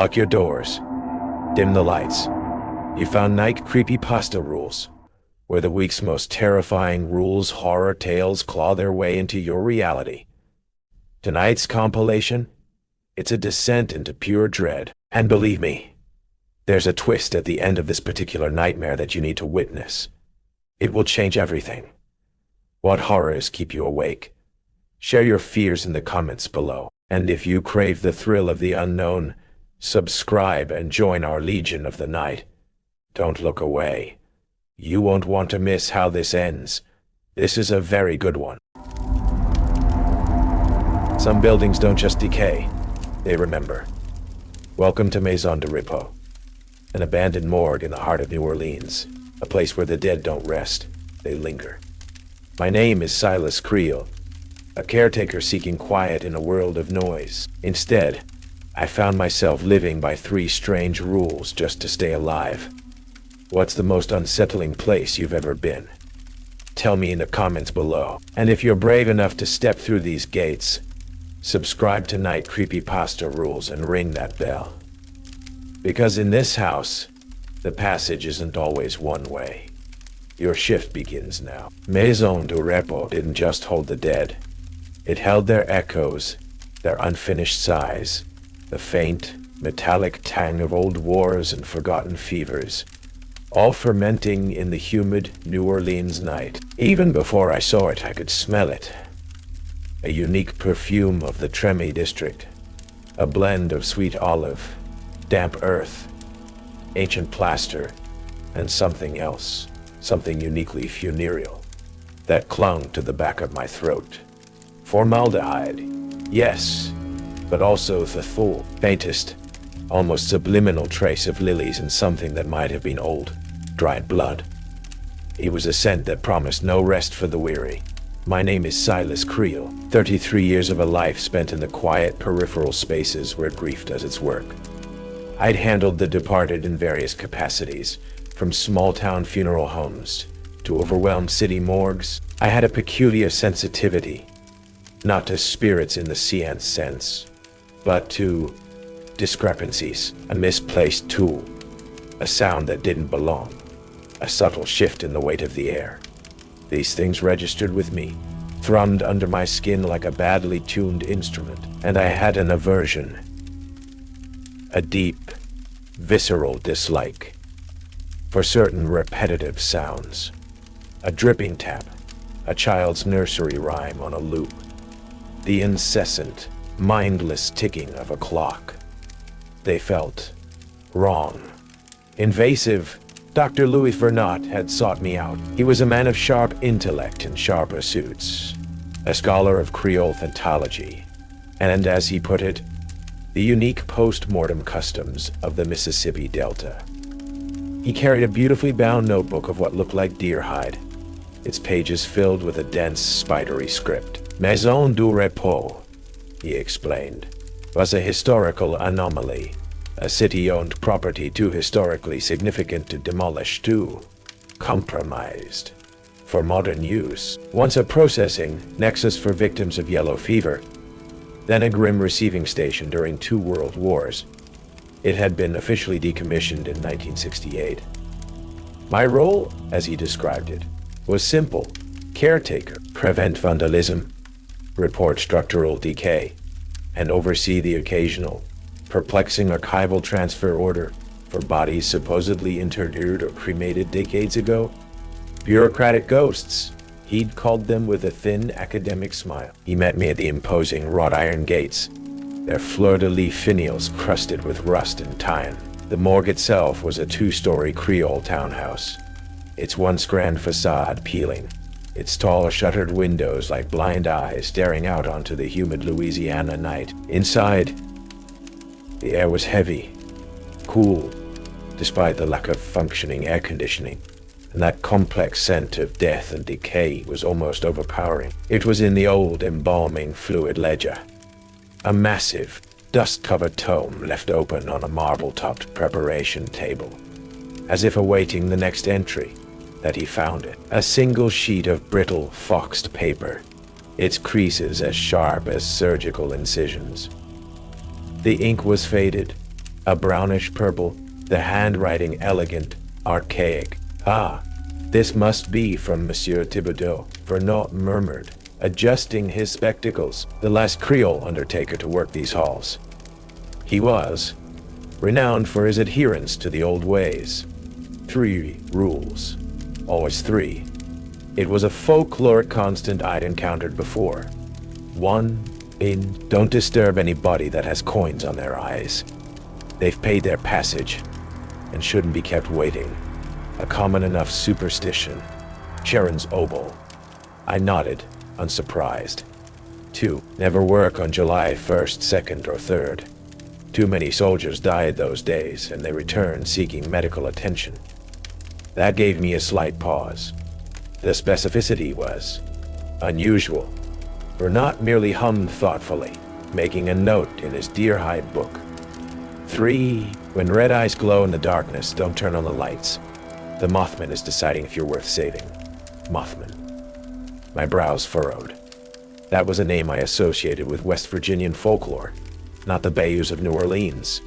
Lock your doors. Dim the lights. You found Night Creepypasta Rules, where the week's most terrifying rules horror tales claw their way into your reality. Tonight's compilation? It's a descent into pure dread. And believe me, there's a twist at the end of this particular nightmare that you need to witness. It will change everything. What horrors keep you awake? Share your fears in the comments below. And if you crave the thrill of the unknown, subscribe and join our Legion of the Night. Don't look away. You won't want to miss how this ends. This is a very good one. Some buildings don't just decay, they remember. Welcome to Maison de Repos, an abandoned morgue in the heart of New Orleans, a place where the dead don't rest, they linger. My name is Silas Creel, a caretaker seeking quiet in a world of noise. Instead, I found myself living by 3 strange rules just to stay alive. What's the most unsettling place you've ever been? Tell me in the comments below. And if you're brave enough to step through these gates, subscribe to Night Creepypasta Rules and ring that bell. Because in this house, the passage isn't always one way. Your shift begins now. Maison de Repos didn't just hold the dead. It held their echoes, their unfinished sighs, the faint, metallic tang of old wars and forgotten fevers, all fermenting in the humid New Orleans night. Even before I saw it, I could smell it. A unique perfume of the Treme district, a blend of sweet olive, damp earth, ancient plaster, and something else, something uniquely funereal, that clung to the back of my throat. Formaldehyde, yes, but also the full, faintest, almost subliminal trace of lilies and something that might have been old, dried blood. It was a scent that promised no rest for the weary. My name is Silas Creel, 33 years of a life spent in the quiet peripheral spaces where grief does its work. I'd handled the departed in various capacities, from small-town funeral homes to overwhelmed city morgues. I had a peculiar sensitivity, not to spirits in the seance sense, but to discrepancies, a misplaced tool, a sound that didn't belong, a subtle shift in the weight of the air. These things registered with me, thrummed under my skin like a badly tuned instrument, and I had an aversion, a deep, visceral dislike for certain repetitive sounds. A dripping tap, a child's nursery rhyme on a loop, the incessant, mindless ticking of a clock. They felt wrong, invasive. Dr. Louis Vernot had sought me out. He was a man of sharp intellect and sharp pursuits, a scholar of Creole thentology, and as he put it, the unique post-mortem customs of the Mississippi Delta. He carried a beautifully bound notebook of what looked like deer hide, its pages filled with a dense, spidery script. Maison de Repos, he explained, was a historical anomaly. A city-owned property too historically significant to demolish, too compromised for modern use. Once a processing nexus for victims of yellow fever, then a grim receiving station during 2 world wars, it had been officially decommissioned in 1968. My role, as he described it, was simple: caretaker, prevent vandalism, report structural decay, and oversee the occasional perplexing archival transfer order for bodies supposedly interred or cremated decades ago. Bureaucratic ghosts, he'd called them with a thin academic smile. He met me at the imposing wrought iron gates, their fleur-de-lis finials crusted with rust and time. The morgue itself was a 2-story Creole townhouse, its once grand facade peeling, its tall shuttered windows like blind eyes staring out onto the humid Louisiana night. Inside, the air was heavy, cool, despite the lack of functioning air conditioning, and that complex scent of death and decay was almost overpowering. It was in the old embalming fluid ledger, a massive, dust-covered tome left open on a marble-topped preparation table, as if awaiting the next entry, that he found it. A single sheet of brittle, foxed paper, its creases as sharp as surgical incisions. The ink was faded, A brownish purple, the handwriting elegant, archaic. Ah, this must be from Monsieur Thibodeau, Vernot murmured, adjusting his spectacles, the last Creole undertaker to work these halls. He was renowned for his adherence to the old ways. 3 rules. Always 3. It was a folkloric constant I'd encountered before. 1. Don't disturb anybody that has coins on their eyes. They've paid their passage and shouldn't be kept waiting. A common enough superstition. Sharon's obol. I nodded, unsurprised. 2. Never work on July 1st, 2nd, or 3rd. Too many soldiers died those days, and they returned seeking medical attention. That gave me a slight pause. The specificity was unusual. Bernat merely hummed thoughtfully, making a note in his deer-hide book. 3. When red eyes glow in the darkness, don't turn on the lights. The Mothman is deciding if you're worth saving. Mothman. My brows furrowed. That was a name I associated with West Virginian folklore, not the bayous of New Orleans.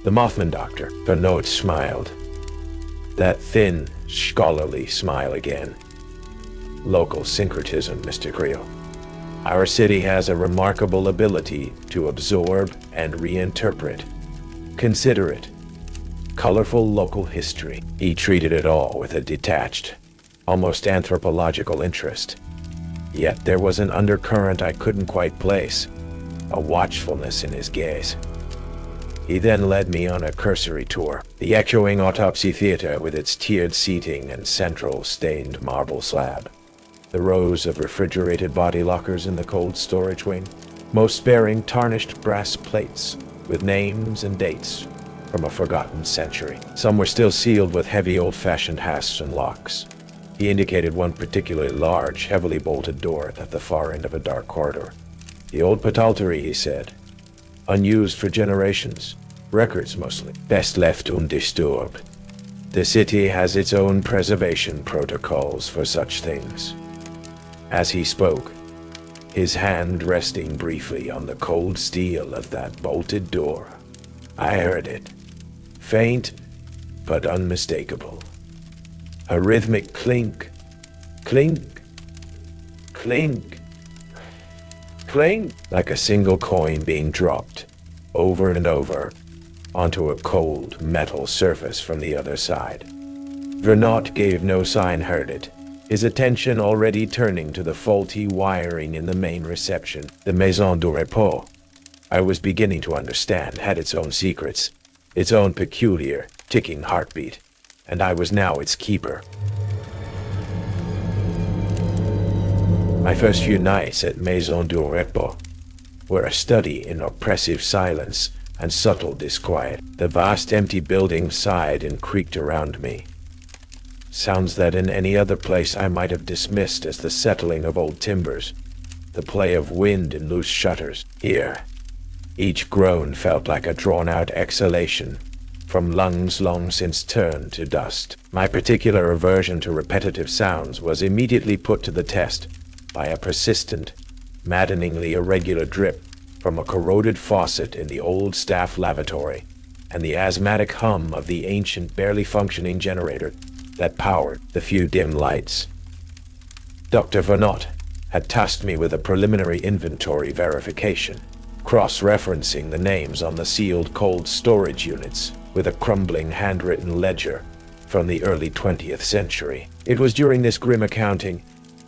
The Mothman Doctor. Bernat smiled. That thin, scholarly smile again. Local syncretism, Mr. Creel. Our city has a remarkable ability to absorb and reinterpret. Consider it. Colorful local history. He treated it all with a detached, almost anthropological interest. Yet there was an undercurrent I couldn't quite place, a watchfulness in his gaze. He then led me on a cursory tour, the echoing autopsy theater with its tiered seating and central stained marble slab. The rows of refrigerated body lockers in the cold storage wing, most bearing tarnished brass plates with names and dates from a forgotten century. Some were still sealed with heavy old-fashioned hasps and locks. He indicated one particularly large, heavily bolted door at the far end of a dark corridor. The old pataltery, he said. Unused for generations. Records mostly. Best left undisturbed. The city has its own preservation protocols for such things. As he spoke, his hand resting briefly on the cold steel of that bolted door, I heard it. Faint, but unmistakable. A rhythmic clink, clink, clink, clink, like a single coin being dropped over and over onto a cold metal surface from the other side. Vernot gave no sign heard it, his attention already turning to the faulty wiring in the main reception. The Maison du Repos, I was beginning to understand, had its own secrets, its own peculiar, ticking heartbeat, and I was now its keeper. My first few nights at Maison du Repos were a study in oppressive silence and subtle disquiet. The vast empty building sighed and creaked around me. Sounds that in any other place I might have dismissed as the settling of old timbers, the play of wind in loose shutters. Here, each groan felt like a drawn-out exhalation from lungs long since turned to dust. My particular aversion to repetitive sounds was immediately put to the test by a persistent, maddeningly irregular drip from a corroded faucet in the old staff lavatory and the asthmatic hum of the ancient, barely functioning generator that powered the few dim lights. Dr. Vernot had tasked me with a preliminary inventory verification, cross-referencing the names on the sealed cold storage units with a crumbling handwritten ledger from the early 20th century. It was during this grim accounting,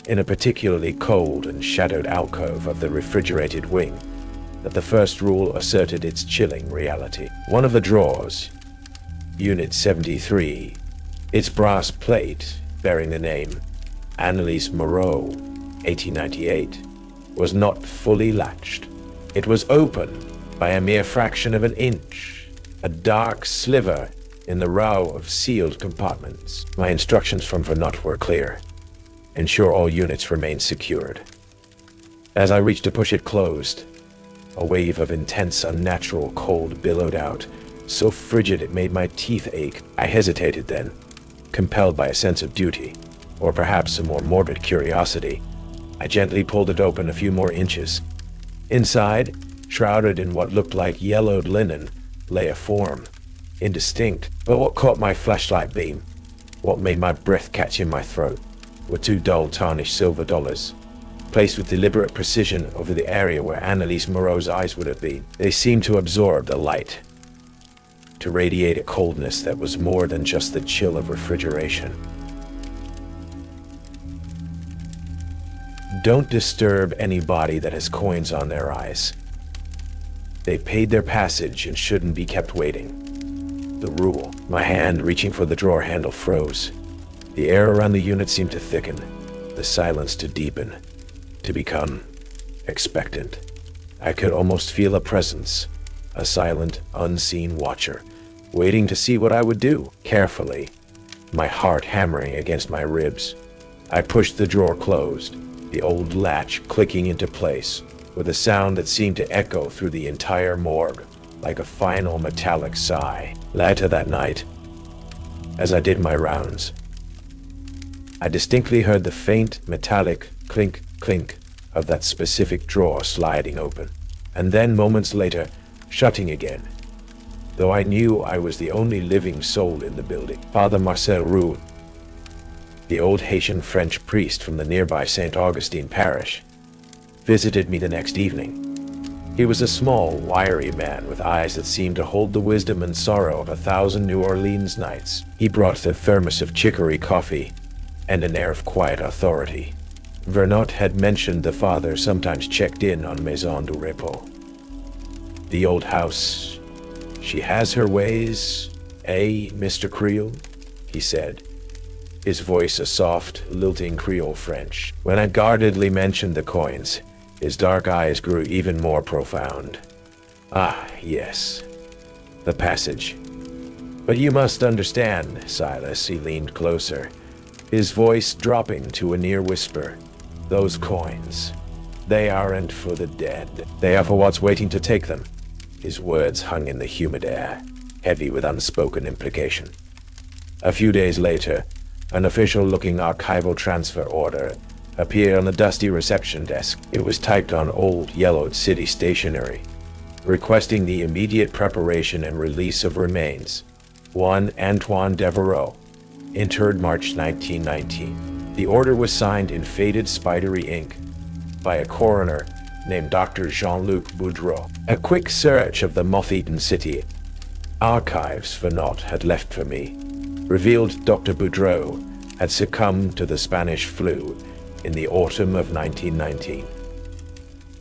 in a particularly cold and shadowed alcove of the refrigerated wing, that the first rule asserted its chilling reality. One of the drawers, Unit 73, its brass plate bearing the name Annalise Moreau, 1898, was not fully latched. It was open by a mere fraction of an inch, a dark sliver in the row of sealed compartments. My instructions from Vernot were clear. Ensure all units remain secured. As I reached to push it closed, a wave of intense, unnatural cold billowed out, so frigid it made my teeth ache. I hesitated then, compelled by a sense of duty, or perhaps a more morbid curiosity. I gently pulled it open a few more inches. Inside, shrouded in what looked like yellowed linen, lay a form, indistinct, but what caught my flashlight beam, what made my breath catch in my throat, were two dull tarnished silver dollars, placed with deliberate precision over the area where Annalise Moreau's eyes would have been. They seemed to absorb the light, to radiate a coldness that was more than just the chill of refrigeration. Don't disturb anybody that has coins on their eyes. They've paid their passage and shouldn't be kept waiting. The rule. My hand reaching for the drawer handle froze. The air around the unit seemed to thicken, the silence to deepen, to become expectant. I could almost feel a presence, a silent, unseen watcher, waiting to see what I would do. Carefully, my heart hammering against my ribs, I pushed the drawer closed, the old latch clicking into place, with a sound that seemed to echo through the entire morgue, like a final metallic sigh. Later that night, as I did my rounds, I distinctly heard the faint, metallic clink, clink of that specific drawer sliding open, and then moments later, shutting again. Though I knew I was the only living soul in the building. Father Marcel Roux, the old Haitian-French priest from the nearby St. Augustine parish, visited me the next evening. He was a small, wiry man with eyes that seemed to hold the wisdom and sorrow of 1,000 New Orleans nights. He brought a thermos of chicory coffee and an air of quiet authority. Vernot had mentioned the father sometimes checked in on Maison du Repos. The old house. She has her ways, eh, Mr. Creole? He said, his voice a soft, lilting Creole French. When I guardedly mentioned the coins, his dark eyes grew even more profound. Ah, yes, the passage. But you must understand, Silas, he leaned closer, his voice dropping to a near whisper. Those coins, they aren't for the dead. They are for what's waiting to take them. His words hung in the humid air, heavy with unspoken implication. A few days later, an official-looking archival transfer order appeared on the dusty reception desk. It was typed on old, yellowed city stationery, requesting the immediate preparation and release of remains. One Antoine Devereaux, interred March 1919. The order was signed in faded spidery ink by a coroner named Dr. Jean-Luc Boudreau. A quick search of the moth-eaten city archives Vernot had left for me revealed Dr. Boudreau had succumbed to the Spanish flu in the autumn of 1919.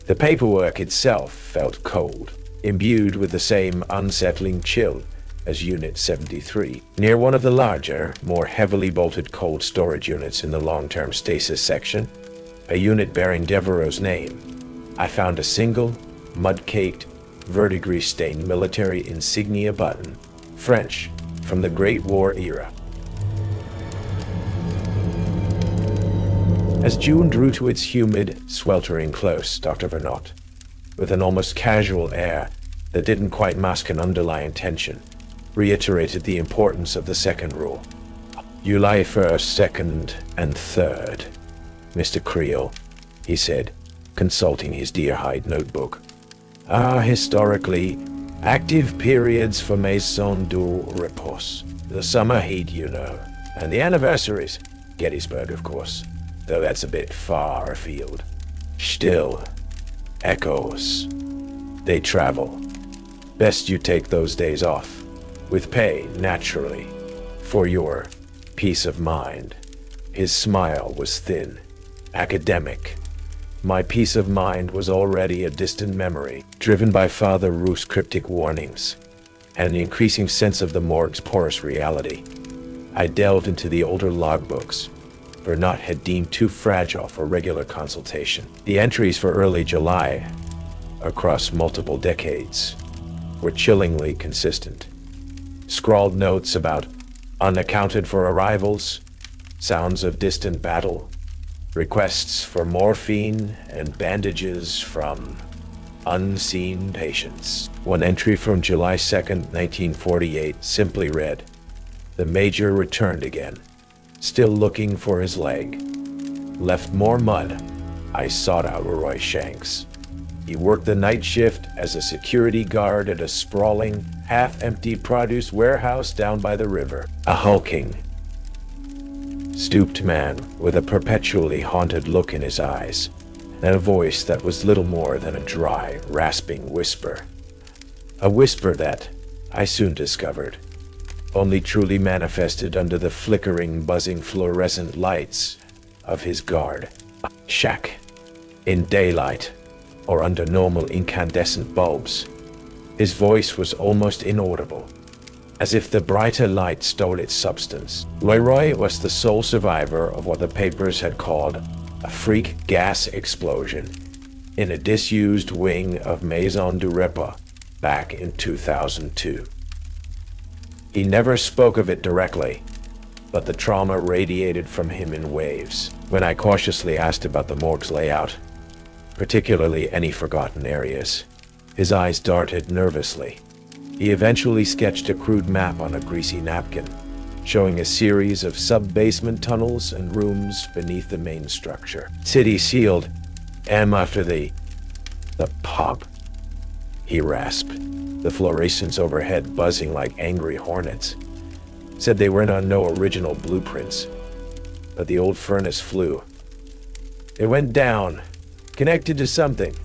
The paperwork itself felt cold, imbued with the same unsettling chill as Unit 73. Near one of the larger, more heavily bolted cold storage units in the long-term stasis section, a unit bearing Devereaux's name, I found a single, mud-caked, verdigris-stained military insignia button, French, from the Great War era. As June drew to its humid, sweltering close, Dr. Vernot, with an almost casual air that didn't quite mask an underlying tension, reiterated the importance of the second rule. You lie first, second, and third, Mr. Creole, he said, consulting his deer-hide notebook. Historically, active periods for Maison du Repos. The summer heat, you know, and the anniversaries. Gettysburg, of course, though that's a bit far afield. Still, echoes. They travel. Best you take those days off, with pay, naturally, for your peace of mind. His smile was thin, academic. My peace of mind was already a distant memory, driven by Father Roux's cryptic warnings, and an increasing sense of the morgue's porous reality. I delved into the older logbooks. Vernot had deemed too fragile for regular consultation. The entries for early July, across multiple decades, were chillingly consistent. Scrawled notes about unaccounted for arrivals, sounds of distant battle, requests for morphine and bandages from unseen patients. One entry from July 2nd, 1948 simply read, "The Major returned again, still looking for his leg. Left more mud. I sought out Roy Shanks." He worked the night shift as a security guard at a sprawling, half-empty produce warehouse down by the river. A hulking, stooped man with a perpetually haunted look in his eyes, and a voice that was little more than a dry, rasping whisper. A whisper that, I soon discovered, only truly manifested under the flickering, buzzing fluorescent lights of his guard shack. In daylight, or under normal incandescent bulbs, his voice was almost inaudible, as if the brighter light stole its substance. Leroy was the sole survivor of what the papers had called a freak gas explosion in a disused wing of Maison du Repas back in 2002. He never spoke of it directly, but the trauma radiated from him in waves. When I cautiously asked about the morgue's layout, particularly any forgotten areas, his eyes darted nervously. He eventually sketched a crude map on a greasy napkin, showing a series of sub-basement tunnels and rooms beneath the main structure. City sealed, M after the pub, he rasped, the fluorescents overhead buzzing like angry hornets. Said they weren't on no original blueprints, but the old furnace flew. It went down, connected to something.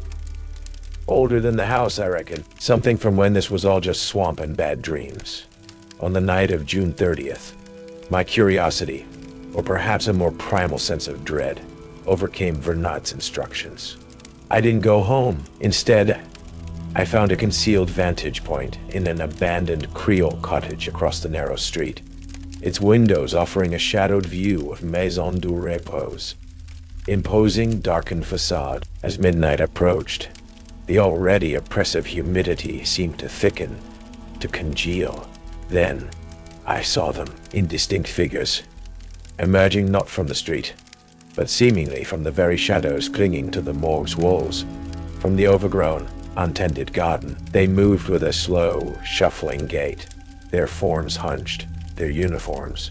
Older than the house, I reckon. Something from when this was all just swamp and bad dreams. On the night of June 30th, my curiosity, or perhaps a more primal sense of dread, overcame Vernat's instructions. I didn't go home. Instead, I found a concealed vantage point in an abandoned Creole cottage across the narrow street, its windows offering a shadowed view of Maison du Repos' imposing, darkened facade. As midnight approached, the already oppressive humidity seemed to thicken, to congeal. Then, I saw them, indistinct figures, emerging not from the street, but seemingly from the very shadows clinging to the morgue's walls. From the overgrown, untended garden, they moved with a slow, shuffling gait, their forms hunched, their uniforms,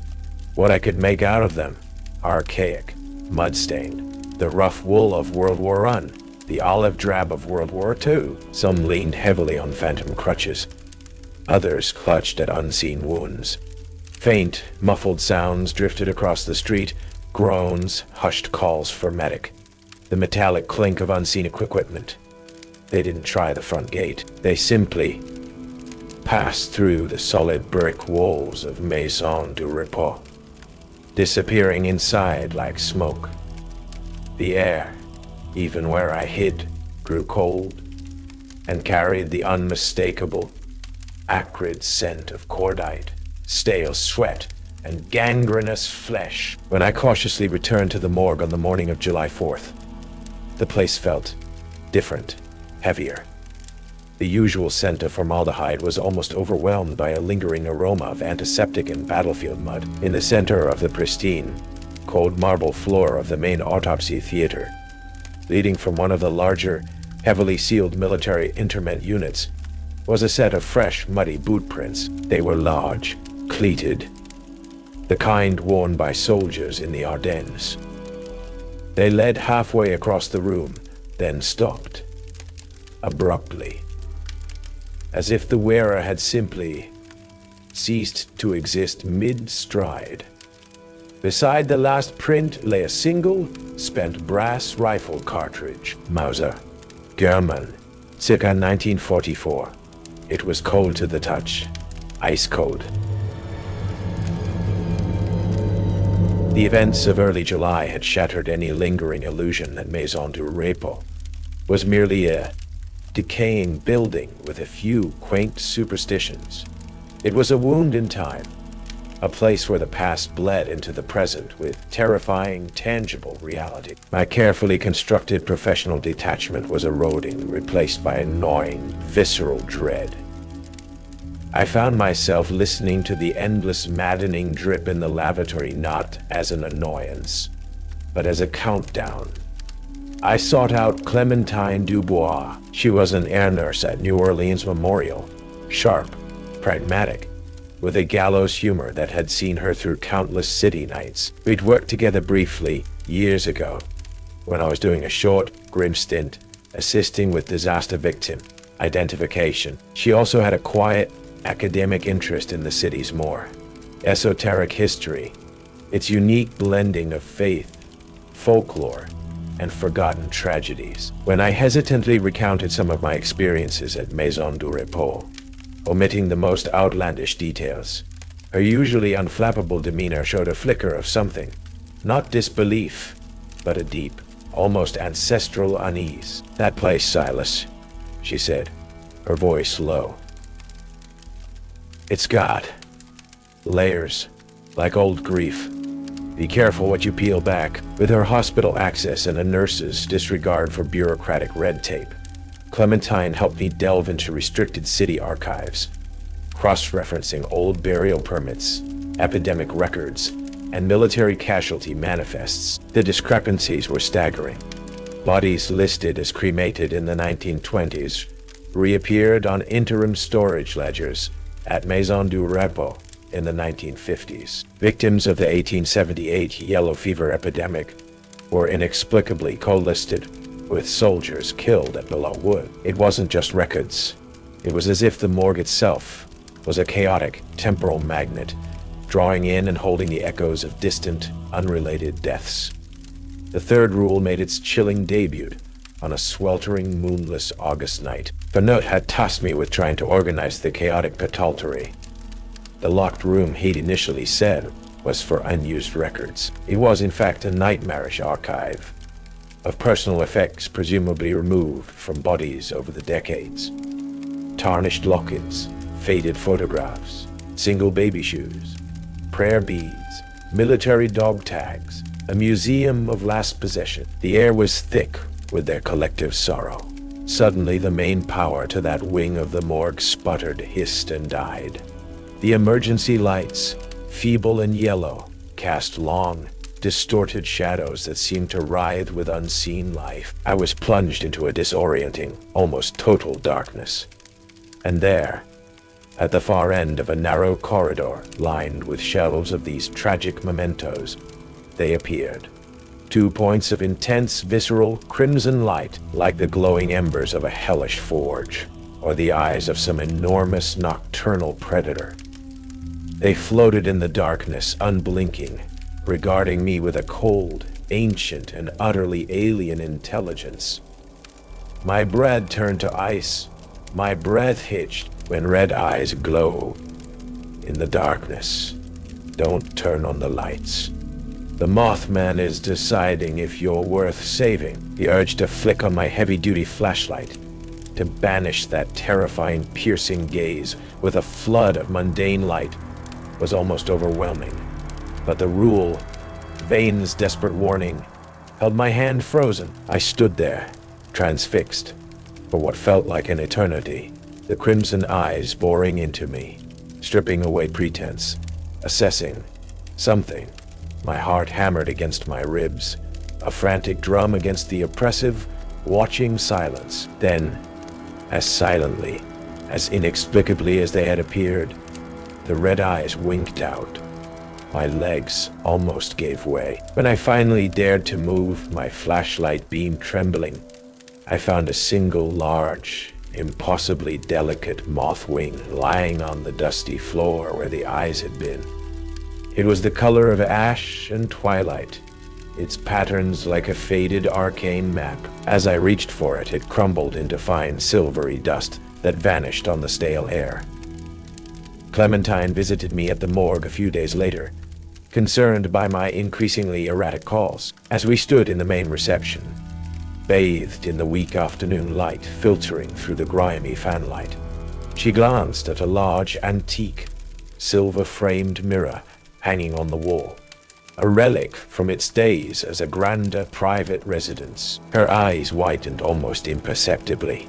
what I could make out of them, archaic, mud-stained, the rough wool of World War I, the olive drab of World War II. Some leaned heavily on phantom crutches. Others clutched at unseen wounds. Faint, muffled sounds drifted across the street, groans, hushed calls for medic, the metallic clink of unseen equipment. They didn't try the front gate. They simply passed through the solid brick walls of Maison du Repos, disappearing inside like smoke. The air, even where I hid, grew cold and carried the unmistakable, acrid scent of cordite, stale sweat, and gangrenous flesh. When I cautiously returned to the morgue on the morning of July 4th, the place felt different, heavier. The usual scent of formaldehyde was almost overwhelmed by a lingering aroma of antiseptic and battlefield mud. In the center of the pristine, cold marble floor of the main autopsy theater, leading from one of the larger, heavily sealed military interment units, was a set of fresh, muddy boot prints. They were large, cleated, the kind worn by soldiers in the Ardennes. They led halfway across the room, then stopped, abruptly, as if the wearer had simply ceased to exist mid-stride. Beside the last print lay a single, spent brass rifle cartridge. Mauser, German, circa 1944. It was cold to the touch, ice cold. The events of early July had shattered any lingering illusion that Maison du Repos was merely a decaying building with a few quaint superstitions. It was a wound in time, a place where the past bled into the present with terrifying, tangible reality. My carefully constructed professional detachment was eroding, replaced by annoying, visceral dread. I found myself listening to the endless, maddening drip in the lavatory not as an annoyance, but as a countdown. I sought out Clementine Dubois. She was an air nurse at New Orleans Memorial, sharp, pragmatic, with a gallows humor that had seen her through countless city nights. We'd worked together briefly, years ago, when I was doing a short, grim stint assisting with disaster victim identification. She also had a quiet, academic interest in the city's more esoteric history, its unique blending of faith, folklore, and forgotten tragedies. When I hesitantly recounted some of my experiences at Maison du Repos, omitting the most outlandish details, her usually unflappable demeanor showed a flicker of something, not disbelief, but a deep, almost ancestral unease. "That place, Silas," she said, her voice low. "It's got layers, like old grief. Be careful what you peel back." With her hospital access and a nurse's disregard for bureaucratic red tape, Clementine helped me delve into restricted city archives, cross-referencing old burial permits, epidemic records, and military casualty manifests. The discrepancies were staggering. Bodies listed as cremated in the 1920s reappeared on interim storage ledgers at Maison du Repos in the 1950s. Victims of the 1878 yellow fever epidemic were inexplicably co-listed with soldiers killed at Below Wood. It wasn't just records. It was as if the morgue itself was a chaotic temporal magnet, drawing in and holding the echoes of distant, unrelated deaths. The third rule made its chilling debut on a sweltering, moonless August night. Bernot had tasked me with trying to organize the chaotic pathology. The locked room he'd initially said was for unused records. It was, in fact, a nightmarish archive of personal effects presumably removed from bodies over the decades. Tarnished lockets, faded photographs, single baby shoes, prayer beads, military dog tags, a museum of last possession. The air was thick with their collective sorrow. Suddenly, the main power to that wing of the morgue sputtered, hissed, and died. The emergency lights, feeble and yellow, cast long, distorted shadows that seemed to writhe with unseen life. I was plunged into a disorienting, almost total darkness. And there, at the far end of a narrow corridor lined with shelves of these tragic mementos, they appeared. 2 points of intense, visceral, crimson light, like the glowing embers of a hellish forge, or the eyes of some enormous nocturnal predator. They floated in the darkness, unblinking, regarding me with a cold, ancient, and utterly alien intelligence. My breath turned to ice, my breath hitched when red eyes glow. In the darkness, don't turn on the lights. The Mothman is deciding if you're worth saving. The urge to flick on my heavy-duty flashlight, to banish that terrifying, piercing gaze with a flood of mundane light, was almost overwhelming. But the rule, Vane's desperate warning, held my hand frozen. I stood there, transfixed, for what felt like an eternity, the crimson eyes boring into me, stripping away pretense, assessing something. My heart hammered against my ribs, a frantic drum against the oppressive, watching silence. Then, as silently, as inexplicably as they had appeared, the red eyes winked out. My legs almost gave way. When I finally dared to move, my flashlight beam trembling, I found a single large, impossibly delicate moth wing lying on the dusty floor where the eyes had been. It was the color of ash and twilight, its patterns like a faded arcane map. As I reached for it, it crumbled into fine silvery dust that vanished on the stale air. Clementine visited me at the morgue a few days later, concerned by my increasingly erratic calls. As we stood in the main reception, bathed in the weak afternoon light filtering through the grimy fanlight, she glanced at a large, antique, silver-framed mirror hanging on the wall, a relic from its days as a grander private residence. Her eyes widened almost imperceptibly.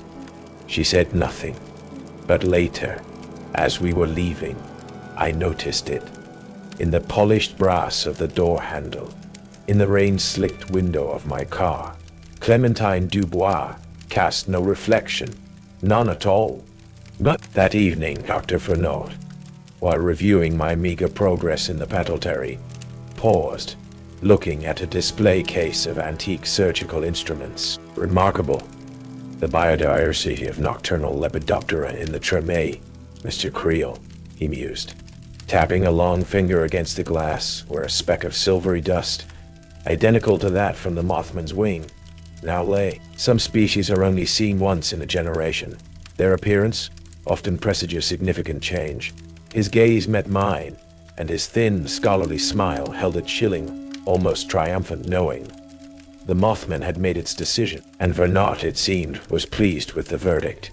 She said nothing, but later, as we were leaving, I noticed it. In the polished brass of the door handle, in the rain-slicked window of my car, Clementine Dubois cast no reflection, none at all. But that evening, Dr. Fernot, while reviewing my meager progress in the pathology, paused, looking at a display case of antique surgical instruments. Remarkable, The biodiversity of nocturnal Lepidoptera in the Treme, Mr. Creel, he mused, tapping a long finger against the glass where a speck of silvery dust, identical to that from the Mothman's wing, now lay. Some species are only seen once in a generation. Their appearance often presages significant change. His gaze met mine, and his thin, scholarly smile held a chilling, almost triumphant knowing. The Mothman had made its decision, and Vernot, it seemed, was pleased with the verdict.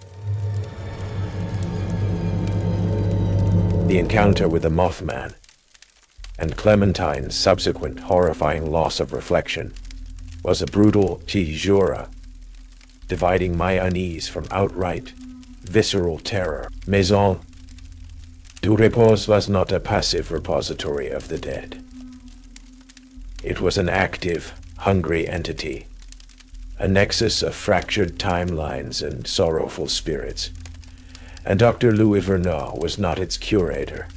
The encounter with the Mothman, and Clementine's subsequent horrifying loss of reflection, was a brutal caesura, dividing my unease from outright, visceral terror. Maison du Repos was not a passive repository of the dead. It was an active, hungry entity, a nexus of fractured timelines and sorrowful spirits. And Dr. Louis Vernot was not its curator,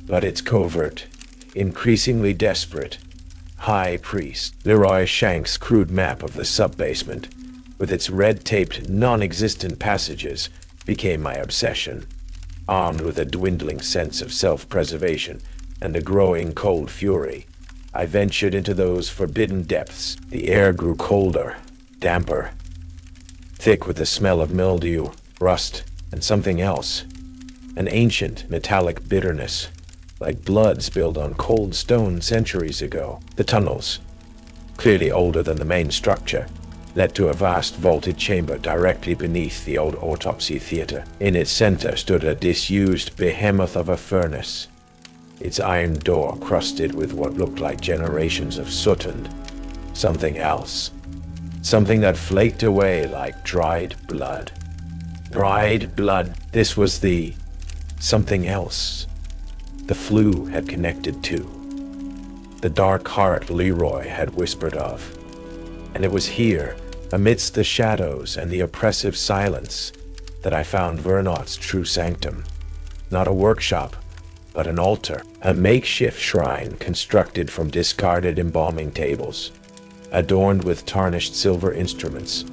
but its covert, increasingly desperate, high priest. Leroy Shank's crude map of the sub-basement, with its red-taped, non-existent passages, became my obsession. Armed with a dwindling sense of self-preservation and a growing cold fury, I ventured into those forbidden depths. The air grew colder, damper, thick with the smell of mildew, rust, and something else. An ancient, metallic bitterness, like blood spilled on cold stone centuries ago. The tunnels, clearly older than the main structure, led to a vast vaulted chamber directly beneath the old autopsy theater. In its center stood a disused behemoth of a furnace, its iron door crusted with what looked like generations of soot and something else. Something that flaked away like dried blood. Dried blood. This was the something else the flu had connected to. The dark heart Leroy had whispered of. And it was here, amidst the shadows and the oppressive silence, that I found Vernot's true sanctum. Not a workshop, but an altar, a makeshift shrine constructed from discarded embalming tables, adorned with tarnished silver instruments,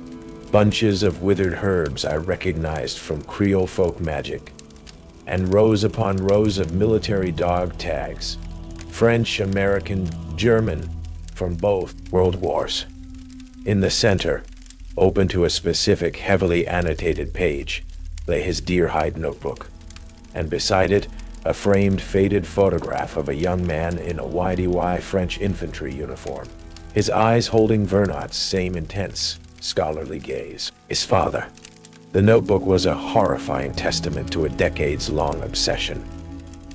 bunches of withered herbs I recognized from Creole folk magic, and rows upon rows of military dog tags, French, American, German, from both world wars. In the center, open to a specific heavily annotated page, lay his deer-hide notebook, and beside it, a framed, faded photograph of a young man in a YDY French infantry uniform, his eyes holding Vernot's same intense, scholarly gaze. His father. The notebook was a horrifying testament to a decades-long obsession.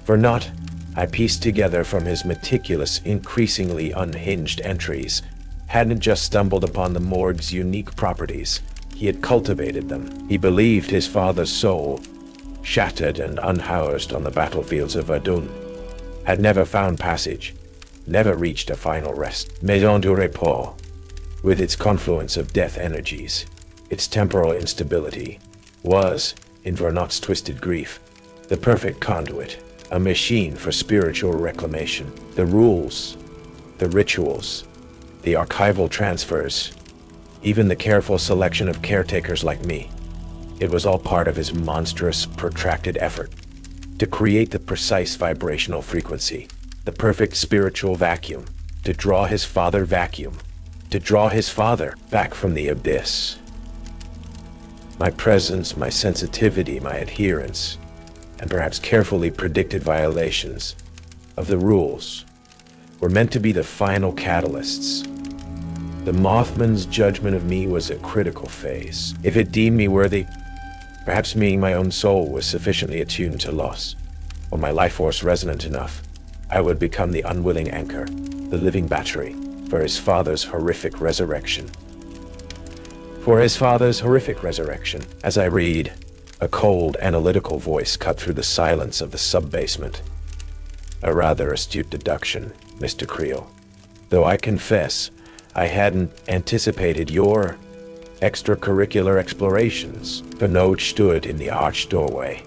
Vernot, I pieced together from his meticulous, increasingly unhinged entries, hadn't just stumbled upon the morgue's unique properties. He had cultivated them. He believed his father's soul, shattered and unhoused on the battlefields of Verdun, had never found passage, never reached a final rest. Maison du Repos, with its confluence of death energies, its temporal instability, was, in Vernot's twisted grief, the perfect conduit, a machine for spiritual reclamation. The rules, the rituals, the archival transfers, even the careful selection of caretakers like me. It was all part of his monstrous, protracted effort to create the precise vibrational frequency, the perfect spiritual vacuum, to draw his father back from the abyss. My presence, my sensitivity, my adherence, and perhaps carefully predicted violations of the rules were meant to be the final catalysts. The Mothman's judgment of me was a critical phase. If it deemed me worthy, perhaps me, my own soul, was sufficiently attuned to loss, or my life force resonant enough, I would become the unwilling anchor, the living battery, for his father's horrific resurrection. As I read, a cold, analytical voice cut through the silence of the sub-basement. A rather astute deduction, Mr. Creel. Though I confess, I hadn't anticipated your extracurricular explorations. Vernot stood in the arched doorway,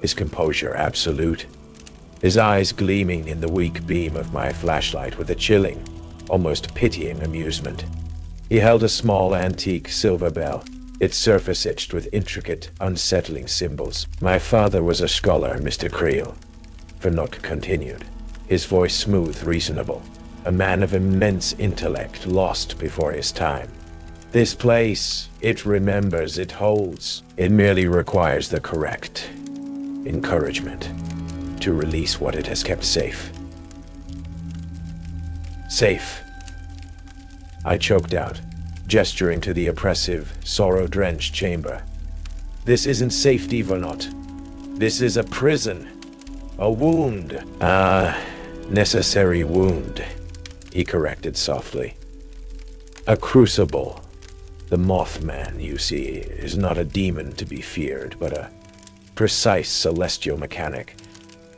his composure absolute, his eyes gleaming in the weak beam of my flashlight with a chilling, almost pitying amusement. He held a small antique silver bell, its surface etched with intricate, unsettling symbols. My father was a scholar, Mr. Creel. Vernot continued, his voice smooth, reasonable. A man of immense intellect, lost before his time. This place, it remembers, it holds. It merely requires the correct encouragement to release what it has kept safe. Safe. I choked out, gesturing to the oppressive, sorrow-drenched chamber. This isn't safety, Vernot. This is a prison. A wound. Necessary wound, he corrected softly. A crucible. The Mothman, you see, is not a demon to be feared, but a precise celestial mechanic.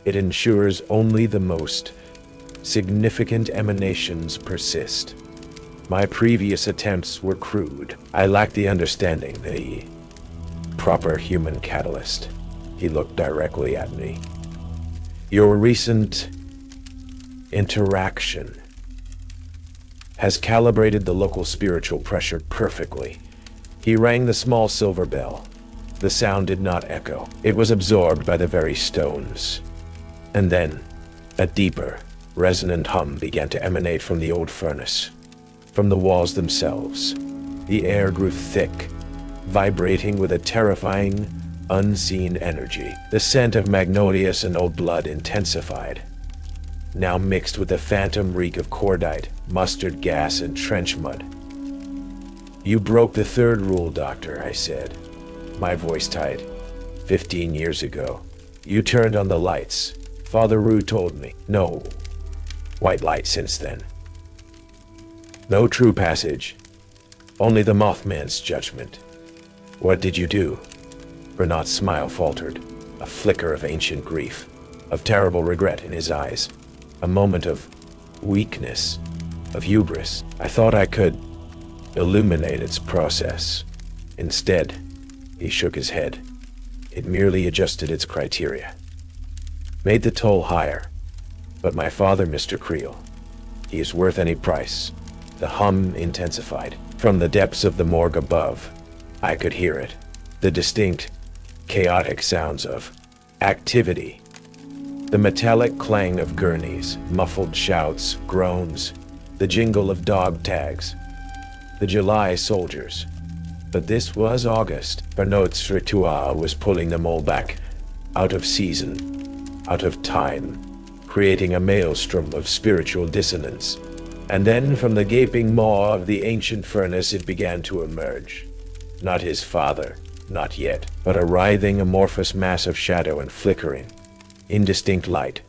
It ensures only the most significant emanations persist. My previous attempts were crude. I lacked the understanding, the proper human catalyst. He looked directly at me. Your recent interaction has calibrated the local spiritual pressure perfectly. He rang the small silver bell. The sound did not echo. It was absorbed by the very stones. And then, a deeper, resonant hum began to emanate from the old furnace, from the walls themselves. The air grew thick, vibrating with a terrifying, unseen energy. The scent of magnolias and old blood intensified, now mixed with the phantom reek of cordite, mustard gas, and trench mud. You broke the third rule, Doctor, I said, my voice tight. 15 years ago, you turned on the lights. Father Rue told me. No white light since then. No true passage. Only the Mothman's judgment. What did you do? Vernot's smile faltered, a flicker of ancient grief, of terrible regret in his eyes. A moment of weakness, of hubris. I thought I could illuminate its process. Instead, he shook his head. It merely adjusted its criteria. Made the toll higher. But my father, Mr. Creel, he is worth any price. The hum intensified. From the depths of the morgue above, I could hear it. The distinct, chaotic sounds of activity. The metallic clang of gurneys, muffled shouts, groans, the jingle of dog tags. The July soldiers. But this was August. Vernot's ritual was pulling them all back, out of season, out of time, creating a maelstrom of spiritual dissonance. And then from the gaping maw of the ancient furnace it began to emerge. Not his father, not yet, but a writhing amorphous mass of shadow and flickering, indistinct light,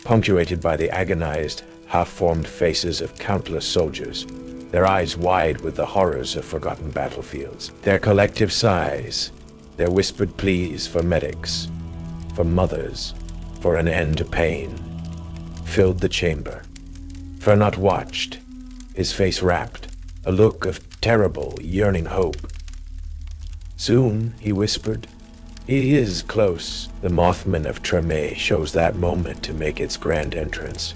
punctuated by the agonized, half-formed faces of countless soldiers, their eyes wide with the horrors of forgotten battlefields. Their collective sighs, their whispered pleas for medics, for mothers, for an end to pain, filled the chamber. Vernot watched, his face rapt, a look of terrible, yearning hope. Soon, he whispered, he is close. The Mothman of Treme shows that moment to make its grand entrance.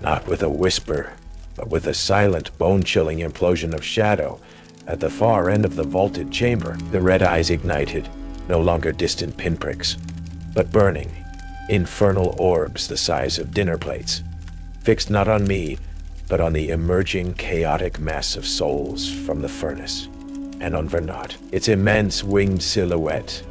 Not with a whisper, but with a silent, bone-chilling implosion of shadow at the far end of the vaulted chamber. The red eyes ignited, no longer distant pinpricks, but burning, infernal orbs the size of dinner plates, fixed not on me, but on the emerging chaotic mass of souls from the furnace, and on Vernot. Its immense winged silhouette,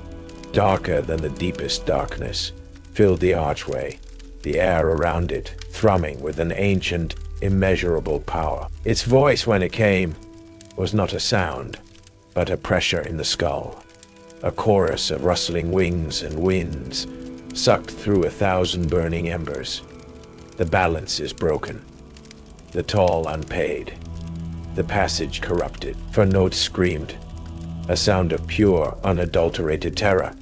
darker than the deepest darkness, filled the archway, the air around it thrumming with an ancient, immeasurable power. Its voice, when it came, was not a sound, but a pressure in the skull, a chorus of rustling wings and winds, sucked through 1,000 burning embers. The balance is broken, the toll unpaid, the passage corrupted. Vernot screamed, a sound of pure, unadulterated terror,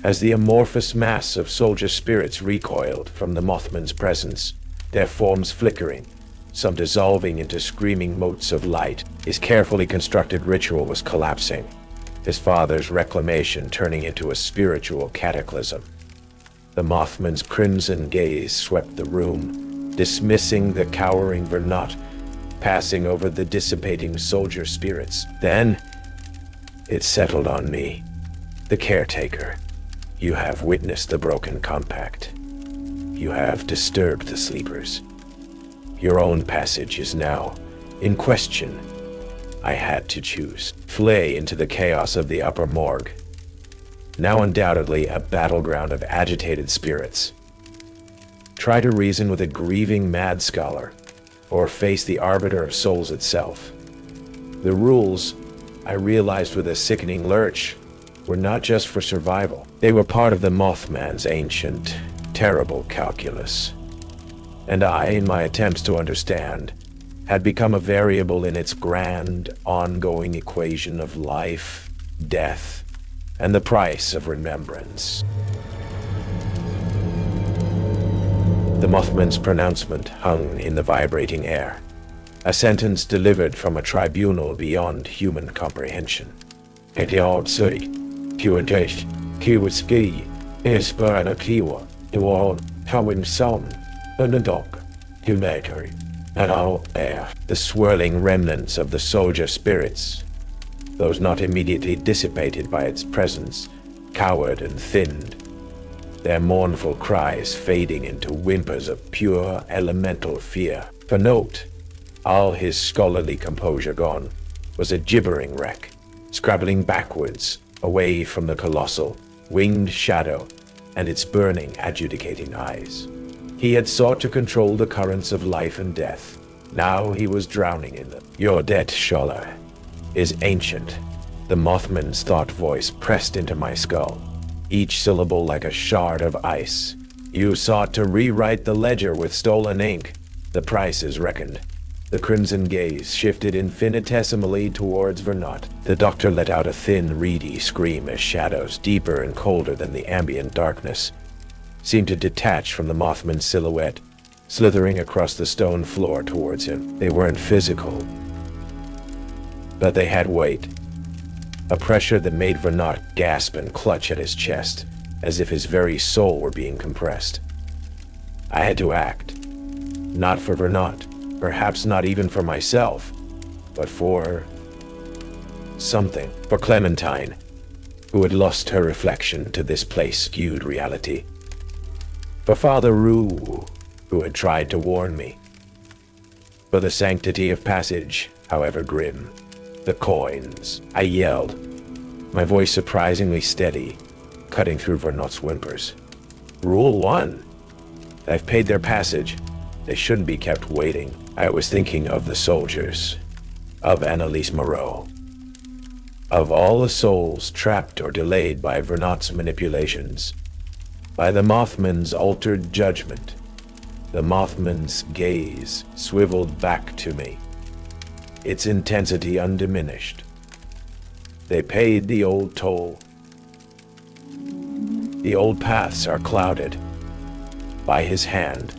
as the amorphous mass of soldier spirits recoiled from the Mothman's presence, their forms flickering, some dissolving into screaming motes of light. His carefully constructed ritual was collapsing, his father's reclamation turning into a spiritual cataclysm. The Mothman's crimson gaze swept the room, dismissing the cowering Vernot, passing over the dissipating soldier spirits. Then, It settled on me. The Caretaker. You have witnessed the broken compact. You have disturbed the sleepers. Your own passage is now in question. I had to choose. Flay into the chaos of the upper morgue. Now undoubtedly a battleground of agitated spirits. Try to reason with a grieving mad scholar, or face the arbiter of souls itself. The rules, I realized with a sickening lurch, were not just for survival. They were part of the Mothman's ancient, terrible calculus. And I, in my attempts to understand, had become a variable in its grand, ongoing equation of life, death, and the price of remembrance. The Mothman's pronouncement hung in the vibrating air, a sentence delivered from a tribunal beyond human comprehension. The swirling remnants of the soldier spirits, those not immediately dissipated by its presence, cowered and thinned, their mournful cries fading into whimpers of pure elemental fear. For note, all his scholarly composure gone, was a gibbering wreck, scrabbling backwards, away from the colossal, winged shadow and its burning, adjudicating eyes. He had sought to control the currents of life and death. Now he was drowning in them. Your debt, scholar, is ancient. The Mothman's thought voice pressed into my skull, each syllable like a shard of ice. You sought to rewrite the ledger with stolen ink. The price is reckoned. The crimson gaze shifted infinitesimally towards Vernot. The doctor let out a thin, reedy scream as shadows, deeper and colder than the ambient darkness, seemed to detach from the Mothman's silhouette, slithering across the stone floor towards him. They weren't physical, but they had weight. A pressure that made Vernot gasp and clutch at his chest, as if his very soul were being compressed. I had to act. Not for Vernot, perhaps not even for myself, but for something. For Clementine, who had lost her reflection to this place-skewed reality. For Father Rue, who had tried to warn me. For the sanctity of passage, however grim. The coins, I yelled, my voice surprisingly steady, cutting through Vernot's whimpers. Rule 1. I've paid their passage. They shouldn't be kept waiting. I was thinking of the soldiers, of Annalise Moreau, of all the souls trapped or delayed by Vernot's manipulations, by the Mothman's altered judgment. The Mothman's gaze swiveled back to me, its intensity undiminished. They paid the old toll. The old paths are clouded. By his hand,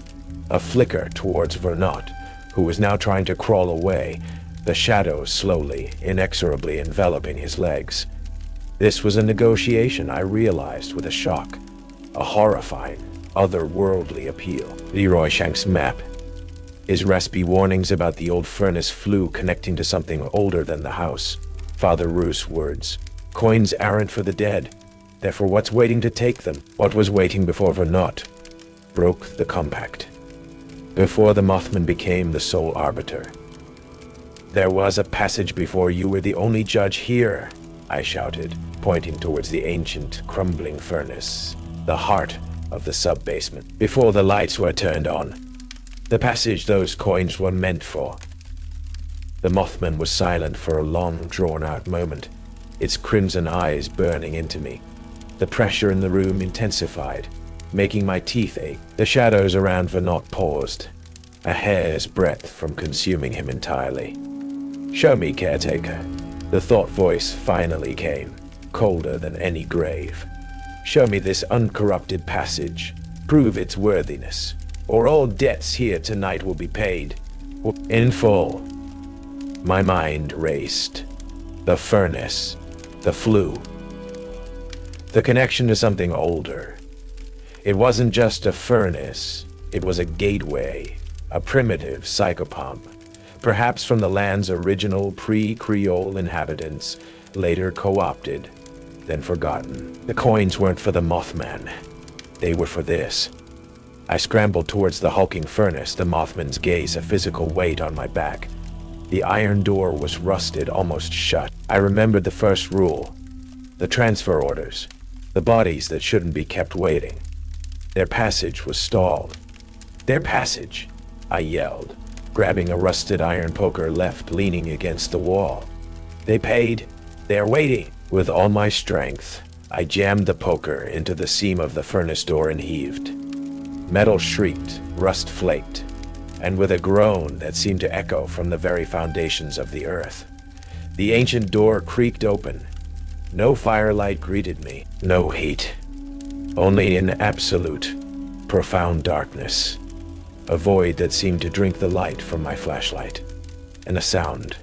a flicker towards Vernot, who was now trying to crawl away, the shadows slowly, inexorably enveloping his legs. This was a negotiation, I realized with a shock, a horrifying, otherworldly appeal. Leroy Shank's map. His raspy warnings about the old furnace flue connecting to something older than the house. Father Rue's words. Coins aren't for the dead. Therefore, what's waiting to take them? What was waiting before Vernot broke the compact? Before the Mothman became the sole arbiter. There was a passage before you were the only judge here, I shouted, pointing towards the ancient, crumbling furnace, the heart of the sub-basement, before the lights were turned on. The passage those coins were meant for. The Mothman was silent for a long, drawn-out moment, its crimson eyes burning into me. The pressure in the room intensified, making my teeth ache. The shadows around Vernot paused, a hair's breadth from consuming him entirely. Show me, Caretaker. The thought voice finally came, colder than any grave. Show me this uncorrupted passage. Prove its worthiness, or all debts here tonight will be paid. In full. My mind raced. The furnace. The flue. The connection to something older. It wasn't just a furnace. It was a gateway, a primitive psychopomp, perhaps from the land's original pre-Creole inhabitants, later co-opted, then forgotten. The coins weren't for the Mothman. They were for this. I scrambled towards the hulking furnace, the Mothman's gaze a physical weight on my back. The iron door was rusted, almost shut. I remembered the first rule. The transfer orders. The bodies that shouldn't be kept waiting. Their passage was stalled. Their passage, I yelled, grabbing a rusted iron poker left leaning against the wall. They paid. They're waiting. With all my strength, I jammed the poker into the seam of the furnace door and heaved. Metal shrieked, rust flaked, and with a groan that seemed to echo from the very foundations of the earth, the ancient door creaked open. No firelight greeted me, no heat, only an absolute, profound darkness, a void that seemed to drink the light from my flashlight, and a sound,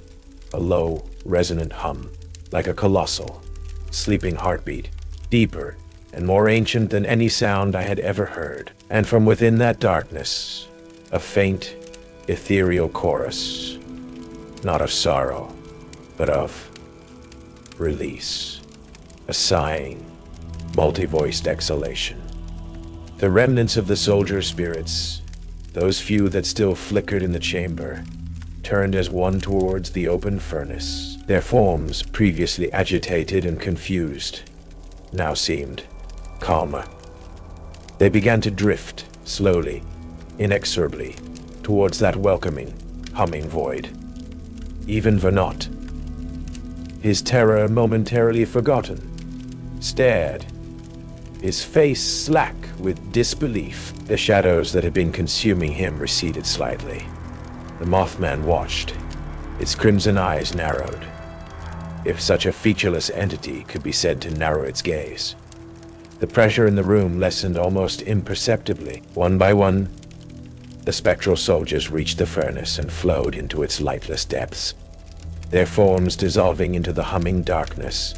a low, resonant hum, like a colossal, sleeping heartbeat, deeper and more ancient than any sound I had ever heard. And from within that darkness, a faint, ethereal chorus, not of sorrow, but of release, a sighing, multi-voiced exhalation. The remnants of the soldier spirits, those few that still flickered in the chamber, turned as one towards the open furnace. Their forms, previously agitated and confused, now seemed calmer. They began to drift, slowly, inexorably, towards that welcoming, humming void. Even Vernot, his terror momentarily forgotten, stared, his face slack with disbelief. The shadows that had been consuming him receded slightly. The Mothman watched, its crimson eyes narrowed, if such a featureless entity could be said to narrow its gaze. The pressure in the room lessened almost imperceptibly. One by one, the spectral soldiers reached the furnace and flowed into its lightless depths, their forms dissolving into the humming darkness,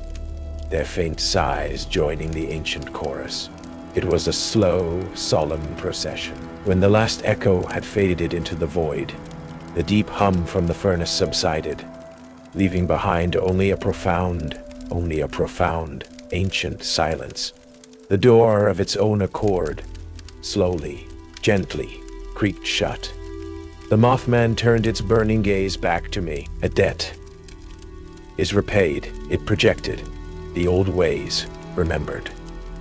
their faint sighs joining the ancient chorus. It was a slow, solemn procession. When the last echo had faded into the void, the deep hum from the furnace subsided, leaving behind only a profound, ancient silence. The door of its own accord, slowly, gently, creaked shut. The Mothman turned its burning gaze back to me. A debt is repaid, it projected. The old ways, remembered.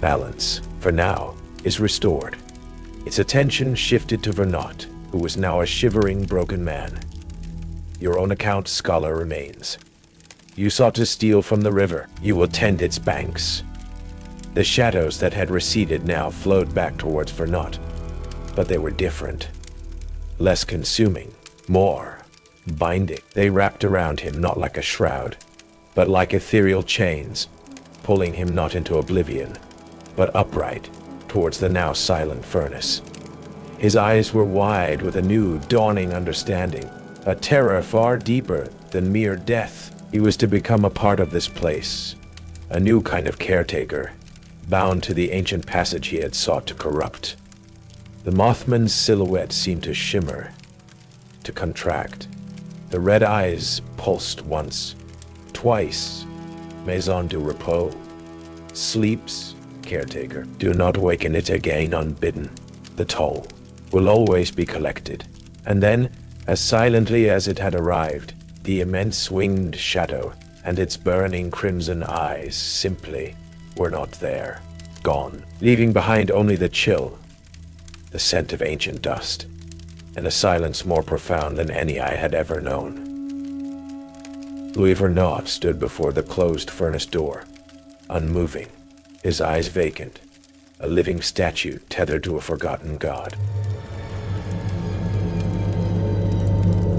Balance, for now, is restored. Its attention shifted to Vernot, who was now a shivering, broken man. Your own account, scholar, remains. You sought to steal from the river. You will tend its banks. The shadows that had receded now flowed back towards Vernot, but they were different. Less consuming, more binding. They wrapped around him not like a shroud, but like ethereal chains, pulling him not into oblivion, but upright towards the now silent furnace. His eyes were wide with a new, dawning understanding, a terror far deeper than mere death. He was to become a part of this place, a new kind of caretaker, bound to the ancient passage he had sought to corrupt. The Mothman's silhouette seemed to shimmer, to contract. The red eyes pulsed once, twice. Maison du repos. Sleeps, caretaker. Do not waken it again unbidden. The toll will always be collected. And then, as silently as it had arrived, the immense winged shadow and its burning crimson eyes simply were not there, gone, leaving behind only the chill, the scent of ancient dust, and a silence more profound than any I had ever known. Louis Vernot stood before the closed furnace door, unmoving, his eyes vacant, a living statue tethered to a forgotten god.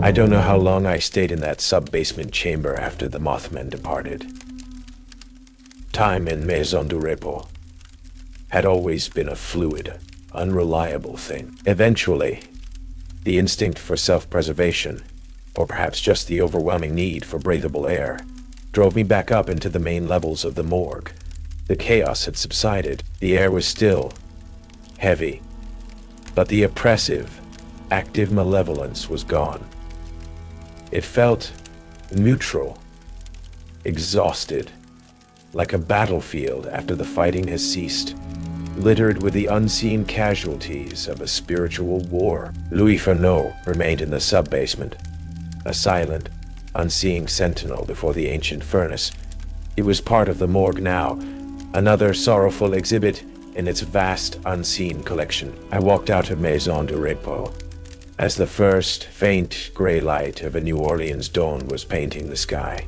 I don't know how long I stayed in that sub-basement chamber after the Mothman departed. Time in Maison du Repos had always been a fluid, unreliable thing. Eventually, the instinct for self-preservation, or perhaps just the overwhelming need for breathable air, drove me back up into the main levels of the morgue. The chaos had subsided. The air was still, heavy, but the oppressive, active malevolence was gone. It felt neutral, exhausted, like a battlefield after the fighting has ceased, littered with the unseen casualties of a spiritual war. Louis Fernot remained in the sub-basement, a silent, unseeing sentinel before the ancient furnace. He was part of the morgue now, another sorrowful exhibit in its vast, unseen collection. I walked out of Maison du Repos as the first faint gray light of a New Orleans dawn was painting the sky.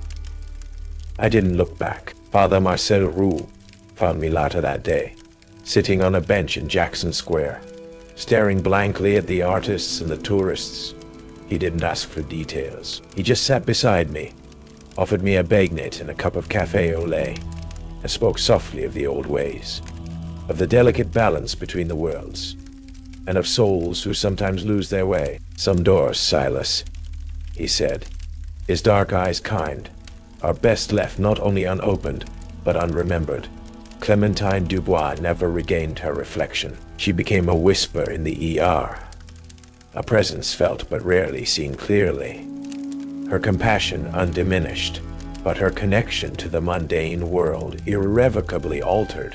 I didn't look back. Father Marcel Roux found me later that day, sitting on a bench in Jackson Square, staring blankly at the artists and the tourists. He didn't ask for details. He just sat beside me, offered me a baguette and a cup of café au lait, and spoke softly of the old ways, of the delicate balance between the worlds, and of souls who sometimes lose their way. Some doors, Silas, he said, his dark eyes kind, are best left not only unopened, but unremembered. Clementine Dubois never regained her reflection. She became a whisper in the ER, a presence felt but rarely seen clearly. Her compassion undiminished, but her connection to the mundane world irrevocably altered.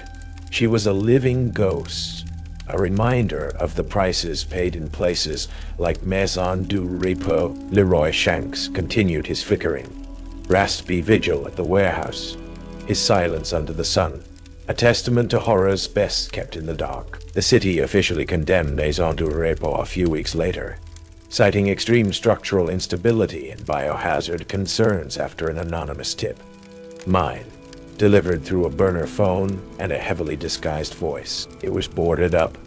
She was a living ghost, a reminder of the prices paid in places like Maison du Repos. Leroy Shanks continued his flickering, raspy vigil at the warehouse, his silence under the sun, a testament to horrors best kept in the dark. The city officially condemned Maison du Repos a few weeks later, citing extreme structural instability and biohazard concerns after an anonymous tip. Mine, delivered through a burner phone and a heavily disguised voice. It was boarded up,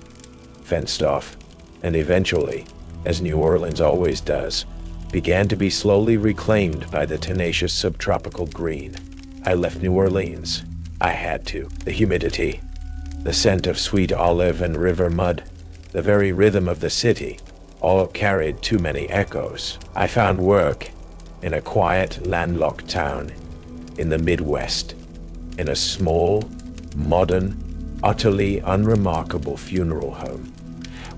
fenced off, and eventually, as New Orleans always does, began to be slowly reclaimed by the tenacious subtropical green. I left New Orleans. I had to. The humidity, the scent of sweet olive and river mud, the very rhythm of the city, all carried too many echoes. I found work in a quiet, landlocked town in the Midwest, in a small, modern, utterly unremarkable funeral home,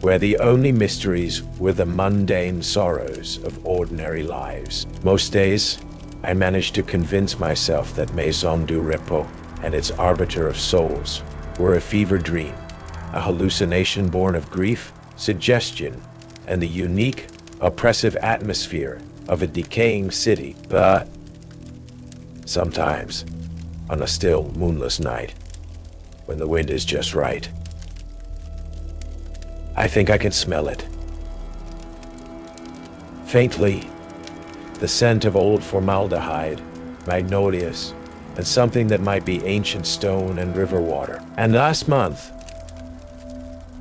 where the only mysteries were the mundane sorrows of ordinary lives. Most days, I managed to convince myself that Maison du Repos and its arbiter of souls were a fever dream, a hallucination born of grief, suggestion, and the unique, oppressive atmosphere of a decaying city. But sometimes, on a still, moonless night, when the wind is just right, I think I can smell it. Faintly, the scent of old formaldehyde, magnolias, and something that might be ancient stone and river water. And last month,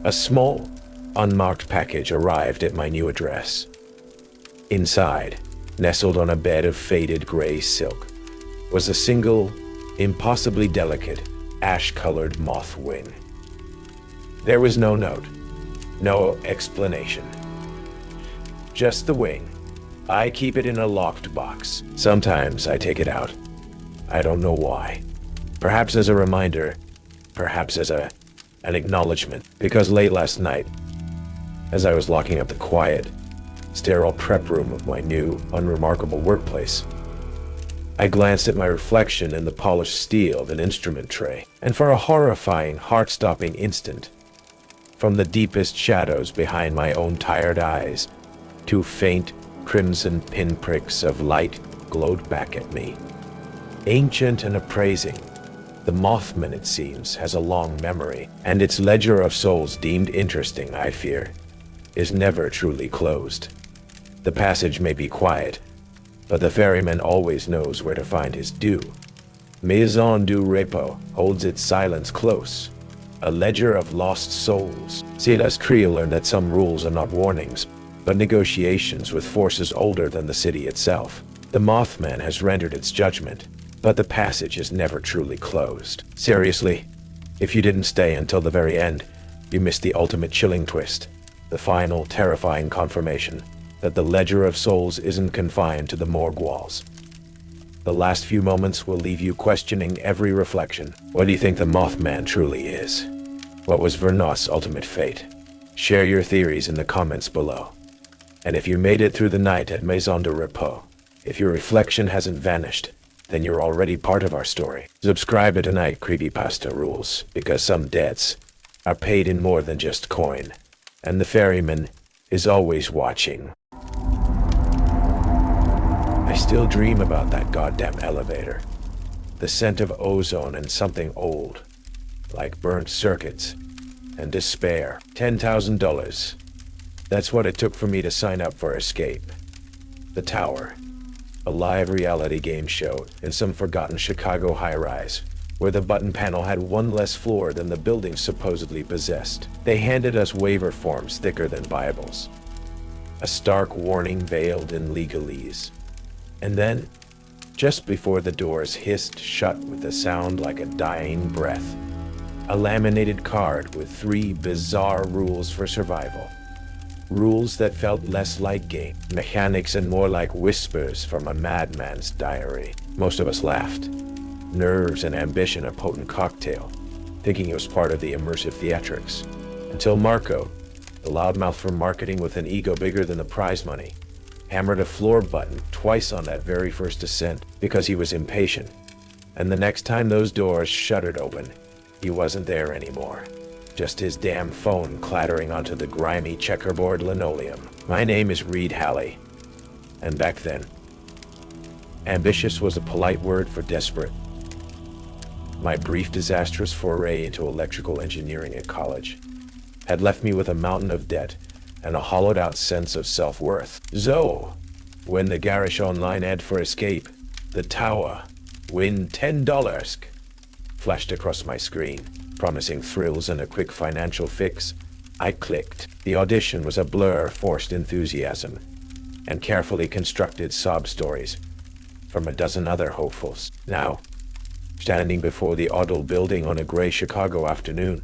a small, unmarked package arrived at my new address. Inside, nestled on a bed of faded gray silk, was a single, impossibly delicate, ash-colored moth wing. There was no note, no explanation. Just the wing. I keep it in a locked box. Sometimes I take it out. I don't know why. Perhaps as a reminder, perhaps as an acknowledgement, because late last night, as I was locking up the quiet, sterile prep room of my new, unremarkable workplace, I glanced at my reflection in the polished steel of an instrument tray, and for a horrifying, heart-stopping instant, from the deepest shadows behind my own tired eyes, two faint, crimson pinpricks of light glowed back at me. Ancient and appraising, the Mothman, it seems, has a long memory, and its ledger of souls deemed interesting, I fear, is never truly closed. The passage may be quiet, but the ferryman always knows where to find his due. Maison du Repos holds its silence close, a ledger of lost souls. Silas Creel learned that some rules are not warnings, but negotiations with forces older than the city itself. The Mothman has rendered its judgment, but the passage is never truly closed. Seriously, if you didn't stay until the very end, you missed the ultimate chilling twist, the final, terrifying confirmation that the ledger of souls isn't confined to the morgue walls. The last few moments will leave you questioning every reflection. What do you think the Mothman truly is? What was Vernost's ultimate fate? Share your theories in the comments below. And if you made it through the night at Maison de Repos, if your reflection hasn't vanished, then you're already part of our story. Subscribe to Night Creepypasta Rules, because some debts are paid in more than just coin, and the ferryman is always watching. I still dream about that goddamn elevator. The scent of ozone and something old, like burnt circuits and despair. $10,000. That's what it took for me to sign up for Escape. The Tower, a live reality game show in some forgotten Chicago high-rise, where the button panel had one less floor than the building supposedly possessed. They handed us waiver forms thicker than Bibles, a stark warning veiled in legalese. And then, just before the doors hissed shut with a sound like a dying breath, a laminated card with 3 bizarre rules for survival. Rules that felt less like game mechanics and more like whispers from a madman's diary. Most of us laughed. Nerves and ambition a potent cocktail, thinking it was part of the immersive theatrics. Until Marco, the loudmouth from marketing with an ego bigger than the prize money, hammered a floor button twice on that very first ascent because he was impatient. And the next time those doors shuddered open, he wasn't there anymore. Just his damn phone clattering onto the grimy checkerboard linoleum. My name is Reed Halley. And back then, ambitious was a polite word for desperate. My brief disastrous foray into electrical engineering at college had left me with a mountain of debt and a hollowed-out sense of self-worth. So, when the garish online ad for Escape, the Tower, win $10, flashed across my screen, promising thrills and a quick financial fix, I clicked. The audition was a blur of forced enthusiasm and carefully constructed sob stories from a dozen other hopefuls. Now, standing before the Odell building on a gray Chicago afternoon,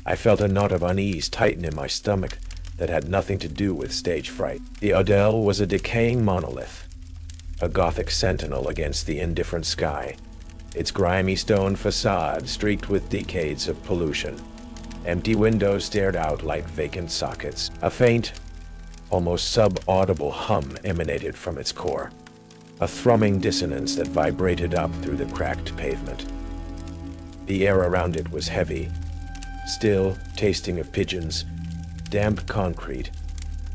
I felt a knot of unease tighten in my stomach that had nothing to do with stage fright. The Odell was a decaying monolith, a Gothic sentinel against the indifferent sky, its grimy stone facade streaked with decades of pollution. Empty windows stared out like vacant sockets. A faint, almost sub-audible hum emanated from its core, a thrumming dissonance that vibrated up through the cracked pavement. The air around it was heavy, still, tasting of pigeons, damp concrete,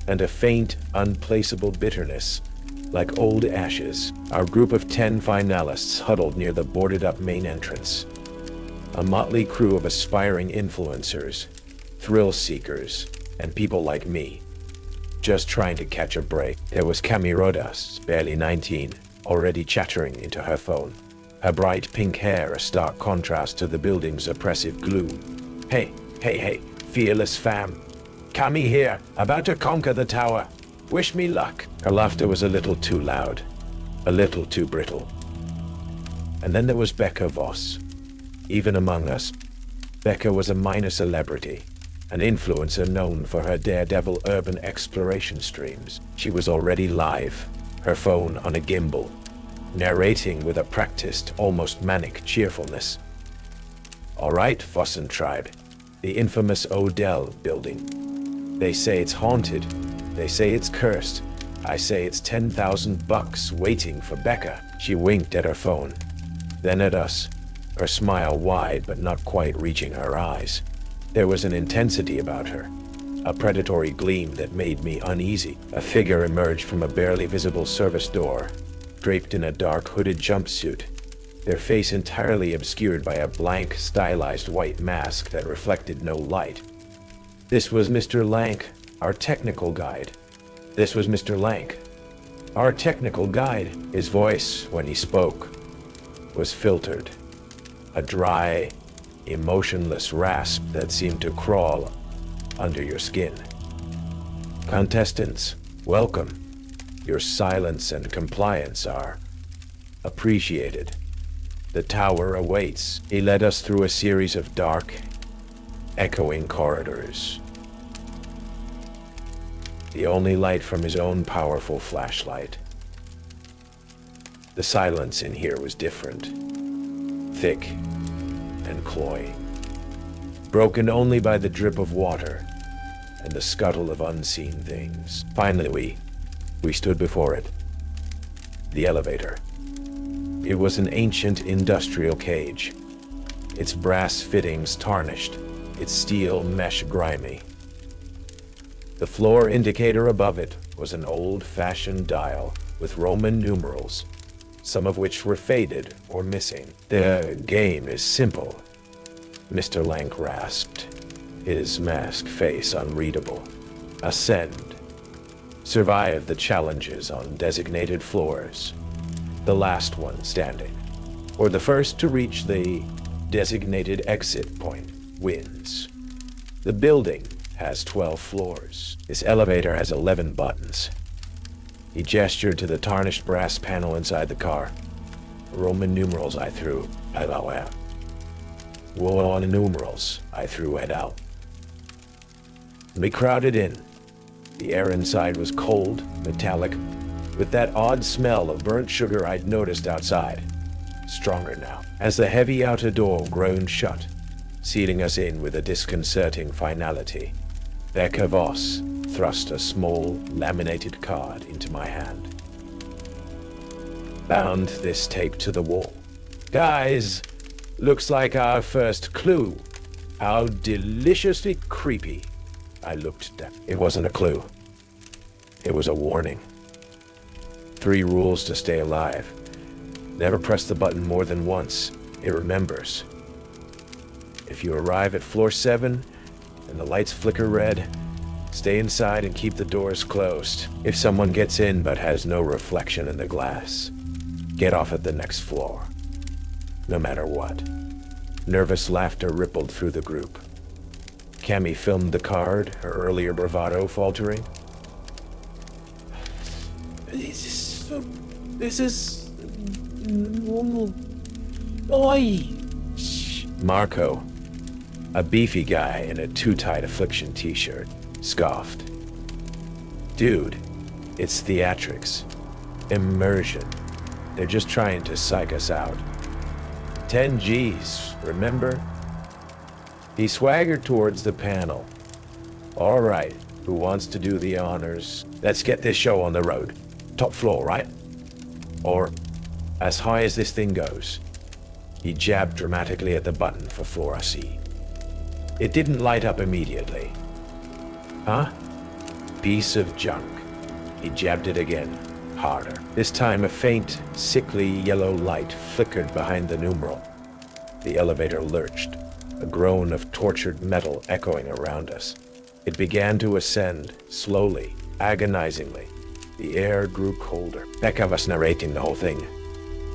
and a faint, unplaceable bitterness, like old ashes. Our group of 10 finalists huddled near the boarded-up main entrance, a motley crew of aspiring influencers, thrill seekers, and people like me, just trying to catch a break. There was Cami Rodas, barely 19, already chattering into her phone, her bright pink hair a stark contrast to the building's oppressive gloom. Hey, fearless fam. Cami here, about to conquer the tower. Wish me luck. Her laughter was a little too loud, a little too brittle. And then there was Becca Voss. Even among us, Becca was a minor celebrity, an influencer known for her daredevil urban exploration streams. She was already live, her phone on a gimbal, narrating with a practiced, almost manic cheerfulness. All right, Vossen tribe, the infamous Odell building. They say it's haunted. They say it's cursed. I say it's $10,000 waiting for Becca. She winked at her phone, then at us, her smile wide but not quite reaching her eyes. There was an intensity about her, a predatory gleam that made me uneasy. A figure emerged from a barely visible service door, draped in a dark hooded jumpsuit, their face entirely obscured by a blank, stylized white mask that reflected no light. This was Mr. Lank, our technical guide. This was Mr. Lank, our technical guide. His voice, when he spoke, was filtered, a dry, emotionless rasp that seemed to crawl under your skin. Contestants, welcome. Your silence and compliance are appreciated. The tower awaits. He led us through a series of dark, echoing corridors. The only light from his own powerful flashlight. The silence in here was different, thick and cloying, broken only by the drip of water and the scuttle of unseen things. Finally, we stood before it. The elevator. It was an ancient industrial cage, its brass fittings tarnished, its steel mesh grimy. The floor indicator above it was an old-fashioned dial with Roman numerals, some of which were faded or missing. "The game is simple," Mr. Lank rasped, his masked face unreadable. "Ascend. Survive the challenges on designated floors. The last one standing, or the first to reach the designated exit point, wins. The building has 12 floors. This elevator has 11 buttons." He gestured to the tarnished brass panel inside the car. "Roman numerals I threw head out. Roman numerals I threw head out." We crowded in. The air inside was cold, metallic, with that odd smell of burnt sugar I'd noticed outside. Stronger now, as the heavy outer door groaned shut, sealing us in with a disconcerting finality. Becca Voss thrust a small, laminated card into my hand. "Bound this tape to the wall. Guys, looks like our first clue. How deliciously creepy." I looked down. It wasn't a clue. It was a warning. 3 rules to stay alive. Never press the button more than once. It remembers. If you arrive at floor 7 and the lights flicker red, stay inside and keep the doors closed. If someone gets in but has no reflection in the glass, get off at the next floor. No matter what. Nervous laughter rippled through the group. Cammy filmed the card, her earlier bravado faltering. This is normal. Oi! Marco, a beefy guy in a too-tight affliction t-shirt, scoffed. "Dude, it's theatrics. Immersion. They're just trying to psych us out. 10 G's, remember?" He swaggered towards the panel. "All right, who wants to do the honors? Let's get this show on the road. Top floor, right? Or as high as this thing goes." He jabbed dramatically at the button for floor C. It didn't light up immediately. "Huh? Piece of junk." He jabbed it again, harder. This time a faint, sickly yellow light flickered behind the numeral. The elevator lurched, a groan of tortured metal echoing around us. It began to ascend, slowly, agonizingly. The air grew colder. Becca was narrating the whole thing,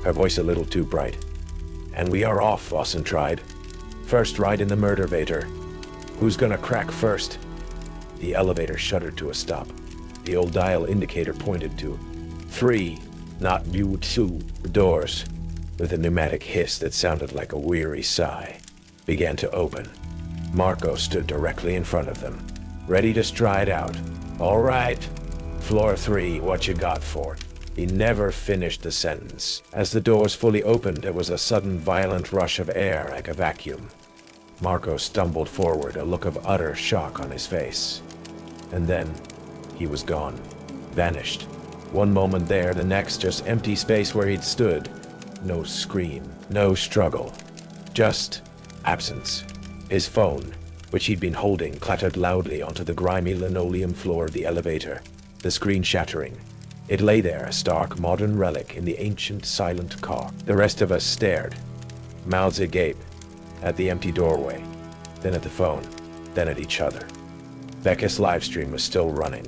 her voice a little too bright. "And we are off," Lawson tried. "First ride in the murdervator. Who's gonna crack first?" The elevator shuddered to a stop. The old dial indicator pointed to 3, not you 2, doors, with a pneumatic hiss that sounded like a weary sigh, began to open. Marco stood directly in front of them, ready to stride out. "All right, floor 3, what you got for it?" He never finished the sentence. As the doors fully opened, there was a sudden violent rush of air like a vacuum. Marco stumbled forward, a look of utter shock on his face. And then, he was gone. Vanished. One moment there, the next just empty space where he'd stood. No scream, no struggle. Just absence. His phone, which he'd been holding, clattered loudly onto the grimy linoleum floor of the elevator, the screen shattering. It lay there, a stark modern relic in the ancient, silent car. The rest of us stared, mouths agape, at the empty doorway, then at the phone, then at each other. Becca's livestream was still running,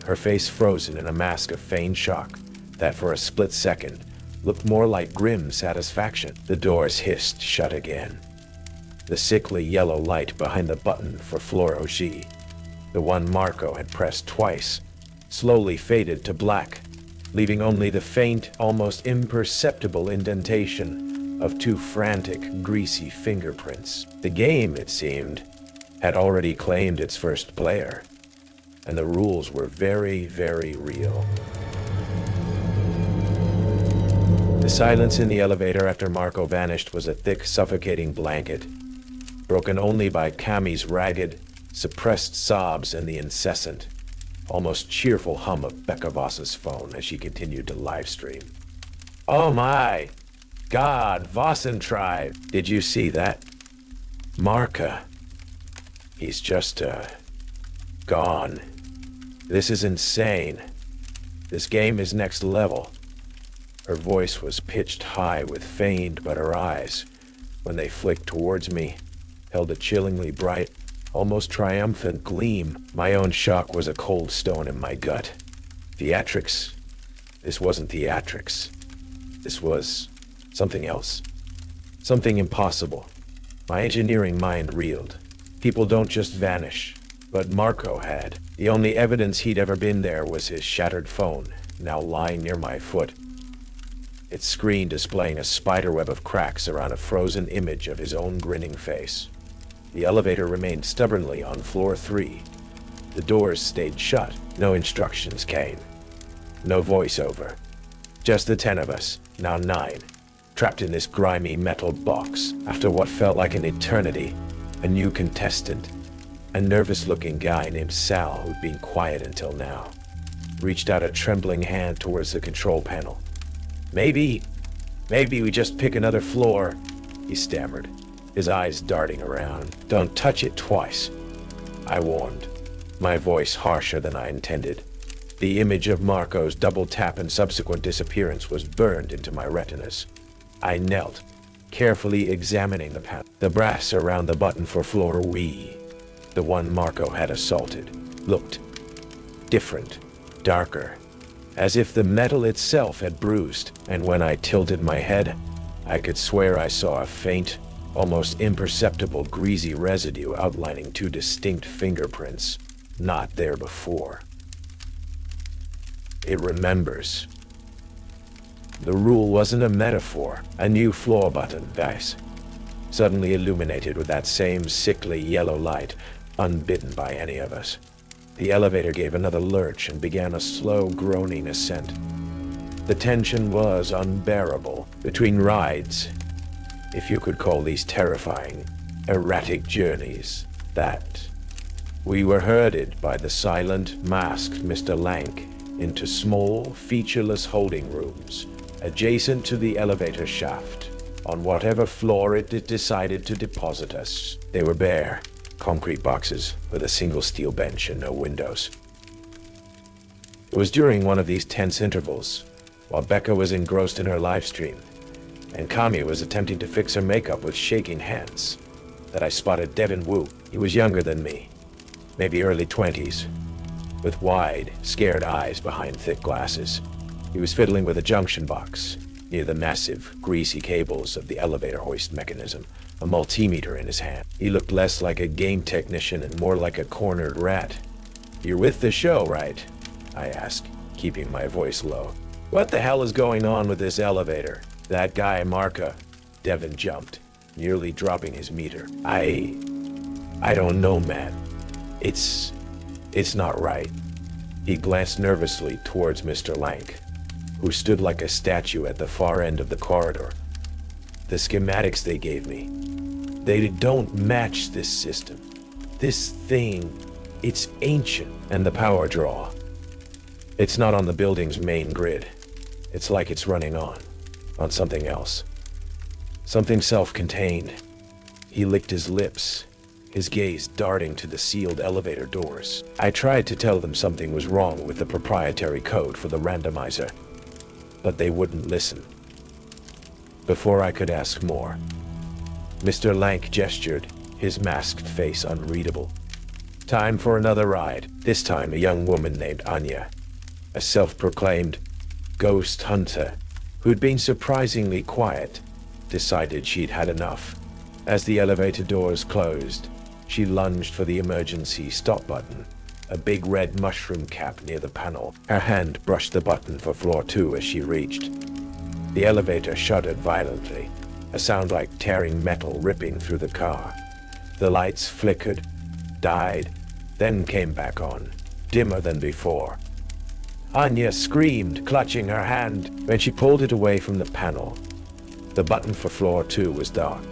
her face frozen in a mask of feigned shock that for a split second looked more like grim satisfaction. The doors hissed shut again. The sickly yellow light behind the button for floor G, the one Marco had pressed twice, slowly faded to black, leaving only the faint, almost imperceptible indentation of 2 frantic, greasy fingerprints. The game, it seemed, had already claimed its first player, and the rules were very, very real. The silence in the elevator after Marco vanished was a thick, suffocating blanket, broken only by Cammy's ragged, suppressed sobs and the incessant, almost cheerful hum of Becca Voss's phone as she continued to live stream. "Oh my! God, Tribe. Did you see that? Marka. He's just, gone. This is insane. This game is next level. Her voice was pitched high with feigned, but her eyes, when they flicked towards me, held a chillingly bright, almost triumphant gleam. My own shock was a cold stone in my gut. Theatrics? This wasn't theatrics. This was something else. Something impossible. My engineering mind reeled. People don't just vanish, but Marco had. The only evidence he'd ever been there was his shattered phone, now lying near my foot. Its screen displaying a spiderweb of cracks around a frozen image of his own grinning face. The elevator remained stubbornly on floor 3. The doors stayed shut. No instructions came. No voiceover. Just the 10 of us, now 9, trapped in this grimy metal box. After what felt like an eternity, a new contestant, a nervous-looking guy named Sal, who'd been quiet until now, reached out a trembling hand towards the control panel. Maybe we just pick another floor, he stammered, his eyes darting around. Don't touch it twice, I warned, my voice harsher than I intended. The image of Marco's double tap and subsequent disappearance was burned into my retinas. I knelt, carefully examining the panel. The brass around the button for floor W, the one Marco had assaulted, looked different, darker, as if the metal itself had bruised, and when I tilted my head, I could swear I saw a faint, almost imperceptible greasy residue outlining 2 distinct fingerprints, not there before. It remembers. The rule wasn't a metaphor. A new floor button, guys, suddenly illuminated with that same sickly yellow light, unbidden by any of us. The elevator gave another lurch and began a slow, groaning ascent. The tension was unbearable between rides, if you could call these terrifying, erratic journeys, that. We were herded by the silent, masked Mr. Lank into small, featureless holding rooms adjacent to the elevator shaft, on whatever floor it decided to deposit us. They were bare, concrete boxes with a single steel bench and no windows. It was during one of these tense intervals, while Becca was engrossed in her live stream, and Kami was attempting to fix her makeup with shaking hands, that I spotted Devin Wu. He was younger than me, maybe early 20s, with wide, scared eyes behind thick glasses. He was fiddling with a junction box near the massive, greasy cables of the elevator hoist mechanism, a multimeter in his hand. He looked less like a game technician and more like a cornered rat. "You're with the show, right?" I asked, keeping my voice low. "What the hell is going on with this elevator?" "That guy, Marka." Devin jumped, nearly dropping his meter. I don't know, man. It's not right." He glanced nervously towards Mr. Lank, who stood like a statue at the far end of the corridor. "The schematics they gave me, they don't match this system. This thing, it's ancient, and the power draw. It's not on the building's main grid. It's like it's running on something else. Something self-contained." He licked his lips, his gaze darting to the sealed elevator doors. I tried to tell them something was wrong with the proprietary code for the randomizer, but they wouldn't listen. Before I could ask more, Mr. Lank gestured, his masked face unreadable. Time for another ride. This time a young woman named Anya, a self-proclaimed ghost hunter who'd been surprisingly quiet, decided she'd had enough. As the elevator doors closed, she lunged for the emergency stop button, a big red mushroom cap near the panel. Her hand brushed the button for floor 2 as she reached. The elevator shuddered violently, a sound like tearing metal ripping through the car. The lights flickered, died, then came back on, dimmer than before. Anya screamed, clutching her hand. When she pulled it away from the panel, the button for floor 2 was dark,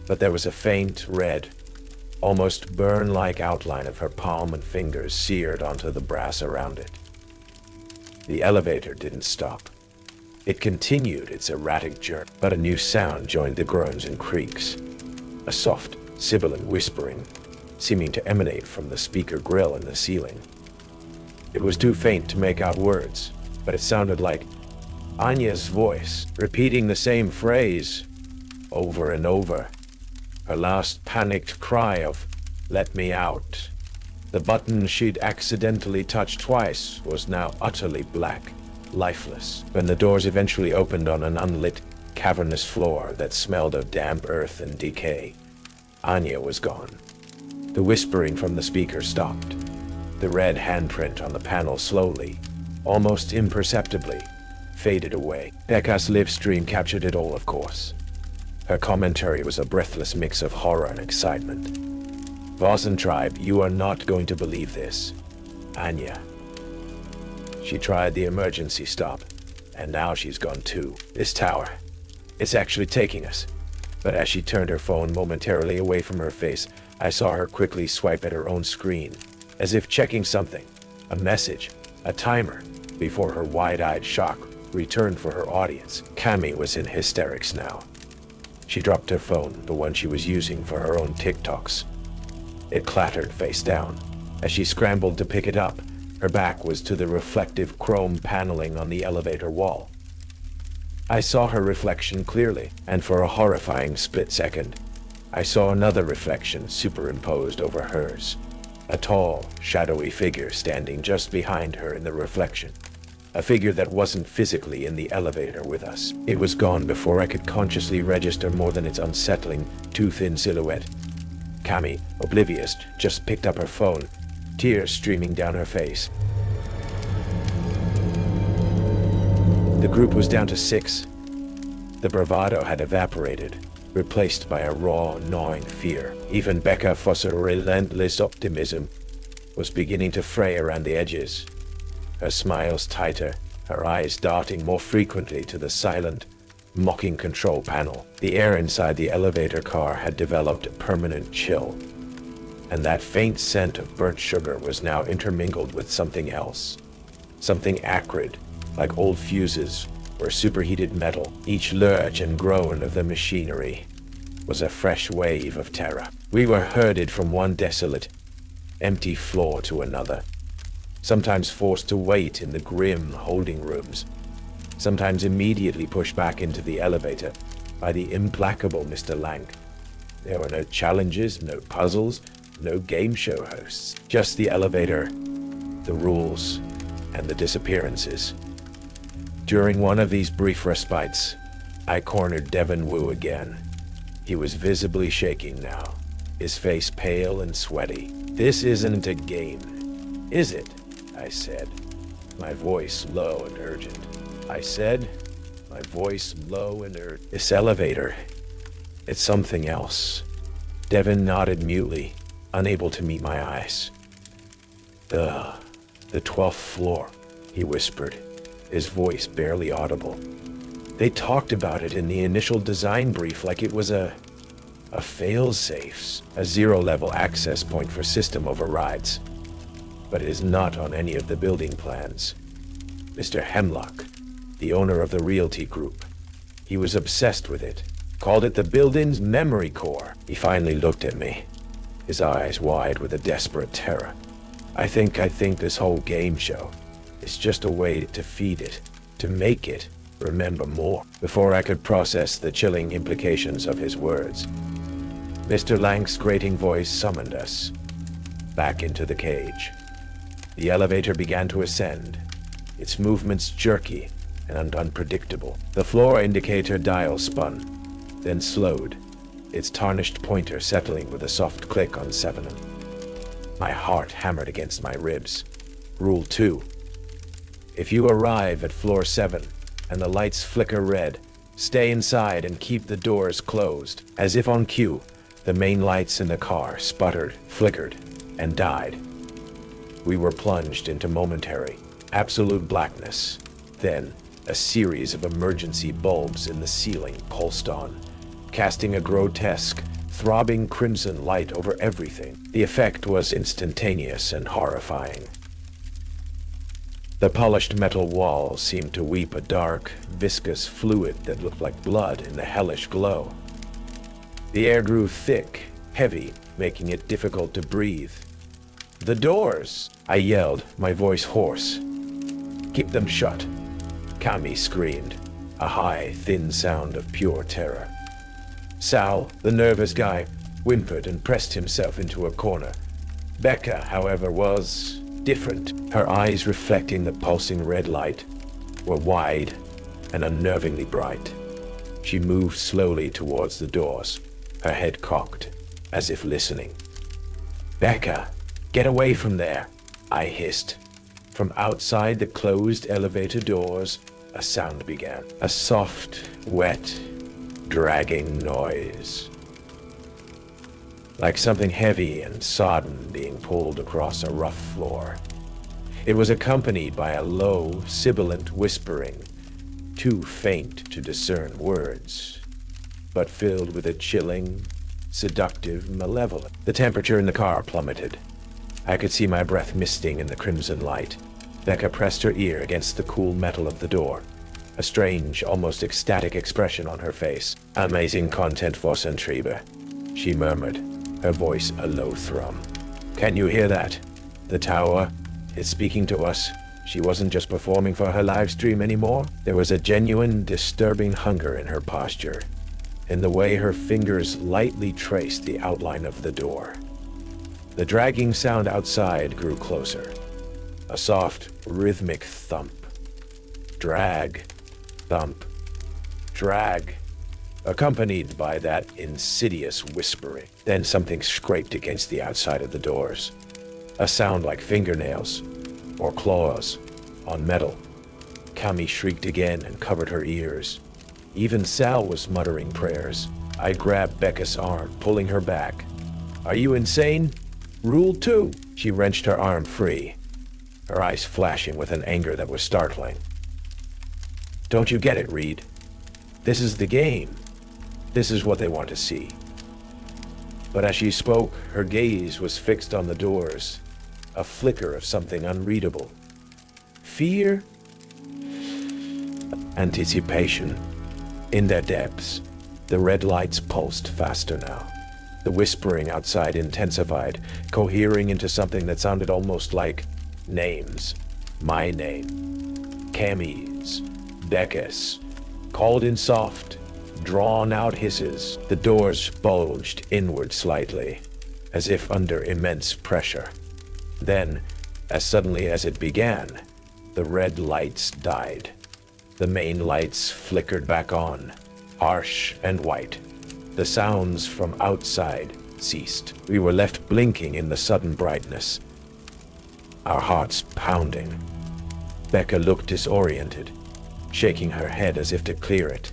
but there was a faint red, almost burn-like outline of her palm and fingers seared onto the brass around it. The elevator didn't stop. It continued its erratic journey, but a new sound joined the groans and creaks. A soft, sibilant whispering, seeming to emanate from the speaker grill in the ceiling. It was too faint to make out words, but it sounded like Anya's voice, repeating the same phrase over and over. Her last panicked cry of, "Let me out." The button she'd accidentally touched twice was now utterly black, lifeless. When the doors eventually opened on an unlit, cavernous floor that smelled of damp earth and decay, Anya was gone. The whispering from the speaker stopped. The red handprint on the panel slowly, almost imperceptibly, faded away. Becca's live stream captured it all, of course. Her commentary was a breathless mix of horror and excitement. "Vossen tribe, you are not going to believe this. Anya. She tried the emergency stop, and now she's gone too. This tower, it's actually taking us." But as she turned her phone momentarily away from her face, I saw her quickly swipe at her own screen, as if checking something, a message, a timer, before her wide-eyed shock returned for her audience. Cammy was in hysterics now. She dropped her phone, the one she was using for her own TikToks. It clattered face down. As she scrambled to pick it up, her back was to the reflective chrome paneling on the elevator wall. I saw her reflection clearly, and for a horrifying split second, I saw another reflection superimposed over hers. A tall, shadowy figure standing just behind her in the reflection. A figure that wasn't physically in the elevator with us. It was gone before I could consciously register more than its unsettling, too thin silhouette. Cammy, oblivious, just picked up her phone, tears streaming down her face. The group was down to 6. The bravado had evaporated, replaced by a raw, gnawing fear. Even Becca Foss's relentless optimism was beginning to fray around the edges. Her smiles tighter, her eyes darting more frequently to the silent, mocking control panel. The air inside the elevator car had developed a permanent chill, and that faint scent of burnt sugar was now intermingled with something else. Something acrid, like old fuses or superheated metal. Each lurch and groan of the machinery was a fresh wave of terror. We were herded from one desolate, empty floor to another, sometimes forced to wait in the grim holding rooms, sometimes immediately pushed back into the elevator by the implacable Mr. Lang. There were no challenges, no puzzles, no game show hosts, just the elevator, the rules, and the disappearances. During one of these brief respites, I cornered Devin Wu again. He was visibly shaking now, his face pale and sweaty. "This isn't a game, is it?" I said, my voice low and urgent. "This elevator, it's something else." Devin nodded mutely, unable to meet my eyes. The 12th floor," he whispered, his voice barely audible. "They talked about it in the initial design brief like it was a fail-safe, a zero-level access point for system overrides. But it is not on any of the building plans. Mr. Hemlock, the owner of the realty group, he was obsessed with it, called it the building's memory core." He finally looked at me, his eyes wide with a desperate terror. I think this whole game show is just a way to feed it, to make it remember more." Before I could process the chilling implications of his words, Mr. Lang's grating voice summoned us back into the cage. The elevator began to ascend, its movements jerky and unpredictable. The floor indicator dial spun, then slowed, its tarnished pointer settling with a soft click on 7. My heart hammered against my ribs. Rule 2. If you arrive at floor 7 and the lights flicker red, stay inside and keep the doors closed. As if on cue, the main lights in the car sputtered, flickered, and died. We were plunged into momentary, absolute blackness. Then, a series of emergency bulbs in the ceiling pulsed on, casting a grotesque, throbbing crimson light over everything. The effect was instantaneous and horrifying. The polished metal wall seemed to weep a dark, viscous fluid that looked like blood in the hellish glow. The air grew thick, heavy, making it difficult to breathe. "The doors!" I yelled, my voice hoarse. "Keep them shut," Kami screamed, a high, thin sound of pure terror. Sal, the nervous guy, whimpered and pressed himself into a corner. Becca, however, was different. Her eyes, reflecting the pulsing red light, were wide and unnervingly bright. She moved slowly towards the doors, her head cocked, as if listening. "Becca, get away from there," I hissed. From outside the closed elevator doors, a sound began. A soft, wet, dragging noise. Like something heavy and sodden being pulled across a rough floor. It was accompanied by a low, sibilant whispering, too faint to discern words, but filled with a chilling, seductive malevolence. The temperature in the car plummeted. I could see my breath misting in the crimson light. Becca pressed her ear against the cool metal of the door, a strange, almost ecstatic expression on her face. "Amazing content for Centriba," she murmured, her voice a low thrum. "Can you hear that? The tower is speaking to us." She wasn't just performing for her live stream anymore. There was a genuine, disturbing hunger in her posture, in the way her fingers lightly traced the outline of the door. The dragging sound outside grew closer. A soft, rhythmic thump. Drag, thump, drag, accompanied by that insidious whispering. Then something scraped against the outside of the doors. A sound like fingernails or claws on metal. Kami shrieked again and covered her ears. Even Sal was muttering prayers. I grabbed Becca's arm, pulling her back. "Are you insane? Rule 2. She wrenched her arm free, her eyes flashing with an anger that was startling. "Don't you get it, Reed? This is the game. This is what they want to see." But as she spoke, her gaze was fixed on the doors, a flicker of something unreadable. Fear? Anticipation. In their depths, the red lights pulsed faster now. The whispering outside intensified, cohering into something that sounded almost like names. My name. Kami's. Becca's. Called in soft, drawn-out hisses. The doors bulged inward slightly, as if under immense pressure. Then, as suddenly as it began, the red lights died. The main lights flickered back on, harsh and white. The sounds from outside ceased. We were left blinking in the sudden brightness, our hearts pounding. Becca looked disoriented, shaking her head as if to clear it,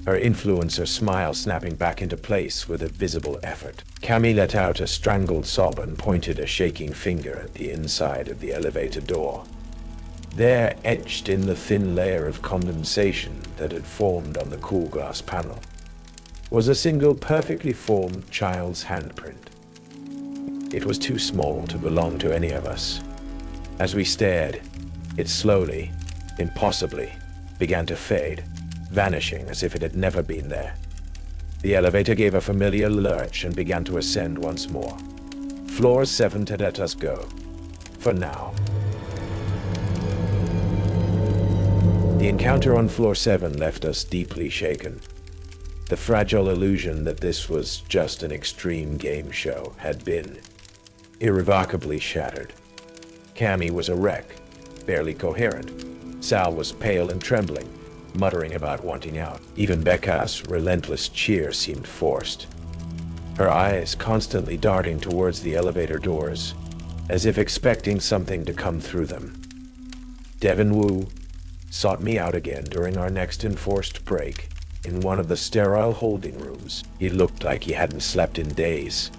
her influencer smile snapping back into place with a visible effort. Kami let out a strangled sob and pointed a shaking finger at the inside of the elevator door. There, etched in the thin layer of condensation that had formed on the cool glass panel, was a single perfectly formed child's handprint. It was too small to belong to any of us. As we stared, it slowly, impossibly, began to fade, vanishing as if it had never been there. The elevator gave a familiar lurch and began to ascend once more. Floor 7 to let us go. For now. The encounter on floor 7 left us deeply shaken. The fragile illusion that this was just an extreme game show had been irrevocably shattered. Kami was a wreck, barely coherent. Sal was pale and trembling, muttering about wanting out. Even Becca's relentless cheer seemed forced, her eyes constantly darting towards the elevator doors, as if expecting something to come through them. Devin Wu sought me out again during our next enforced break in one of the sterile holding rooms. He looked like he hadn't slept in days.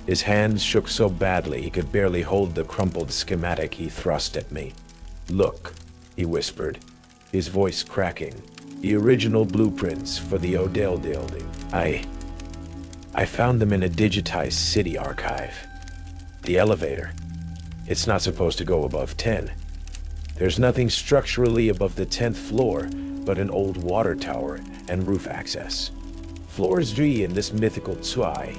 His hands shook so badly he could barely hold the crumpled schematic he thrust at me. "Look," he whispered, his voice cracking. "The original blueprints for the Odell building. I found them in a digitized city archive. The elevator. It's not supposed to go above 10. There's nothing structurally above the 10th floor but an old water tower and roof access. Floors G in this mythical Tsui,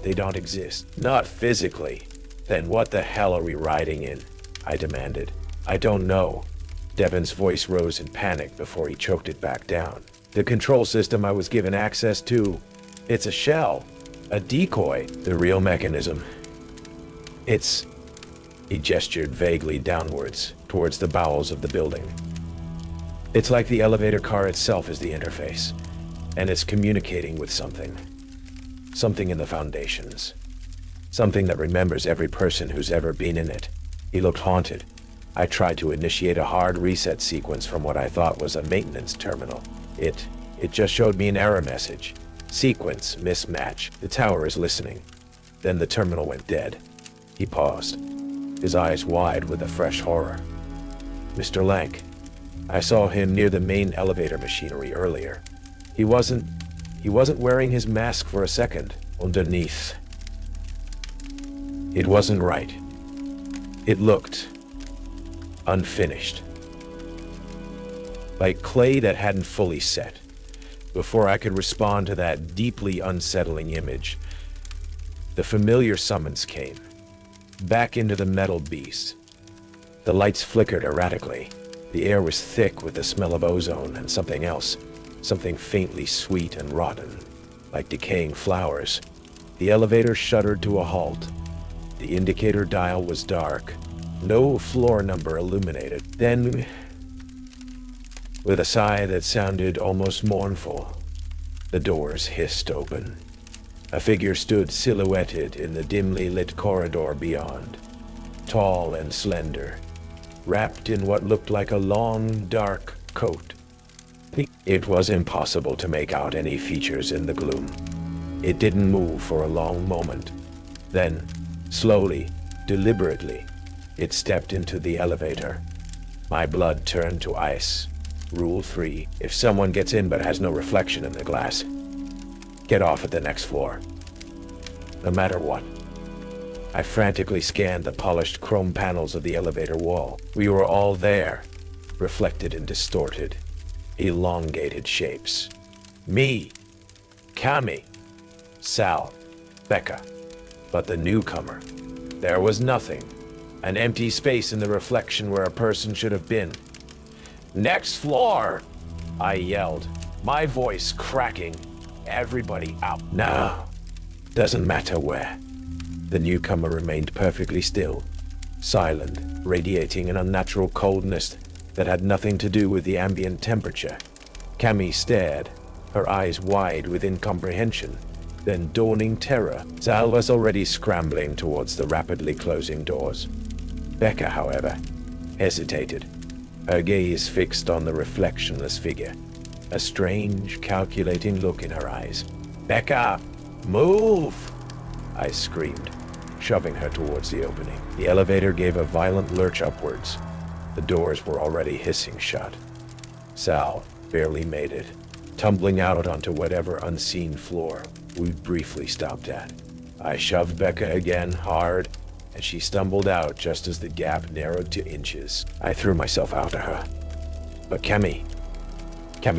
they don't exist. Not physically. Then what the hell are we riding in? I demanded. I don't know. Devon's voice rose in panic before he choked it back down. The control system I was given access to, it's a shell, a decoy, the real mechanism. He gestured vaguely downwards, towards the bowels of the building. It's like the elevator car itself is the interface, and it's communicating with something. Something in the foundations. Something that remembers every person who's ever been in it. He looked haunted. I tried to initiate a hard reset sequence from what I thought was a maintenance terminal. It just showed me an error message. Sequence mismatch. The tower is listening. Then the terminal went dead. He paused, his eyes wide with a fresh horror. Mr. Lank. I saw him near the main elevator machinery earlier. He wasn't wearing his mask for a second. Underneath. It wasn't right. It looked unfinished. Like clay that hadn't fully set. Before I could respond to that deeply unsettling image, the familiar summons came. Back into the metal beast. The lights flickered erratically. The air was thick with the smell of ozone and something else. Something faintly sweet and rotten, like decaying flowers. The elevator shuddered to a halt. The indicator dial was dark. No floor number illuminated. Then, with a sigh that sounded almost mournful, the doors hissed open. A figure stood silhouetted in the dimly lit corridor beyond, tall and slender, wrapped in what looked like a long, dark coat. It was impossible to make out any features in the gloom. It didn't move for a long moment. Then, slowly, deliberately, it stepped into the elevator. My blood turned to ice. Rule 3. If someone gets in but has no reflection in the glass, get off at the next floor. No matter what. I frantically scanned the polished chrome panels of the elevator wall. We were all there, reflected in distorted, elongated shapes. Me, Kami, Sal, Becca. But the newcomer. There was nothing. An empty space in the reflection where a person should have been. Next floor! I yelled, my voice cracking. Everybody out. No, doesn't matter where. The newcomer remained perfectly still, silent, radiating an unnatural coldness that had nothing to do with the ambient temperature. Kami stared, her eyes wide with incomprehension, then dawning terror. Sal was already scrambling towards the rapidly closing doors. Becca, however, hesitated, her gaze fixed on the reflectionless figure, a strange, calculating look in her eyes. Becca, move! I screamed, shoving her towards the opening. The elevator gave a violent lurch upwards. The doors were already hissing shut. Sal barely made it, tumbling out onto whatever unseen floor we briefly stopped at. I shoved Becca again hard, and she stumbled out just as the gap narrowed to inches. I threw myself after her. But Kami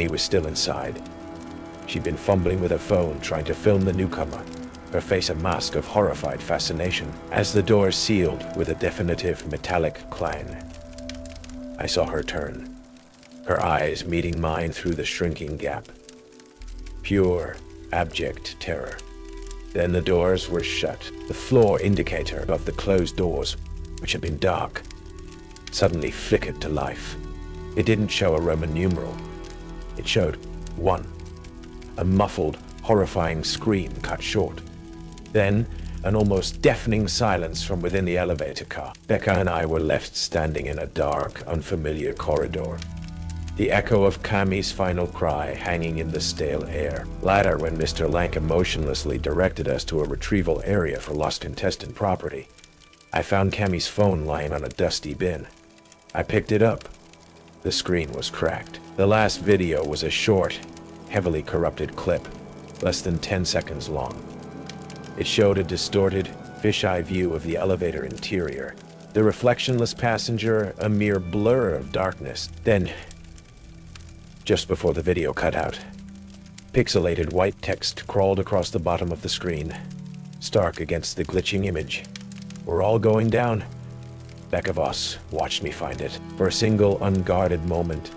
was still inside. She'd been fumbling with her phone, trying to film the newcomer, her face a mask of horrified fascination. As the door sealed with a definitive metallic clang, I saw her turn, her eyes meeting mine through the shrinking gap. Pure, abject terror. Then the doors were shut. The floor indicator above the closed doors, which had been dark, suddenly flickered to life. It didn't show a Roman numeral. It showed 1. A muffled, horrifying scream cut short. Then, an almost deafening silence from within the elevator car. Becca and I were left standing in a dark, unfamiliar corridor. The echo of Kami's final cry hanging in the stale air. Later, when Mr. Lank emotionlessly directed us to a retrieval area for lost intestine property, I found Kami's phone lying on a dusty bin. I picked it up. The screen was cracked. The last video was a short, heavily corrupted clip, less than 10 seconds long. It showed a distorted, fisheye view of the elevator interior, The reflectionless passenger, a mere blur of darkness. Then, just before the video cut out, pixelated white text crawled across the bottom of the screen, stark against the glitching image. "We're all going down." Becca Voss watched me find it for a single unguarded moment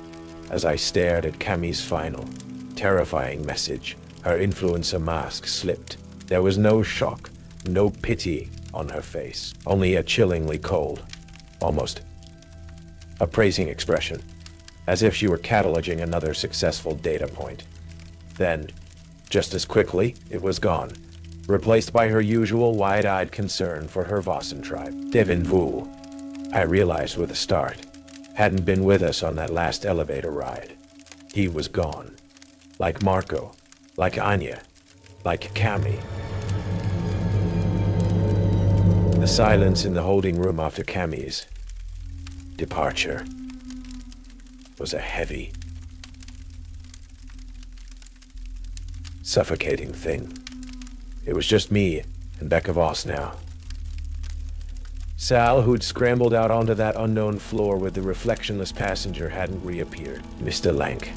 as I stared at Cammie's final, terrifying message. Her influencer mask slipped. There was no shock, no pity on her face, only a chillingly cold, almost appraising expression, as if she were cataloging another successful data point. Then, just as quickly, it was gone, replaced by her usual wide-eyed concern for her Vossen tribe. Devin Vu, I realized with a start, hadn't been with us on that last elevator ride. He was gone. Like Marco, like Anya, like Cammie. The silence in the holding room after Cammie's departure was a heavy, suffocating thing. It was just me and Becca Voss now. Sal, who'd scrambled out onto that unknown floor with the reflectionless passenger, hadn't reappeared. Mr. Lank,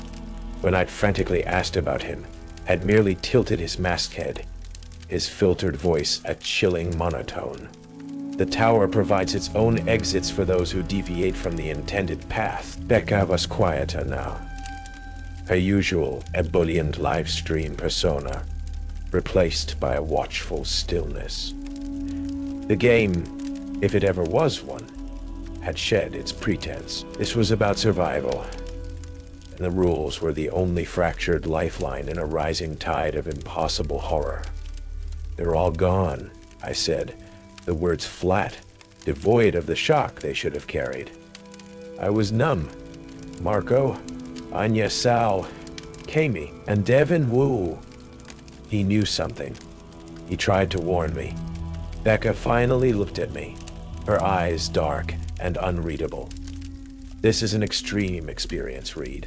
when I'd frantically asked about him, had merely tilted his masked head, his filtered voice a chilling monotone. The tower provides its own exits for those who deviate from the intended path. Becca was quieter now. Her usual ebullient live stream persona, replaced by a watchful stillness. The game, if it ever was one, had shed its pretense. This was about survival, and the rules were the only fractured lifeline in a rising tide of impossible horror. "They're all gone," I said, the words flat, devoid of the shock they should have carried. I was numb. Marco, Anya, Sal, Cammie, and Devin Wu. He knew something. He tried to warn me. Becca finally looked at me, her eyes dark and unreadable. "This is an extreme experience, Reed.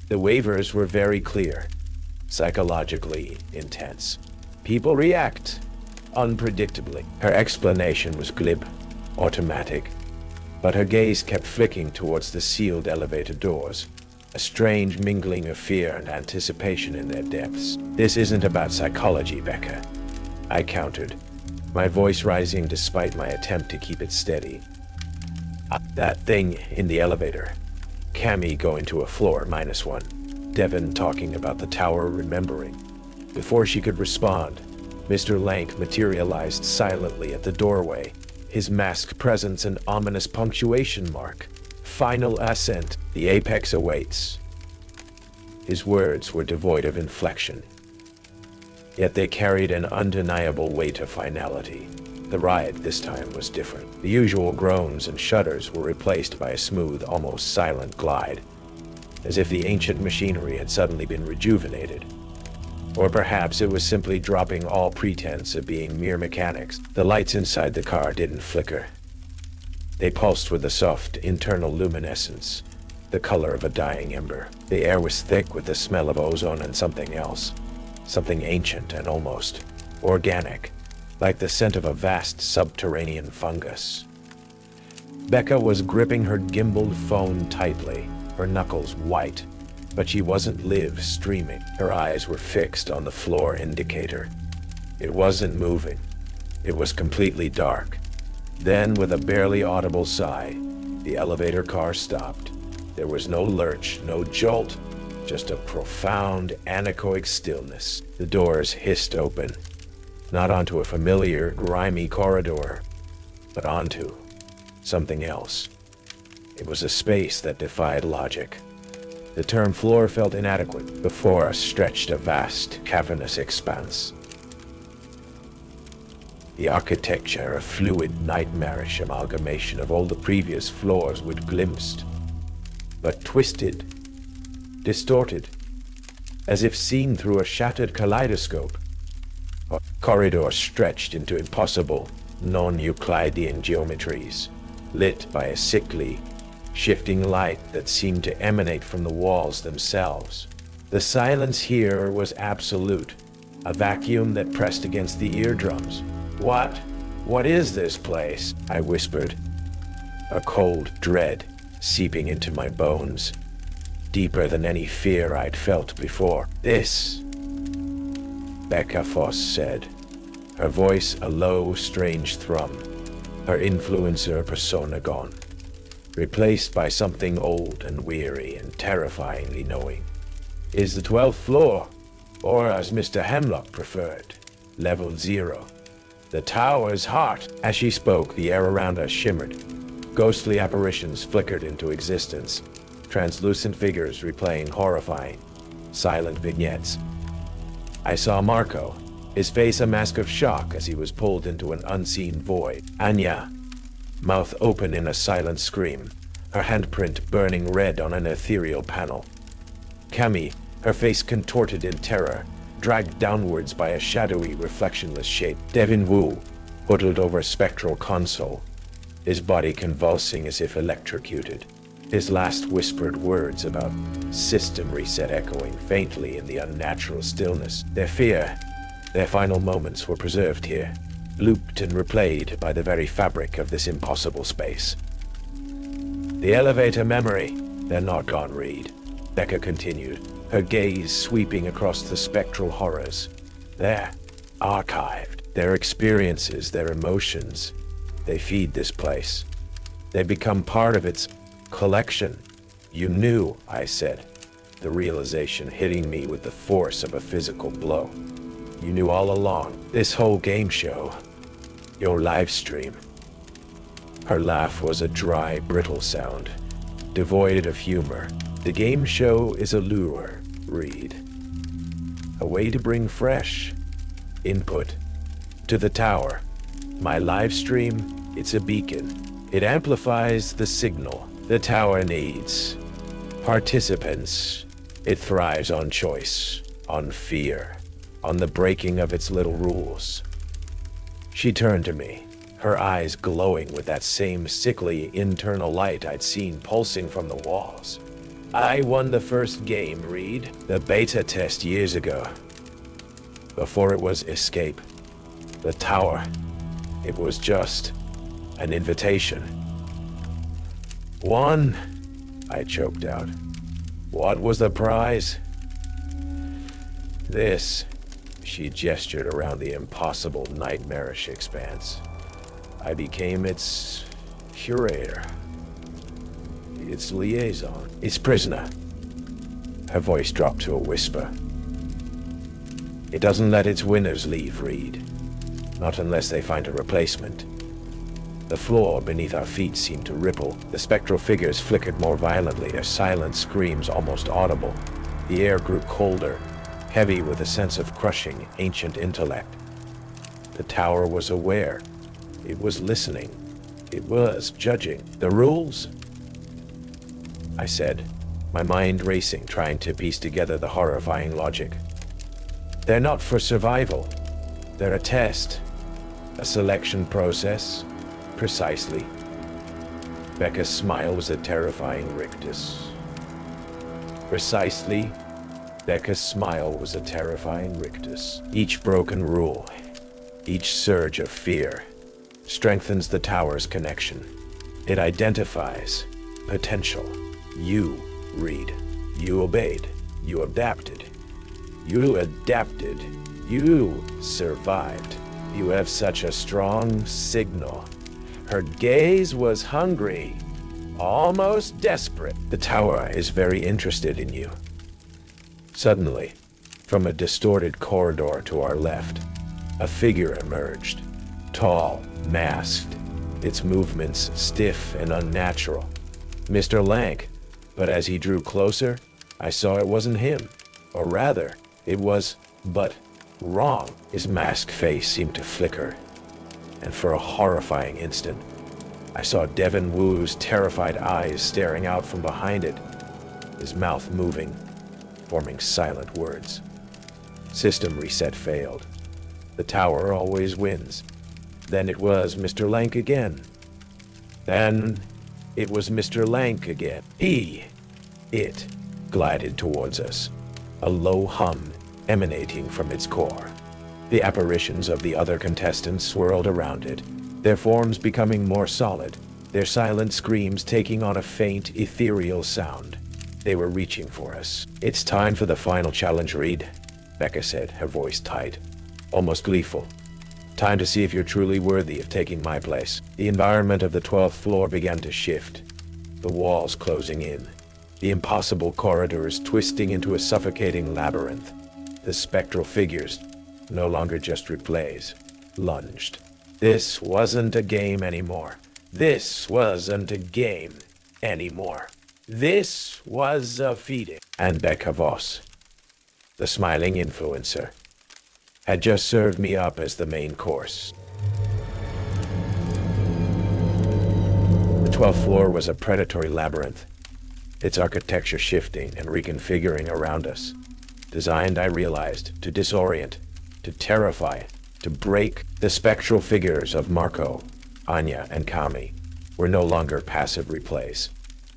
The waivers were very clear, psychologically intense. People react unpredictably." Her explanation was glib, automatic, but her gaze kept flicking towards the sealed elevator doors, a strange mingling of fear and anticipation in their depths. "This isn't about psychology, Becca," I countered, my voice rising despite my attempt to keep it steady. "That thing in the elevator. Cammie going to a floor -1. Devin talking about the tower remembering." Before she could respond, Mr. Lank materialized silently at the doorway, his masked presence an ominous punctuation mark. "Final ascent. The apex awaits." His words were devoid of inflection, yet they carried an undeniable weight of finality. The ride this time was different. The usual groans and shudders were replaced by a smooth, almost silent glide, as if the ancient machinery had suddenly been rejuvenated. Or perhaps it was simply dropping all pretense of being mere mechanics. The lights inside the car didn't flicker. They pulsed with a soft internal luminescence, the color of a dying ember. The air was thick with the smell of ozone and something else, something ancient and almost organic, like the scent of a vast subterranean fungus. Becca was gripping her gimbaled phone tightly, her knuckles white, but she wasn't live streaming. Her eyes were fixed on the floor indicator. It wasn't moving. It was completely dark. Then, with a barely audible sigh, the elevator car stopped. There was no lurch, no jolt, just a profound, anechoic stillness. The doors hissed open, not onto a familiar, grimy corridor, but onto something else. It was a space that defied logic. The term floor felt inadequate. Before us stretched a vast, cavernous expanse. The architecture a fluid, nightmarish amalgamation of all the previous floors we'd glimpsed, but twisted, distorted, as if seen through a shattered kaleidoscope. Corridors stretched into impossible, non-Euclidean geometries, lit by a sickly, shifting light that seemed to emanate from the walls themselves. The silence here was absolute, a vacuum that pressed against the eardrums. What is this place?" I whispered, a cold dread seeping into my bones, deeper than any fear I'd felt before. "This," Becca Foss said, her voice a low, strange thrum, her influencer persona gone, replaced by something old and weary and terrifyingly knowing, "is the 12th floor, or as Mr. Hemlock preferred, level 0. The tower's heart." As she spoke, the air around us shimmered. Ghostly apparitions flickered into existence, translucent figures replaying horrifying, silent vignettes. I saw Marco, his face a mask of shock as he was pulled into an unseen void. Anya, mouth open in a silent scream, her handprint burning red on an ethereal panel. Cammy, her face contorted in terror, dragged downwards by a shadowy, reflectionless shape. Devin Wu, huddled over a spectral console, his body convulsing as if electrocuted, his last whispered words about system reset echoing faintly in the unnatural stillness. Their fear, their final moments were preserved here, looped and replayed by the very fabric of this impossible space. "The elevator memory, they're not gone, Reed," Becca continued, her gaze sweeping across the spectral horrors. "They're archived. Their experiences, their emotions, they feed this place. They become part of its collection." "You knew," I said, the realization hitting me with the force of a physical blow. "You knew all along. This whole game show, your live stream." Her laugh was a dry, brittle sound, devoid of humor. "The game show is a lure, Reed. A way to bring fresh input to the tower. My live stream, it's a beacon. It amplifies the signal the tower needs. Participants. It thrives on choice, on fear, on the breaking of its little rules." She turned to me, her eyes glowing with that same sickly internal light I'd seen pulsing from the walls. "I won the first game, Reed, the beta test years ago. Before it was escape. The tower, it was just an invitation." "Won?" I choked out. "What was the prize?" "This," she gestured around the impossible, nightmarish expanse. "I became its curator, its liaison, its prisoner." Her voice dropped to a whisper. "It doesn't let its winners leave, Reed. Not unless they find a replacement." The floor beneath our feet seemed to ripple. The spectral figures flickered more violently, their silent screams almost audible. The air grew colder, heavy with a sense of crushing, ancient intellect. The tower was aware. It was listening. It was judging. "The rules?" I said, my mind racing, trying to piece together the horrifying logic. "They're not for survival. They're a test. A selection process." "Precisely." Becca's smile was a terrifying rictus. "Precisely." Becca's smile was a terrifying rictus. "Each broken rule, each surge of fear, strengthens the tower's connection. It identifies potential. You, Reed, you obeyed. You adapted. You adapted. You survived. You have such a strong signal." Her gaze was hungry, almost desperate. "The tower is very interested in you." Suddenly, from a distorted corridor to our left, a figure emerged, tall, masked, its movements stiff and unnatural. Mr. Lank, but as he drew closer, I saw it wasn't him. Or rather, it was, but wrong. His masked face seemed to flicker, and for a horrifying instant, I saw Devin Wu's terrified eyes staring out from behind it, his mouth moving, forming silent words. System reset failed. The tower always wins. Then it was Mr. Lank again. Then it was Mr. Lank again. It glided towards us, a low hum emanating from its core. The apparitions of the other contestants swirled around it, their forms becoming more solid, their silent screams taking on a faint, ethereal sound. They were reaching for us. "It's time for the final challenge, Reed," Becca said, her voice tight, almost gleeful. "Time to see if you're truly worthy of taking my place." The environment of the 12th floor began to shift, the walls closing in, the impossible corridors twisting into a suffocating labyrinth. The spectral figures, no longer just replays, lunged. This wasn't a game anymore. This wasn't a game anymore. This was a feeding. And Becca Voss, the smiling influencer, had just served me up as the main course. The 12th floor was a predatory labyrinth, its architecture shifting and reconfiguring around us. Designed, I realized, to disorient, to terrify, to break. The spectral figures of Marco, Anya, and Kami were no longer passive replays.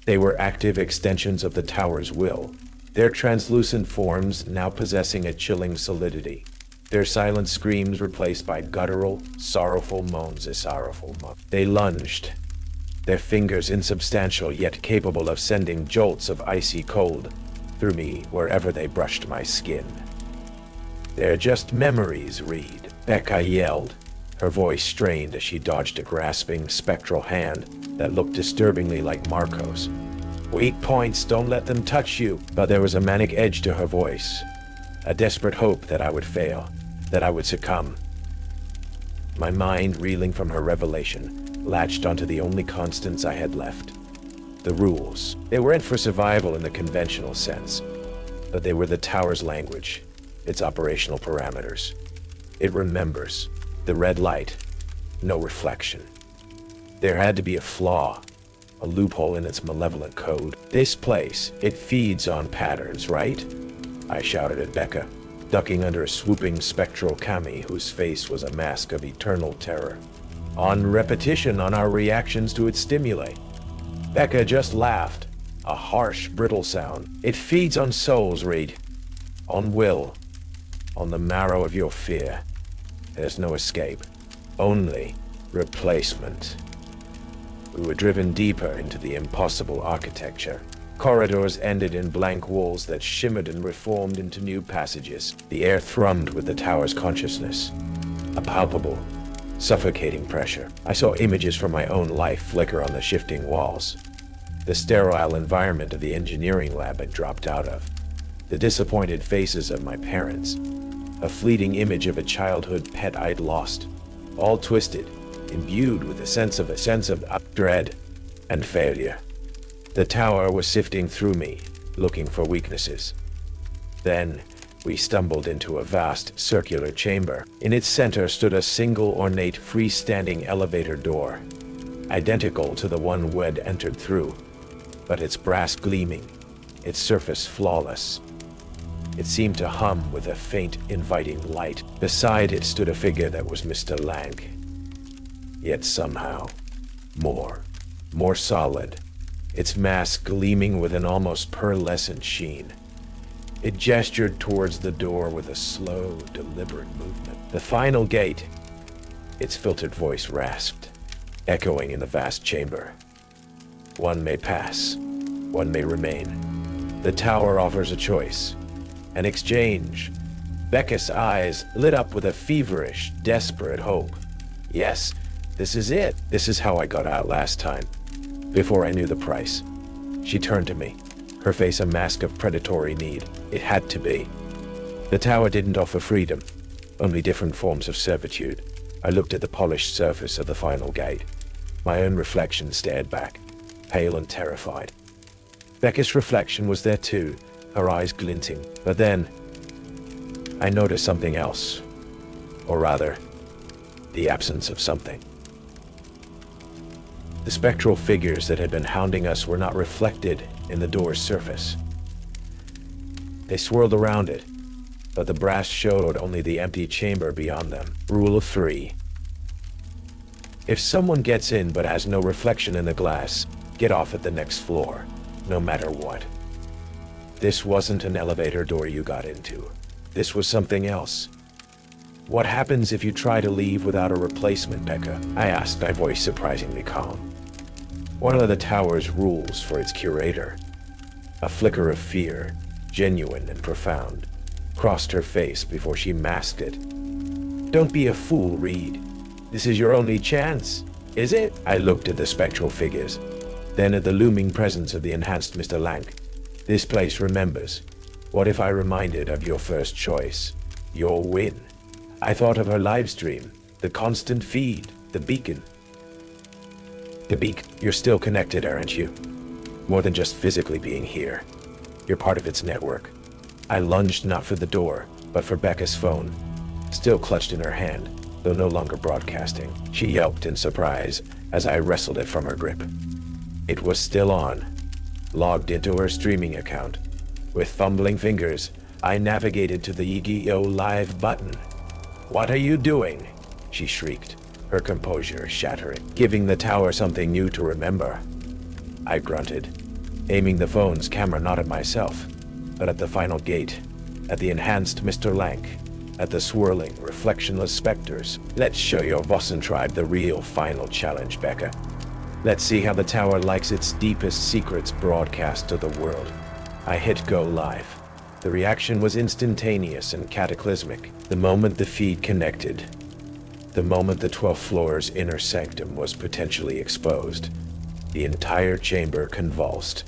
They were active extensions of the tower's will, their translucent forms now possessing a chilling solidity, their silent screams replaced by guttural, sorrowful moans. They lunged, their fingers insubstantial yet capable of sending jolts of icy cold through me wherever they brushed my skin. "They're just memories, Reed," Becca yelled, her voice strained as she dodged a grasping, spectral hand that looked disturbingly like Marco's. "Weak points, don't let them touch you." But there was a manic edge to her voice, a desperate hope that I would fail, that I would succumb. My mind, reeling from her revelation, latched onto the only constants I had left. The rules. They weren't for survival in the conventional sense, but they were the tower's language, its operational parameters. It remembers. The red light. No reflection. There had to be a flaw, a loophole in its malevolent code. "This place, it feeds on patterns, right?" I shouted at Becca, ducking under a swooping spectral Kami whose face was a mask of eternal terror. "On repetition, on our reactions to its stimuli." Becca just laughed, a harsh, brittle sound. "It feeds on souls, Reed. On will. On the marrow of your fear. There's no escape. Only replacement." We were driven deeper into the impossible architecture. Corridors ended in blank walls that shimmered and reformed into new passages. The air thrummed with the tower's consciousness, a palpable, suffocating pressure. I saw images from my own life flicker on the shifting walls. The sterile environment of the engineering lab I'd dropped out of. The disappointed faces of my parents. A fleeting image of a childhood pet I'd lost. All twisted, imbued with a sense of dread and failure. The tower was sifting through me, looking for weaknesses. Then, we stumbled into a vast circular chamber. In its center stood a single ornate freestanding elevator door, identical to the one we'd entered through, but its brass gleaming, its surface flawless. It seemed to hum with a faint, inviting light. Beside it stood a figure that was Mr. Lank. Yet somehow, more solid, its mask gleaming with an almost pearlescent sheen. It gestured towards the door with a slow, deliberate movement. "The final gate," its filtered voice rasped, echoing in the vast chamber. "One may pass, one may remain. The tower offers a choice, an exchange." Becca's eyes lit up with a feverish, desperate hope. "Yes, this is it. This is how I got out last time, before I knew the price." She turned to me, her face a mask of predatory need. It had to be. The tower didn't offer freedom, only different forms of servitude. I looked at the polished surface of the final gate. My own reflection stared back, pale and terrified. Becca's reflection was there too, her eyes glinting. But then, I noticed something else. Or rather, the absence of something. The spectral figures that had been hounding us were not reflected in the door's surface. They swirled around it, but the brass showed only the empty chamber beyond them. Rule of 3. If someone gets in but has no reflection in the glass, get off at the next floor, no matter what. This wasn't an elevator door you got into. This was something else. "What happens if you try to leave without a replacement, Becca?" I asked, my voice surprisingly calm. One of the tower's rules for its curator. A flicker of fear, genuine and profound, crossed her face before she masked it. Don't be a fool, Reed. This is your only chance, is it? I looked at the spectral figures, then at the looming presence of the enhanced Mr. Lank. This place remembers. What if I reminded of your first choice? Your win. I thought of her live stream, the constant feed, the beacon. You're still connected, aren't you? More than just physically being here. You're part of its network. I lunged not for the door, but for Becca's phone, still clutched in her hand, though no longer broadcasting. She yelped in surprise as I wrestled it from her grip. It was still on, logged into her streaming account. With fumbling fingers, I navigated to the EGO Live button. What are you doing? She shrieked, her composure shattering, giving the tower something new to remember. I grunted, aiming the phone's camera not at myself, but at the final gate, at the enhanced Mr. Lank, at the swirling, reflectionless specters. Let's show your Vossen tribe the real final challenge, Becca. Let's see how the tower likes its deepest secrets broadcast to the world. I hit go live. The reaction was instantaneous and cataclysmic. The moment the feed connected, the moment the 12th floor's inner sanctum was potentially exposed, the entire chamber convulsed.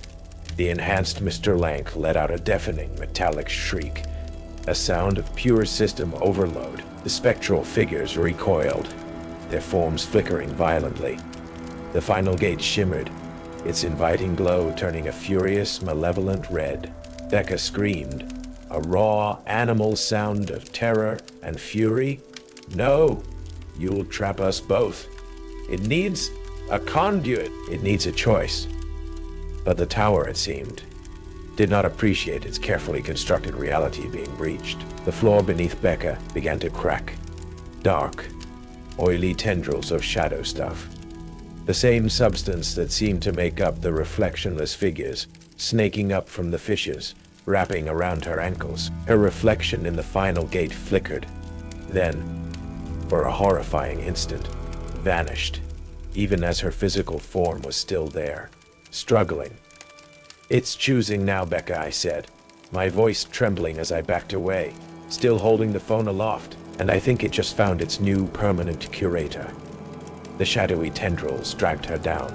The enhanced Mr. Lank let out a deafening metallic shriek, a sound of pure system overload. The spectral figures recoiled, their forms flickering violently. The final gate shimmered, its inviting glow turning a furious, malevolent red. Becca screamed, a raw, animal sound of terror and fury. No, you'll trap us both. It needs a conduit. It needs a choice. But the tower, it seemed, did not appreciate its carefully constructed reality being breached. The floor beneath Becca began to crack. Dark, oily tendrils of shadow stuff. The same substance that seemed to make up the reflectionless figures, snaking up from the fissures, wrapping around her ankles. Her reflection in the final gate flickered, then, for a horrifying instant, vanished, even as her physical form was still there, struggling. It's choosing now, Becca, I said, my voice trembling as I backed away, still holding the phone aloft, and I think it just found its new permanent curator. The shadowy tendrils dragged her down,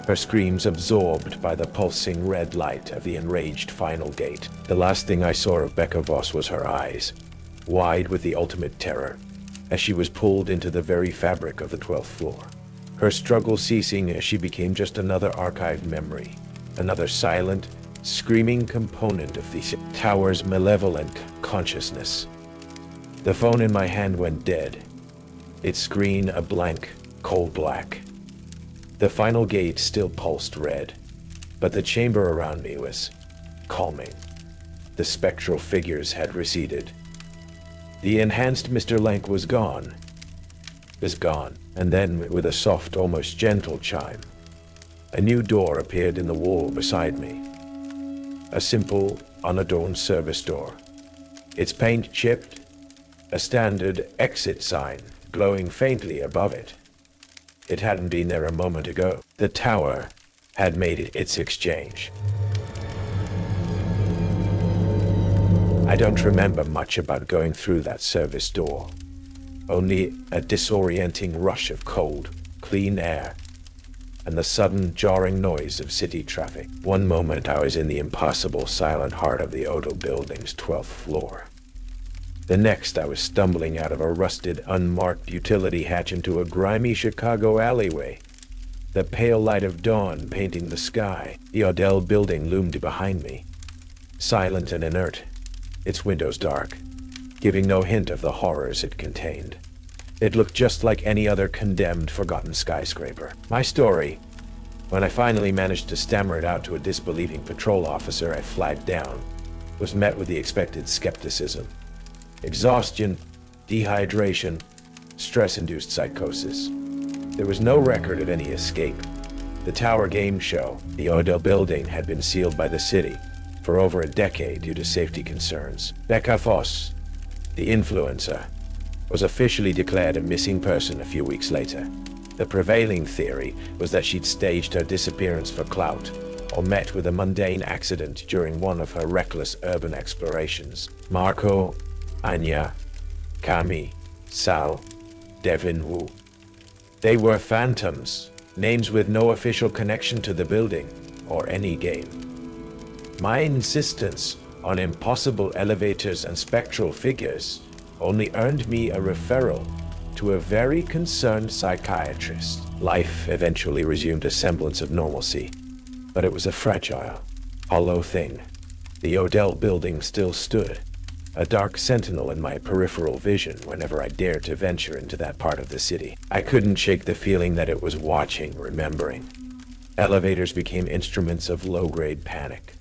her screams absorbed by the pulsing red light of the enraged final gate. The last thing I saw of Becca Voss was her eyes, wide with the ultimate terror, as she was pulled into the very fabric of the 12th floor. Her struggle ceasing as she became just another archived memory, another silent, screaming component of the tower's malevolent consciousness. The phone in my hand went dead, its screen a blank, cold black. The final gate still pulsed red, but the chamber around me was calming. The spectral figures had receded. The enhanced Mr. Lank was gone. And then, with a soft, almost gentle chime, a new door appeared in the wall beside me. A simple, unadorned service door. Its paint chipped, a standard exit sign glowing faintly above it. It hadn't been there a moment ago. The tower had made it its exchange. I don't remember much about going through that service door. Only a disorienting rush of cold, clean air, and the sudden jarring noise of city traffic. One moment I was in the impossible silent heart of the Odell building's 12th floor. The next I was stumbling out of a rusted, unmarked utility hatch into a grimy Chicago alleyway, the pale light of dawn painting the sky. The Odell building loomed behind me, silent and inert, its windows dark, giving no hint of the horrors it contained. It looked just like any other condemned, forgotten skyscraper. My story, when I finally managed to stammer it out to a disbelieving patrol officer I flagged down, was met with the expected skepticism. Exhaustion, dehydration, stress-induced psychosis. There was no record of any escape. The Tower Game Show, the Odell building, had been sealed by the city for over a decade due to safety concerns. Becca Voss, the influencer, was officially declared a missing person a few weeks later. The prevailing theory was that she'd staged her disappearance for clout, or met with a mundane accident during one of her reckless urban explorations. Marco, Anya, Kami, Sal, Devin Wu. They were phantoms, names with no official connection to the building or any game. My insistence on impossible elevators and spectral figures only earned me a referral to a very concerned psychiatrist. Life eventually resumed a semblance of normalcy, but it was a fragile, hollow thing. The Odell building still stood, a dark sentinel in my peripheral vision whenever I dared to venture into that part of the city. I couldn't shake the feeling that it was watching, remembering. Elevators became instruments of low-grade panic.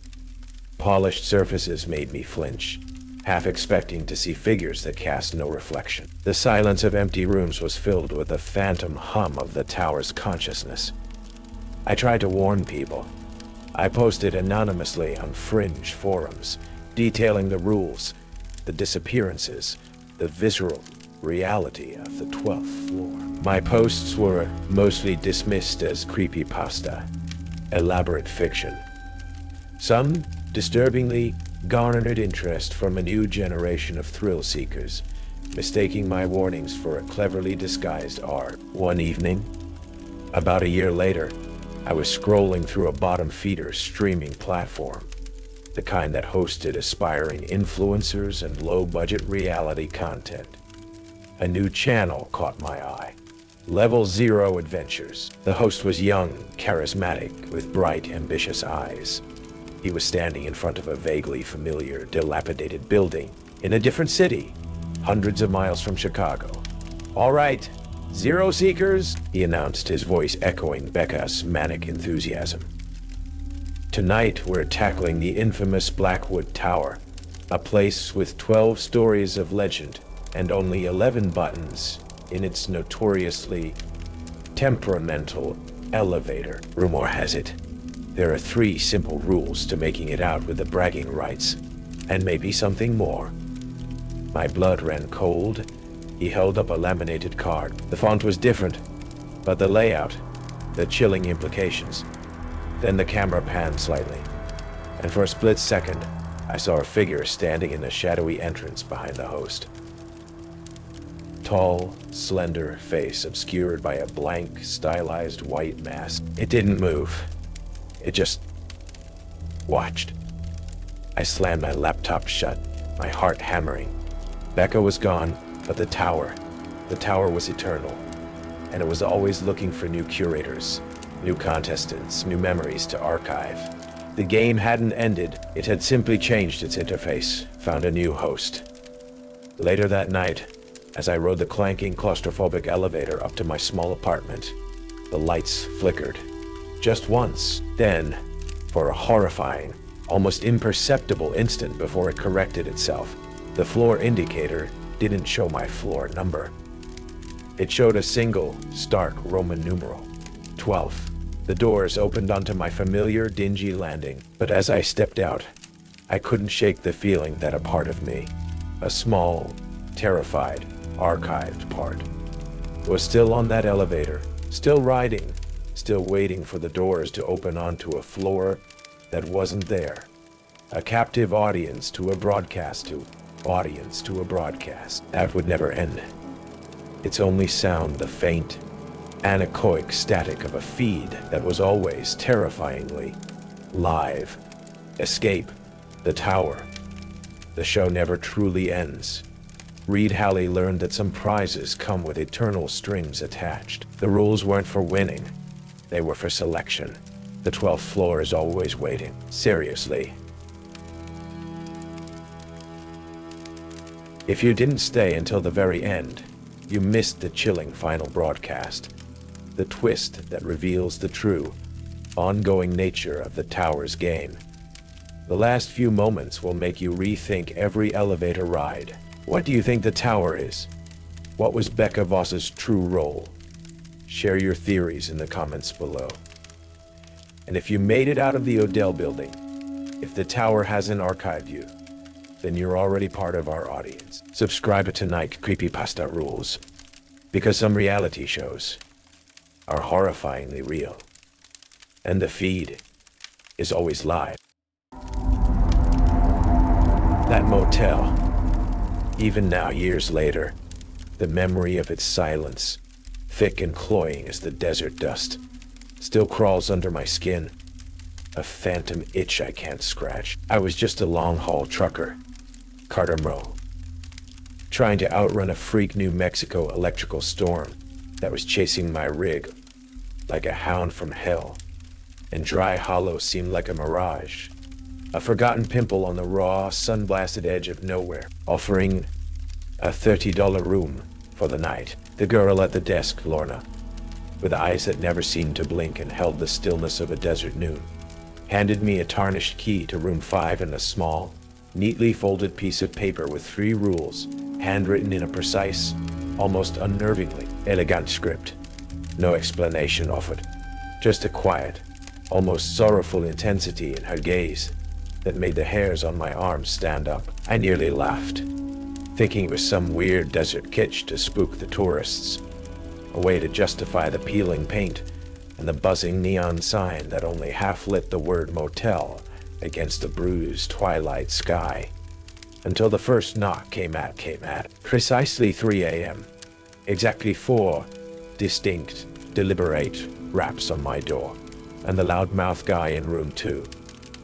Polished surfaces made me flinch, half expecting to see figures that cast no reflection. The silence of empty rooms was filled with the phantom hum of the tower's consciousness. I tried to warn people. I posted anonymously on fringe forums, detailing the rules, the disappearances, the visceral reality of the 12th floor. My posts were mostly dismissed as creepypasta, elaborate fiction. Some disturbingly garnered interest from a new generation of thrill seekers, mistaking my warnings for a cleverly disguised art. One evening, about a year later, I was scrolling through a bottom-feeder streaming platform, the kind that hosted aspiring influencers and low-budget reality content. A new channel caught my eye. Level Zero Adventures. The host was young, charismatic, with bright, ambitious eyes. He was standing in front of a vaguely familiar, dilapidated building in a different city, hundreds of miles from Chicago. "All right, Zero Seekers," he announced, his voice echoing Becca's manic enthusiasm. "Tonight we're tackling the infamous Blackwood Tower, a place with 12 stories of legend and only 11 buttons in its notoriously temperamental elevator. Rumor has it, there are 3 simple rules to making it out with the bragging rights, and maybe something more." My blood ran cold. He held up a laminated card. The font was different, but the layout, the chilling implications. Then the camera panned slightly, and for a split second, I saw a figure standing in the shadowy entrance behind the host. Tall, slender face obscured by a blank, stylized white mask. It didn't move. It just watched. I slammed my laptop shut, my heart hammering. Becca was gone, but the tower was eternal, and it was always looking for new curators, new contestants, new memories to archive. The game hadn't ended, it had simply changed its interface, found a new host. Later that night, as I rode the clanking, claustrophobic elevator up to my small apartment, the lights flickered. Just once. Then, for a horrifying, almost imperceptible instant before it corrected itself, the floor indicator didn't show my floor number. It showed a single, stark Roman numeral, 12. The doors opened onto my familiar, dingy landing, but as I stepped out, I couldn't shake the feeling that a part of me, a small, terrified, archived part, was still on that elevator, still riding, still waiting for the doors to open onto a floor that wasn't there. A captive audience to a broadcast that would never end. Its only sound, the faint, anechoic static of a feed that was always terrifyingly live. Escape, the tower. The show never truly ends. Reed Halley learned that some prizes come with eternal strings attached. The rules weren't for winning. They were for selection. The 12th floor is always waiting. Seriously. If you didn't stay until the very end, you missed the chilling final broadcast. The twist that reveals the true, ongoing nature of the tower's game. The last few moments will make you rethink every elevator ride. What do you think the tower is? What was Becca Voss's true role? Share your theories in the comments below. And if you made it out of the Odell building, if the tower hasn't archived you, then you're already part of our audience. Subscribe to Night Creepypasta Rules, because some reality shows are horrifyingly real. And the feed is always live. That motel, even now years later, the memory of its silence, thick and cloying as the desert dust, still crawls under my skin, a phantom itch I can't scratch. I was just a long-haul trucker, Carter Mo, trying to outrun a freak New Mexico electrical storm that was chasing my rig like a hound from hell, and Dry Hollow seemed like a mirage, a forgotten pimple on the raw, sun-blasted edge of nowhere, offering a $30 room for the night. The girl at the desk, Lorna, with eyes that never seemed to blink and held the stillness of a desert noon, handed me a tarnished key to room 5 and a small, neatly folded piece of paper with 3 rules, handwritten in a precise, almost unnervingly elegant script. No explanation offered, just a quiet, almost sorrowful intensity in her gaze that made the hairs on my arms stand up. I nearly laughed, thinking it was some weird desert kitsch to spook the tourists, a way to justify the peeling paint and the buzzing neon sign that only half lit the word motel against the bruised twilight sky, until the first knock came at precisely 3 a.m. Exactly 4 distinct, deliberate raps on my door, and the loudmouth guy in room 2,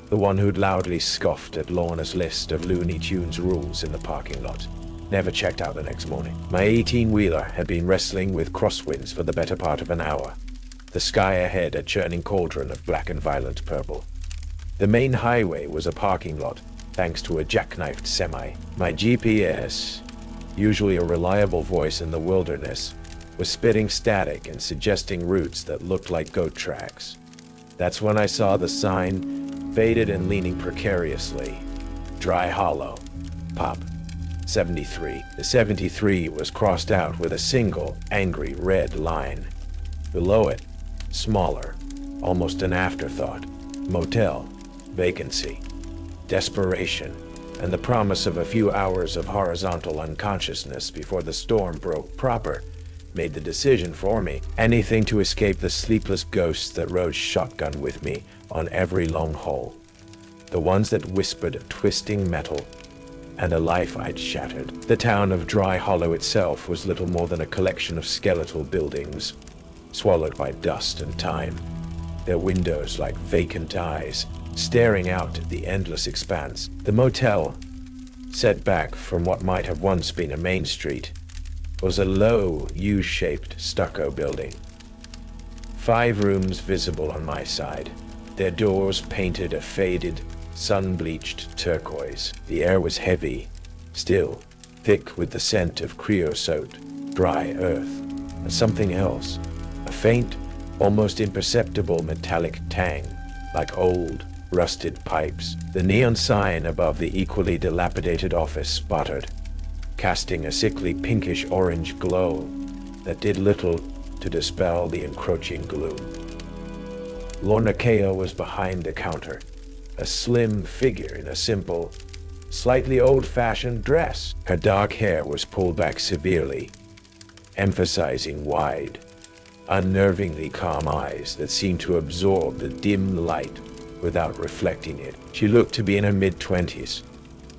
the one who'd loudly scoffed at Lorna's list of Looney Tunes rules in the parking lot, never checked out the next morning. My 18-wheeler had been wrestling with crosswinds for the better part of an hour, the sky ahead a churning cauldron of black and violent purple. The main highway was a parking lot, thanks to a jackknifed semi. My GPS, usually a reliable voice in the wilderness, was spitting static and suggesting routes that looked like goat tracks. That's when I saw the sign, faded and leaning precariously. Dry Hollow. Pop. 73. The 73 was crossed out with a single, angry red line. Below it, smaller, almost an afterthought, motel, vacancy, desperation, and the promise of a few hours of horizontal unconsciousness before the storm broke proper made the decision for me. Anything to escape the sleepless ghosts that rode shotgun with me on every long haul. The ones that whispered of twisting metal and a life I'd shattered. The town of Dry Hollow itself was little more than a collection of skeletal buildings, swallowed by dust and time, their windows like vacant eyes, staring out at the endless expanse. The motel, set back from what might have once been a main street, was a low, U-shaped stucco building. 5 rooms visible on my side, their doors painted a faded, sun-bleached turquoise. The air was heavy, still, thick with the scent of creosote, dry earth, and something else, a faint, almost imperceptible metallic tang, like old, rusted pipes. The neon sign above the equally dilapidated office sputtered, casting a sickly pinkish-orange glow that did little to dispel the encroaching gloom. Lorna Kao was behind the counter, a slim figure in a simple, slightly old-fashioned dress. Her dark hair was pulled back severely, emphasizing wide, unnervingly calm eyes that seemed to absorb the dim light without reflecting it. She looked to be in her mid-20s,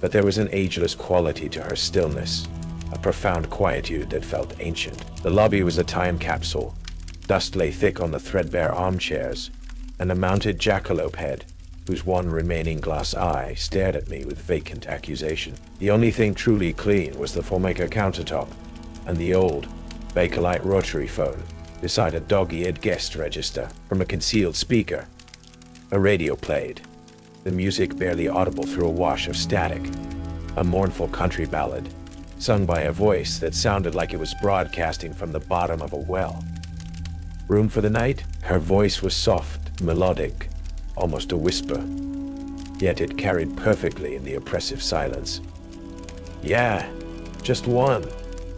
but there was an ageless quality to her stillness, a profound quietude that felt ancient. The lobby was a time capsule. Dust lay thick on the threadbare armchairs, and a mounted jackalope head, whose one remaining glass eye stared at me with vacant accusation. The only thing truly clean was the Formica countertop, and the old, Bakelite rotary phone, beside a dog-eared guest register. From a concealed speaker, a radio played, the music barely audible through a wash of static, a mournful country ballad, sung by a voice that sounded like it was broadcasting from the bottom of a well. Room for the night? Her voice was soft, melodic, almost a whisper, yet it carried perfectly in the oppressive silence. Yeah, just one.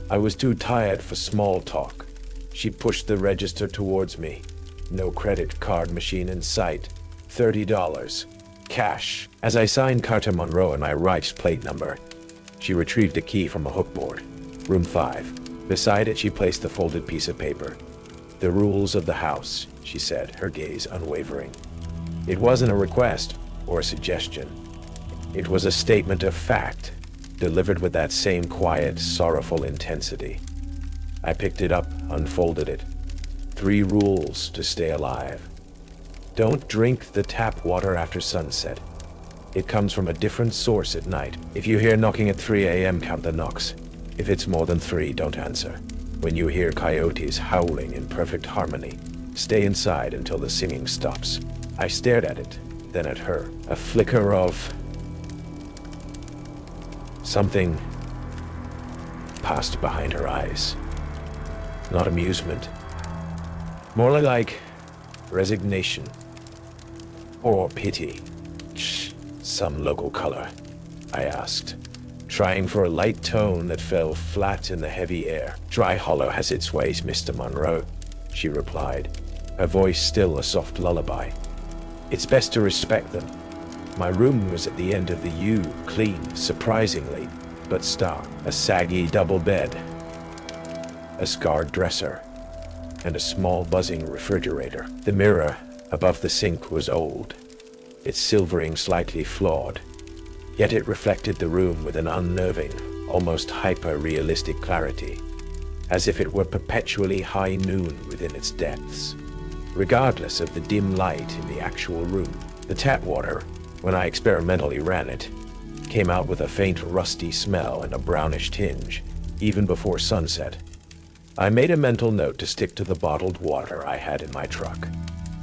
I was too tired for small talk. She pushed the register towards me. No credit card machine in sight. $30. Cash. As I signed Carter Monroe and my Reich's plate number, she retrieved a key from a hookboard. Room 5. Beside it, she placed the folded piece of paper. "The rules of the house," she said, her gaze unwavering. It wasn't a request or a suggestion. It was a statement of fact, delivered with that same quiet, sorrowful intensity. I picked it up, unfolded it. 3 rules to stay alive. Don't drink the tap water after sunset. It comes from a different source at night. If you hear knocking at 3 a.m., count the knocks. If it's more than 3, don't answer. When you hear coyotes howling in perfect harmony, stay inside until the singing stops. I stared at it, then at her. A flicker of something passed behind her eyes. Not amusement. More like resignation. Or pity. Some local color, I asked, trying for a light tone that fell flat in the heavy air. Dry Hollow has its ways, Mr. Monroe, she replied, her voice still a soft lullaby. It's best to respect them. My room was at the end of the U, clean, surprisingly, but stark. A saggy double bed, a scarred dresser, and a small buzzing refrigerator. The mirror above the sink was old, its silvering slightly flawed, yet it reflected the room with an unnerving, almost hyper-realistic clarity, as if it were perpetually high noon within its depths. Regardless of the dim light in the actual room, the tap water, when I experimentally ran it, came out with a faint rusty smell and a brownish tinge, even before sunset. I made a mental note to stick to the bottled water I had in my truck.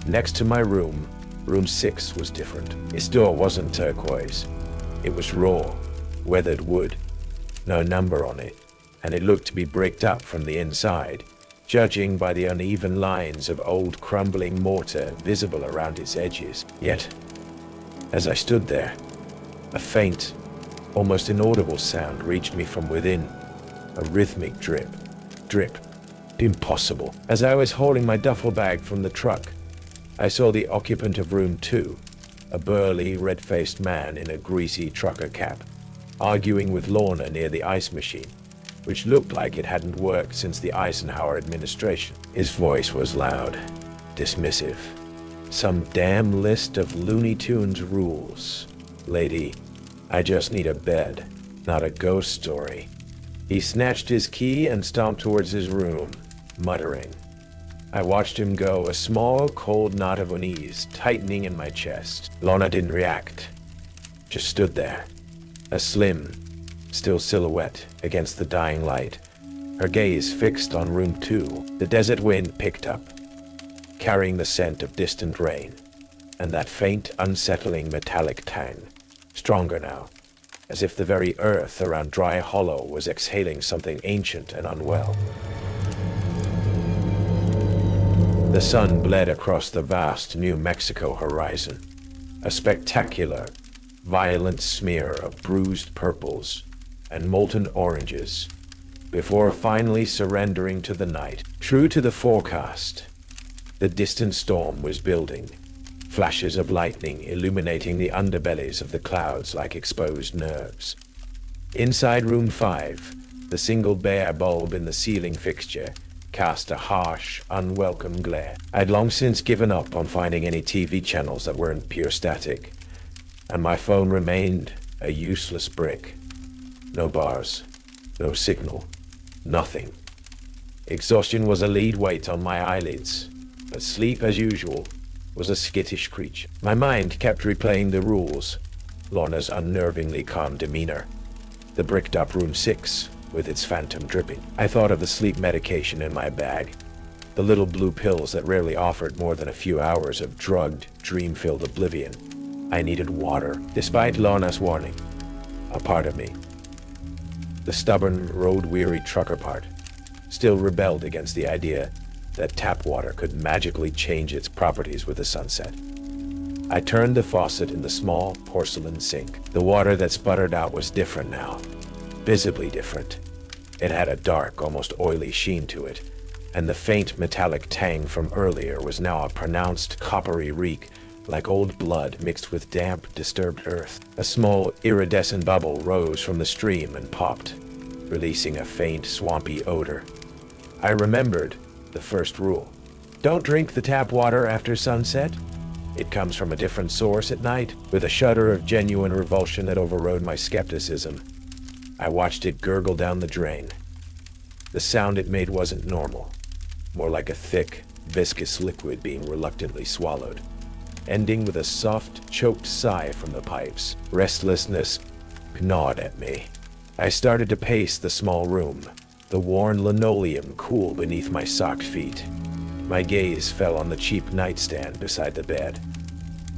Next to my room, room 6 was different. Its door wasn't turquoise. It was raw, weathered wood, no number on it, and it looked to be bricked up from the inside, judging by the uneven lines of old crumbling mortar visible around its edges. Yet, as I stood there, a faint, almost inaudible sound reached me from within, a rhythmic drip, drip. Impossible. As I was hauling my duffel bag from the truck, I saw the occupant of room 2, a burly, red-faced man in a greasy trucker cap, arguing with Lorna near the ice machine, which looked like it hadn't worked since the Eisenhower administration. His voice was loud, dismissive. Some damn list of Looney Tunes rules. Lady, I just need a bed, not a ghost story. He snatched his key and stomped towards his room, muttering. I watched him go, a small, cold knot of unease tightening in my chest. Lorna didn't react, just stood there, a slim, still silhouette against the dying light, her gaze fixed on room 2. The desert wind picked up, carrying the scent of distant rain, and that faint, unsettling metallic tang, stronger now, as if the very earth around Dry Hollow was exhaling something ancient and unwell. The sun bled across the vast New Mexico horizon, a spectacular, violent smear of bruised purples and molten oranges, before finally surrendering to the night. True to the forecast, the distant storm was building, flashes of lightning illuminating the underbellies of the clouds like exposed nerves. Inside room 5, the single bare bulb in the ceiling fixture cast a harsh, unwelcome glare. I'd long since given up on finding any TV channels that weren't pure static, and my phone remained a useless brick. No bars, no signal, nothing. Exhaustion was a lead weight on my eyelids, but sleep, as usual, was a skittish creature. My mind kept replaying the rules, Lorna's unnervingly calm demeanor, the bricked-up room 6, with its phantom dripping. I thought of the sleep medication in my bag, the little blue pills that rarely offered more than a few hours of drugged, dream-filled oblivion. I needed water, despite Lorna's warning. A part of me, the stubborn, road-weary trucker part, still rebelled against the idea that tap water could magically change its properties with the sunset. I turned the faucet in the small porcelain sink. The water that sputtered out was different now. Visibly different. It had a dark, almost oily sheen to it, and the faint metallic tang from earlier was now a pronounced coppery reek, like old blood mixed with damp, disturbed earth. A small, iridescent bubble rose from the stream and popped, releasing a faint, swampy odor. I remembered the first rule. Don't drink the tap water after sunset. It comes from a different source at night, with a shudder of genuine revulsion that overrode my skepticism. I watched it gurgle down the drain. The sound it made wasn't normal, more like a thick, viscous liquid being reluctantly swallowed, ending with a soft, choked sigh from the pipes. Restlessness gnawed at me. I started to pace the small room, the worn linoleum cool beneath my socked feet. My gaze fell on the cheap nightstand beside the bed.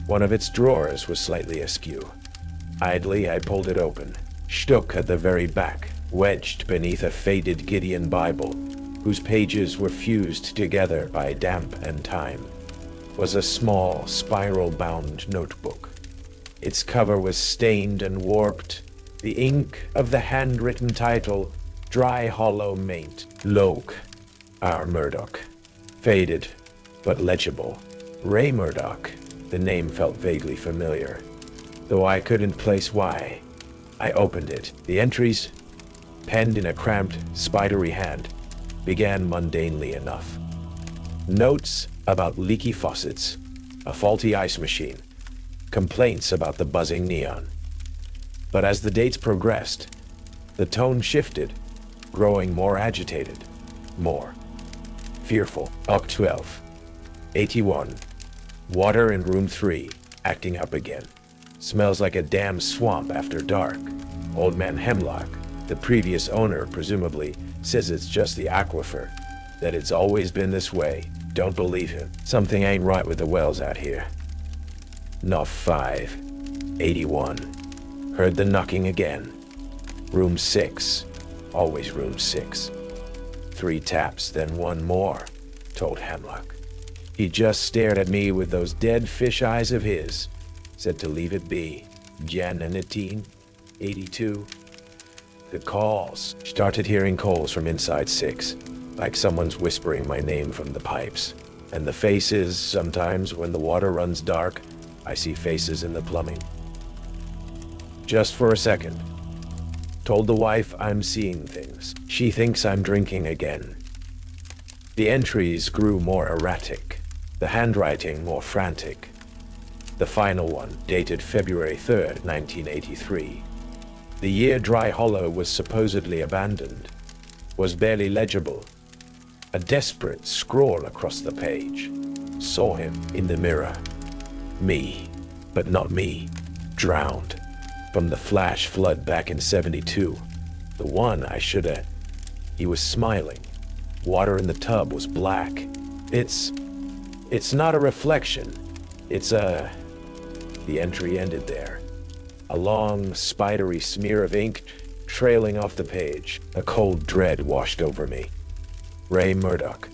One of its drawers was slightly askew. Idly, I pulled it open. Stuck at the very back, wedged beneath a faded Gideon Bible, whose pages were fused together by damp and time, was a small, spiral-bound notebook. Its cover was stained and warped. The ink of the handwritten title, Dry Hollow Maint, Loke, R. Murdoch. Faded, but legible. Ray Murdoch. The name felt vaguely familiar, though I couldn't place why. I opened it. The entries, penned in a cramped, spidery hand, began mundanely enough. Notes about leaky faucets, a faulty ice machine, complaints about the buzzing neon. But as the dates progressed, the tone shifted, growing more agitated, more fearful. Oct 12, 81. Water in room 3, acting up again. Smells like a damn swamp after dark. Old Man Hemlock, the previous owner presumably, says it's just the aquifer, that it's always been this way. Don't believe him. Something ain't right with the wells out here. Knock 5, 81. Heard the knocking again. Room 6, always room 6. 3 taps, then 1 more, told Hemlock. He just stared at me with those dead fish eyes of his, said to leave it be. Janetine, 82. The calls. Started hearing calls from inside 6, like someone's whispering my name from the pipes. And the faces, sometimes when the water runs dark, I see faces in the plumbing. Just for a second. Told the wife I'm seeing things. She thinks I'm drinking again. The entries grew more erratic, the handwriting more frantic. The final one, dated February 3rd, 1983. The year Dry Hollow was supposedly abandoned, was barely legible. A desperate scrawl across the page. Saw him in the mirror. Me, but not me. Drowned. From the flash flood back in 72. The one I shoulda. He was smiling. Water in the tub was black. It's not a reflection. It's a... The entry ended there. A long, spidery smear of ink trailing off the page. A cold dread washed over me. Ray Murdoch.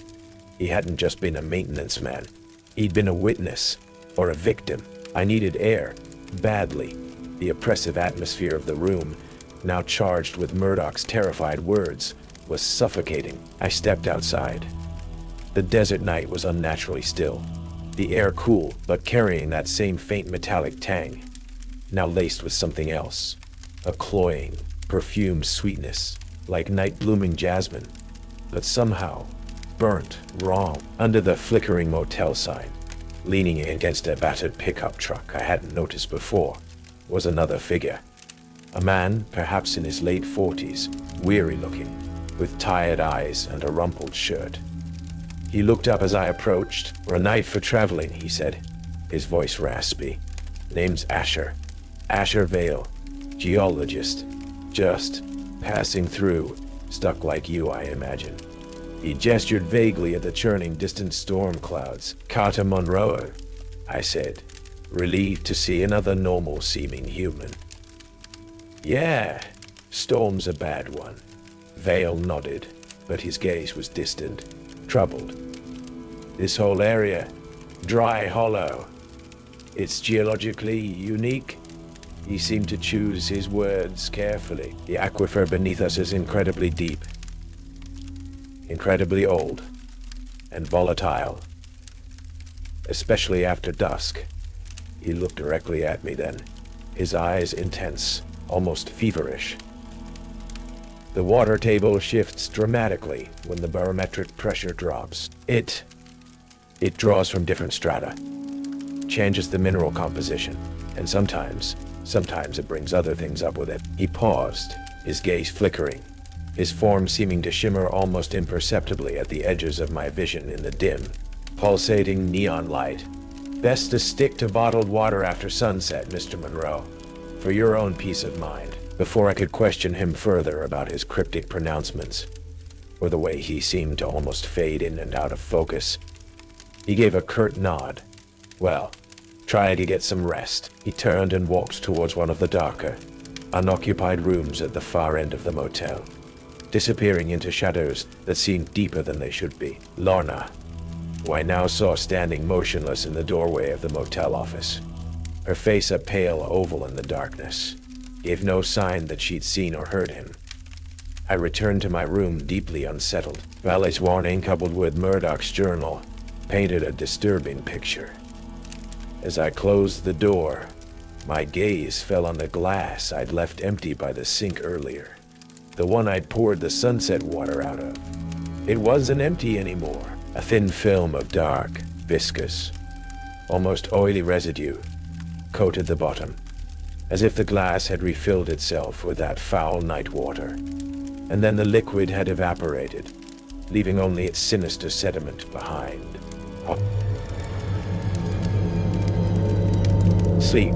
He hadn't just been a maintenance man. He'd been a witness, or a victim. I needed air, badly. The oppressive atmosphere of the room, now charged with Murdoch's terrified words, was suffocating. I stepped outside. The desert night was unnaturally still. The air cool, but carrying that same faint metallic tang, now laced with something else. A cloying, perfumed sweetness, like night-blooming jasmine, but somehow burnt wrong. Under the flickering motel sign, leaning against a battered pickup truck I hadn't noticed before, was another figure. A man, perhaps in his late 40s, weary-looking, with tired eyes and a rumpled shirt. He looked up as I approached. "We're a night for traveling," he said, his voice raspy. "Name's Asher. Asher Vale. Geologist. Just passing through. Stuck like you, I imagine." He gestured vaguely at the churning distant storm clouds. "Carter Monroe," I said, relieved to see another normal-seeming human. "Yeah, storm's a bad one." Vale nodded, but his gaze was distant, troubled. "This whole area, Dry Hollow, it's geologically unique." He seemed to choose his words carefully. "The aquifer beneath us is incredibly deep, incredibly old, and volatile, especially after dusk." He looked directly at me then, his eyes intense, almost feverish. "The water table shifts dramatically when the barometric pressure drops. It draws from different strata, changes the mineral composition, and sometimes it brings other things up with it. He paused, his gaze flickering, his form seeming to shimmer almost imperceptibly at the edges of my vision in the dim, pulsating neon light. Best to stick to bottled water after sunset, Mr. Monroe, for your own peace of mind. Before I could question him further about his cryptic pronouncements, or the way he seemed to almost fade in and out of focus, he gave a curt nod. Well, try to get some rest. He turned and walked towards one of the darker, unoccupied rooms at the far end of the motel, disappearing into shadows that seemed deeper than they should be. Lorna, who I now saw standing motionless in the doorway of the motel office, her face a pale oval in the darkness, gave no sign that she'd seen or heard him. I returned to my room deeply unsettled. Valley's warning, coupled with Murdoch's journal, painted a disturbing picture. As I closed the door, my gaze fell on the glass I'd left empty by the sink earlier, the one I'd poured the sunset water out of. It wasn't empty anymore. A thin film of dark, viscous, almost oily residue coated the bottom, as if the glass had refilled itself with that foul night water, and then the liquid had evaporated, leaving only its sinister sediment behind. Sleep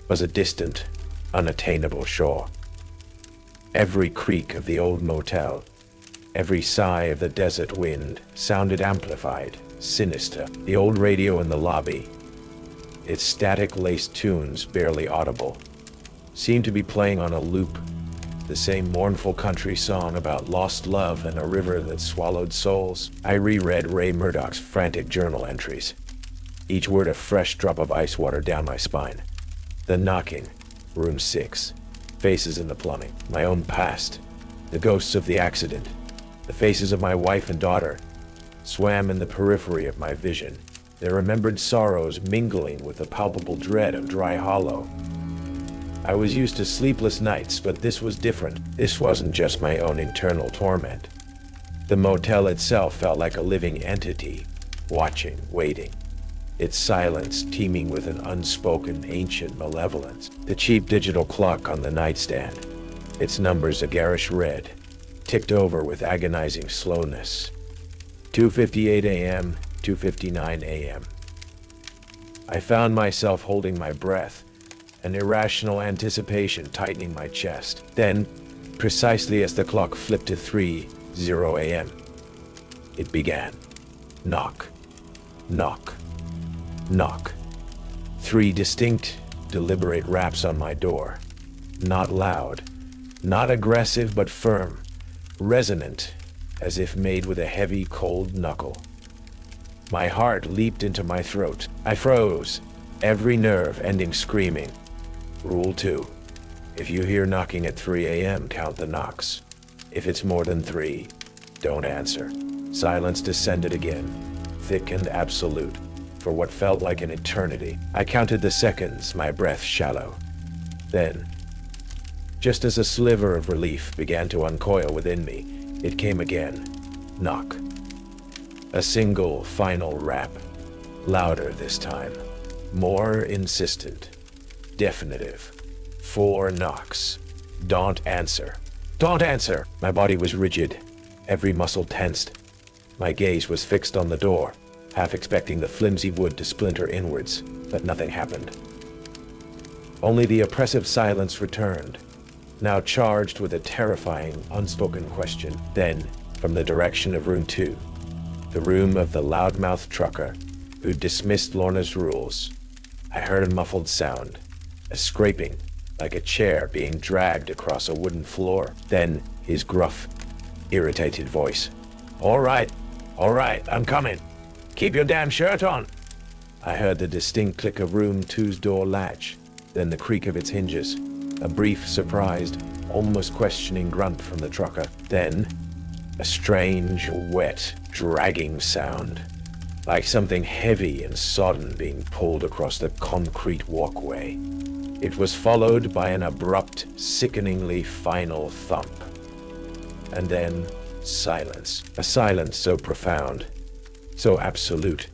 was a distant, unattainable shore. Every creak of the old motel, every sigh of the desert wind sounded amplified, sinister. The old radio in the lobby, its static-laced tunes barely audible, seemed to be playing on a loop, the same mournful country song about lost love and a river that swallowed souls. I reread Ray Murdoch's frantic journal entries, each word a fresh drop of ice water down my spine. The knocking, room 6, faces in the plumbing, my own past, the ghosts of the accident, the faces of my wife and daughter, swam in the periphery of my vision, their remembered sorrows mingling with the palpable dread of Dry Hollow. I was used to sleepless nights, but this was different. This wasn't just my own internal torment. The motel itself felt like a living entity, watching, waiting, its silence teeming with an unspoken ancient malevolence. The cheap digital clock on the nightstand, its numbers a garish red, ticked over with agonizing slowness. 2:58 a.m., 2:59 a.m. I found myself holding my breath, an irrational anticipation tightening my chest. Then, precisely as the clock flipped to 3:0 a.m., it began. Knock, knock, knock. 3 distinct, deliberate raps on my door. Not loud, not aggressive, but firm, resonant, as if made with a heavy, cold knuckle. My heart leaped into my throat. I froze, every nerve ending screaming. Rule 2. If you hear knocking at 3 a.m., count the knocks. If it's more than 3, don't answer. Silence descended again, thick and absolute, for what felt like an eternity. I counted the seconds, my breath shallow. Then, just as a sliver of relief began to uncoil within me, it came again. Knock. A single, final rap. Louder this time. More insistent. Definitive. 4 knocks. Don't answer. Don't answer! My body was rigid, every muscle tensed. My gaze was fixed on the door, half expecting the flimsy wood to splinter inwards, but nothing happened. Only the oppressive silence returned, now charged with a terrifying, unspoken question. Then, from the direction of room 2, the room of the loudmouth trucker who dismissed Lorna's rules, I heard a muffled sound, a scraping, like a chair being dragged across a wooden floor. Then his gruff, irritated voice. All right, I'm coming. Keep your damn shirt on. I heard the distinct click of room 2's door latch, then the creak of its hinges, a brief, surprised, almost questioning grunt from the trucker. Then, a strange, wet, dragging sound, like something heavy and sodden being pulled across the concrete walkway. It was followed by an abrupt, sickeningly final thump. And then, silence. A silence so profound, So absolute.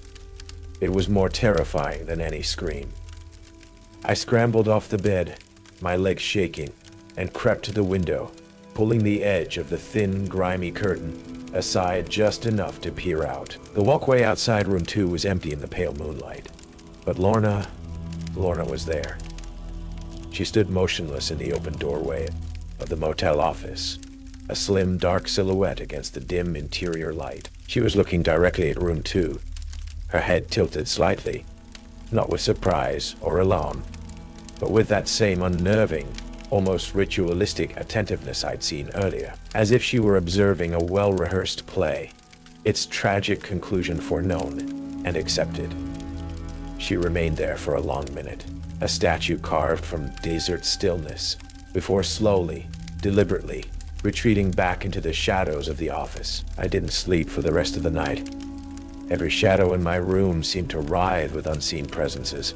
It was more terrifying than any scream. I scrambled off the bed, my legs shaking, and crept to the window, pulling the edge of the thin, grimy curtain aside just enough to peer out. The walkway outside room 2 was empty in the pale moonlight, but Lorna was there. She stood motionless in the open doorway of the motel office, a slim, dark silhouette against the dim interior light. She was looking directly at room 2, her head tilted slightly, not with surprise or alarm, but with that same unnerving, almost ritualistic attentiveness I'd seen earlier, as if she were observing a well-rehearsed play, its tragic conclusion foreknown and accepted. She remained there for a long minute, a statue carved from desert stillness, before slowly, deliberately, retreating back into the shadows of the office. I didn't sleep for the rest of the night. Every shadow in my room seemed to writhe with unseen presences.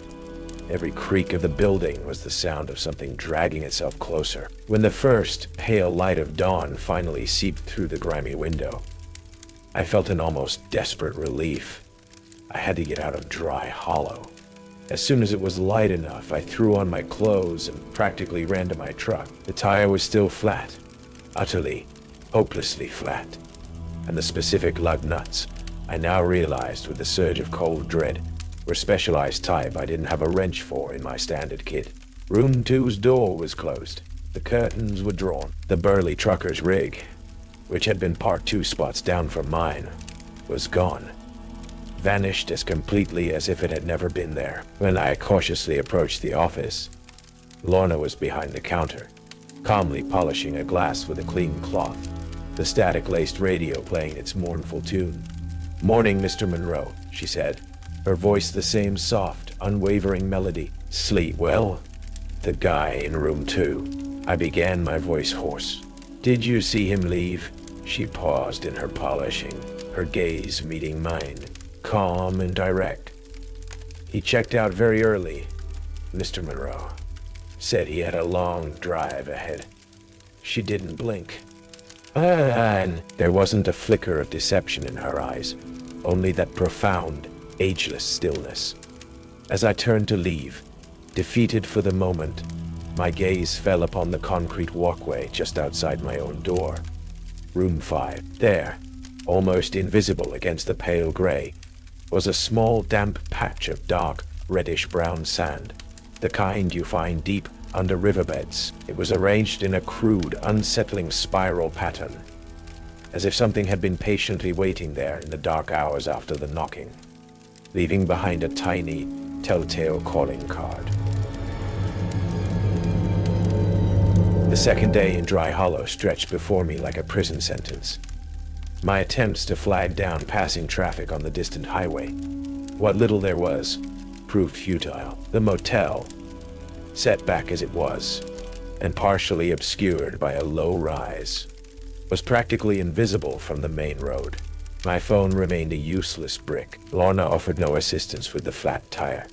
Every creak of the building was the sound of something dragging itself closer. When the first pale light of dawn finally seeped through the grimy window, I felt an almost desperate relief. I had to get out of Dry Hollow. As soon as it was light enough, I threw on my clothes and practically ran to my truck. The tire was still flat, utterly, hopelessly flat, and the specific lug nuts, I now realized with the surge of cold dread, were specialized type I didn't have a wrench for in my standard kit. Room 2's door was closed. The curtains were drawn. The burly trucker's rig, which had been parked 2 spots down from mine, was gone. Vanished as completely as if it had never been there. When I cautiously approached the office, Lorna was behind the counter, calmly polishing a glass with a clean cloth, the static-laced radio playing its mournful tune. "Morning, Mr. Monroe," she said, her voice the same soft, unwavering melody. "Sleep well?" "The guy in room 2. I began, my voice hoarse. "Did you see him leave?" She paused in her polishing, her gaze meeting mine, calm and direct. "He checked out very early, Mr. Monroe. Said he had a long drive ahead." She didn't blink. And there wasn't a flicker of deception in her eyes, only that profound, ageless stillness. As I turned to leave, defeated for the moment, my gaze fell upon the concrete walkway just outside my own door. Room 5. There, almost invisible against the pale gray, was a small damp patch of dark, reddish-brown sand, the kind you find deep under riverbeds. It was arranged in a crude, unsettling spiral pattern, as if something had been patiently waiting there in the dark hours after the knocking, leaving behind a tiny, telltale calling card. The second day in Dry Hollow stretched before me like a prison sentence. My attempts to flag down passing traffic on the distant highway, what little there was, proved futile. The motel, set back as it was, and partially obscured by a low rise, was practically invisible from the main road. My phone remained a useless brick. Lorna offered no assistance with the flat tire,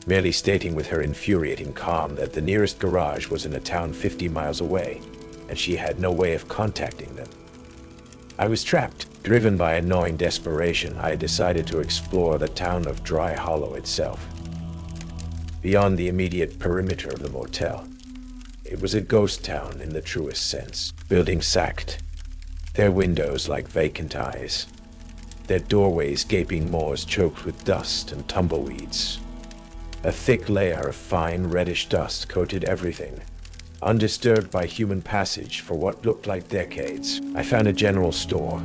merely stating with her infuriating calm that the nearest garage was in a town 50 miles away, and she had no way of contacting them. I was trapped. Driven by a gnawing desperation, I decided to explore the town of Dry Hollow itself. Beyond the immediate perimeter of the motel, it was a ghost town in the truest sense. Buildings sacked, their windows like vacant eyes, their doorways gaping maws choked with dust and tumbleweeds. A thick layer of fine reddish dust coated everything, undisturbed by human passage for what looked like decades. I found a general store,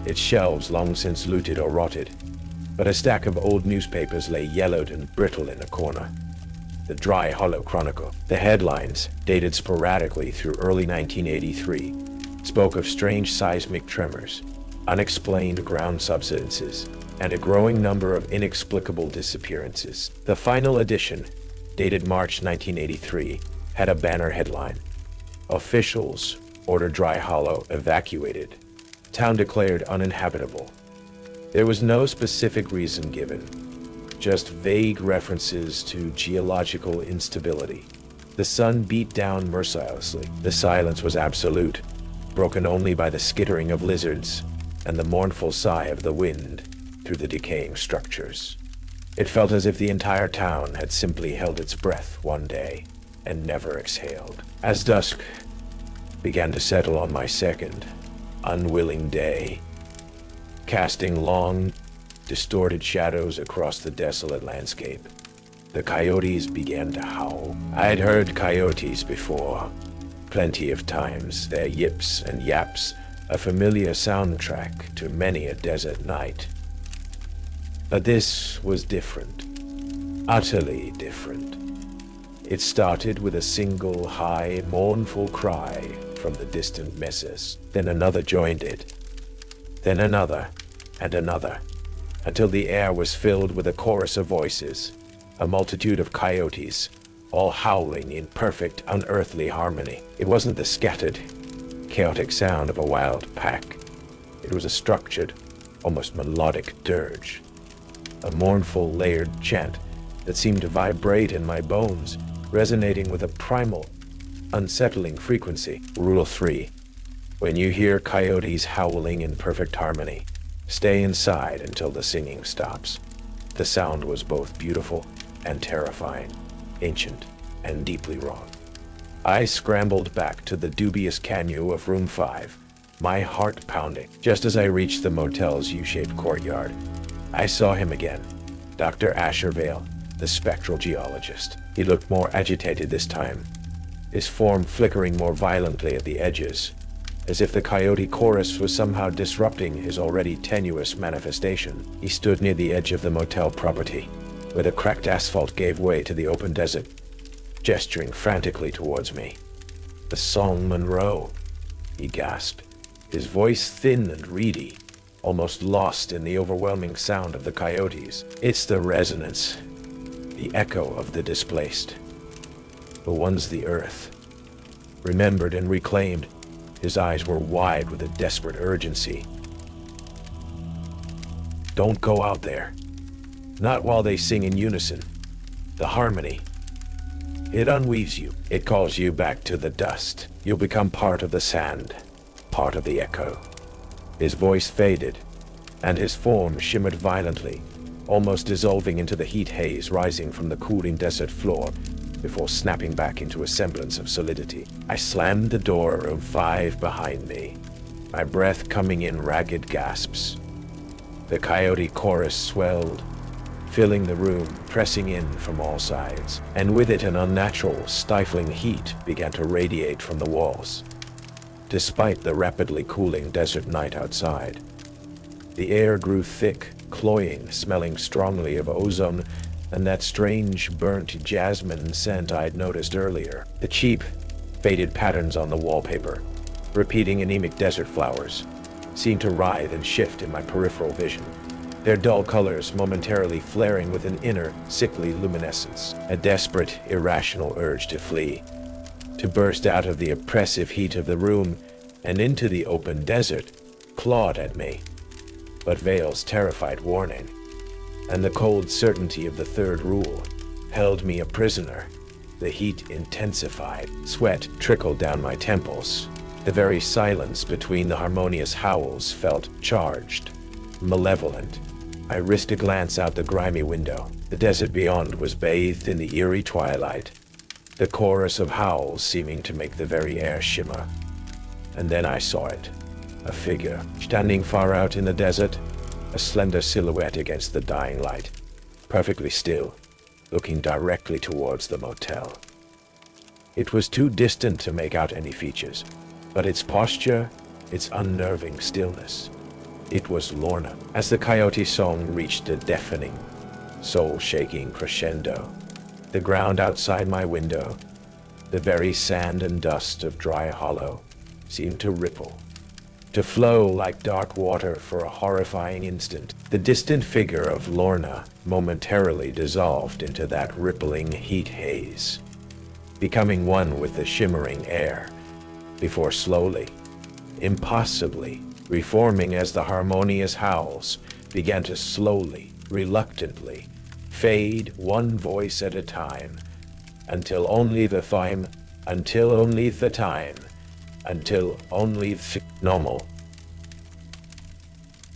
its shelves long since looted or rotted, but a stack of old newspapers lay yellowed and brittle in a corner. The Dry Hollow Chronicle. The headlines, dated sporadically through early 1983, spoke of strange seismic tremors, unexplained ground subsidences, and a growing number of inexplicable disappearances. The final edition, dated March 1983, had a banner headline: "Officials order Dry Hollow evacuated. Town declared uninhabitable." There was no specific reason given, just vague references to geological instability. The sun beat down mercilessly. The silence was absolute, broken only by the skittering of lizards and the mournful sigh of the wind through the decaying structures. It felt as if the entire town had simply held its breath one day and never exhaled. As dusk began to settle on my second, unwilling day, casting long, distorted shadows across the desolate landscape, the coyotes began to howl. I'd heard coyotes before, plenty of times, their yips and yaps a familiar soundtrack to many a desert night. But this was different, utterly different. It started with a single high, mournful cry from the distant mesas. Then another joined it, then another and another, until the air was filled with a chorus of voices, a multitude of coyotes, all howling in perfect, unearthly harmony. It wasn't the scattered, chaotic sound of a wild pack. It was a structured, almost melodic dirge, a mournful, layered chant that seemed to vibrate in my bones, resonating with a primal, unsettling frequency. Rule 3. When you hear coyotes howling in perfect harmony, stay inside until the singing stops. The sound was both beautiful and terrifying, ancient and deeply wrong. I scrambled back to the dubious canyon of room 5, my heart pounding. Just as I reached the motel's U-shaped courtyard, I saw him again, Dr. Asher Vale, the spectral geologist. He looked more agitated this time, his form flickering more violently at the edges, as if the coyote chorus was somehow disrupting his already tenuous manifestation. He stood near the edge of the motel property, where the cracked asphalt gave way to the open desert, gesturing frantically towards me. "The song, Monroe," he gasped, his voice thin and reedy, almost lost in the overwhelming sound of the coyotes. "It's the resonance, the echo of the displaced, the ones the earth remembered and reclaimed." His eyes were wide with a desperate urgency. "Don't go out there. Not while they sing in unison. The harmony. It unweaves you. It calls you back to the dust. You'll become part of the sand, part of the echo." His voice faded, and his form shimmered violently, almost dissolving into the heat haze rising from the cooling desert floor, before snapping back into a semblance of solidity. I slammed the door of room 5 behind me, my breath coming in ragged gasps. The coyote chorus swelled, filling the room, pressing in from all sides, and with it an unnatural, stifling heat began to radiate from the walls. Despite the rapidly cooling desert night outside, the air grew thick, cloying, smelling strongly of ozone and that strange burnt jasmine scent I'd noticed earlier. The cheap, faded patterns on the wallpaper, repeating anemic desert flowers, seemed to writhe and shift in my peripheral vision, their dull colors momentarily flaring with an inner, sickly luminescence. A desperate, irrational urge to flee, to burst out of the oppressive heat of the room and into the open desert, clawed at me. But Vale's terrified warning, and the cold certainty of the third rule, held me a prisoner. The heat intensified. Sweat trickled down my temples. The very silence between the harmonious howls felt charged, malevolent. I risked a glance out the grimy window. The desert beyond was bathed in the eerie twilight, the chorus of howls seeming to make the very air shimmer. And then I saw it. A figure, standing far out in the desert, a slender silhouette against the dying light, perfectly still, looking directly towards the motel. It was too distant to make out any features, but its posture, its unnerving stillness. It was Lorna. As the coyote song reached a deafening, soul-shaking crescendo, the ground outside my window, the very sand and dust of Dry Hollow, seemed to ripple, to flow like dark water for a horrifying instant. The distant figure of Lorna momentarily dissolved into that rippling heat haze, becoming one with the shimmering air, before slowly, impossibly, reforming as the harmonious howls began to slowly, reluctantly, fade one voice at a time, until only the time, normal.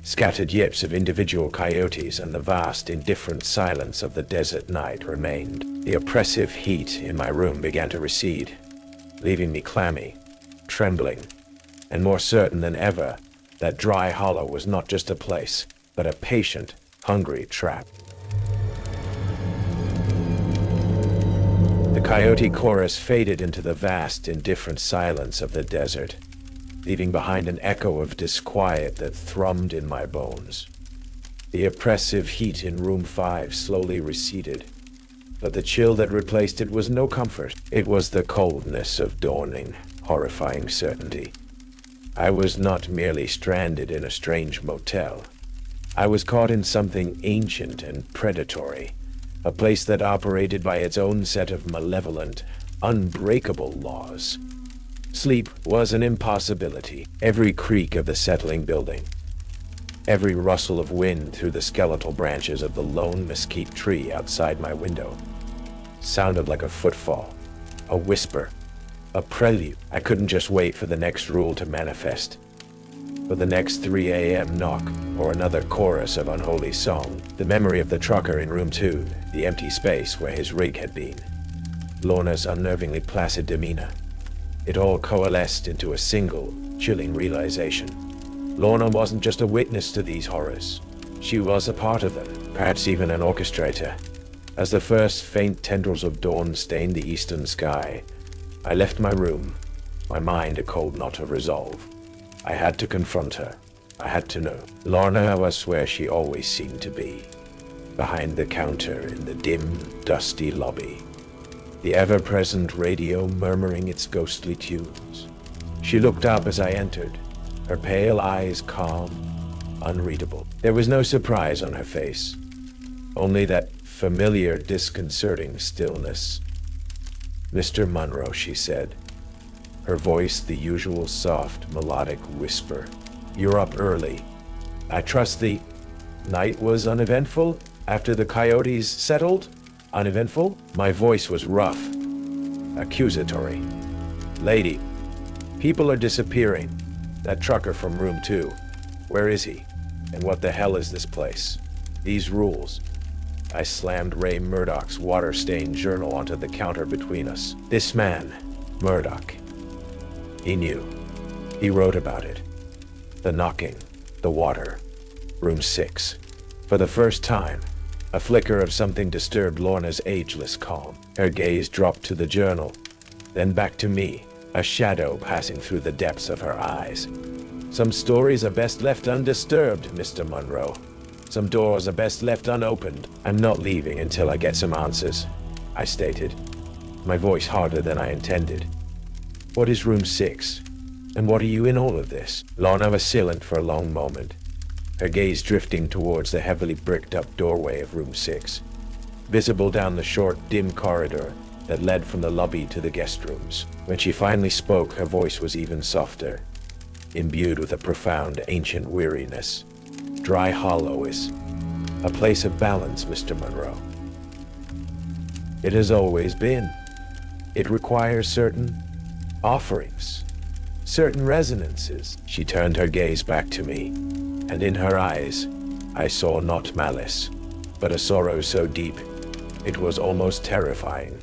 Scattered yips of individual coyotes and the vast, indifferent silence of the desert night remained. The oppressive heat in my room began to recede, leaving me clammy, trembling, and more certain than ever that Dry Hollow was not just a place, but a patient, hungry trap. The coyote chorus faded into the vast, indifferent silence of the desert, leaving behind an echo of disquiet that thrummed in my bones. The oppressive heat in room 5 slowly receded, but the chill that replaced it was no comfort. It was the coldness of dawning, horrifying certainty. I was not merely stranded in a strange motel. I was caught in something ancient and predatory, a place that operated by its own set of malevolent, unbreakable laws. Sleep was an impossibility. Every creak of the settling building, every rustle of wind through the skeletal branches of the lone mesquite tree outside my window sounded like a footfall, a whisper, a prelude. I couldn't just wait for the next rule to manifest, for the next 3 a.m. knock, or another chorus of unholy song. The memory of the trucker in room 2, the empty space where his rig had been, Lorna's unnervingly placid demeanor. It all coalesced into a single, chilling realization. Lorna wasn't just a witness to these horrors. She was a part of them, perhaps even an orchestrator. As the first faint tendrils of dawn stained the eastern sky, I left my room, my mind a cold knot of resolve. I had to confront her. I had to know. Lorna was where she always seemed to be, behind the counter in the dim, dusty lobby, the ever-present radio murmuring its ghostly tunes. She looked up as I entered, her pale eyes calm, unreadable. There was no surprise on her face, only that familiar, disconcerting stillness. "Mr. Monroe," she said, her voice the usual soft, melodic whisper. "You're up early. I trust the night was uneventful after the coyotes settled?" Uneventful? My voice was rough, accusatory. "Lady, people are disappearing. That trucker from room 2, where is he? And what the hell is this place? These rules." I slammed Ray Murdoch's water-stained journal onto the counter between us. This man, Murdoch, he knew. He wrote about it. The knocking, the water, room 6. For the first time, a flicker of something disturbed Lorna's ageless calm. Her gaze dropped to the journal, then back to me, a shadow passing through the depths of her eyes. "Some stories are best left undisturbed, Mr. Monroe. Some doors are best left unopened. I'm not leaving until I get some answers," I stated, my voice harder than I intended. "What is room 6? And what are you in all of this?" Lorna was silent for a long moment, her gaze drifting towards the heavily bricked-up doorway of room 6, visible down the short, dim corridor that led from the lobby to the guest rooms. When she finally spoke, her voice was even softer, imbued with a profound, ancient weariness. "Dry Hollow is a place of balance, Mr. Monroe. It has always been. It requires certain offerings, certain resonances." She turned her gaze back to me, and in her eyes, I saw not malice, but a sorrow so deep, it was almost terrifying.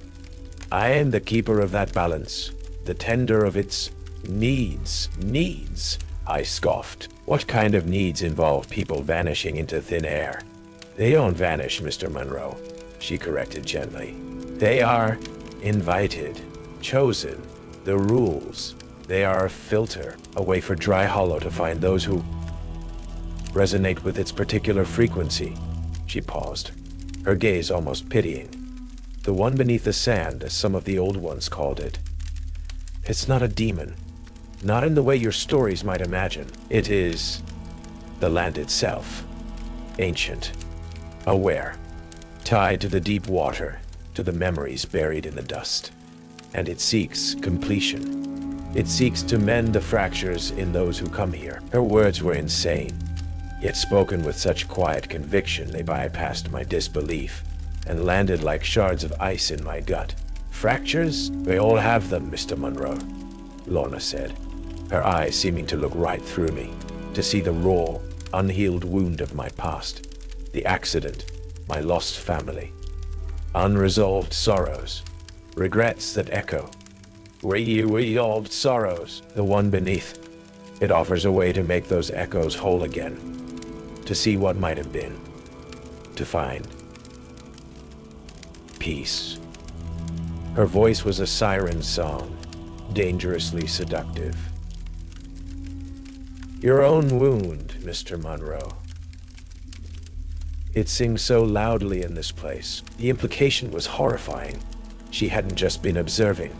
"I am the keeper of that balance, the tender of its needs." "Needs?" I scoffed. "What kind of needs involve people vanishing into thin air?" "They don't vanish, Mr. Monroe," she corrected gently. "They are invited, chosen, the rules. They are a filter, a way for Dry Hollow to find those who resonate with its particular frequency." She paused, her gaze almost pitying. "The one beneath the sand, as some of the old ones called it. It's not a demon, not in the way your stories might imagine. It is the land itself, ancient, aware, tied to the deep water, to the memories buried in the dust. And it seeks completion. It seeks to mend the fractures in those who come here." Her words were insane, yet spoken with such quiet conviction they bypassed my disbelief and landed like shards of ice in my gut. "Fractures? We all have them, Mr. Monroe," Lorna said, her eyes seeming to look right through me, to see the raw, unhealed wound of my past, the accident, my lost family, unresolved sorrows, regrets that echo, resolved sorrows, the one beneath. It offers a way to make those echoes whole again, to see what might have been, to find peace. Her voice was a siren song, dangerously seductive. Your own wound, Mr. Monroe. It sings so loudly in this place. The implication was horrifying. She hadn't just been observing.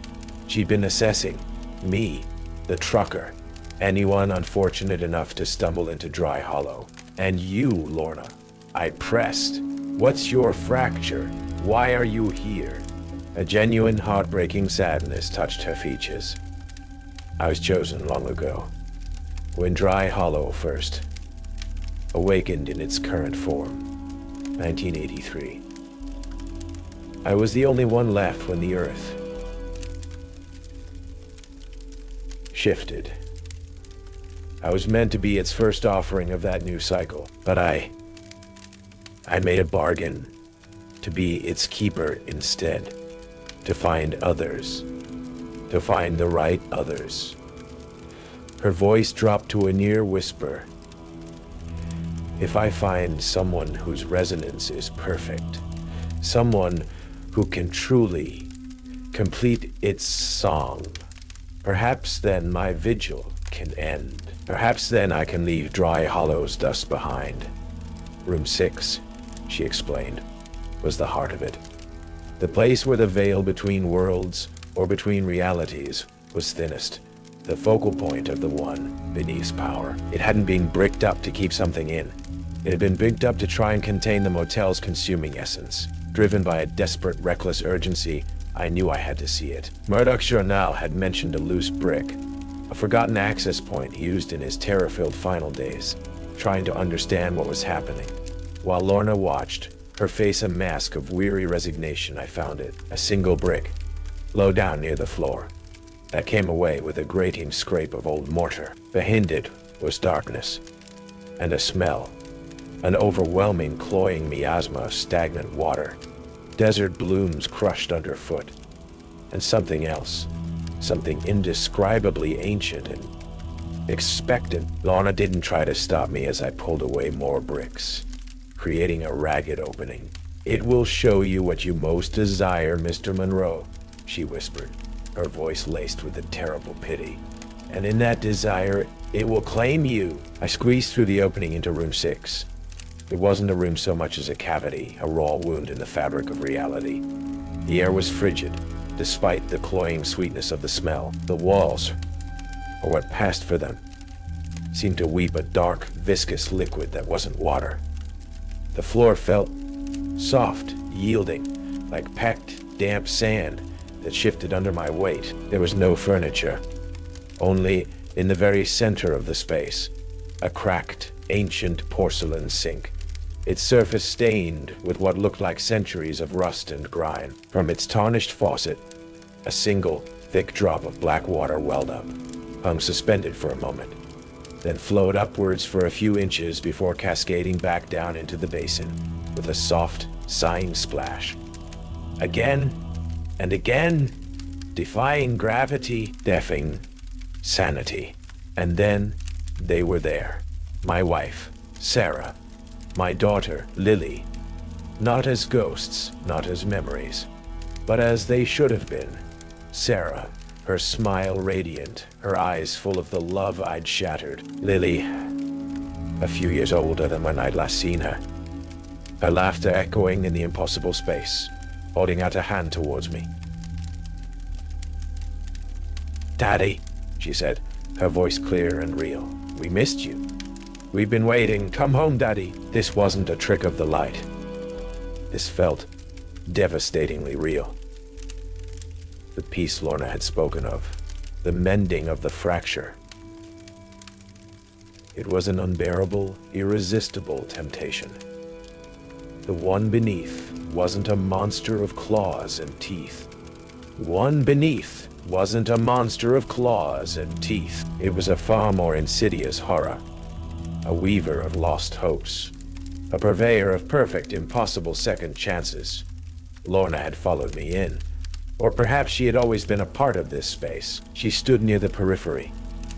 She'd been assessing me, the trucker, anyone unfortunate enough to stumble into Dry Hollow. And you, Lorna. I pressed. What's your fracture? Why are you here? A genuine, heartbreaking sadness touched her features. I was chosen long ago, when Dry Hollow first awakened in its current form, 1983. I was the only one left when the Earth shifted. I was meant to be its first offering of that new cycle, but I made a bargain to be its keeper instead, to find others, to find the right others. Her voice dropped to a near whisper. If I find someone whose resonance is perfect, someone who can truly complete its song, perhaps then my vigil can end. Perhaps then I can leave Dry Hollow's dust behind. Room 6, she explained, was the heart of it. The place where the veil between worlds, or between realities, was thinnest. The focal point of the one beneath's power. It hadn't been bricked up to keep something in. It had been bricked up to try and contain the motel's consuming essence. Driven by a desperate, reckless urgency, I knew I had to see it. Murdoch's journal had mentioned a loose brick, a forgotten access point used in his terror-filled final days, trying to understand what was happening. While Lorna watched, her face a mask of weary resignation, I found it. A single brick, low down near the floor, that came away with a grating scrape of old mortar. Behind it was darkness, and a smell, an overwhelming, cloying miasma of stagnant water, desert blooms crushed underfoot, and something else, something indescribably ancient and expectant. Lorna didn't try to stop me as I pulled away more bricks, creating a ragged opening. It will show you what you most desire, Mr. Monroe, she whispered, her voice laced with a terrible pity. And in that desire, it will claim you. I squeezed through the opening into room 6. It wasn't a room so much as a cavity, a raw wound in the fabric of reality. The air was frigid, despite the cloying sweetness of the smell. The walls, or what passed for them, seemed to weep a dark, viscous liquid that wasn't water. The floor felt soft, yielding, like packed, damp sand that shifted under my weight. There was no furniture, only in the very center of the space, a cracked, ancient porcelain sink, its surface stained with what looked like centuries of rust and grime. From its tarnished faucet, a single, thick drop of black water welled up, hung suspended for a moment, then flowed upwards for a few inches before cascading back down into the basin with a soft, sighing splash. Again and again, defying gravity, deafing sanity. And then they were there. My wife, Sarah, my daughter, Lily, not as ghosts, not as memories, but as they should have been. Sarah, her smile radiant, her eyes full of the love I'd shattered. Lily, a few years older than when I'd last seen her, her laughter echoing in the impossible space, holding out a hand towards me. "Daddy," she said, her voice clear and real. "We missed you. We've been waiting. Come home, Daddy." This wasn't a trick of the light. This felt devastatingly real. The peace Lorna had spoken of, the mending of the fracture. It was an unbearable, irresistible temptation. The one beneath wasn't a monster of claws and teeth. One beneath wasn't a monster of claws and teeth. It was a far more insidious horror. a weaver of lost hopes, a purveyor of perfect, impossible second chances. Lorna had followed me in, or perhaps she had always been a part of this space. She stood near the periphery,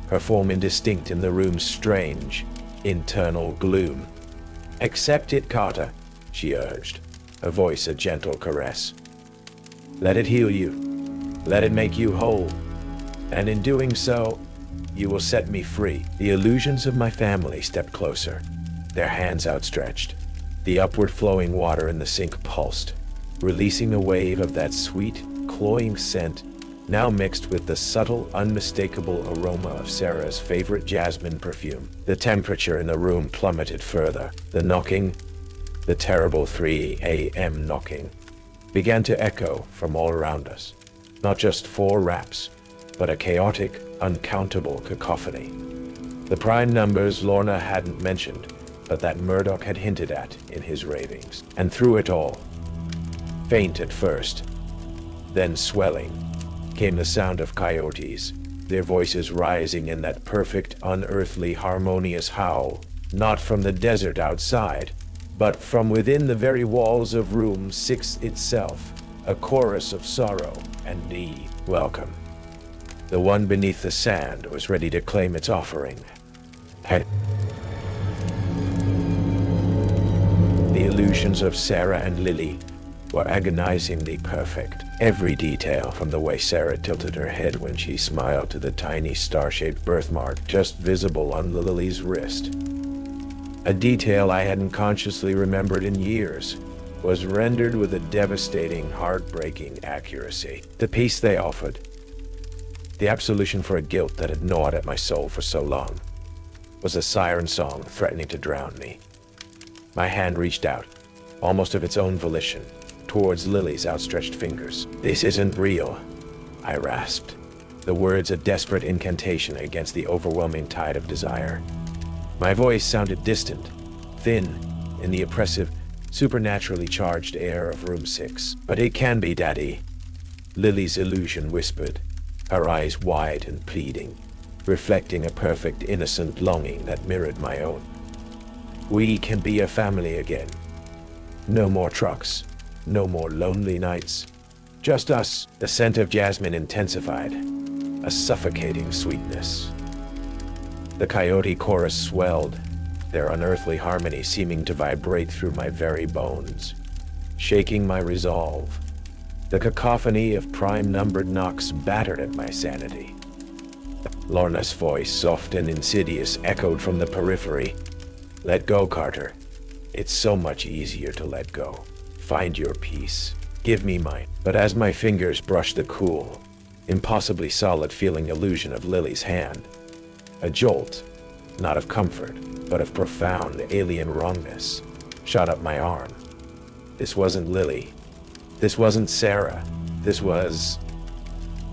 her form indistinct in the room's strange, internal gloom. "Accept it, Carter," she urged, her voice a gentle caress. "Let it heal you. Let it make you whole. And in doing so, you will set me free." The illusions of my family stepped closer, their hands outstretched. The upward flowing water in the sink pulsed, releasing a wave of that sweet, cloying scent, now mixed with the subtle, unmistakable aroma of Sarah's favorite jasmine perfume. The temperature in the room plummeted further. The knocking, the terrible 3 a.m. knocking, began to echo from all around us. Not just 4 raps, but a chaotic, uncountable cacophony. The prime numbers Lorna hadn't mentioned, but that Murdoch had hinted at in his ravings. And through it all, faint at first, then swelling, came the sound of coyotes, their voices rising in that perfect, unearthly, harmonious howl, not from the desert outside, but from within the very walls of room 6 itself, a chorus of sorrow and need. Welcome. The one beneath the sand was ready to claim its offering. The illusions of Sarah and Lily were agonizingly perfect. Every detail, from the way Sarah tilted her head when she smiled to the tiny star-shaped birthmark just visible on Lily's wrist. A detail I hadn't consciously remembered in years, was rendered with a devastating, heartbreaking accuracy. The peace they offered, the absolution for a guilt that had gnawed at my soul for so long, was a siren song threatening to drown me. My hand reached out, almost of its own volition, towards Lily's outstretched fingers. "This isn't real," I rasped, the words a desperate incantation against the overwhelming tide of desire. My voice sounded distant, thin, in the oppressive, supernaturally charged air of room 6. "But it can be, Daddy," Lily's illusion whispered, her eyes wide and pleading, reflecting a perfect, innocent longing that mirrored my own. "We can be a family again. No more trucks. No more lonely nights. Just us." The scent of jasmine intensified, a suffocating sweetness. The coyote chorus swelled, their unearthly harmony seeming to vibrate through my very bones, shaking my resolve. The cacophony of prime-numbered knocks battered at my sanity. Lorna's voice, soft and insidious, echoed from the periphery. "Let go, Carter. It's so much easier to let go. Find your peace. Give me mine." But as my fingers brushed the cool, impossibly solid feeling illusion of Lily's hand, a jolt, not of comfort, but of profound alien wrongness, shot up my arm. This wasn't Lily. This wasn't Sarah. This was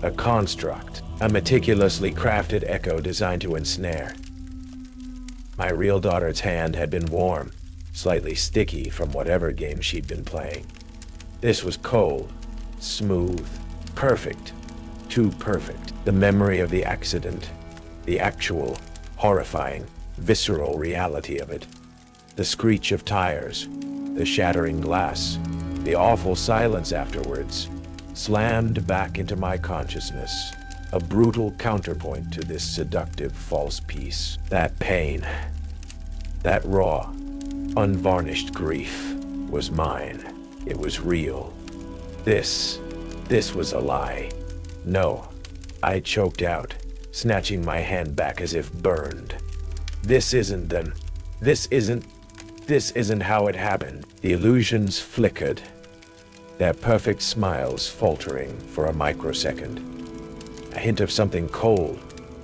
a construct, a meticulously crafted echo designed to ensnare. My real daughter's hand had been warm, slightly sticky from whatever game she'd been playing. This was cold, smooth, perfect, too perfect. The memory of the accident, the actual, horrifying, visceral reality of it, the screech of tires, the shattering glass, the awful silence afterwards, slammed back into my consciousness, a brutal counterpoint to this seductive false peace. That pain, that raw, unvarnished grief was mine. It was real. This was a lie. "No," I choked out, snatching my hand back as if burned. This isn't how it happened." The illusions flickered, their perfect smiles faltering for a microsecond. A hint of something cold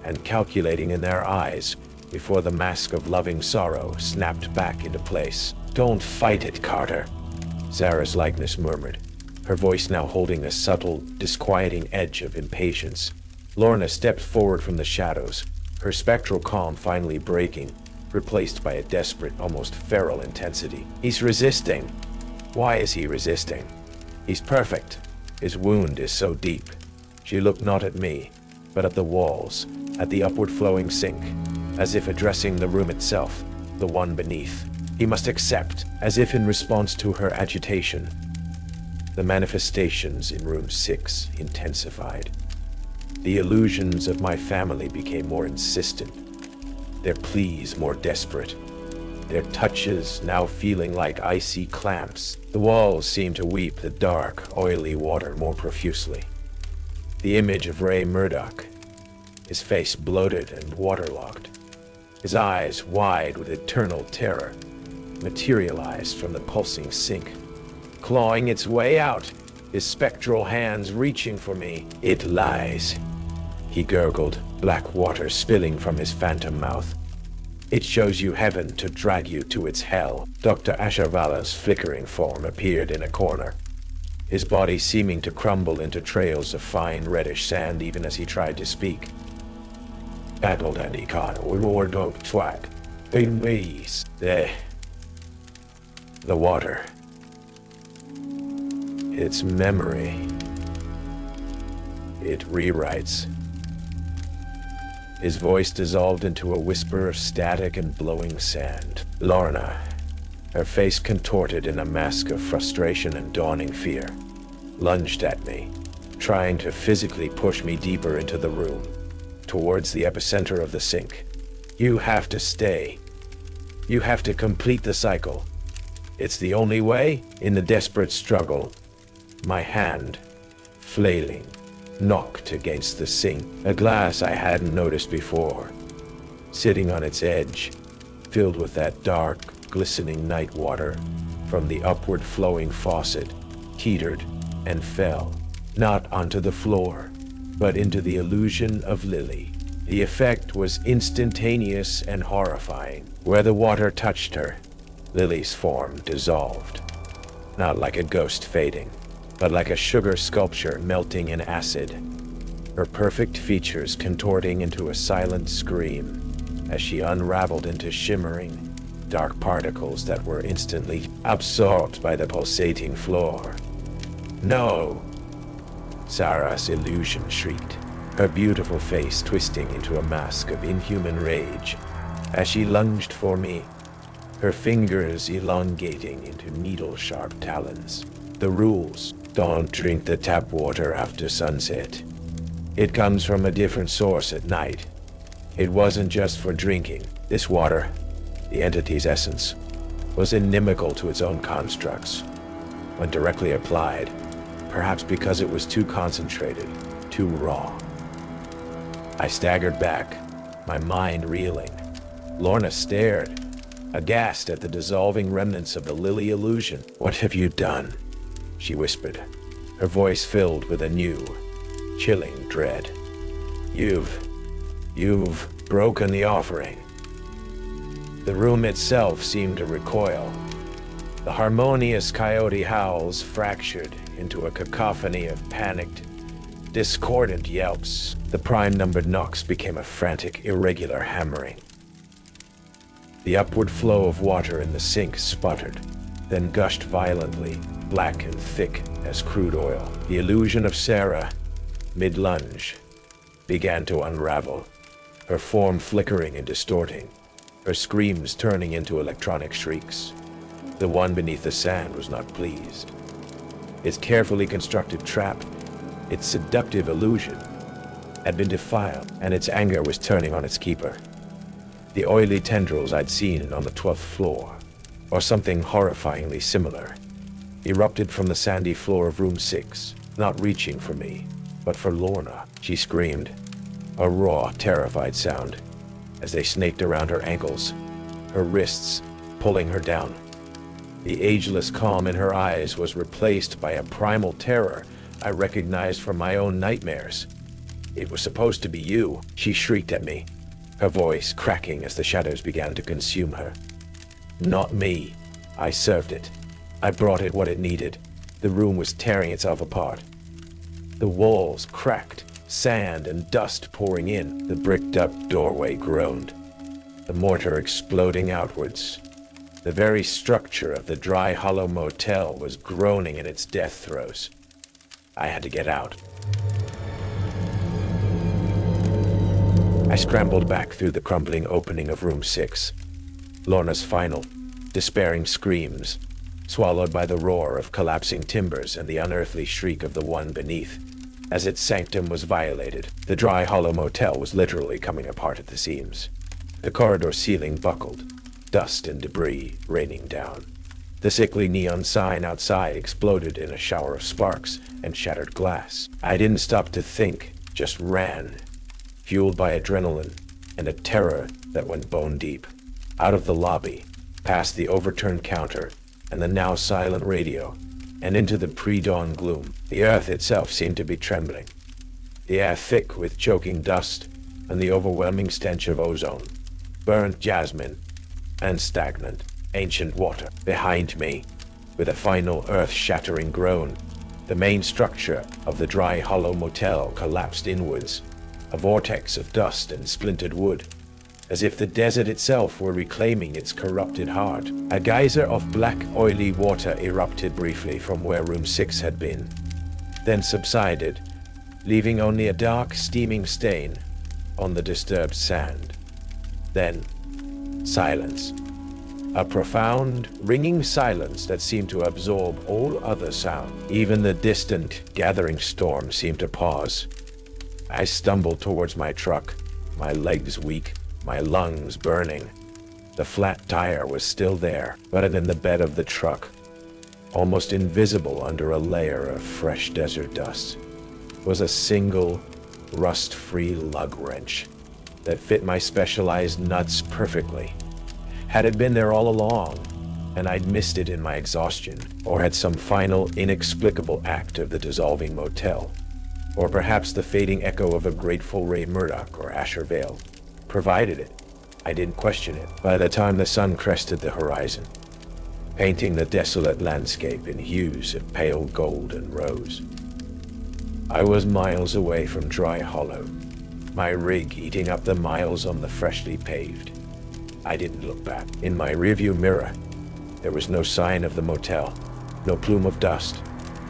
and calculating in their eyes before the mask of loving sorrow snapped back into place. "Don't fight it, Carter," Sarah's likeness murmured, her voice now holding a subtle, disquieting edge of impatience. Lorna stepped forward from the shadows, her spectral calm finally breaking, replaced by a desperate, almost feral intensity. "He's resisting. Why is he resisting? He's perfect. His wound is so deep." She looked not at me, but at the walls, at the upward flowing sink, as if addressing the room itself, the one beneath. He must accept, as if in response to her agitation. The manifestations in room 6 intensified. The illusions of my family became more insistent, their pleas more desperate, their touches now feeling like icy clamps. The walls seemed to weep the dark, oily water more profusely. The image of Ray Murdoch, his face bloated and waterlogged, his eyes wide with eternal terror, materialized from the pulsing sink, clawing its way out, his spectral hands reaching for me. "It lies," he gurgled, black water spilling from his phantom mouth. "It shows you heaven to drag you to its hell." Dr. Asharvala's flickering form appeared in a corner, his body seeming to crumble into trails of fine reddish sand even as he tried to speak. The water. Its memory. It rewrites. His voice dissolved into a whisper of static and blowing sand. Lorna, her face contorted in a mask of frustration and dawning fear, lunged at me, trying to physically push me deeper into the room, towards the epicenter of the sink. "You have to stay. You have to complete the cycle. It's the only way." In the desperate struggle, my hand, flailing, knocked against the sink, a glass I hadn't noticed before, sitting on its edge, filled with that dark, glistening night water from the upward flowing faucet, teetered and fell, not onto the floor, but into the illusion of Lily. The effect was instantaneous and horrifying. Where the water touched her, Lily's form dissolved, not like a ghost fading, but like a sugar sculpture melting in acid, her perfect features contorting into a silent scream as she unraveled into shimmering, dark particles that were instantly absorbed by the pulsating floor. "No!" Sarah's illusion shrieked, her beautiful face twisting into a mask of inhuman rage as she lunged for me, her fingers elongating into needle-sharp talons. "The rules: don't drink the tap water after sunset. It comes from a different source at night. It wasn't just for drinking. This water, the entity's essence, was inimical to its own constructs. When directly applied, perhaps because it was too concentrated, too raw." I staggered back, my mind reeling. Lorna stared, aghast at the dissolving remnants of the Lily illusion. "What have you done?" she whispered, her voice filled with a new, chilling dread. You've broken the offering." The room itself seemed to recoil. The harmonious coyote howls fractured into a cacophony of panicked, discordant yelps. The prime-numbered knocks became a frantic, irregular hammering. The upward flow of water in the sink sputtered, then gushed violently, black and thick as crude oil. The illusion of Sarah, mid-lunge, began to unravel, her form flickering and distorting, her screams turning into electronic shrieks. The one beneath the sand was not pleased. Its carefully constructed trap, its seductive illusion, had been defiled, and its anger was turning on its keeper. The oily tendrils I'd seen on the 12th floor, or something horrifyingly similar, erupted from the sandy floor of room 6, not reaching for me, but for Lorna. She screamed, a raw, terrified sound, as they snaked around her ankles, her wrists, pulling her down. The ageless calm in her eyes was replaced by a primal terror I recognized from my own nightmares. "It was supposed to be you," she shrieked at me, her voice cracking as the shadows began to consume her. "Not me. I served it. I brought it what it needed." The room was tearing itself apart. The walls cracked, sand and dust pouring in. The bricked-up doorway groaned, the mortar exploding outwards. The very structure of the dry, hollow motel was groaning in its death throes. I had to get out. I scrambled back through the crumbling opening of room 6, Lorna's final, despairing screams, swallowed by the roar of collapsing timbers and the unearthly shriek of the one beneath. As its sanctum was violated, the dry, hollow motel was literally coming apart at the seams. The corridor ceiling buckled, dust and debris raining down. The sickly neon sign outside exploded in a shower of sparks and shattered glass. I didn't stop to think, just ran, fueled by adrenaline and a terror that went bone deep. Out of the lobby, past the overturned counter and the now silent radio, and into the pre-dawn gloom. The earth itself seemed to be trembling, the air thick with choking dust and the overwhelming stench of ozone, burnt jasmine, and stagnant, ancient water. Behind me, with a final earth-shattering groan, the main structure of the dry, hollow motel collapsed inwards, a vortex of dust and splintered wood, as if the desert itself were reclaiming its corrupted heart. A geyser of black, oily water erupted briefly from where room 6 had been, then subsided, leaving only a dark, steaming stain on the disturbed sand. Then, silence. A profound, ringing silence that seemed to absorb all other sound. Even the distant, gathering storm seemed to pause. I stumbled towards my truck, my legs weak, my lungs burning. The flat tire was still there, buried in the bed of the truck, almost invisible under a layer of fresh desert dust, was a single, rust-free lug wrench that fit my specialized nuts perfectly. Had it been there all along, and I'd missed it in my exhaustion, or had some final, inexplicable act of the dissolving motel, or perhaps the fading echo of a grateful Ray Murdoch or Asher Vale provided it, I didn't question it. By the time the sun crested the horizon, painting the desolate landscape in hues of pale gold and rose, I was miles away from Dry Hollow, my rig eating up the miles on the freshly paved. I didn't look back. In my rearview mirror, there was no sign of the motel, no plume of dust,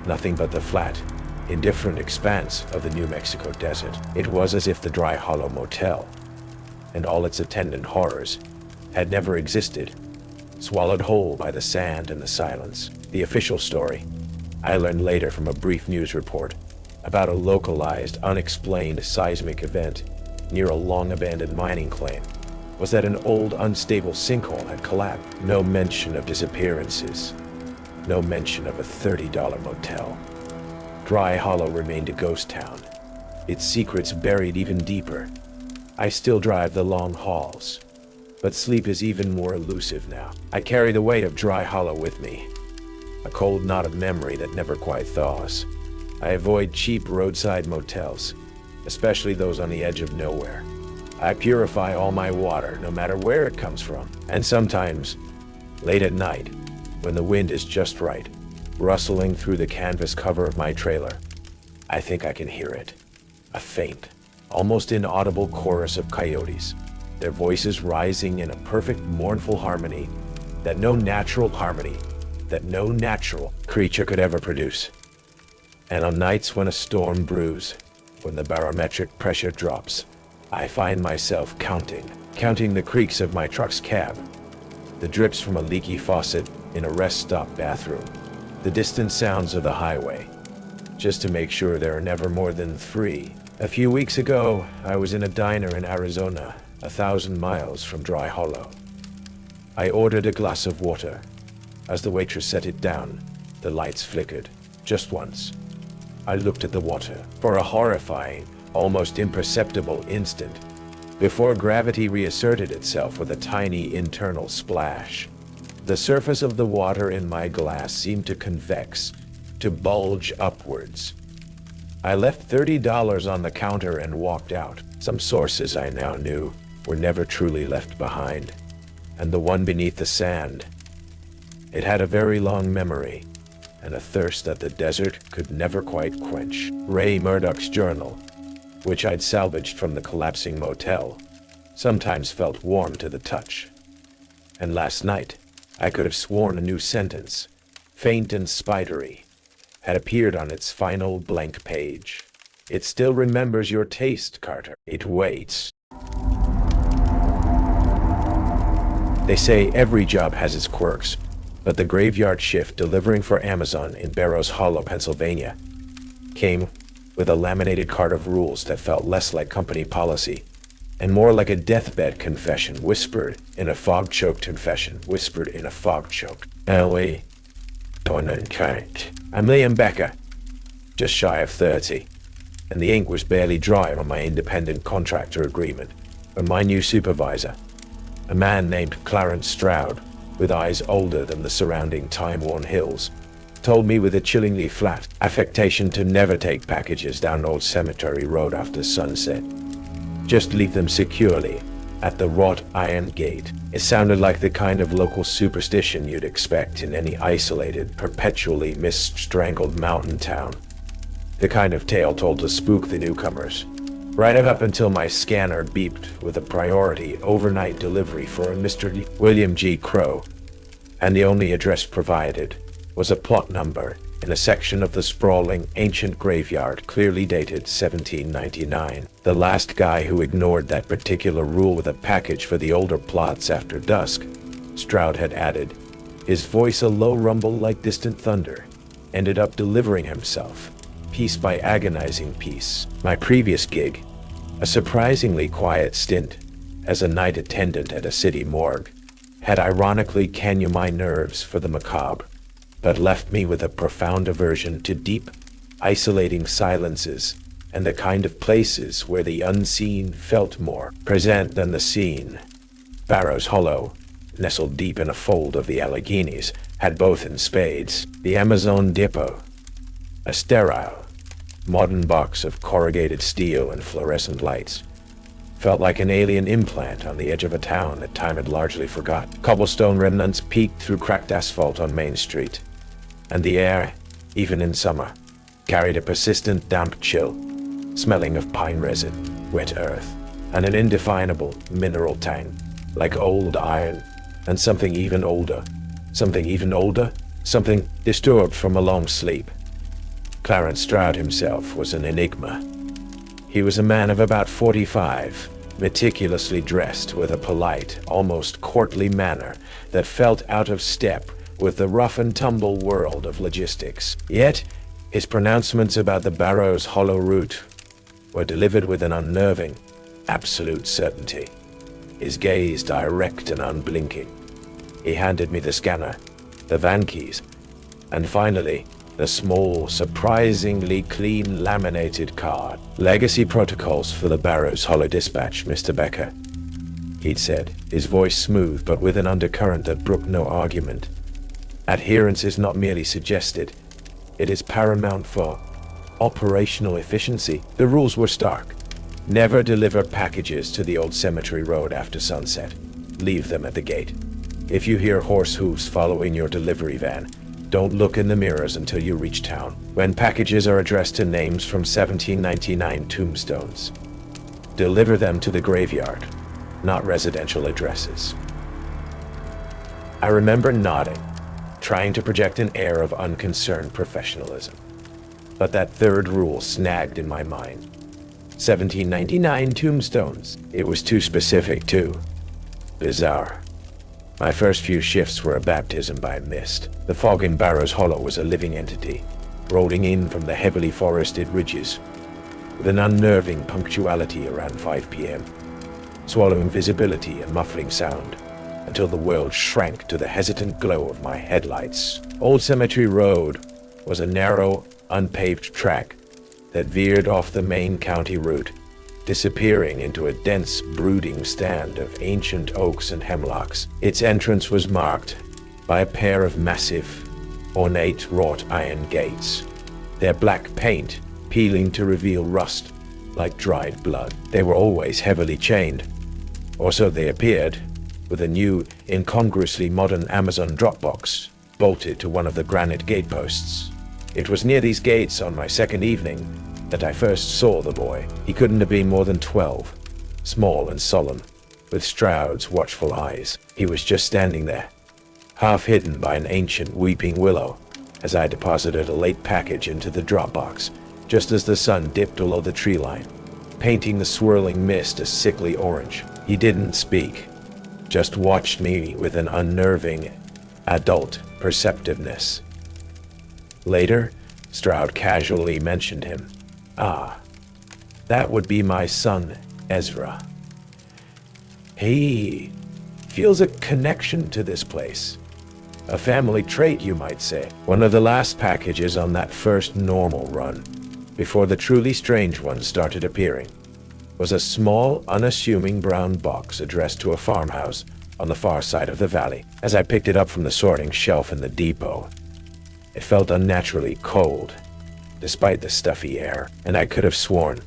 nothing but the flat, indifferent expanse of the New Mexico desert. It was as if the Dry Hollow Motel, and all its attendant horrors, had never existed, swallowed whole by the sand and the silence. The official story, I learned later from a brief news report about a localized, unexplained seismic event near a long-abandoned mining claim, was that an old, unstable sinkhole had collapsed. No mention of disappearances, no mention of a $30 motel. Dry Hollow remained a ghost town, its secrets buried even deeper. I still drive the long hauls, but sleep is even more elusive now. I carry the weight of Dry Hollow with me, a cold knot of memory that never quite thaws. I avoid cheap roadside motels, especially those on the edge of nowhere. I purify all my water, no matter where it comes from. And sometimes, late at night, when the wind is just right, rustling through the canvas cover of my trailer, I think I can hear it. A faint, almost inaudible chorus of coyotes, their voices rising in a perfect mournful harmony that no natural creature could ever produce. And on nights when a storm brews, when the barometric pressure drops, I find myself counting the creaks of my truck's cab, the drips from a leaky faucet in a rest stop bathroom, the distant sounds of the highway, just to make sure there are never more than 3. A few weeks ago, I was in a diner in Arizona, 1,000 miles from Dry Hollow. I ordered a glass of water. As the waitress set it down, the lights flickered, just once. I looked at the water for a horrifying, almost imperceptible instant, before gravity reasserted itself with a tiny internal splash. The surface of the water in my glass seemed to convex, to bulge upwards. I left $30 on the counter and walked out. Some sources I now knew were never truly left behind, and the one beneath the sand, it had a very long memory and a thirst that the desert could never quite quench. Ray Murdoch's journal, which I'd salvaged from the collapsing motel, sometimes felt warm to the touch. And last night, I could have sworn a new sentence, faint and spidery, had appeared on its final blank page. It still remembers your taste, Carter. It waits. They say every job has its quirks, but the graveyard shift delivering for Amazon in Burrows Hollow, Pennsylvania, came with a laminated card of rules that felt less like company policy and more like a deathbed confession whispered in a fog-choked confession whispered in a fog-choked. Ellie, Kate. I'm Liam Becker, just shy of 30, and the ink was barely dry on my independent contractor agreement when my new supervisor, a man named Clarence Stroud, with eyes older than the surrounding time-worn hills, told me with a chillingly flat affectation to never take packages down Old Cemetery Road after sunset. Just leave them securely at the wrought iron gate. It sounded like the kind of local superstition you'd expect in any isolated, perpetually mist-strangled mountain town. The kind of tale told to spook the newcomers. Right up until my scanner beeped with a priority overnight delivery for a Mr. William G. Crow, and the only address provided was a plot number in a section of the sprawling, ancient graveyard clearly dated 1799. The last guy who ignored that particular rule with a package for the older plots after dusk, Stroud had added, his voice a low rumble like distant thunder, ended up delivering himself, piece by agonizing piece. My previous gig, a surprisingly quiet stint as a night attendant at a city morgue, had ironically canyu my nerves for the macabre, but left me with a profound aversion to deep, isolating silences and the kind of places where the unseen felt more present than the seen. Burrows Hollow, nestled deep in a fold of the Alleghenies, had both in spades. The Amazon Depot, a sterile, modern box of corrugated steel and fluorescent lights, felt like an alien implant on the edge of a town that time had largely forgot. Cobblestone remnants peeked through cracked asphalt on Main Street, and the air, even in summer, carried a persistent damp chill, smelling of pine resin, wet earth, and an indefinable mineral tang, like old iron, and something even older, something disturbed from a long sleep. Clarence Stroud himself was an enigma. He was a man of about 45, meticulously dressed with a polite, almost courtly manner that felt out of step with the rough-and-tumble world of logistics. Yet, his pronouncements about the Burrows Hollow route were delivered with an unnerving, absolute certainty. His gaze direct and unblinking. He handed me the scanner, the van keys, and finally, the small, surprisingly clean laminated card. Legacy protocols for the Burrows Hollow dispatch, Mr. Becker, he'd said, his voice smooth but with an undercurrent that brooked no argument. Adherence is not merely suggested, it is paramount for operational efficiency. The rules were stark. Never deliver packages to the Old Cemetery Road after sunset. Leave them at the gate. If you hear horse hooves following your delivery van, don't look in the mirrors until you reach town. When packages are addressed to names from 1799 tombstones, deliver them to the graveyard, not residential addresses. I remember nodding, trying to project an air of unconcerned professionalism. But that third rule snagged in my mind. 1799 tombstones. It was too specific, too. Bizarre. My first few shifts were a baptism by mist. The fog in Burrows Hollow was a living entity, rolling in from the heavily forested ridges, with an unnerving punctuality around 5 p.m., swallowing visibility and muffling sound, until the world shrank to the hesitant glow of my headlights. Old Cemetery Road was a narrow, unpaved track that veered off the main county route, disappearing into a dense, brooding stand of ancient oaks and hemlocks. Its entrance was marked by a pair of massive, ornate wrought iron gates, their black paint peeling to reveal rust like dried blood. They were always heavily chained, or so they appeared, with a new, incongruously modern Amazon Dropbox bolted to one of the granite gateposts. It was near these gates on my second evening that I first saw the boy. He couldn't have been more than 12, small and solemn, with Stroud's watchful eyes. He was just standing there, half hidden by an ancient weeping willow, as I deposited a late package into the Dropbox, just as the sun dipped below the tree line, painting the swirling mist a sickly orange. He didn't speak, just watched me with an unnerving, adult perceptiveness. Later, Stroud casually mentioned him. Ah, that would be my son, Ezra. He feels a connection to this place. A family trait, you might say. One of the last packages on that first normal run, before the truly strange ones started appearing, was a small, unassuming brown box addressed to a farmhouse on the far side of the valley. As I picked it up from the sorting shelf in the depot, it felt unnaturally cold, despite the stuffy air, and I could have sworn,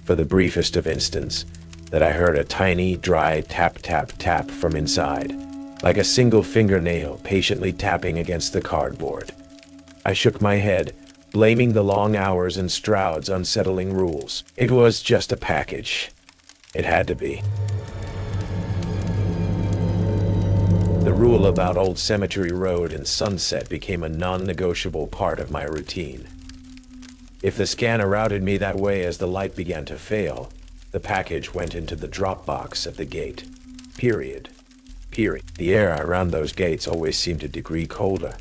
for the briefest of instants, that I heard a tiny, dry tap, tap, tap from inside, like a single fingernail patiently tapping against the cardboard. I shook my head, blaming the long hours and Stroud's unsettling rules. It was just a package. It had to be. The rule about Old Cemetery Road and Sunset became a non-negotiable part of my routine. If the scanner routed me that way as the light began to fail, the package went into the drop box at the gate. Period. The air around those gates always seemed a degree colder,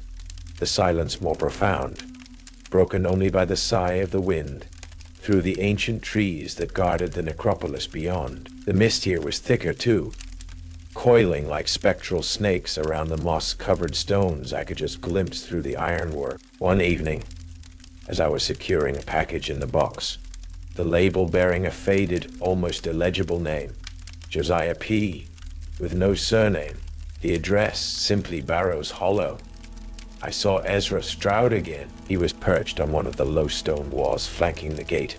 the silence more profound, broken only by the sigh of the wind through the ancient trees that guarded the necropolis beyond. The mist here was thicker too, coiling like spectral snakes around the moss-covered stones I could just glimpse through the ironwork. One evening, as I was securing a package in the box, the label bearing a faded, almost illegible name, Josiah P., with no surname, the address simply Barrows Hollow, I saw Ezra Stroud again. He was perched on one of the low stone walls flanking the gate,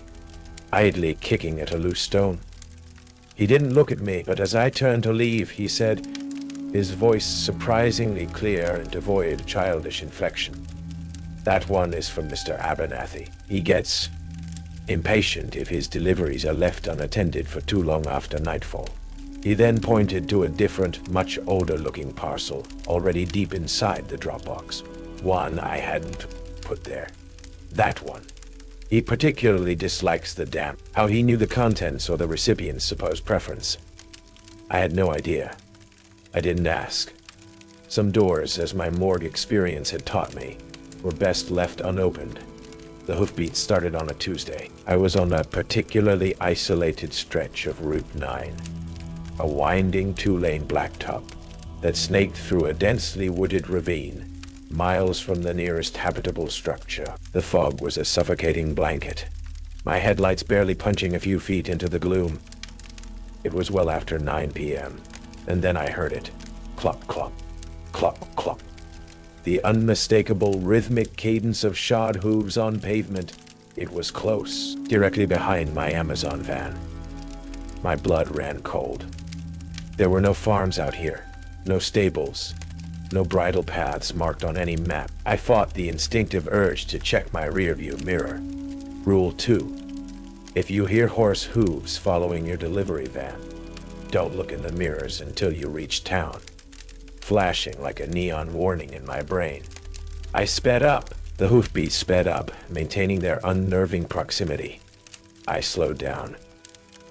idly kicking at a loose stone. He didn't look at me, but as I turned to leave, he said, his voice surprisingly clear and devoid of childish inflection, "That one is from Mr. Abernathy. He gets impatient if his deliveries are left unattended for too long after nightfall." He then pointed to a different, much older-looking parcel, already deep inside the Dropbox. One I hadn't put there. That one. He particularly dislikes the damp. How he knew the contents or the recipient's supposed preference, I had no idea. I didn't ask. Some doors, as my morgue experience had taught me, were best left unopened. The hoofbeats started on a Tuesday. I was on a particularly isolated stretch of Route 9. A winding two-lane blacktop that snaked through a densely wooded ravine, miles from the nearest habitable structure. The fog was a suffocating blanket, my headlights barely punching a few feet into the gloom. It was well after 9 p.m., and then I heard it. Clop, clop, clop, clop. The unmistakable rhythmic cadence of shod hooves on pavement. It was close, directly behind my Amazon van. My blood ran cold. There were no farms out here, no stables, no bridle paths marked on any map. I fought the instinctive urge to check my rearview mirror. Rule 2. If you hear horse hooves following your delivery van, don't look in the mirrors until you reach town. Flashing like a neon warning in my brain, I sped up. The hoofbeats sped up, maintaining their unnerving proximity. I slowed down.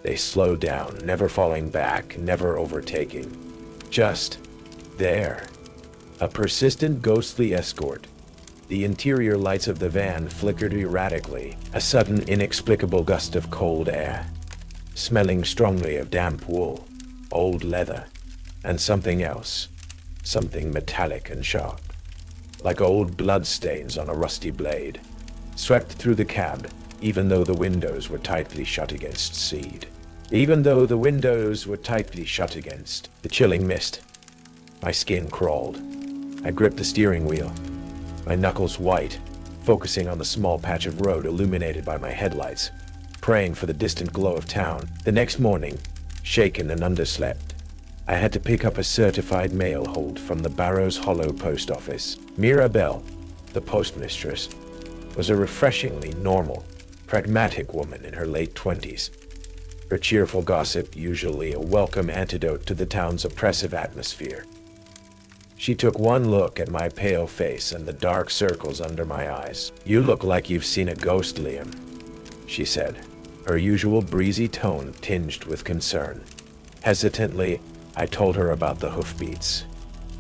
They slowed down, never falling back, never overtaking. Just there. A persistent ghostly escort. The interior lights of the van flickered erratically. A sudden, inexplicable gust of cold air, smelling strongly of damp wool, old leather, and something else. Something metallic and sharp, like old bloodstains on a rusty blade, swept through the cab, even though the windows were tightly shut against seed. Even though the windows were tightly shut against the chilling mist. My skin crawled. I gripped the steering wheel, my knuckles white, focusing on the small patch of road illuminated by my headlights, praying for the distant glow of town. The next morning, shaken and underslept, I had to pick up a certified mail hold from the Barrows Hollow post office. Mirabelle, the postmistress, was a refreshingly normal, pragmatic woman in her late 20s. Her cheerful gossip usually a welcome antidote to the town's oppressive atmosphere. She took one look at my pale face and the dark circles under my eyes. "You look like you've seen a ghost, Liam," she said, her usual breezy tone tinged with concern. Hesitantly, I told her about the hoofbeats.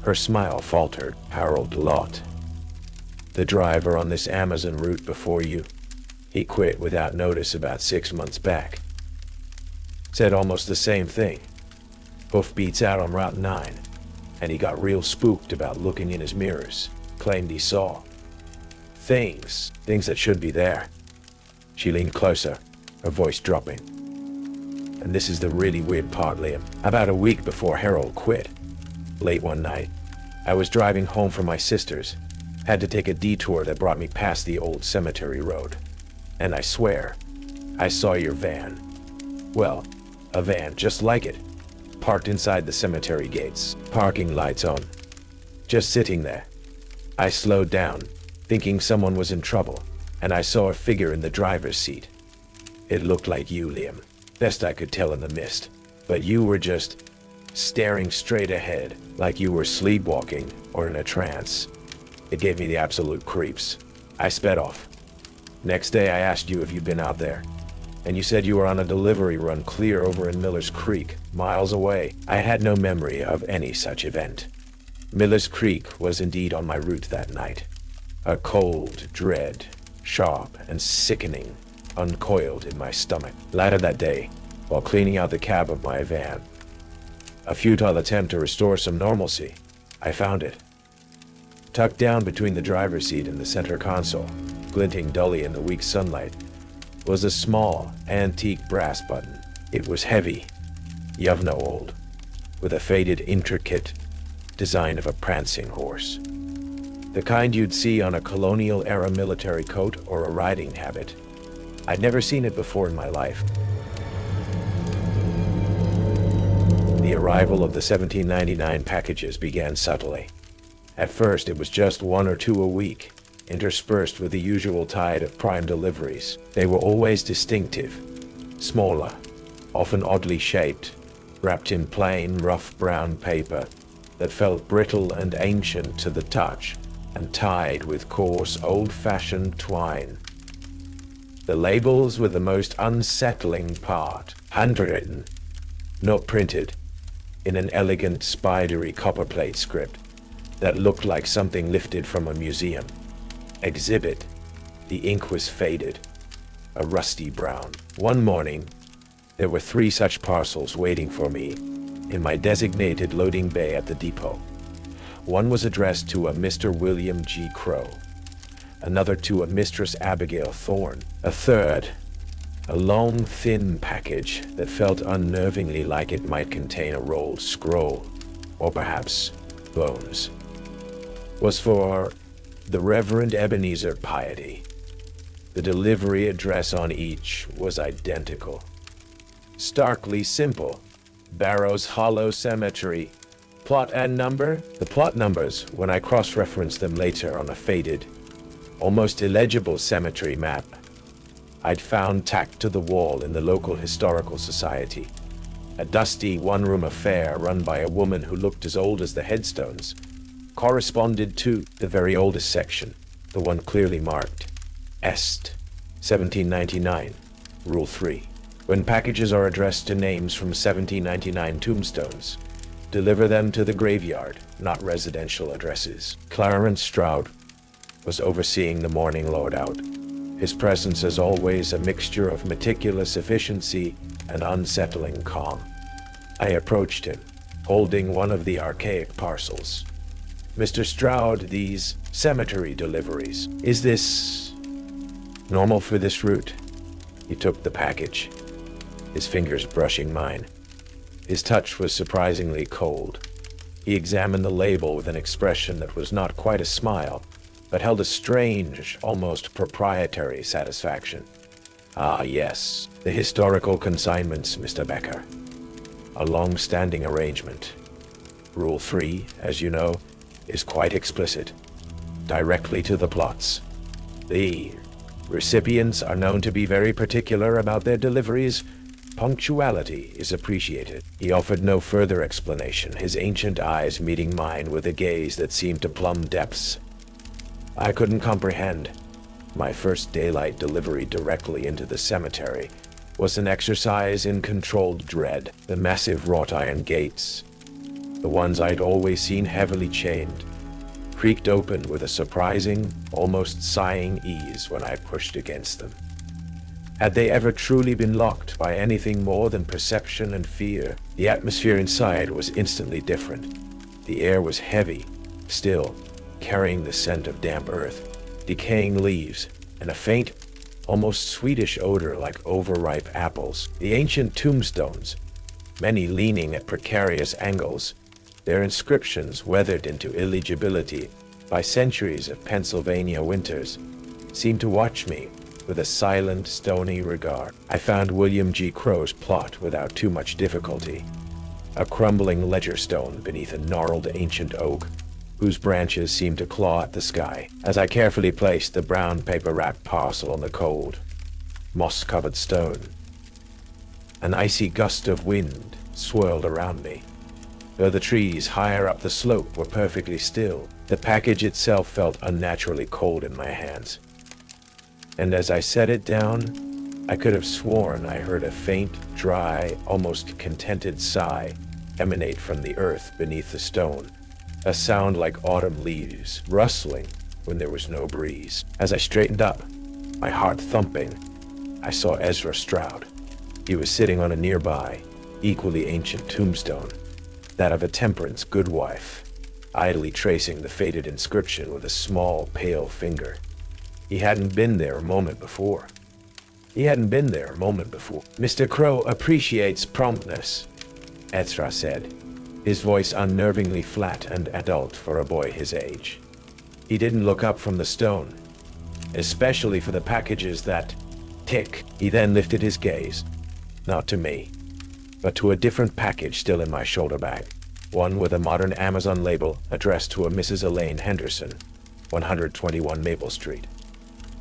Her smile faltered. Harold Lott, the driver on this Amazon route before you, he quit without notice about 6 months back. Said almost the same thing. Hoofbeats out on Route 9, and he got real spooked about looking in his mirrors. Claimed he saw things that should be there. She leaned closer, her voice dropping. And this is the really weird part, Liam. About a week before Harold quit, late one night, I was driving home from my sister's. Had to take a detour that brought me past the old cemetery road. And I swear, I saw your van. Well, a van just like it. Parked inside the cemetery gates, parking lights on. Just sitting there. I slowed down, thinking someone was in trouble, and I saw a figure in the driver's seat. It looked like you, Liam. Best I could tell in the mist. But you were just staring straight ahead, like you were sleepwalking or in a trance. It gave me the absolute creeps. I sped off. Next day I asked you if you'd been out there, and you said you were on a delivery run clear over in Miller's Creek, miles away. I had no memory of any such event. Miller's Creek was indeed on my route that night. A cold dread, sharp and sickening, uncoiled in my stomach. Later that day, while cleaning out the cab of my van, a futile attempt to restore some normalcy, I found it. Tucked down between the driver's seat and the center console, glinting dully in the weak sunlight, was a small, antique brass button. It was heavy, yovno old, with a faded, intricate design of a prancing horse. The kind you'd see on a colonial-era military coat or a riding habit. I'd never seen it before in my life. The arrival of the 1799 packages began subtly. At first, it was just 1 or 2 a week, interspersed with the usual tide of prime deliveries. They were always distinctive, smaller, often oddly shaped, wrapped in plain, rough brown paper that felt brittle and ancient to the touch, and tied with coarse, old-fashioned twine. The labels were the most unsettling part, handwritten, not printed, in an elegant, spidery copperplate script that looked like something lifted from a museum. Exhibit. The ink was faded, a rusty brown. One morning, there were 3 such parcels waiting for me in my designated loading bay at the depot. One was addressed to a Mr. William G. Crow, another to a Mistress Abigail Thorne, a third, a long, thin package that felt unnervingly like it might contain a rolled scroll, or perhaps bones, was for the Reverend Ebenezer Piety. The delivery address on each was identical. Starkly simple. Barrows Hollow Cemetery. Plot and number? The plot numbers, when I cross-referenced them later on a faded, almost illegible cemetery map I'd found tacked to the wall in the local historical society. A dusty one-room affair run by a woman who looked as old as the headstones, corresponded to the very oldest section, the one clearly marked Est, 1799, Rule 3. When packages are addressed to names from 1799 tombstones, deliver them to the graveyard, not residential addresses. Clarence Stroud was overseeing the morning loadout. His presence as always a mixture of meticulous efficiency and unsettling calm. I approached him, holding one of the archaic parcels. Mr. Stroud, these cemetery deliveries, is this normal for this route? He took the package, his fingers brushing mine. His touch was surprisingly cold. He examined the label with an expression that was not quite a smile, but held a strange, almost proprietary satisfaction. Ah, yes, the historical consignments, Mr. Becker. A long-standing arrangement. Rule 3, as you know, is quite explicit. Directly to the plots. The recipients are known to be very particular about their deliveries. Punctuality is appreciated. He offered no further explanation, his ancient eyes meeting mine with a gaze that seemed to plumb depths I couldn't comprehend. My first daylight delivery directly into the cemetery was an exercise in controlled dread. The massive wrought iron gates, the ones I'd always seen heavily chained, creaked open with a surprising, almost sighing ease when I pushed against them. Had they ever truly been locked by anything more than perception and fear? The atmosphere inside was instantly different. The air was heavy, still, carrying the scent of damp earth, decaying leaves, and a faint, almost sweetish odor like overripe apples. The ancient tombstones, many leaning at precarious angles, their inscriptions weathered into illegibility by centuries of Pennsylvania winters, seemed to watch me with a silent, stony regard. I found William G. Crow's plot without too much difficulty. A crumbling ledger stone beneath a gnarled ancient oak, whose branches seemed to claw at the sky, as I carefully placed the brown paper-wrapped parcel on the cold, moss-covered stone. An icy gust of wind swirled around me. Though the trees higher up the slope were perfectly still, the package itself felt unnaturally cold in my hands. And as I set it down, I could have sworn I heard a faint, dry, almost contented sigh emanate from the earth beneath the stone, a sound like autumn leaves rustling when there was no breeze. As I straightened up, my heart thumping, I saw Ezra Stroud. He was sitting on a nearby, equally ancient tombstone, that of a temperance goodwife, idly tracing the faded inscription with a small, pale finger. He hadn't been there a moment before. Mr. Crow appreciates promptness, Ezra said, his voice unnervingly flat and adult for a boy his age. He didn't look up from the stone, especially for the packages that tick. He then lifted his gaze, not to me, but to a different package still in my shoulder bag, one with a modern Amazon label addressed to a Mrs. Elaine Henderson, 121 Maple Street.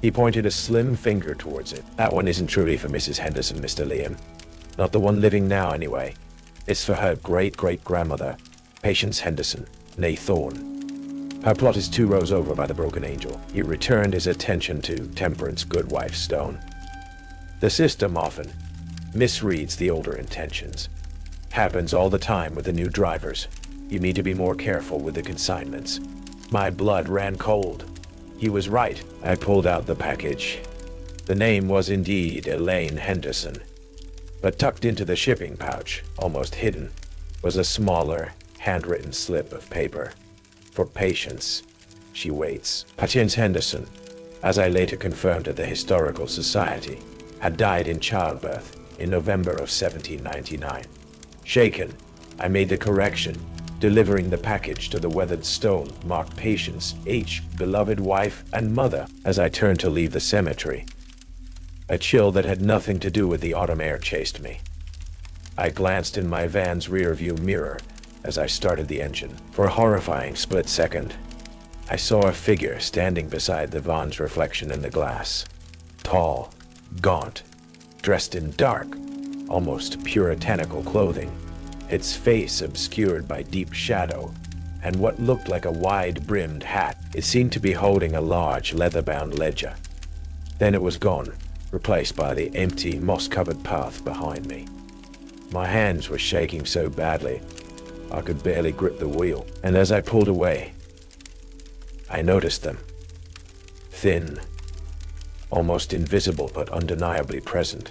He pointed a slim finger towards it. That one isn't truly for Mrs. Henderson, Mr. Liam. Not the one living now, anyway. It's for her great-great-grandmother, Patience Henderson, née Thorne. Her plot is 2 rows over by the Broken Angel. He returned his attention to Temperance Goodwife Stone. The system often misreads the older intentions. Happens all the time with the new drivers. You need to be more careful with the consignments. My blood ran cold. He was right. I pulled out the package. The name was indeed Elaine Henderson, but tucked into the shipping pouch, almost hidden, was a smaller, handwritten slip of paper. For Patience, she waits. Patience Henderson, as I later confirmed at the Historical Society, had died in childbirth in November of 1799. Shaken, I made the correction, delivering the package to the weathered stone marked Patience, H, beloved wife and mother. As I turned to leave the cemetery, a chill that had nothing to do with the autumn air chased me. I glanced in my van's rearview mirror as I started the engine. For a horrifying split second, I saw a figure standing beside the van's reflection in the glass. Tall, gaunt, dressed in dark, almost puritanical clothing, its face obscured by deep shadow, and what looked like a wide-brimmed hat. It seemed to be holding a large leather-bound ledger. Then it was gone, replaced by the empty, moss-covered path behind me. My hands were shaking so badly, I could barely grip the wheel, and as I pulled away, I noticed them. Thin, almost invisible but undeniably present.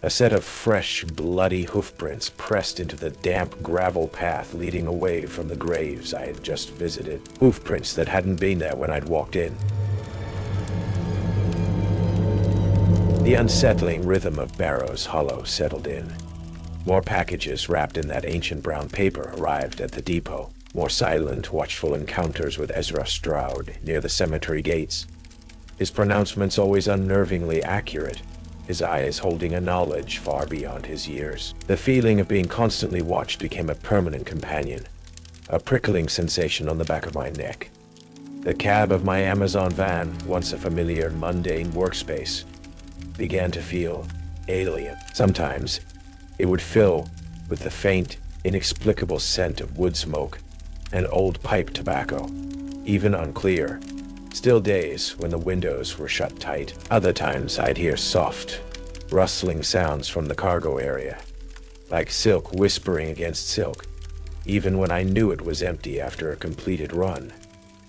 A set of fresh, bloody hoofprints pressed into the damp gravel path leading away from the graves I had just visited. Hoofprints that hadn't been there when I'd walked in. The unsettling rhythm of Barrow's Hollow settled in. More packages wrapped in that ancient brown paper arrived at the depot. More silent, watchful encounters with Ezra Stroud near the cemetery gates. His pronouncements always unnervingly accurate, his eyes holding a knowledge far beyond his years. The feeling of being constantly watched became a permanent companion, a prickling sensation on the back of my neck. The cab of my Amazon van, once a familiar, mundane workspace, began to feel alien. Sometimes, it would fill with the faint, inexplicable scent of wood smoke and old pipe tobacco, even unclear. Still days when the windows were shut tight. Other times I'd hear soft, rustling sounds from the cargo area, like silk whispering against silk, even when I knew it was empty after a completed run.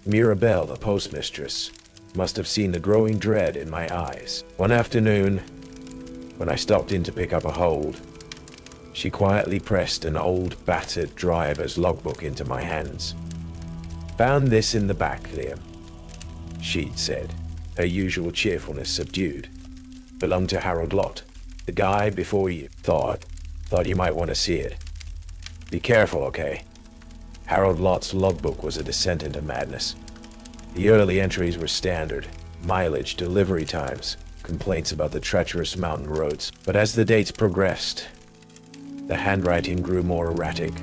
Mirabelle, the postmistress, must have seen the growing dread in my eyes. One afternoon, when I stopped in to pick up a hold, she quietly pressed an old, battered driver's logbook into my hands. "Found this in the back, Liam," she'd said, her usual cheerfulness subdued. "Belonged to Harold Lott, the guy before you. Thought you might want to see it. Be careful, okay?" Harold Lott's logbook was a descent into madness. The early entries were standard: mileage, delivery times, complaints about the treacherous mountain roads. But as the dates progressed, the handwriting grew more erratic,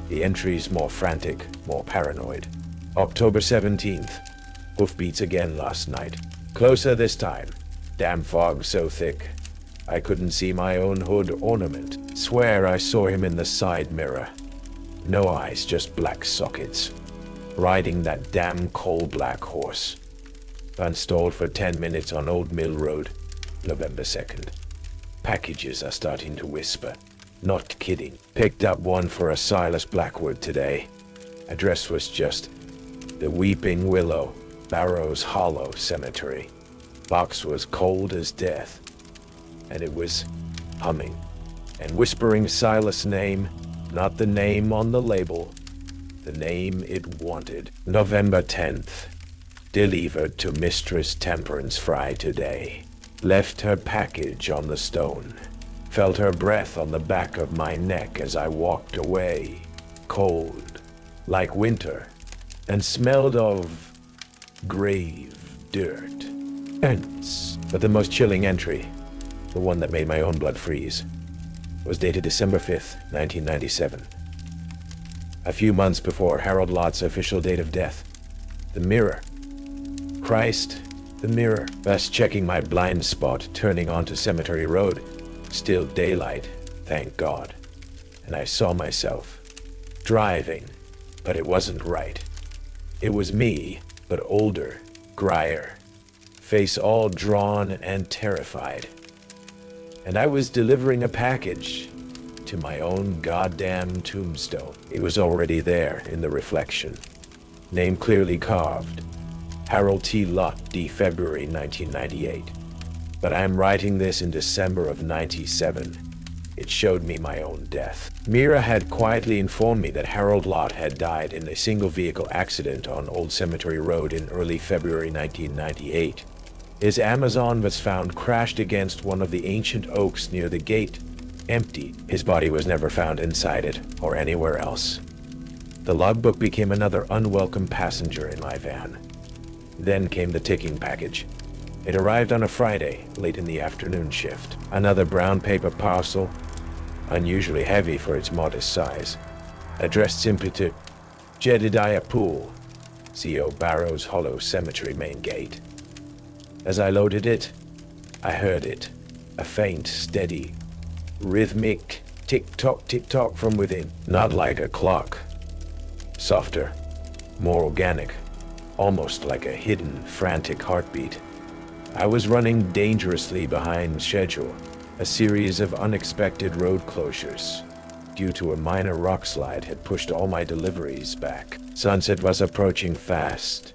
the entries more frantic, more paranoid. October 17th. Hoofbeats again last night. Closer this time. Damn fog so thick I couldn't see my own hood ornament. Swear I saw him in the side mirror. No eyes, just black sockets. Riding that damn coal-black horse. Unstalled for 10 minutes on Old Mill Road, November 2nd. Packages are starting to whisper. Not kidding. Picked up one for a Silas Blackwood today. Address was just the Weeping Willow, Barrows Hollow Cemetery. Box was cold as death, and it was humming and whispering Silas' name, not the name on the label, the name it wanted. November 10th. Delivered to Mistress Temperance Fry today. Left her package on the stone. Felt her breath on the back of my neck as I walked away. Cold, like winter, and smelled of grave dirt. Ants. But the most chilling entry, the one that made my own blood freeze, was dated December 5th, 1997. A few months before Harold Lott's official date of death. The mirror. Christ, the mirror. Best checking my blind spot, turning onto Cemetery Road. Still daylight, thank God. And I saw myself driving, but it wasn't right. It was me, but older, grier, face all drawn and terrified. And I was delivering a package to my own goddamn tombstone. It was already there in the reflection. Name clearly carved. Harold T. Lott, D. February 1998. But I'm writing this in December of 97. It showed me my own death. Mira had quietly informed me that Harold Lott had died in a single-vehicle accident on Old Cemetery Road in early February 1998. His Amazon was found crashed against one of the ancient oaks near the gate, empty. His body was never found inside it or anywhere else. The logbook became another unwelcome passenger in my van. Then came the ticking package. It arrived on a Friday, late in the afternoon shift. Another brown paper parcel, unusually heavy for its modest size. Addressed simply to Jedediah Poole, CO Barrows Hollow Cemetery main gate. As I loaded it, I heard it. A faint, steady, rhythmic tick-tock from within. Not like a clock. Softer, more organic, almost like a hidden, frantic heartbeat. I was running dangerously behind schedule, a series of unexpected road closures. Due to a minor rock slide had pushed all my deliveries back. Sunset was approaching fast,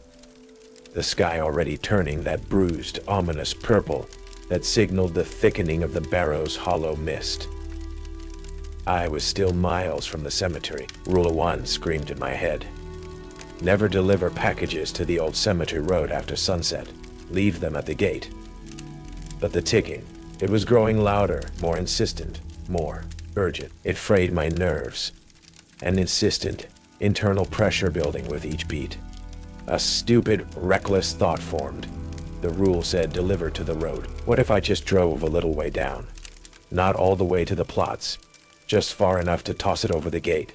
the sky already turning that bruised, ominous purple that signaled the thickening of the Barrows Hollow mist. I was still miles from the cemetery. Rule of 1 screamed in my head. Never deliver packages to the Old Cemetery Road after sunset. Leave them at the gate. But the ticking, it was growing louder, more insistent, more urgent. It frayed my nerves. An insistent, internal pressure building with each beat. A stupid, reckless thought formed. The rule said deliver to the road. What if I just drove a little way down? Not all the way to the plots, just far enough to toss it over the gate.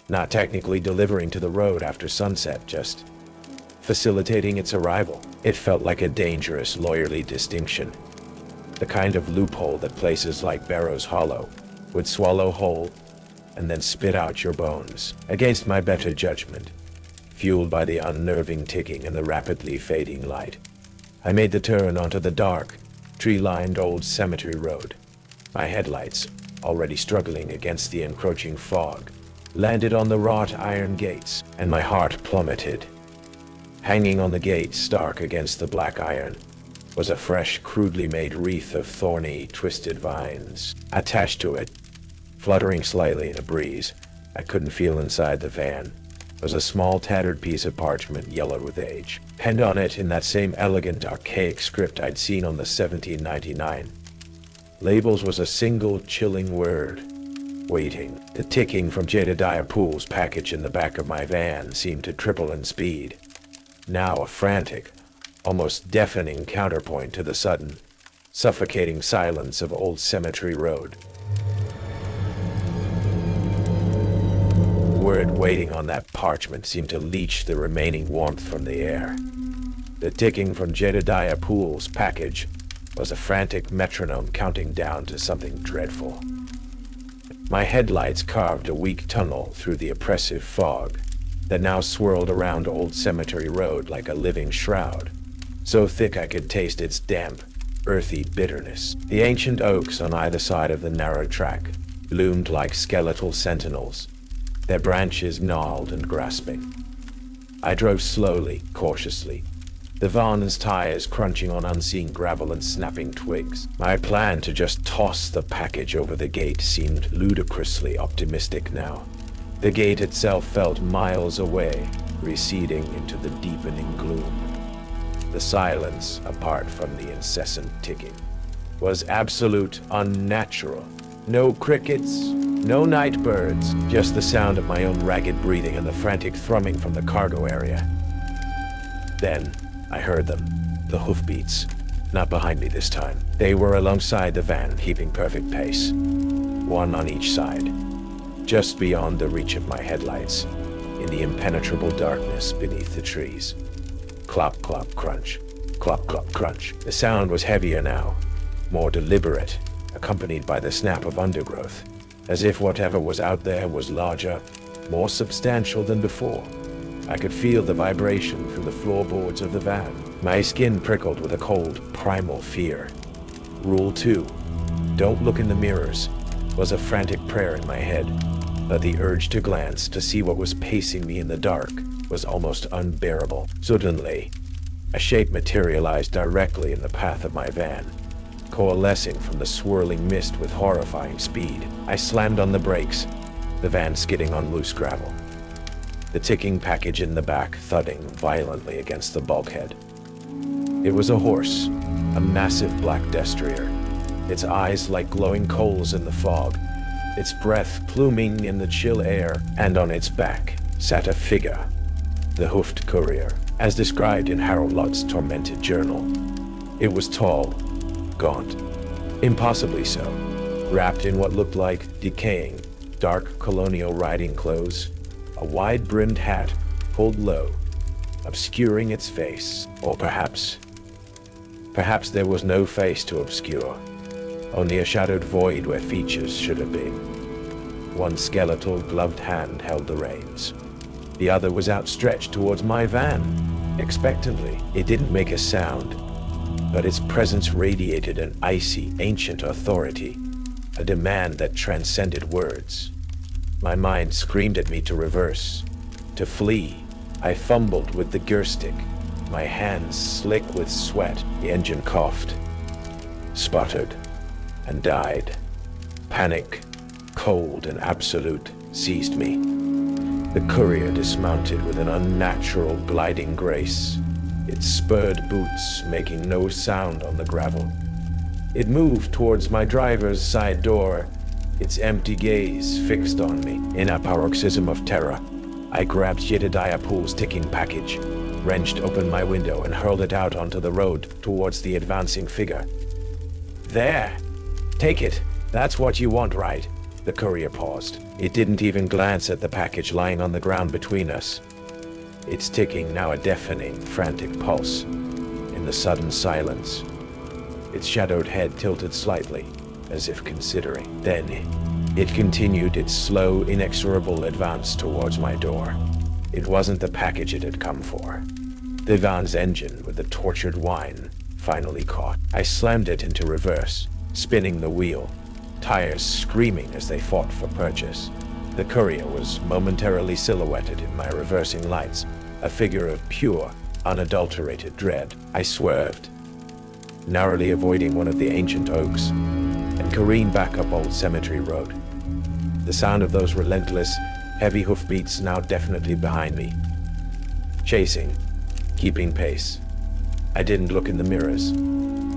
Not technically delivering to the road after sunset, just facilitating its arrival. It felt like a dangerous, lawyerly distinction. The kind of loophole that places like Barrows Hollow would swallow whole and then spit out your bones. Against my better judgment, fueled by the unnerving ticking and the rapidly fading light, I made the turn onto the dark, tree-lined Old Cemetery Road. My headlights, already struggling against the encroaching fog, landed on the wrought iron gates, and my heart plummeted. Hanging on the gate, stark against the black iron, was a fresh, crudely made wreath of thorny, twisted vines. Attached to it, fluttering slightly in a breeze I couldn't feel inside the van, was a small tattered piece of parchment yellowed with age. Penned on it in that same elegant, archaic script I'd seen on the 1799 labels was a single chilling word: waiting. The ticking from Jedediah Poole's package in the back of my van seemed to triple in speed, now a frantic, almost deafening counterpoint to the sudden, suffocating silence of Old Cemetery Road. The word waiting on that parchment seemed to leach the remaining warmth from the air. The ticking from Jedediah Poole's package was a frantic metronome counting down to something dreadful. My headlights carved a weak tunnel through the oppressive fog that now swirled around Old Cemetery Road like a living shroud, so thick I could taste its damp, earthy bitterness. The ancient oaks on either side of the narrow track loomed like skeletal sentinels, their branches gnarled and grasping. I drove slowly, cautiously, the van's tires crunching on unseen gravel and snapping twigs. My plan to just toss the package over the gate seemed ludicrously optimistic now. The gate itself felt miles away, receding into the deepening gloom. The silence, apart from the incessant ticking, was absolute unnatural. No crickets, no night birds, just the sound of my own ragged breathing and the frantic thrumming from the cargo area. Then I heard them, the hoofbeats, not behind me this time. They were alongside the van, keeping perfect pace, one on each side, just beyond the reach of my headlights, in the impenetrable darkness beneath the trees. Clop, clop, crunch. Clop, clop, crunch. The sound was heavier now, more deliberate, accompanied by the snap of undergrowth, as if whatever was out there was larger, more substantial than before. I could feel the vibration through the floorboards of the van. My skin prickled with a cold, primal fear. Rule 2, don't look in the mirrors, was a frantic prayer in my head, but the urge to glance to see what was pacing me in the dark was almost unbearable. Suddenly, a shape materialized directly in the path of my van, coalescing from the swirling mist with horrifying speed. I slammed on the brakes, the van skidding on loose gravel, the ticking package in the back thudding violently against the bulkhead. It was a horse, a massive black destrier, its eyes like glowing coals in the fog, its breath pluming in the chill air, and on its back sat a figure, the hoofed courier, as described in Harold Lott's tormented journal. It was tall, gaunt, impossibly so, wrapped in what looked like decaying, dark colonial riding clothes, a wide-brimmed hat pulled low, obscuring its face. Or perhaps there was no face to obscure, only a shadowed void where features should have been. One skeletal, gloved hand held the reins. The other was outstretched towards my van, expectantly. It didn't make a sound, but its presence radiated an icy, ancient authority, a demand that transcended words. My mind screamed at me to reverse, to flee. I fumbled with the gear stick, my hands slick with sweat. The engine coughed, sputtered, and died. Panic, cold and absolute, seized me. The courier dismounted with an unnatural gliding grace, its spurred boots making no sound on the gravel. It moved towards my driver's side door, its empty gaze fixed on me. In a paroxysm of terror, I grabbed Jedediah Poole's ticking package, wrenched open my window, and hurled it out onto the road towards the advancing figure. There! Take it! That's what you want, right? The courier paused. It didn't even glance at the package lying on the ground between us, its ticking now a deafening, frantic pulse. In the sudden silence, its shadowed head tilted slightly, as if considering. Then, it continued its slow, inexorable advance towards my door. It wasn't the package it had come for. The van's engine, with the tortured whine, finally caught. I slammed it into reverse, spinning the wheel, tires screaming as they fought for purchase. The courier was momentarily silhouetted in my reversing lights, a figure of pure, unadulterated dread. I swerved, narrowly avoiding one of the ancient oaks, and careened back up Old Cemetery Road. The sound of those relentless, heavy hoofbeats now definitely behind me. Chasing, keeping pace. I didn't look in the mirrors.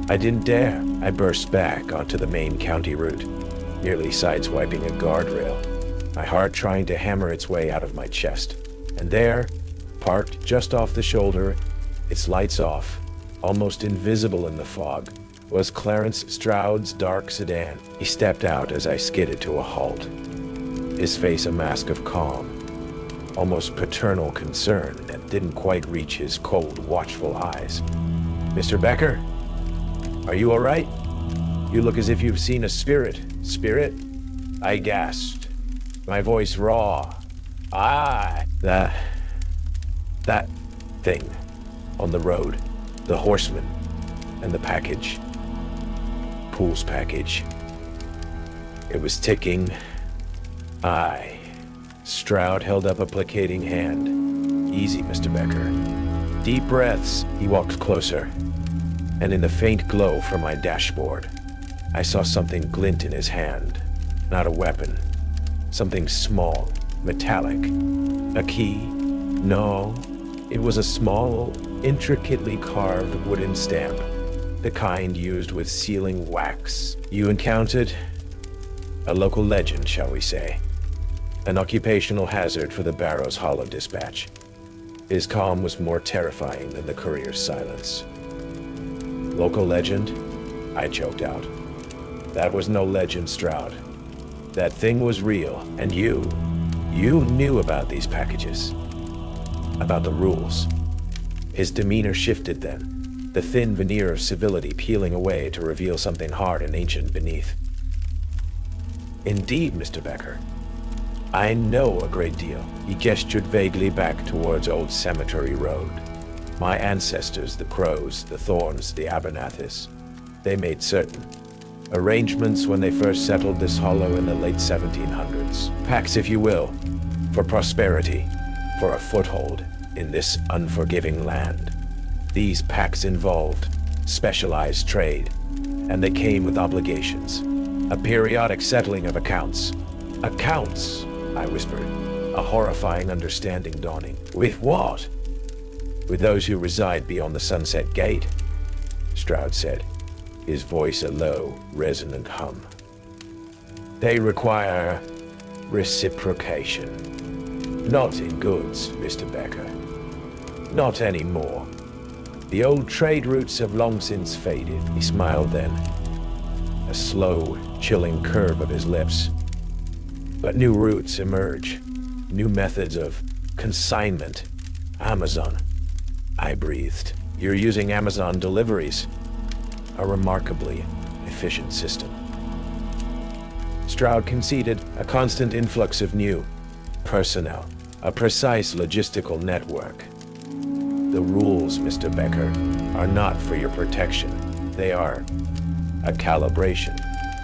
I didn't dare. I burst back onto the main county route, nearly sideswiping a guardrail, my heart trying to hammer its way out of my chest. And there, parked just off the shoulder, its lights off, almost invisible in the fog, was Clarence Stroud's dark sedan. He stepped out as I skidded to a halt, his face a mask of calm, almost paternal concern that didn't quite reach his cold, watchful eyes. "Mr. Becker, are you all right? You look as if you've seen a spirit." "Spirit?" I gasped, my voice raw. That thing on the road, the horseman, and the package. Pool's package. It was ticking. Stroud held up a placating hand. "Easy, Mr. Becker." Deep breaths. He walked closer, and in the faint glow from my dashboard, I saw something glint in his hand. Not a weapon. Something small, metallic. A key? No. It was a small, intricately carved wooden stamp, the kind used with sealing wax. "You encountered a local legend, shall we say. An occupational hazard for the Barrows Hollow dispatch." His calm was more terrifying than the courier's silence. "Local legend?" I choked out. "That was no legend, Stroud. That thing was real, and you knew about these packages. About the rules." His demeanor shifted then, the thin veneer of civility peeling away to reveal something hard and ancient beneath. "Indeed, Mr. Becker. I know a great deal." He gestured vaguely back towards Old Cemetery Road. "My ancestors, the Crows, the Thorns, the Abernathys, they made certain arrangements when they first settled this hollow in the late 1700s. Pacts, if you will, for prosperity, for a foothold in this unforgiving land. These pacts involved specialized trade, and they came with obligations. A periodic settling of accounts." "Accounts?" I whispered, a horrifying understanding dawning. "With what?" "With those who reside beyond the Sunset Gate," Stroud said, his voice a low, resonant hum. "They require reciprocation. Not in goods, Mr. Becker. Not anymore. The old trade routes have long since faded." He smiled then, a slow, chilling curve of his lips. "But new routes emerge, new methods of consignment. Amazon." I breathed. "You're using Amazon deliveries. A remarkably efficient system." Stroud conceded, "A constant influx of new personnel, a precise logistical network. The rules, Mr. Becker, are not for your protection. They are a calibration,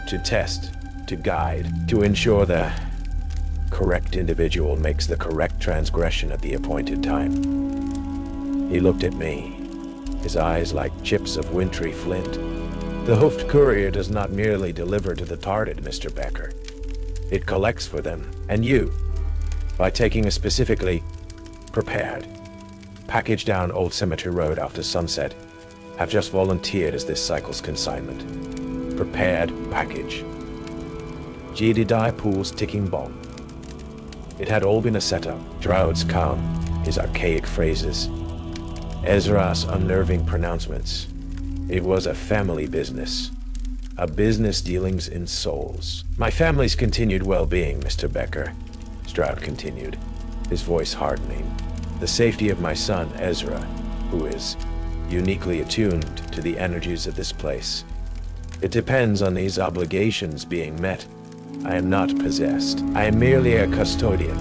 to test, to guide, to ensure the correct individual makes the correct transgression at the appointed time." He looked at me, his eyes like chips of wintry flint. "The hoofed courier does not merely deliver to the target, Mr. Becker. It collects for them, and you, by taking a specifically prepared package down Old Cemetery Road after sunset, have just volunteered as this cycle's consignment. Prepared package." Jedediah Poole's ticking bomb. It had all been a setup. Stroud's calm, his archaic phrases, Ezra's unnerving pronouncements. It was a family business. A business dealings in souls. "My family's continued well-being, Mr. Becker," Stroud continued, his voice hardening. "The safety of my son, Ezra, who is uniquely attuned to the energies of this place. It depends on these obligations being met. I am not possessed. I am merely a custodian.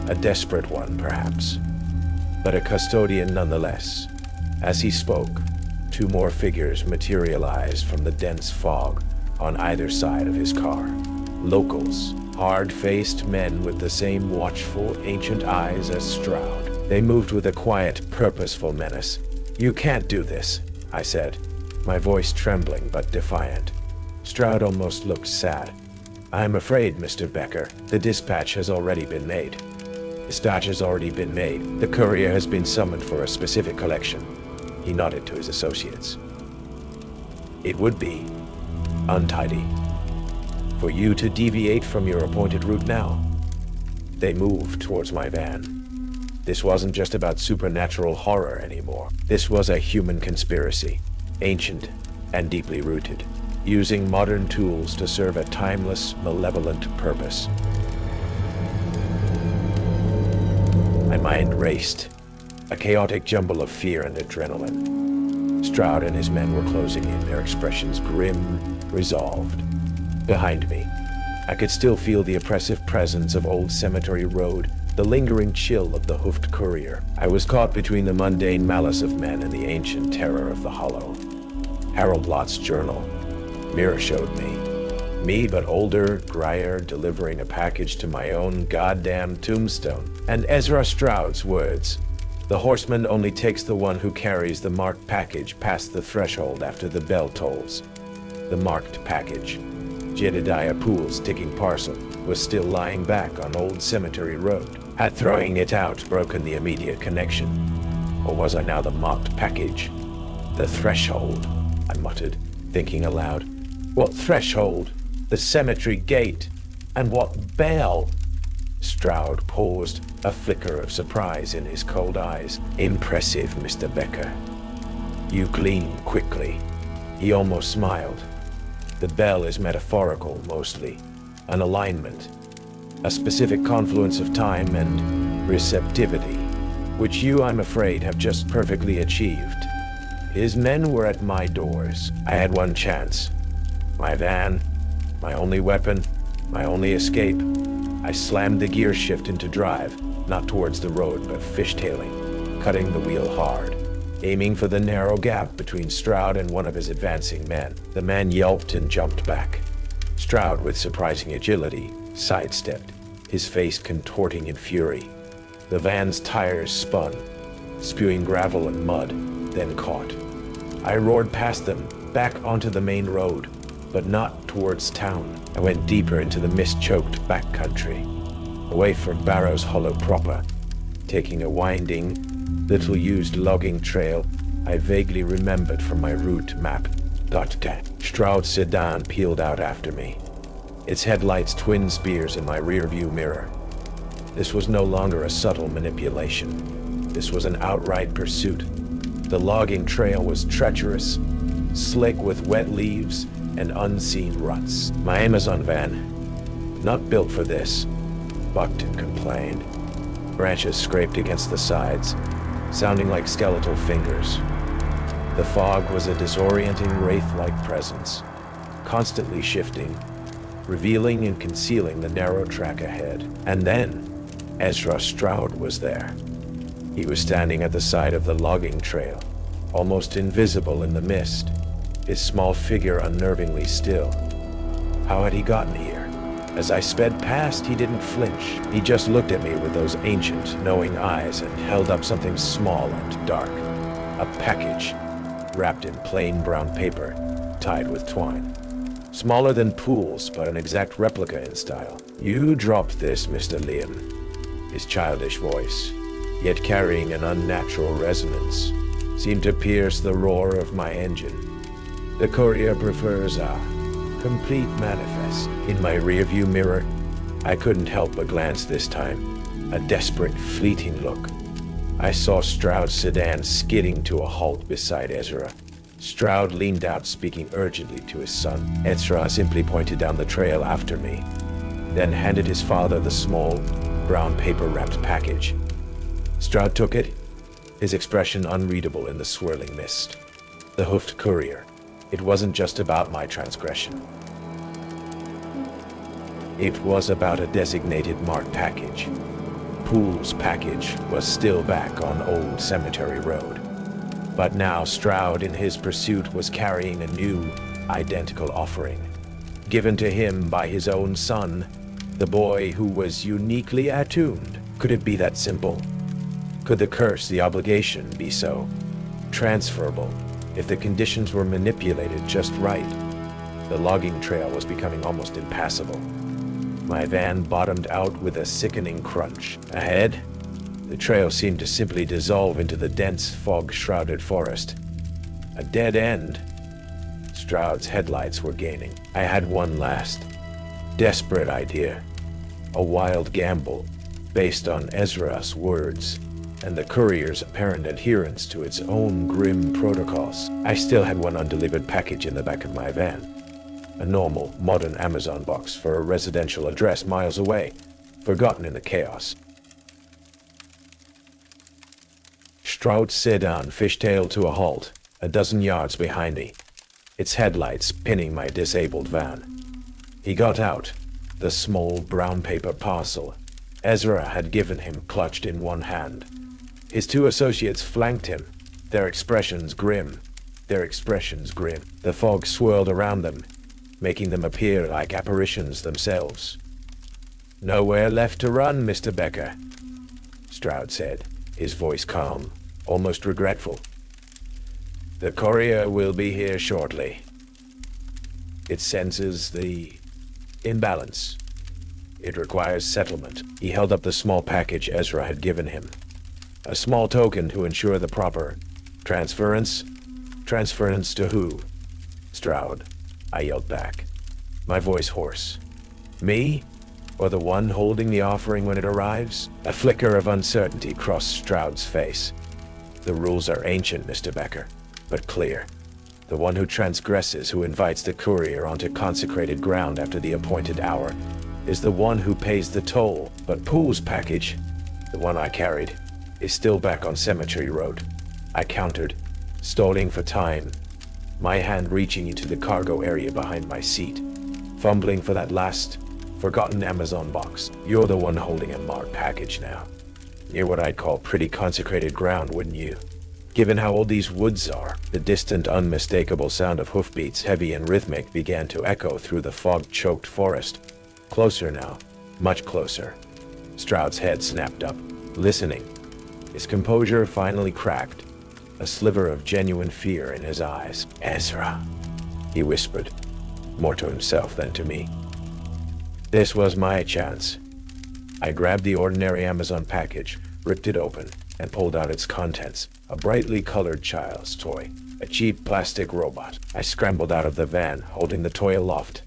A desperate one, perhaps, but a custodian nonetheless." As he spoke, two more figures materialized from the dense fog on either side of his car. Locals, hard-faced men with the same watchful, ancient eyes as Stroud. They moved with a quiet, purposeful menace. "You can't do this," I said, my voice trembling but defiant. Stroud almost looked sad. "I'm afraid, Mr. Becker, the dispatch has already been made." "Dispatch has already been made. The courier has been summoned for a specific collection." He nodded to his associates. "It would be untidy for you to deviate from your appointed route now." They moved towards my van. This wasn't just about supernatural horror anymore. This was a human conspiracy, ancient and deeply rooted, using modern tools to serve a timeless, malevolent purpose. My mind raced, a chaotic jumble of fear and adrenaline. Stroud and his men were closing in, their expressions grim, resolved. Behind me, I could still feel the oppressive presence of Old Cemetery Road, the lingering chill of the hoofed courier. I was caught between the mundane malice of men and the ancient terror of the hollow. Harold Lott's journal. Mirror showed me. Me, but older, grier, delivering a package to my own goddamn tombstone. And Ezra Stroud's words. "The horseman only takes the one who carries the marked package past the threshold after the bell tolls." The marked package. Jedediah Poole's ticking parcel was still lying back on Old Cemetery Road. Had throwing it out broken the immediate connection? Or was I now the marked package? "The threshold," I muttered, thinking aloud. "What threshold? The cemetery gate. And what bell?" Stroud paused, a flicker of surprise in his cold eyes. "Impressive, Mr. Becker. You glean quickly." He almost smiled. "The bell is metaphorical, mostly. An alignment. A specific confluence of time and receptivity, which you, I'm afraid, have just perfectly achieved." His men were at my doors. I had one chance. My van, my only weapon, my only escape. I slammed the gear shift into drive, not towards the road, but fishtailing, cutting the wheel hard, aiming for the narrow gap between Stroud and one of his advancing men. The man yelped and jumped back. Stroud, with surprising agility, sidestepped, his face contorting in fury. The van's tires spun, spewing gravel and mud, then caught. I roared past them, back onto the main road, but not towards town. I went deeper into the mist-choked backcountry, away from Barrow's Hollow proper, taking a winding, little-used logging trail I vaguely remembered from my route map. Stroud's sedan peeled out after me, its headlights twin spears in my rearview mirror. This was no longer a subtle manipulation. This was an outright pursuit. The logging trail was treacherous, slick with wet leaves and unseen ruts. My Amazon van, not built for this, bucked and complained. Branches scraped against the sides, sounding like skeletal fingers. The fog was a disorienting wraith-like presence, constantly shifting, revealing and concealing the narrow track ahead. And then, Ezra Stroud was there. He was standing at the side of the logging trail, almost invisible in the mist, his small figure unnervingly still. How had he gotten here? As I sped past, he didn't flinch. He just looked at me with those ancient, knowing eyes and held up something small and dark. A package, wrapped in plain brown paper, tied with twine. Smaller than Poole's, but an exact replica in style. "You dropped this, Mr. Liam." His childish voice, yet carrying an unnatural resonance, seemed to pierce the roar of my engine. "The courier prefers a complete manifest." In my rearview mirror, I couldn't help but glance this time, a desperate, fleeting look. I saw Stroud's sedan skidding to a halt beside Ezra. Stroud leaned out, speaking urgently to his son. Ezra simply pointed down the trail after me, then handed his father the small, brown paper-wrapped package. Stroud took it, his expression unreadable in the swirling mist. The hoofed courier. It wasn't just about my transgression. It was about a designated marked package. Poole's package was still back on Old Cemetery Road. But now Stroud, in his pursuit, was carrying a new, identical offering, given to him by his own son, The boy who was uniquely attuned. Could it be that simple? Could the curse, the obligation, be so transferable if the conditions were manipulated just right? The logging trail was becoming almost impassable. My van bottomed out with a sickening crunch. Ahead, the trail seemed to simply dissolve into the dense, fog-shrouded forest. A dead end. Stroud's headlights were gaining. I had one last, desperate idea. A wild gamble, based on Ezra's words and the courier's apparent adherence to its own grim protocols. I still had one undelivered package in the back of my van. A normal, modern Amazon box for a residential address miles away, forgotten in the chaos. Stroud's sedan fishtailed to a halt, a dozen yards behind me, its headlights pinning my disabled van. He got out, the small brown paper parcel Ezra had given him clutched in one hand. His two associates flanked him, their expressions grim. The fog swirled around them, making them appear like apparitions themselves. "Nowhere left to run, Mr. Becker," Stroud said, his voice calm, almost regretful. "The courier will be here shortly. It senses the imbalance. It requires settlement." He held up the small package Ezra had given him. A small token to ensure the proper transference. Transference to who? Stroud, I yelled back, my voice hoarse. Me? Or the one holding the offering when it arrives? A flicker of uncertainty crossed Stroud's face. "The rules are ancient, Mr. Becker, but clear. The one who transgresses, who invites the courier onto consecrated ground after the appointed hour, is the one who pays the toll. But Poole's package, the one I carried, is still back on Cemetery Road," I countered, stalling for time, my hand reaching into the cargo area behind my seat, fumbling for that last, forgotten Amazon box. "You're the one holding a marked package now. Near what I'd call pretty consecrated ground, wouldn't you? Given how old these woods are." The distant, unmistakable sound of hoofbeats, heavy and rhythmic, began to echo through the fog-choked forest. Closer now, much closer. Stroud's head snapped up, listening. His composure finally cracked, a sliver of genuine fear in his eyes. "Ezra," he whispered, more to himself than to me. This was my chance. I grabbed the ordinary Amazon package, ripped it open, and pulled out its contents. A brightly colored child's toy, a cheap plastic robot. I scrambled out of the van, holding the toy aloft.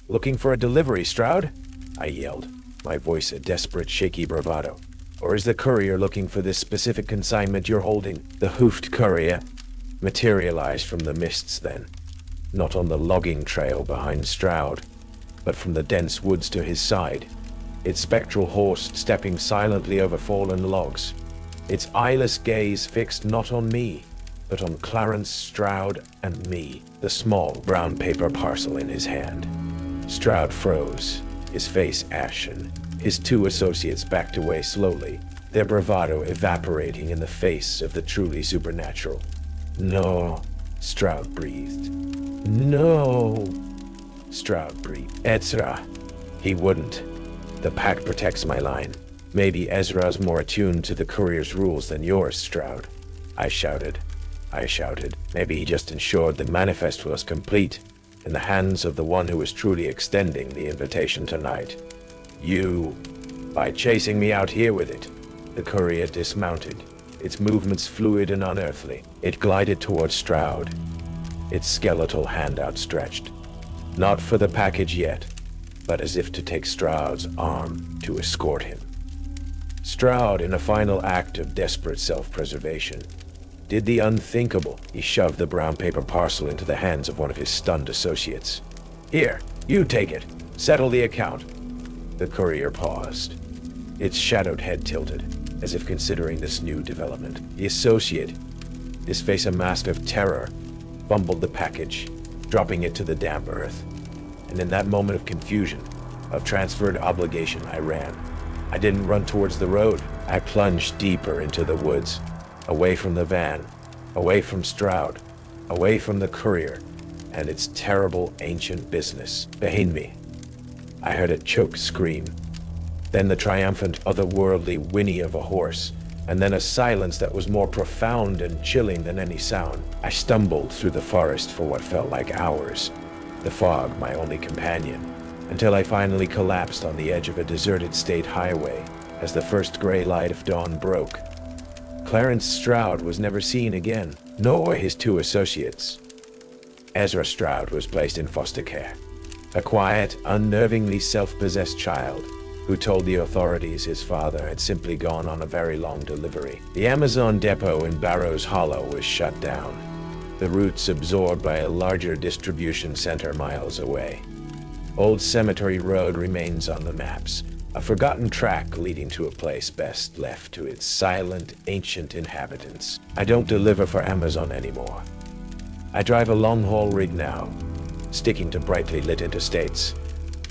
"Looking for a delivery, Stroud?" I yelled, my voice a desperate, shaky bravado. "Or is the courier looking for this specific consignment you're holding?" The hoofed courier materialized from the mists then, not on the logging trail behind Stroud, but from the dense woods to his side, its spectral horse stepping silently over fallen logs, its eyeless gaze fixed not on me, but on Clarence, Stroud, and me, the small brown paper parcel in his hand. Stroud froze, his face ashen. His two associates backed away slowly, their bravado evaporating in the face of the truly supernatural. "No," Stroud breathed. "No," Stroud breathed. "Ezra." He wouldn't. "The pact protects my line. Maybe Ezra's more attuned to the courier's rules than yours, Stroud." I shouted. Maybe he just ensured the manifest was complete, in the hands of the one who was truly extending the invitation tonight. "You, by chasing me out here with it." The courier dismounted, its movements fluid and unearthly. It glided towards Stroud, its skeletal hand outstretched. Not for the package yet, but as if to take Stroud's arm to escort him. Stroud, in a final act of desperate self-preservation, did the unthinkable. He shoved the brown paper parcel into the hands of one of his stunned associates. "Here, you take it. Settle the account." The courier paused, its shadowed head tilted, as if considering this new development. The associate, his face a mask of terror, fumbled the package, dropping it to the damp earth. And in that moment of confusion, of transferred obligation, I ran. I didn't run towards the road. I plunged deeper into the woods, away from the van, away from Stroud, away from the courier, and its terrible ancient business. Behind me, I heard a choked scream, then the triumphant, otherworldly whinny of a horse, and then a silence that was more profound and chilling than any sound. I stumbled through the forest for what felt like hours, the fog my only companion, until I finally collapsed on the edge of a deserted state highway as the first gray light of dawn broke. Clarence Stroud was never seen again, nor his two associates. Ezra Stroud was placed in foster care, a quiet, unnervingly self-possessed child who told the authorities his father had simply gone on a very long delivery. The Amazon depot in Barrows Hollow was shut down, the routes absorbed by a larger distribution center miles away. Old Cemetery Road remains on the maps, a forgotten track leading to a place best left to its silent, ancient inhabitants. I don't deliver for Amazon anymore. I drive a long-haul rig now, sticking to brightly lit interstates,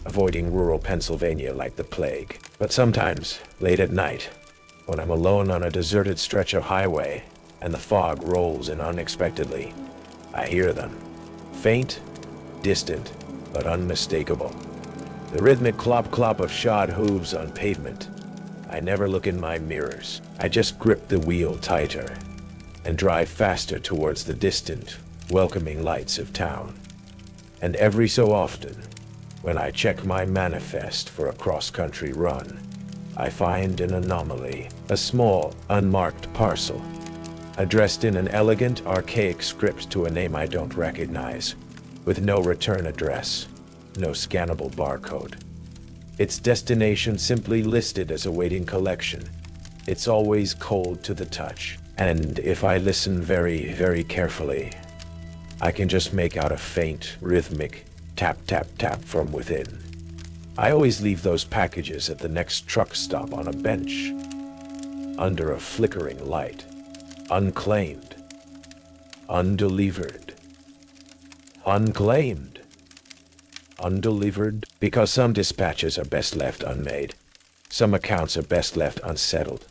avoiding rural Pennsylvania like the plague. But sometimes, late at night, when I'm alone on a deserted stretch of highway and the fog rolls in unexpectedly, I hear them. Faint, distant, but unmistakable. The rhythmic clop-clop of shod hooves on pavement. I never look in my mirrors. I just grip the wheel tighter and drive faster towards the distant, welcoming lights of town. And every so often, when I check my manifest for a cross-country run, I find an anomaly, a small, unmarked parcel, addressed in an elegant, archaic script to a name I don't recognize, with no return address, no scannable barcode. Its destination simply listed as awaiting collection. It's always cold to the touch, and if I listen very, very carefully, I can just make out a faint, rhythmic tap, tap, tap from within. I always leave those packages at the next truck stop on a bench, under a flickering light, unclaimed, undelivered, unclaimed, undelivered, because some dispatches are best left unmade, some accounts are best left unsettled,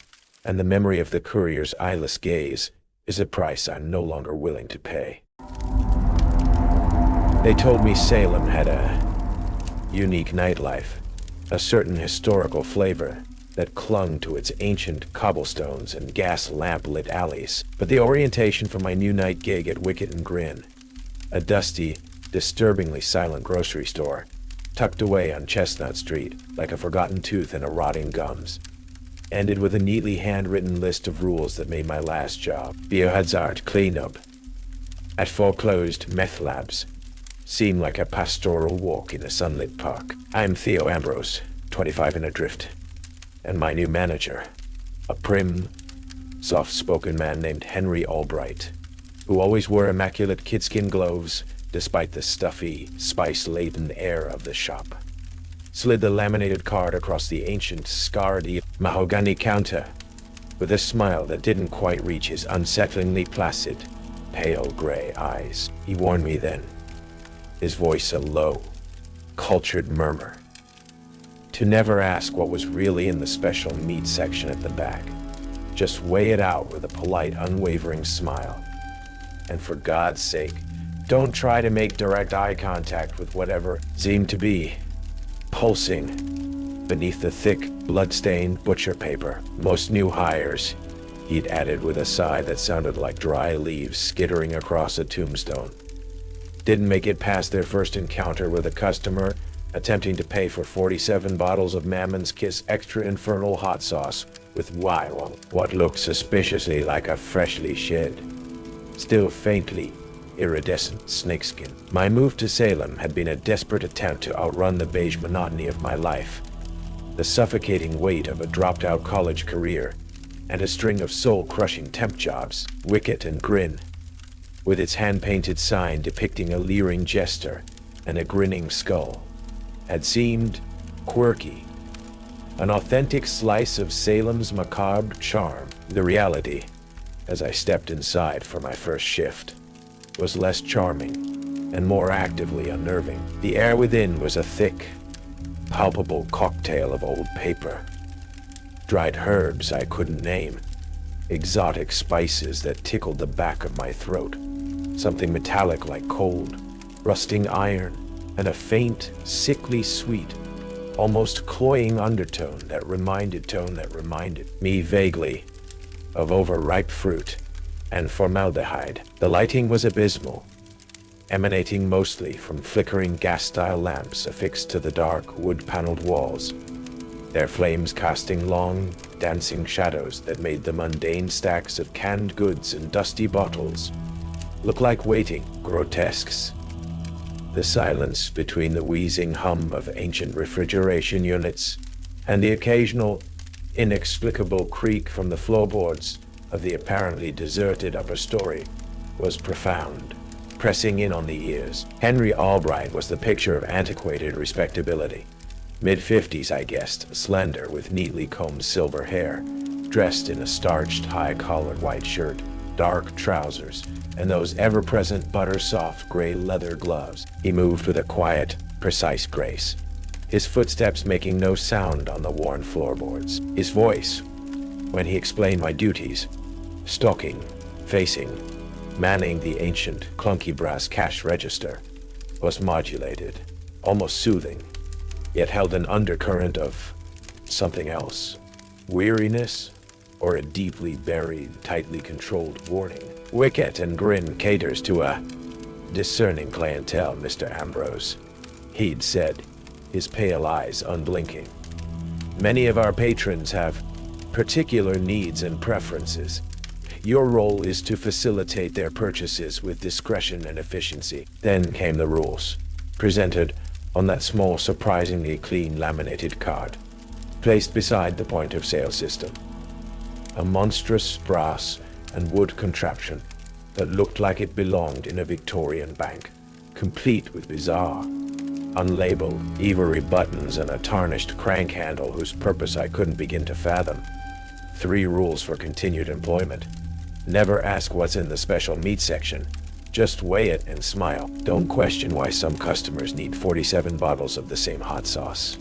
and the memory of the courier's eyeless gaze is a price I'm no longer willing to pay. They told me Salem had a unique nightlife, a certain historical flavor that clung to its ancient cobblestones and gas lamp-lit alleys. But the orientation for my new night gig at Wicket and Grin, a dusty, disturbingly silent grocery store, tucked away on Chestnut Street like a forgotten tooth in a rotting gums, ended with a neatly handwritten list of rules that made my last job, biohazard cleanup, at foreclosed meth labs, seemed like a pastoral walk in a sunlit park. I'm Theo Ambrose, 25 and adrift, and my new manager, a prim, soft-spoken man named Henry Albright, who always wore immaculate kidskin gloves despite the stuffy, spice-laden air of the shop, slid the laminated card across the ancient, scarred mahogany counter with a smile that didn't quite reach his unsettlingly placid, pale gray eyes. He warned me then, his voice a low, cultured murmur, to never ask what was really in the special meat section at the back. Just weigh it out with a polite, unwavering smile. And for God's sake, don't try to make direct eye contact with whatever seemed to be pulsing beneath the thick, blood-stained butcher paper. Most new hires, he'd added with a sigh that sounded like dry leaves skittering across a tombstone, didn't make it past their first encounter with a customer attempting to pay for 47 bottles of Mammon's Kiss extra infernal hot sauce with what looked suspiciously like a freshly shed, still faintly iridescent snakeskin. My move to Salem had been a desperate attempt to outrun the beige monotony of my life, the suffocating weight of a dropped-out college career, and a string of soul-crushing temp jobs. Wicket and Grin, with its hand-painted sign depicting a leering jester and a grinning skull, had seemed quirky, an authentic slice of Salem's macabre charm. The reality, as I stepped inside for my first shift, was less charming and more actively unnerving. The air within was a thick, palpable cocktail of old paper, dried herbs I couldn't name, exotic spices that tickled the back of my throat, something metallic like cold, rusting iron, and a faint, sickly sweet almost cloying undertone that reminded me vaguely of overripe fruit and formaldehyde. The lighting was abysmal, emanating mostly from flickering gas-style lamps affixed to the dark wood-paneled walls, their flames casting long, dancing shadows that made the mundane stacks of canned goods and dusty bottles look like waiting grotesques. The silence between the wheezing hum of ancient refrigeration units and the occasional, inexplicable creak from the floorboards of the apparently deserted upper story was profound, pressing in on the ears. Henry Albright was the picture of antiquated respectability. Mid-50s, I guessed, slender with neatly combed silver hair, dressed in a starched high-collared white shirt, dark trousers, and those ever-present butter-soft gray leather gloves. He moved with a quiet, precise grace, his footsteps making no sound on the worn floorboards. His voice, when he explained my duties, stalking, facing, manning the ancient, clunky brass cash register, was modulated, almost soothing, yet held an undercurrent of something else. Weariness, or a deeply buried, tightly controlled warning. Wicket and Grin caters to a discerning clientele, Mr. Ambrose, he'd said, his pale eyes unblinking. Many of our patrons have particular needs and preferences. Your role is to facilitate their purchases with discretion and efficiency. Then came the rules, presented on that small, surprisingly clean laminated card, placed beside the point-of-sale system. A monstrous brass and wood contraption that looked like it belonged in a Victorian bank, complete with bizarre, unlabeled ivory buttons and a tarnished crank handle whose purpose I couldn't begin to fathom. 3 rules for continued employment. Never ask what's in the special meat section. Just weigh it and smile. Don't question why some customers need 47 bottles of the same hot sauce.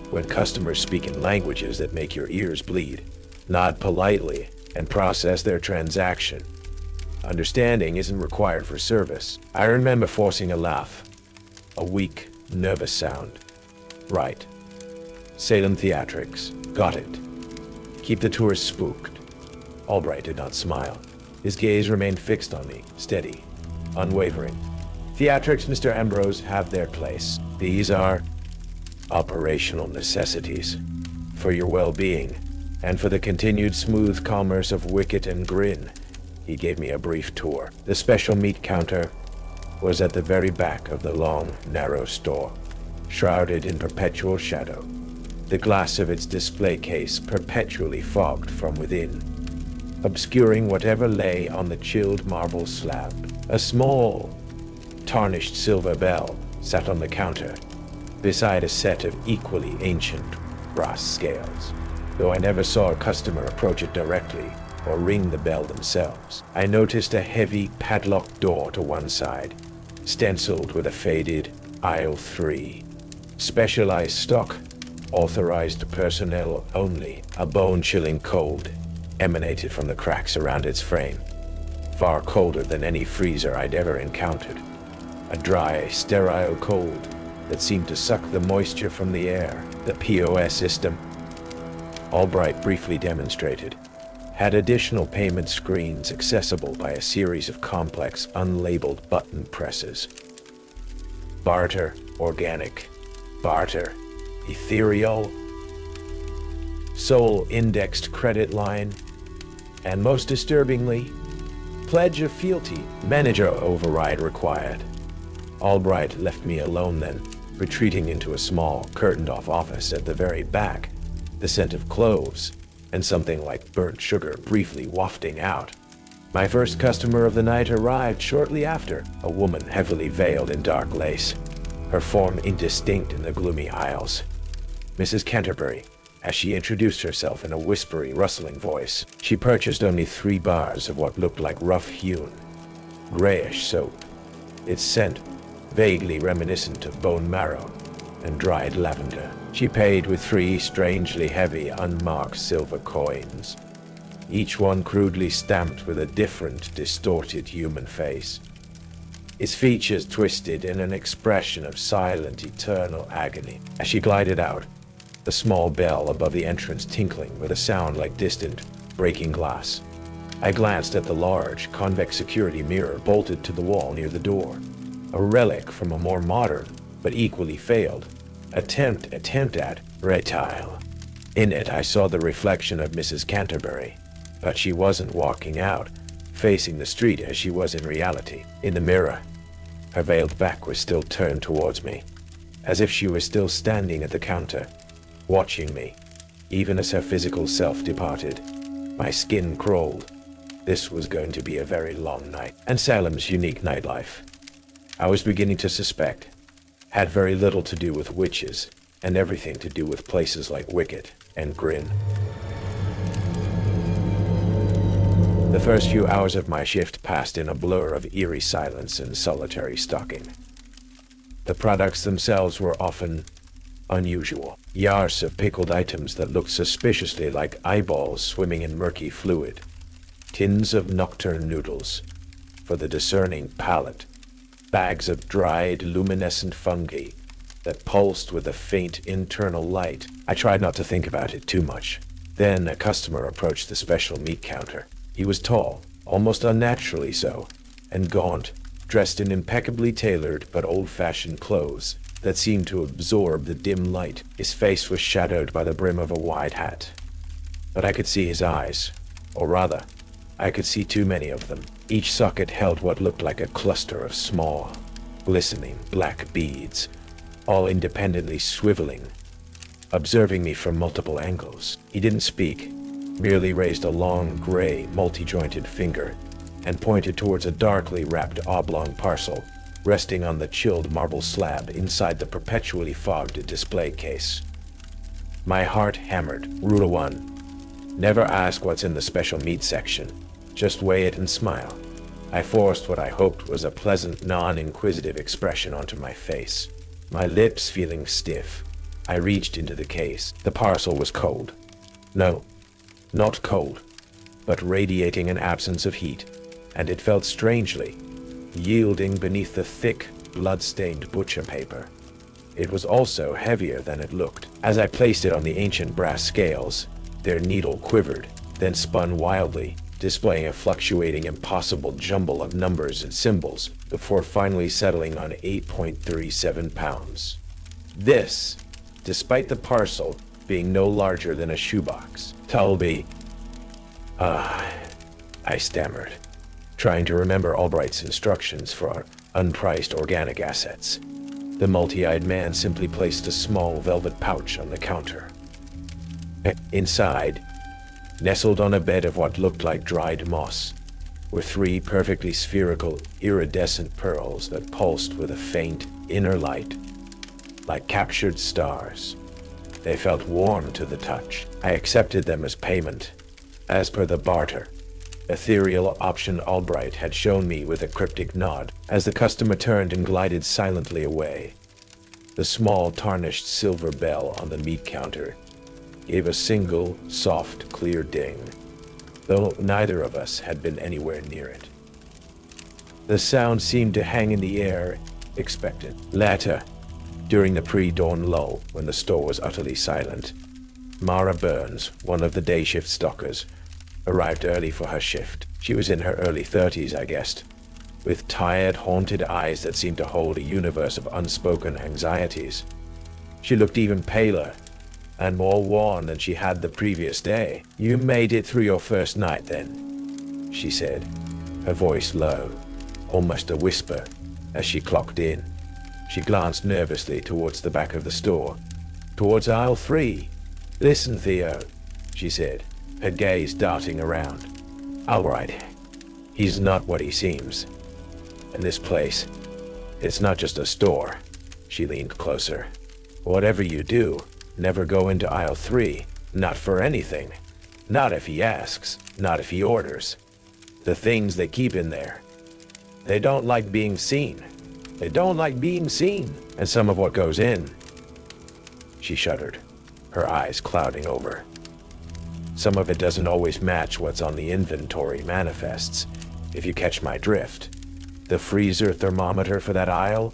When customers speak in languages that make your ears bleed, nod politely and process their transaction. Understanding isn't required for service. I remember forcing a laugh, a weak, nervous sound. Right. Salem theatrics. Got it. Keep the tourists spooked. Albright did not smile. His gaze remained fixed on me, steady, unwavering. Theatrics, Mr. Ambrose, have their place. These are operational necessities for your well-being and for the continued smooth commerce of Wicket and Grin. He gave me a brief tour. The special meat counter was at the very back of the long, narrow store, shrouded in perpetual shadow, the glass of its display case perpetually fogged from within, obscuring whatever lay on the chilled marble slab. A small, tarnished silver bell sat on the counter, beside a set of equally ancient brass scales, though I never saw a customer approach it directly or ring the bell themselves. I noticed a heavy padlocked door to one side, stenciled with a faded Aisle 3. Specialized stock, authorized personnel only. A bone-chilling cold emanated from the cracks around its frame, far colder than any freezer I'd ever encountered. A dry, sterile cold that seemed to suck the moisture from the air. The POS system, Albright briefly demonstrated, had additional payment screens accessible by a series of complex, unlabeled button presses. Barter, organic. Barter, ethereal. Sole indexed credit line. And most disturbingly, pledge of fealty. Manager override required. Albright left me alone then, retreating into a small, curtained-off office at the very back, the scent of cloves and something like burnt sugar briefly wafting out. My first customer of the night arrived shortly after, a woman heavily veiled in dark lace, her form indistinct in the gloomy aisles. Mrs. Canterbury, as she introduced herself in a whispery, rustling voice. She purchased only 3 bars of what looked like rough-hewn, grayish soap, its scent vaguely reminiscent of bone marrow and dried lavender. She paid with 3 strangely heavy, unmarked silver coins, each one crudely stamped with a different, distorted human face. His features twisted in an expression of silent, eternal agony. As she glided out, the small bell above the entrance tinkling with a sound like distant, breaking glass. I glanced at the large, convex security mirror bolted to the wall near the door, a relic from a more modern, but equally failed, attempt at retile. In it, I saw the reflection of Mrs. Canterbury, but she wasn't walking out, facing the street as she was in reality. In the mirror, her veiled back was still turned towards me, as if she was still standing at the counter, watching me, even as her physical self departed. My skin crawled. This was going to be a very long night, and Salem's unique nightlife, I was beginning to suspect, had very little to do with witches, and everything to do with places like Wicket and Grin. The first few hours of my shift passed in a blur of eerie silence and solitary stalking. The products themselves were often unusual. Yards of pickled items that looked suspiciously like eyeballs swimming in murky fluid. Tins of nocturne noodles for the discerning palate. Bags of dried, luminescent fungi that pulsed with a faint internal light. I tried not to think about it too much. Then a customer approached the special meat counter. He was tall, almost unnaturally so, and gaunt, dressed in impeccably tailored but old-fashioned clothes that seemed to absorb the dim light. His face was shadowed by the brim of a wide hat, but I could see his eyes, or rather, I could see too many of them. Each socket held what looked like a cluster of small, glistening black beads, all independently swiveling, observing me from multiple angles. He didn't speak, merely raised a long, gray, multi-jointed finger and pointed towards a darkly wrapped oblong parcel resting on the chilled marble slab inside the perpetually fogged display case. My heart hammered. Rule 1. Never ask what's in the special meat section. Just weigh it and smile. I forced what I hoped was a pleasant, non-inquisitive expression onto my face. My lips feeling stiff, I reached into the case. The parcel was cold. No, not cold, but radiating an absence of heat, and it felt strangely, yielding beneath the thick, blood-stained butcher paper. It was also heavier than it looked. As I placed it on the ancient brass scales, their needle quivered, then spun wildly, displaying a fluctuating, impossible jumble of numbers and symbols before finally settling on 8.37 pounds. This, despite the parcel being no larger than a shoebox. Tulby. I stammered, trying to remember Albright's instructions for our unpriced organic assets. The multi-eyed man simply placed a small velvet pouch on the counter. Inside, nestled on a bed of what looked like dried moss, were 3 perfectly spherical, iridescent pearls that pulsed with a faint, inner light, like captured stars. They felt warm to the touch. I accepted them as payment, as per the barter, ethereal option Albright had shown me with a cryptic nod, as the customer turned and glided silently away. The small, tarnished silver bell on the meat counter gave a single, soft, clear ding, though neither of us had been anywhere near it. The sound seemed to hang in the air, expectant. Later, during the pre-dawn lull, when the store was utterly silent, Mara Burns, one of the day shift stalkers, arrived early for her shift. She was in her early 30s, I guessed, with tired, haunted eyes that seemed to hold a universe of unspoken anxieties. She looked even paler and more worn than she had the previous day. "You made it through your first night, then," she said, her voice low, almost a whisper, as she clocked in. She glanced nervously towards the back of the store, towards aisle 3. "Listen, Theo," she said, her gaze darting around. "All right, he's not what he seems. And this place, it's not just a store." She leaned closer. "Whatever you do, never go into aisle 3, not for anything. Not if he asks, not if he orders. The things they keep in there, they don't like being seen. They don't like being seen. And some of what goes in," she shuddered, her eyes clouding over, "some of it doesn't always match what's on the inventory manifests, if you catch my drift." The freezer thermometer for that aisle?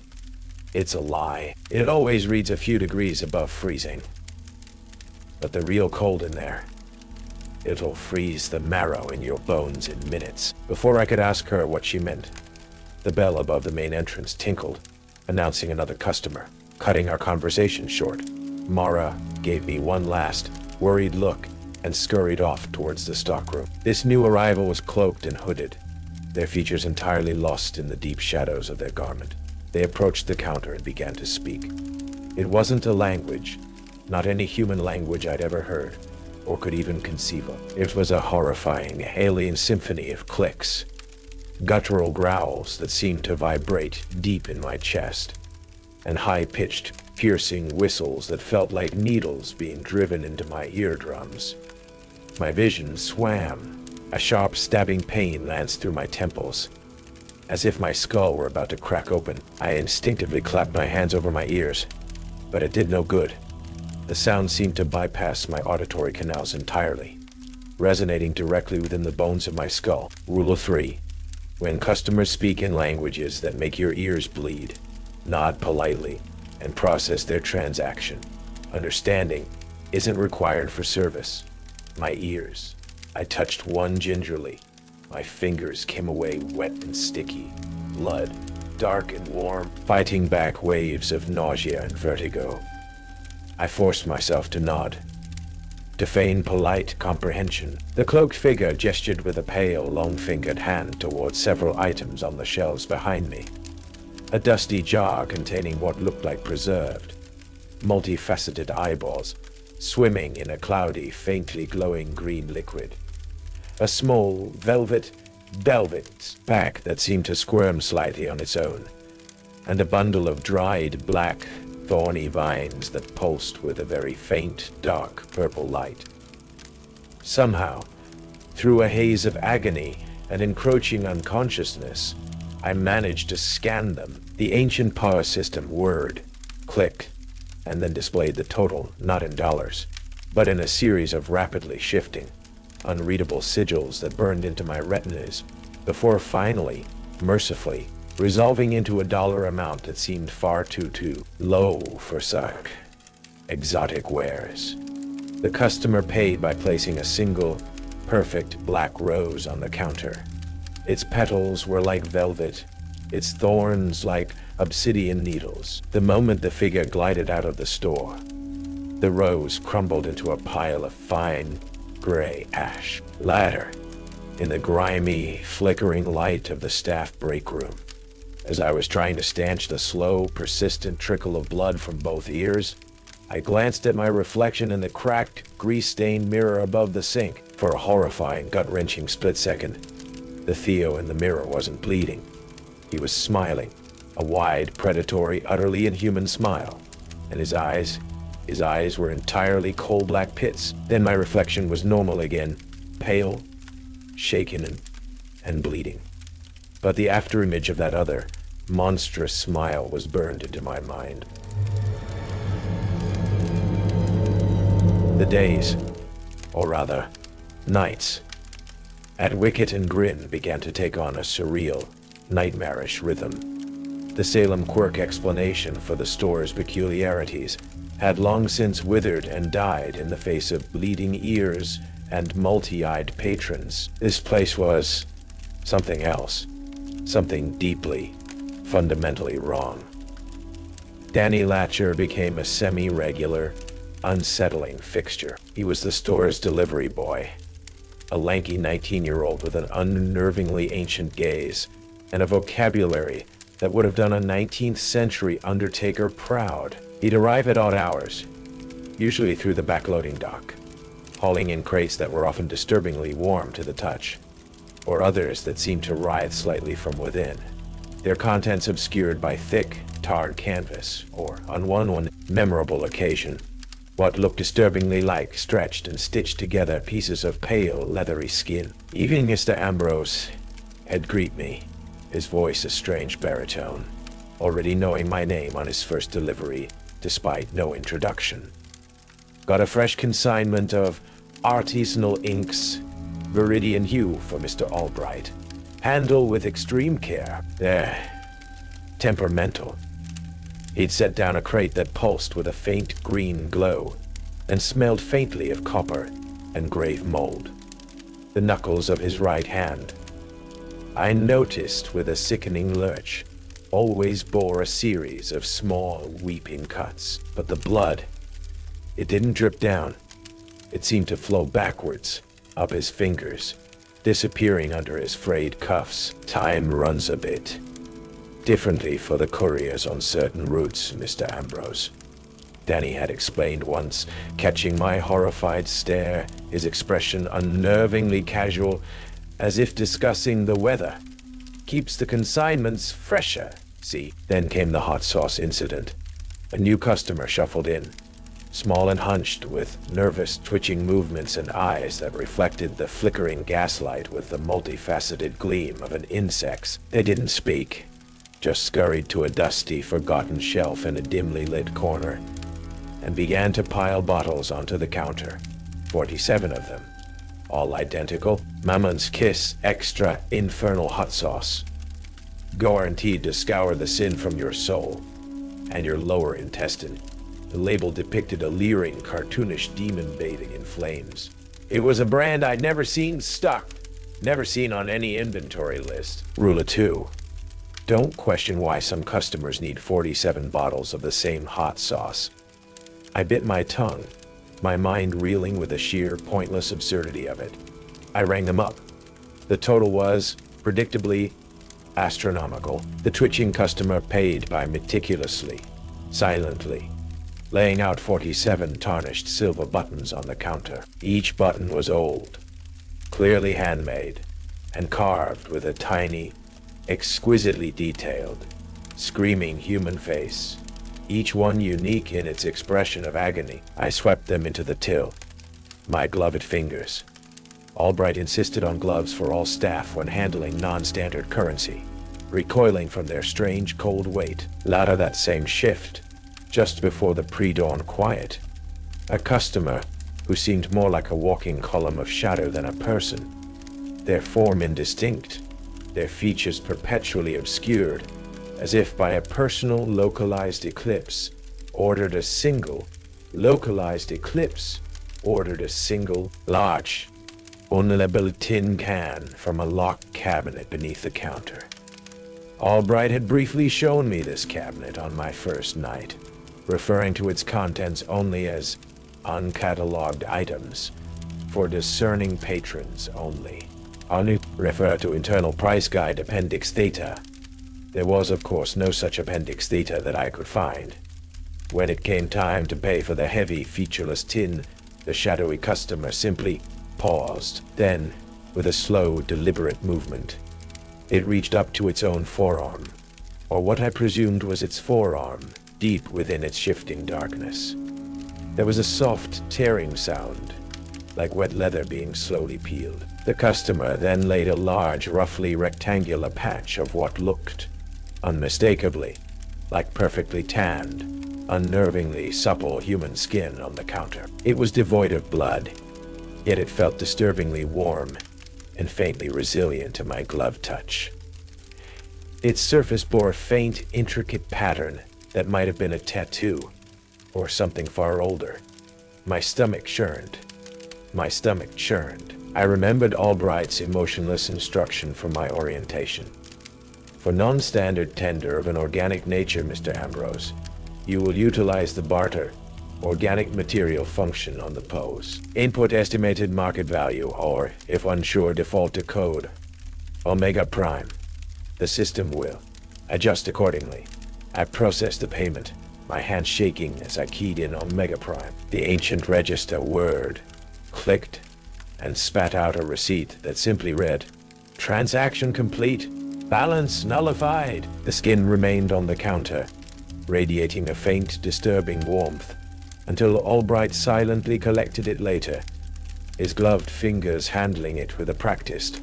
It's a lie. It always reads a few degrees above freezing. But the real cold in there, it'll freeze the marrow in your bones in minutes. Before I could ask her what she meant, the bell above the main entrance tinkled, announcing another customer, cutting our conversation short. Mara gave me one last, worried look and scurried off towards the stockroom. This new arrival was cloaked and hooded, their features entirely lost in the deep shadows of their garment. They approached the counter and began to speak. It wasn't a language, not any human language I'd ever heard, or could even conceive of. It was a horrifying alien symphony of clicks, guttural growls that seemed to vibrate deep in my chest, and high-pitched, piercing whistles that felt like needles being driven into my eardrums. My vision swam. A sharp, stabbing pain lanced through my temples, as if my skull were about to crack open. I instinctively clapped my hands over my ears, but it did no good. The sound seemed to bypass my auditory canals entirely, resonating directly within the bones of my skull. Rule of 3. When customers speak in languages that make your ears bleed, nod politely and process their transaction. Understanding isn't required for service. My ears. I touched one gingerly. My fingers came away wet and sticky. Blood, dark and warm, fighting back waves of nausea and vertigo. I forced myself to nod, to feign polite comprehension. The cloaked figure gestured with a pale, long-fingered hand towards several items on the shelves behind me. A dusty jar containing what looked like preserved, multifaceted eyeballs, swimming in a cloudy, faintly glowing green liquid. A small, velvet pack that seemed to squirm slightly on its own, and a bundle of dried, black, thorny vines that pulsed with a very faint, dark purple light. Somehow, through a haze of agony and encroaching unconsciousness, I managed to scan them. The ancient power system word clicked, and then displayed the total, not in dollars, but in a series of rapidly shifting, unreadable sigils that burned into my retinas, before finally, mercifully, resolving into a dollar amount that seemed far too low for such exotic wares. The customer paid by placing a single, perfect black rose on the counter. Its petals were like velvet, its thorns like obsidian needles. The moment the figure glided out of the store, the rose crumbled into a pile of fine, gray ash. Later, in the grimy, flickering light of the staff break room, as I was trying to stanch the slow, persistent trickle of blood from both ears, I glanced at my reflection in the cracked, grease-stained mirror above the sink. For a horrifying, gut-wrenching split second, the Theo in the mirror wasn't bleeding. He was smiling, a wide, predatory, utterly inhuman smile, and his eyes were entirely coal-black pits. Then my reflection was normal again, pale, shaken, and bleeding. But the afterimage of that other, monstrous smile was burned into my mind. The days, or rather, nights, at Wicket and Grin began to take on a surreal, nightmarish rhythm. The Salem quirk explanation for the store's peculiarities had long since withered and died in the face of bleeding ears and multi-eyed patrons. This place was something else, something deeply, fundamentally wrong. Danny Latcher became a semi-regular, unsettling fixture. He was the store's delivery boy, a lanky 19-year-old with an unnervingly ancient gaze and a vocabulary that would have done a 19th century undertaker proud. He'd arrive at odd hours, usually through the backloading dock, hauling in crates that were often disturbingly warm to the touch, or others that seemed to writhe slightly from within, their contents obscured by thick, tarred canvas, or, on one memorable occasion, what looked disturbingly like stretched and stitched together pieces of pale, leathery skin. Even Mr. Ambrose had greeted me, his voice a strange baritone, already knowing my name on his first delivery, despite no introduction. Got a fresh consignment of artisanal inks, Viridian hue for Mr. Albright. Handle with extreme care. Temperamental. He'd set down a crate that pulsed with a faint green glow and smelled faintly of copper and grave mold. The knuckles of his right hand, I noticed with a sickening lurch, always bore a series of small, weeping cuts. But the blood, it didn't drip down. It seemed to flow backwards, up his fingers, disappearing under his frayed cuffs. Time runs a bit differently for the couriers on certain routes, Mr. Ambrose. Danny had explained once, catching my horrified stare, his expression unnervingly casual, as if discussing the weather. Keeps the consignments fresher, see? Then came the hot sauce incident. A new customer shuffled in, small and hunched, with nervous, twitching movements and eyes that reflected the flickering gaslight with the multifaceted gleam of an insect's. They didn't speak, just scurried to a dusty, forgotten shelf in a dimly lit corner and began to pile bottles onto the counter. 47 of them, all identical. Maman's Kiss Extra Infernal Hot Sauce. Guaranteed to scour the sin from your soul and your lower intestine. The label depicted a leering, cartoonish demon bathing in flames. It was a brand I'd never seen stocked, never seen on any inventory list. Rule of 2. Don't question why some customers need 47 bottles of the same hot sauce. I bit my tongue, my mind reeling with the sheer, pointless absurdity of it. I rang them up. The total was, predictably, astronomical. The twitching customer paid by meticulously, silently, laying out 47 tarnished silver buttons on the counter. Each button was old, clearly handmade, and carved with a tiny, exquisitely detailed, screaming human face, each one unique in its expression of agony. I swept them into the till, my gloved fingers. Albright insisted on gloves for all staff when handling non-standard currency, recoiling from their strange cold weight. Later that same shift, just before the pre-dawn quiet, a customer who seemed more like a walking column of shadow than a person, their form indistinct, their features perpetually obscured, as if by a personal localized eclipse, ordered a single large, unlabeled tin can from a locked cabinet beneath the counter. Albright had briefly shown me this cabinet on my first night, referring to its contents only as uncatalogued items, for discerning patrons only. Refer to internal price guide appendix theta. There was, of course, no such appendix theta that I could find. When it came time to pay for the heavy, featureless tin, the shadowy customer simply paused. Then, with a slow, deliberate movement, it reached up to its own forearm, or what I presumed was its forearm, deep within its shifting darkness. There was a soft, tearing sound, like wet leather being slowly peeled. The customer then laid a large, roughly rectangular patch of what looked, unmistakably, like perfectly tanned, unnervingly supple human skin on the counter. It was devoid of blood, yet it felt disturbingly warm and faintly resilient to my glove touch. Its surface bore a faint, intricate pattern that might have been a tattoo, or something far older. My stomach churned. I remembered Albright's emotionless instruction for my orientation. For non-standard tender of an organic nature, Mr. Ambrose, you will utilize the barter, organic material function on the pose. Input estimated market value, or, if unsure, default to code Omega Prime. The system will adjust accordingly. I processed the payment, my hand shaking as I keyed in Omega Prime. The ancient register word clicked and spat out a receipt that simply read, "Transaction complete. Balance nullified." The skin remained on the counter, radiating a faint, disturbing warmth, until Albright silently collected it later, his gloved fingers handling it with a practiced,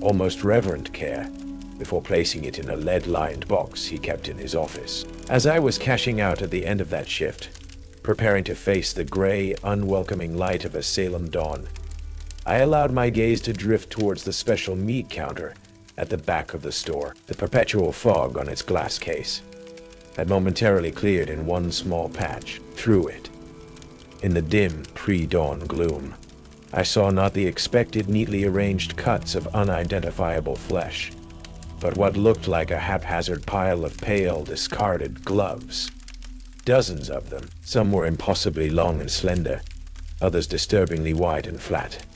almost reverent care, before placing it in a lead-lined box he kept in his office. As I was cashing out at the end of that shift, preparing to face the gray, unwelcoming light of a Salem dawn, I allowed my gaze to drift towards the special meat counter at the back of the store. The perpetual fog on its glass case had momentarily cleared in one small patch. Through it, in the dim pre-dawn gloom, I saw not the expected neatly arranged cuts of unidentifiable flesh, but what looked like a haphazard pile of pale, discarded gloves. Dozens of them. Some were impossibly long and slender, others disturbingly wide and flat.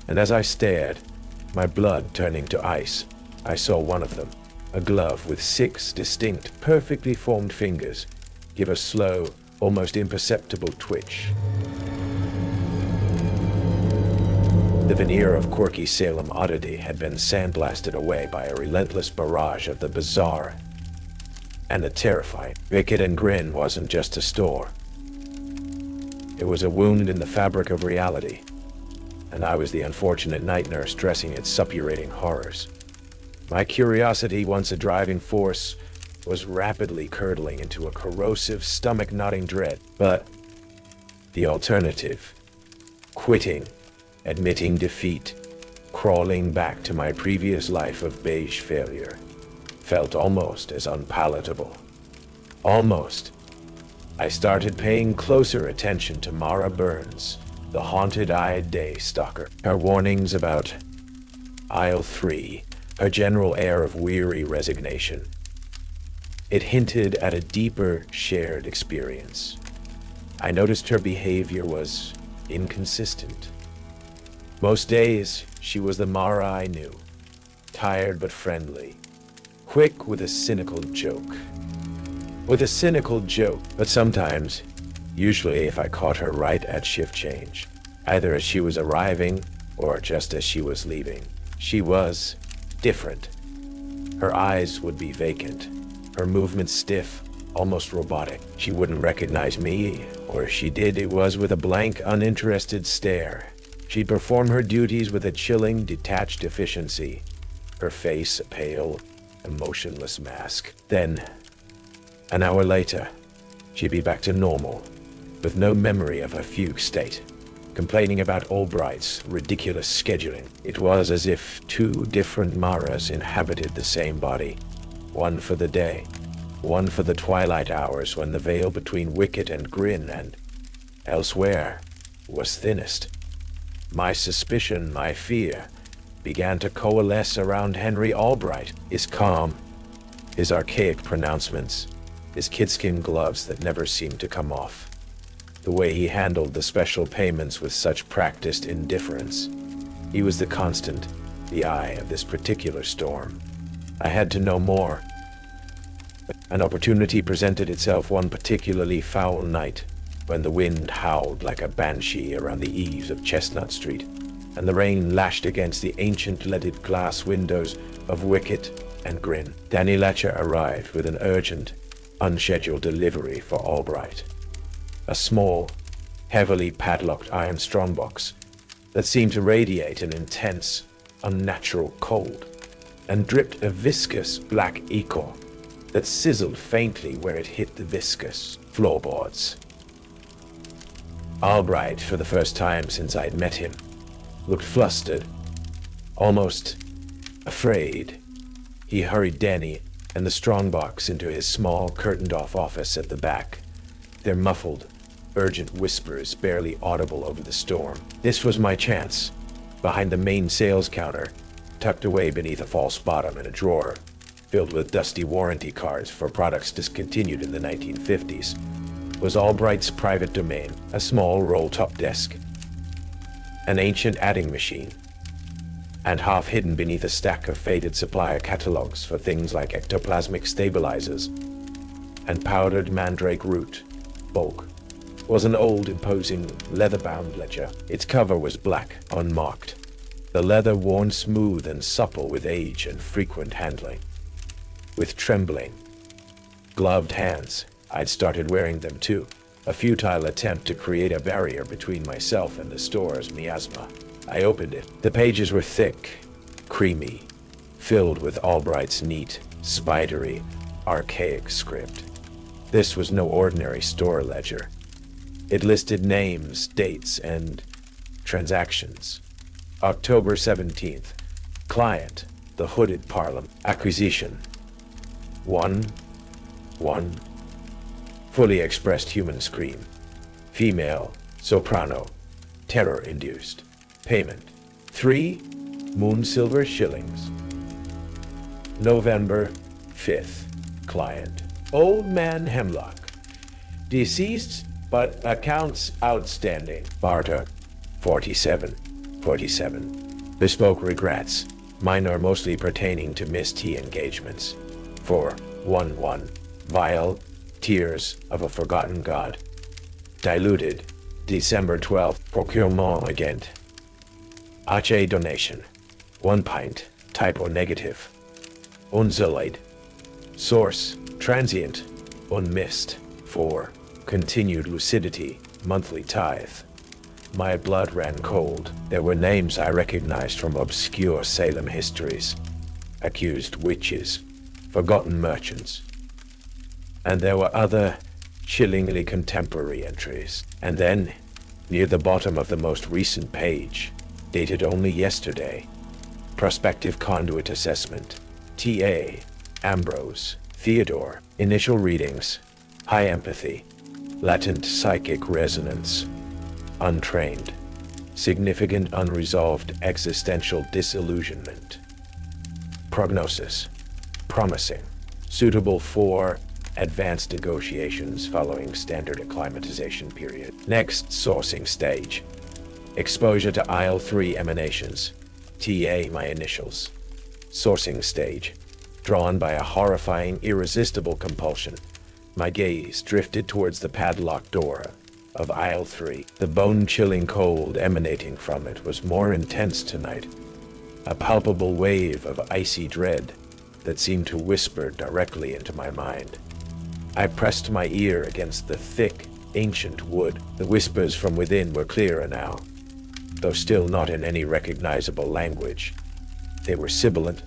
And as I stared, my blood turning to ice, I saw one of them, a glove with 6 distinct, perfectly formed fingers, give a slow, almost imperceptible twitch. The veneer of quirky Salem oddity had been sandblasted away by a relentless barrage of the bizarre and the terrifying. Wicked and Grin wasn't just a store. It was a wound in the fabric of reality, and I was the unfortunate night nurse dressing its suppurating horrors. My curiosity, once a driving force, was rapidly curdling into a corrosive, stomach-knotting dread. But the alternative, quitting, admitting defeat, crawling back to my previous life of beige failure, felt almost as unpalatable. Almost. I started paying closer attention to Mara Burns, the haunted-eyed day stalker. Her warnings about aisle 3, her general air of weary resignation. It hinted at a deeper shared experience. I noticed her behavior was inconsistent. Most days, she was the Mara I knew, tired but friendly, quick with a cynical joke. But sometimes, usually if I caught her right at shift change, either as she was arriving or just as she was leaving, she was different. Her eyes would be vacant, her movements stiff, almost robotic. She wouldn't recognize me, or if she did, it was with a blank, uninterested stare. She'd perform her duties with a chilling, detached efficiency, her face a pale, emotionless mask. Then, an hour later, she'd be back to normal, with no memory of her fugue state, complaining about Albright's ridiculous scheduling. It was as if 2 different Maras inhabited the same body, one for the day, one for the twilight hours when the veil between Wicket and Grin and elsewhere was thinnest. My suspicion, my fear, began to coalesce around Henry Albright, his calm, his archaic pronouncements, his kidskin gloves that never seemed to come off, the way he handled the special payments with such practiced indifference. He was the constant, the eye of this particular storm. I had to know more. An opportunity presented itself one particularly foul night, when the wind howled like a banshee around the eaves of Chestnut Street, and the rain lashed against the ancient leaded glass windows of Wicket and Grin. Danny Letcher arrived with an urgent, unscheduled delivery for Albright. A small, heavily padlocked iron strongbox that seemed to radiate an intense, unnatural cold, and dripped a viscous black ichor that sizzled faintly where it hit the viscous floorboards. Albright, for the first time since I'd met him, looked flustered, almost afraid. He hurried Danny and the strongbox into his small, curtained-off office at the back, their muffled, urgent whispers barely audible over the storm. This was my chance. Behind the main sales counter, tucked away beneath a false bottom in a drawer, filled with dusty warranty cards for products discontinued in the 1950s, was Albright's private domain, a small roll-top desk, an ancient adding machine, and half hidden beneath a stack of faded supplier catalogs for things like ectoplasmic stabilizers and powdered mandrake root, bulk, was an old, imposing, leather-bound ledger. Its cover was black, unmarked, the leather worn smooth and supple with age and frequent handling. With trembling, gloved hands, I'd started wearing them too, a futile attempt to create a barrier between myself and the store's miasma. I opened it. The pages were thick, creamy, filled with Albright's neat, spidery, archaic script. This was no ordinary store ledger. It listed names, dates, and transactions. October 17th, client, The hooded parliament. Acquisition. 1. Fully expressed human scream. Female, soprano, terror-induced. Payment. 3 moon silver shillings. November 5th. Client. Old man Hemlock. Deceased, but accounts outstanding. Barter. 47. Bespoke regrets. Mine are mostly pertaining to Miss T engagements. 411. Vile tears of a forgotten god. Diluted. December 12th. Procurement agent. Ache donation. 1 pint. Typo negative. Unzillate. Source. Transient. Unmissed. 4. Continued lucidity. Monthly tithe. My blood ran cold. There were names I recognized from obscure Salem histories. Accused witches. Forgotten merchants. And there were other chillingly contemporary entries. And then, near the bottom of the most recent page, dated only yesterday, prospective conduit assessment. T.A. Ambrose. Theodore. Initial readings. High empathy. Latent psychic resonance. Untrained. Significant unresolved existential disillusionment. Prognosis. Promising. Suitable for advanced negotiations following standard acclimatization period. Next sourcing stage. Exposure to aisle 3 emanations. TA my initials. Sourcing stage. Drawn by a horrifying, irresistible compulsion, my gaze drifted towards the padlocked door of aisle 3. The bone-chilling cold emanating from it was more intense tonight. A palpable wave of icy dread that seemed to whisper directly into my mind. I pressed my ear against the thick, ancient wood. The whispers from within were clearer now, though still not in any recognizable language. They were sibilant,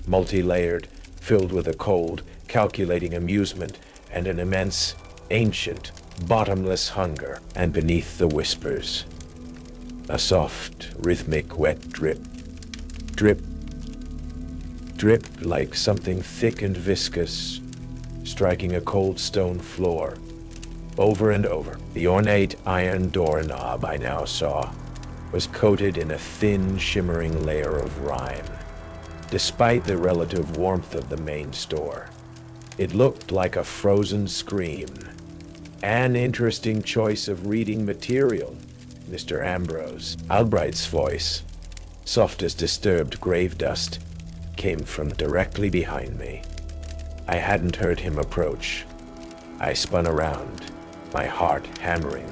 multi-layered, filled with a cold, calculating amusement and an immense, ancient, bottomless hunger. And beneath the whispers, a soft, rhythmic, wet drip. Drip. Drip like something thick and viscous, striking a cold stone floor. Over and over. The ornate iron doorknob I now saw was coated in a thin, shimmering layer of rime. Despite the relative warmth of the main store, it looked like a frozen scream. An interesting choice of reading material, Mr. Ambrose. Albright's voice, soft as disturbed grave dust, came from directly behind me. I hadn't heard him approach. I spun around, my heart hammering,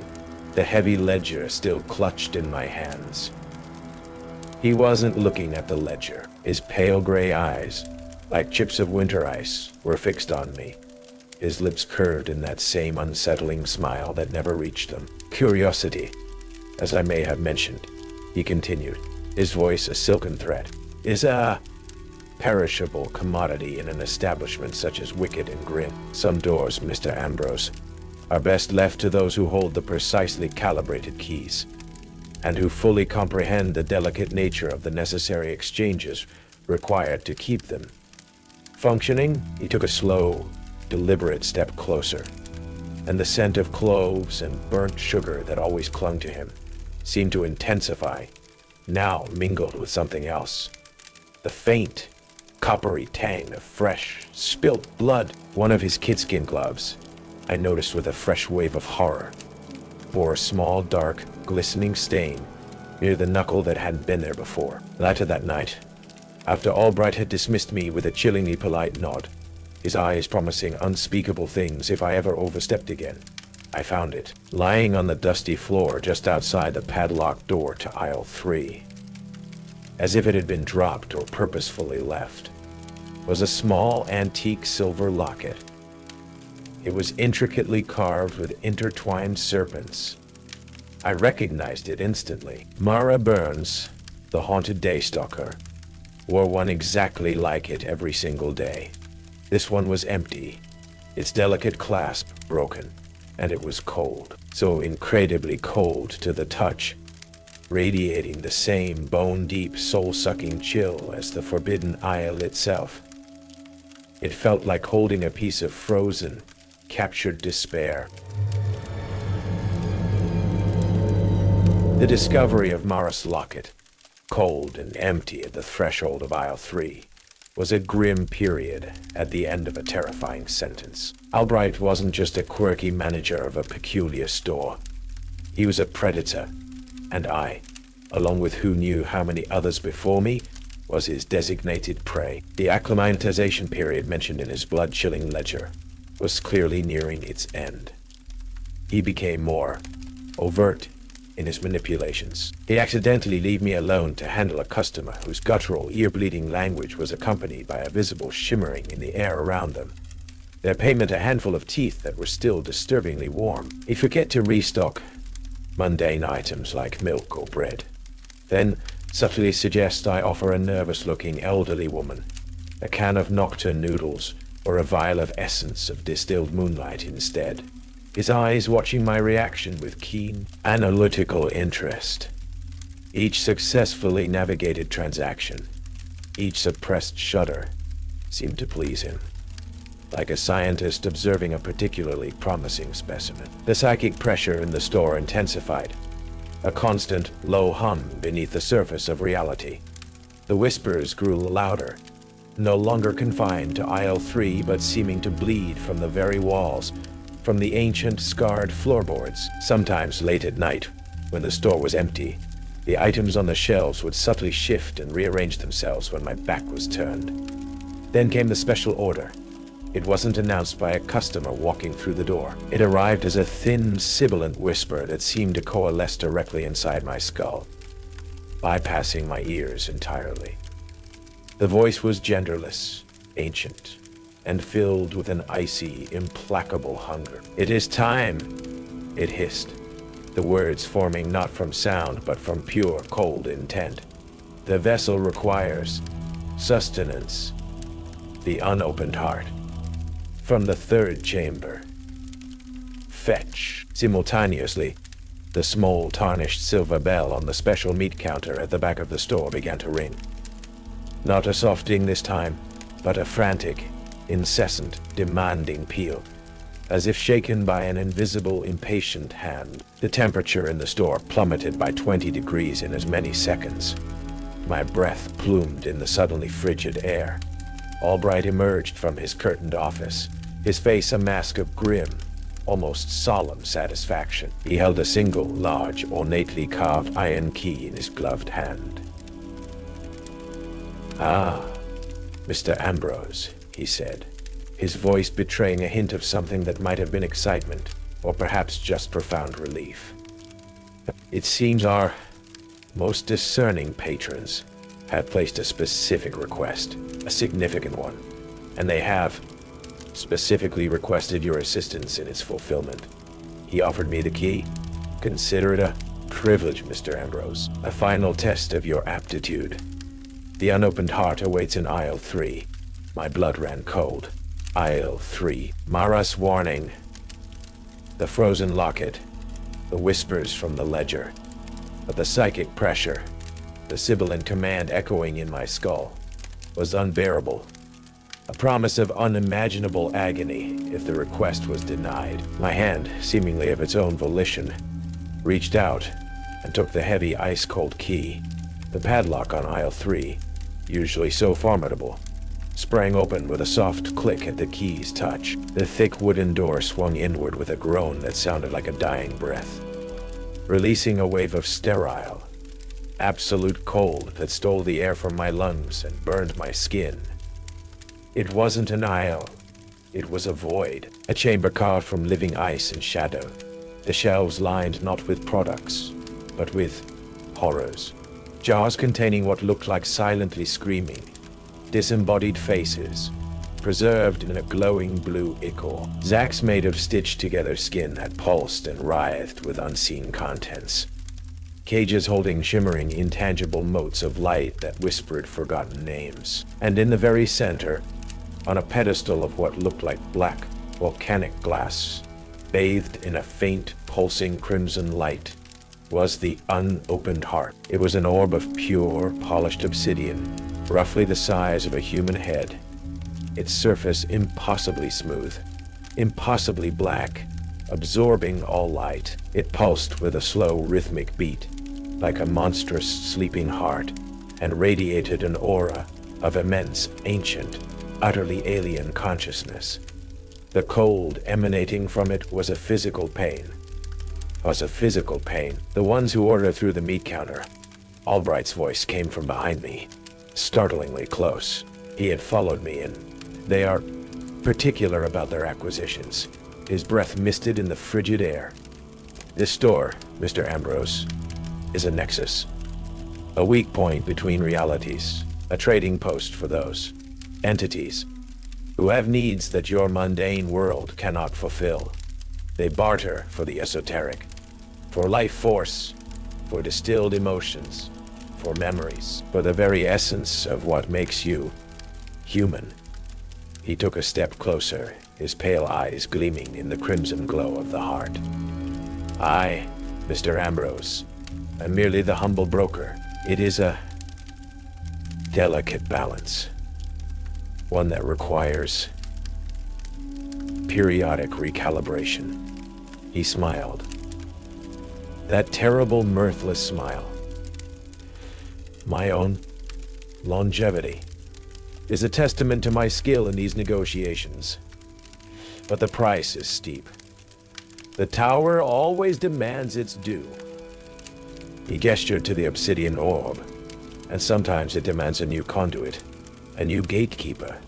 the heavy ledger still clutched in my hands. He wasn't looking at the ledger. His pale gray eyes, like chips of winter ice, were fixed on me. His lips curved in that same unsettling smile that never reached them. Curiosity, as I may have mentioned, he continued, his voice a silken thread, is a perishable commodity in an establishment such as Wicked and Grim. Some doors, Mr. Ambrose, are best left to those who hold the precisely calibrated keys, and who fully comprehend the delicate nature of the necessary exchanges required to keep them functioning. He took a slow, deliberate step closer, and the scent of cloves and burnt sugar that always clung to him seemed to intensify, now mingled with something else. The faint, coppery tang of fresh, spilt blood. One of his kidskin gloves, I noticed with a fresh wave of horror, bore a small, dark, glistening stain near the knuckle that hadn't been there before. Later that night, after Albright had dismissed me with a chillingly polite nod, his eyes promising unspeakable things if I ever overstepped again, I found it, lying on the dusty floor just outside the padlocked door to aisle 3. As if it had been dropped or purposefully left, was a small antique silver locket. It was intricately carved with intertwined serpents. I recognized it instantly. Mara Burns, the haunted daystalker, wore one exactly like it every single day. This one was empty, its delicate clasp broken, and it was cold. So incredibly cold to the touch radiating the same bone-deep, soul-sucking chill as the forbidden aisle itself. It felt like holding a piece of frozen, captured despair. The discovery of Mara's locket, cold and empty at the threshold of aisle 3, was a grim period at the end of a terrifying sentence. Albright wasn't just a quirky manager of a peculiar store. He was a predator, and I, along with who knew how many others before me, was his designated prey. The acclimatization period mentioned in his blood-chilling ledger was clearly nearing its end. He became more overt in his manipulations. He accidentally leave me alone to handle a customer whose guttural, ear-bleeding language was accompanied by a visible shimmering in the air around them. Their payment a handful of teeth that were still disturbingly warm. He'd forget to restock mundane items like milk or bread. Then subtly suggest I offer a nervous-looking elderly woman a can of nocturne noodles or a vial of essence of distilled moonlight instead, his eyes watching my reaction with keen, analytical interest. Each successfully navigated transaction, each suppressed shudder, seemed to please him, like a scientist observing a particularly promising specimen. The psychic pressure in the store intensified, a constant, low hum beneath the surface of reality. The whispers grew louder, no longer confined to aisle 3 but seeming to bleed from the very walls, from the ancient, scarred floorboards. Sometimes late at night, when the store was empty, the items on the shelves would subtly shift and rearrange themselves when my back was turned. Then came the special order. It wasn't announced by a customer walking through the door. It arrived as a thin, sibilant whisper that seemed to coalesce directly inside my skull, bypassing my ears entirely. The voice was genderless, ancient, and filled with an icy, implacable hunger. "It is time," it hissed, the words forming not from sound but from pure, cold intent. "The vessel requires sustenance." The unopened heart. From the third chamber. "Fetch." Simultaneously, the small, tarnished silver bell on the special meat counter at the back of the store began to ring. Not a soft ding this time, but a frantic, incessant, demanding peal, as if shaken by an invisible, impatient hand. The temperature in the store plummeted by 20 degrees in as many seconds. My breath plumed in the suddenly frigid air. Albright emerged from his curtained office, his face a mask of grim, almost solemn satisfaction. He held a single, large, ornately carved iron key in his gloved hand. "Ah, Mr. Ambrose," he said, his voice betraying a hint of something that might have been excitement, or perhaps just profound relief. "It seems our most discerning patrons have placed a specific request, a significant one, and they have specifically requested your assistance in its fulfillment." He offered me the key. "Consider it a privilege, Mr. Ambrose, a final test of your aptitude. The unopened heart awaits in aisle 3. My blood ran cold. Aisle 3. Mara's warning. The frozen locket. The whispers from the ledger. But the psychic pressure, the sibilant command echoing in my skull, was unbearable. A promise of unimaginable agony if the request was denied. My hand, seemingly of its own volition, reached out and took the heavy ice-cold key. The padlock on aisle 3, usually so formidable, sprang open with a soft click at the key's touch. The thick wooden door swung inward with a groan that sounded like a dying breath, releasing a wave of sterile, absolute cold that stole the air from my lungs and burned my skin. It wasn't an aisle. It was a void, a chamber carved from living ice and shadow. The shelves lined not with products, but with horrors. Jars containing what looked like silently screaming, disembodied faces, preserved in a glowing blue ichor. Sacks made of stitched-together skin that pulsed and writhed with unseen contents. Cages holding shimmering, intangible motes of light that whispered forgotten names. And in the very center, on a pedestal of what looked like black, volcanic glass, bathed in a faint, pulsing crimson light, was the unopened heart. It was an orb of pure, polished obsidian, roughly the size of a human head. Its surface impossibly smooth, impossibly black, absorbing all light. It pulsed with a slow, rhythmic beat, like a monstrous sleeping heart, and radiated an aura of immense, ancient, utterly alien consciousness. The cold emanating from it was a physical pain. The ones who order through the meat counter. Albright's voice came from behind me, startlingly close. He had followed me, and they are particular about their acquisitions. His breath misted in the frigid air. This store, Mr. Ambrose, is a nexus. A weak point between realities. A trading post for those entities who have needs that your mundane world cannot fulfill. They barter for the esoteric, for life force, for distilled emotions, for memories, for the very essence of what makes you human. He took a step closer, his pale eyes gleaming in the crimson glow of the heart. I, Mr. Ambrose, am merely the humble broker. It is a delicate balance, one that requires periodic recalibration. He smiled. That terrible, mirthless smile. My own longevity is a testament to my skill in these negotiations. But the price is steep. The tower always demands its due. He gestured to the obsidian orb, and sometimes it demands a new conduit, a new gatekeeper,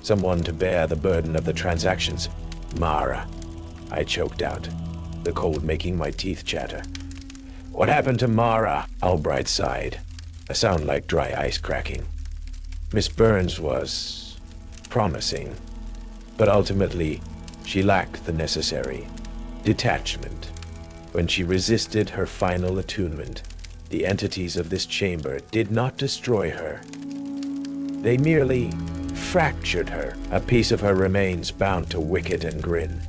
someone to bear the burden of the transactions. Mara, I choked out, the cold making my teeth chatter. What happened to Mara? Albright sighed, a sound like dry ice cracking. Miss Burns was promising, but ultimately she lacked the necessary detachment. When she resisted her final attunement, the entities of this chamber did not destroy her. They merely fractured her. A piece of her remains bound to wicket and grin,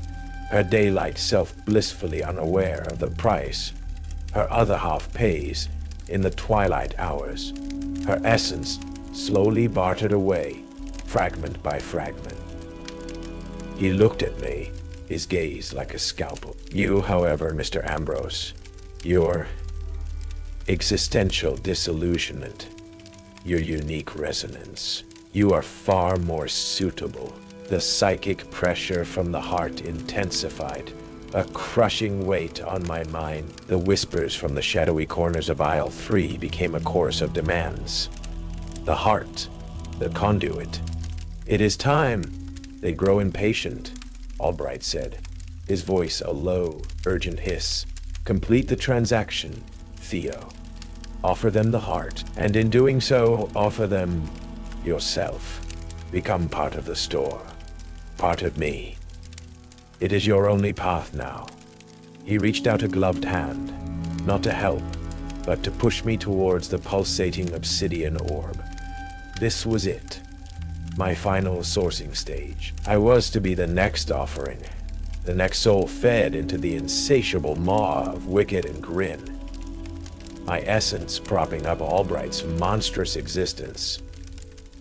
her daylight self blissfully unaware of the price her other half pays in the twilight hours, her essence slowly bartered away, fragment by fragment. He looked at me, his gaze like a scalpel. You, however, Mr. Ambrose, your existential disillusionment, your unique resonance, you are far more suitable. The psychic pressure from the heart intensified, a crushing weight on my mind. The whispers from the shadowy corners of aisle 3 became a chorus of demands. The heart, the conduit. It is time. They grow impatient, Albright said, his voice a low, urgent hiss. Complete the transaction, Theo. Offer them the heart, and in doing so, offer them yourself. Become part of the store, part of me. It is your only path now. He reached out a gloved hand, not to help, but to push me towards the pulsating obsidian orb. This was it, my final sourcing stage. I was to be the next offering, the next soul fed into the insatiable maw of wicket and grin. My essence propping up Albright's monstrous existence.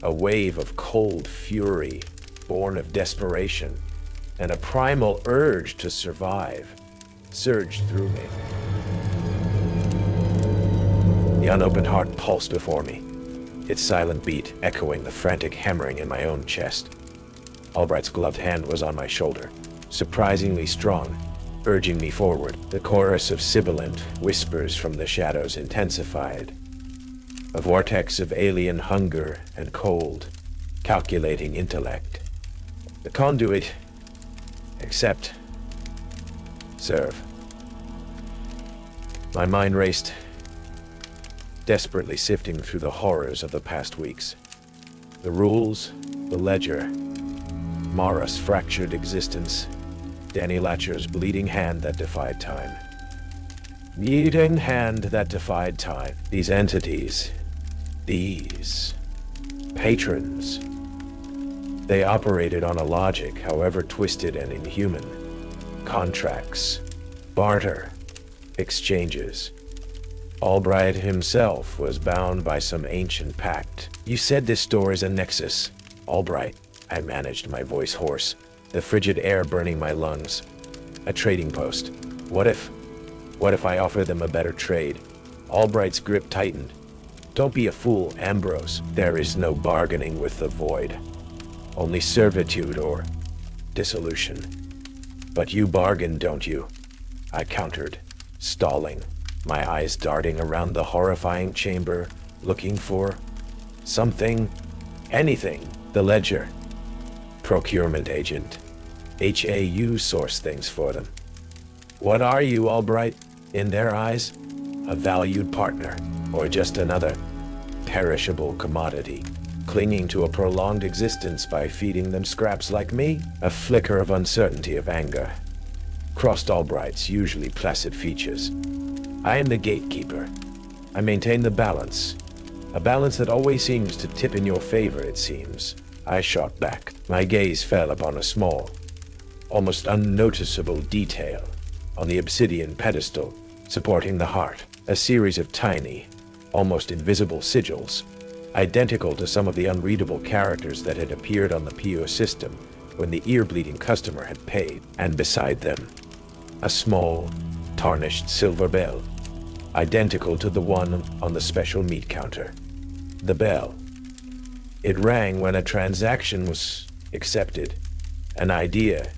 A wave of cold fury, born of desperation, and a primal urge to survive, surged through me. The unopened heart pulsed before me, its silent beat echoing the frantic hammering in my own chest. Albright's gloved hand was on my shoulder, surprisingly strong, urging me forward. The chorus of sibilant whispers from the shadows intensified, a vortex of alien hunger and cold, calculating intellect. The conduit. Accept. Serve. My mind raced, desperately sifting through the horrors of the past weeks. The rules, the ledger, Mara's fractured existence, Danny Latcher's bleeding hand that defied time. Bleeding hand that defied time. These entities, these patrons, they operated on a logic, however twisted and inhuman. Contracts, barter, exchanges, Albright himself was bound by some ancient pact. You said this door is a nexus. Albright, I managed, my voice hoarse, the frigid air burning my lungs. A trading post. What if I offer them a better trade? Albright's grip tightened. Don't be a fool, Ambrose. There is no bargaining with the void. Only servitude or dissolution. But you bargain, don't you? I countered, stalling, my eyes darting around the horrifying chamber, looking for something, anything. The ledger. Procurement agent. HAU source things for them. What are you, Albright? In their eyes, a valued partner, or just another perishable commodity, clinging to a prolonged existence by feeding them scraps like me? A flicker of uncertainty of anger crossed Albright's usually placid features. I am the gatekeeper. I maintain the balance. A balance that always seems to tip in your favor, it seems. I shot back. My gaze fell upon a small, almost unnoticeable detail on the obsidian pedestal supporting the heart. A series of tiny, almost invisible sigils, identical to some of the unreadable characters that had appeared on the PO system when the ear-bleeding customer had paid. And beside them, a small, tarnished silver bell, identical to the one on the special meat counter. The bell. It rang when a transaction was accepted. An idea,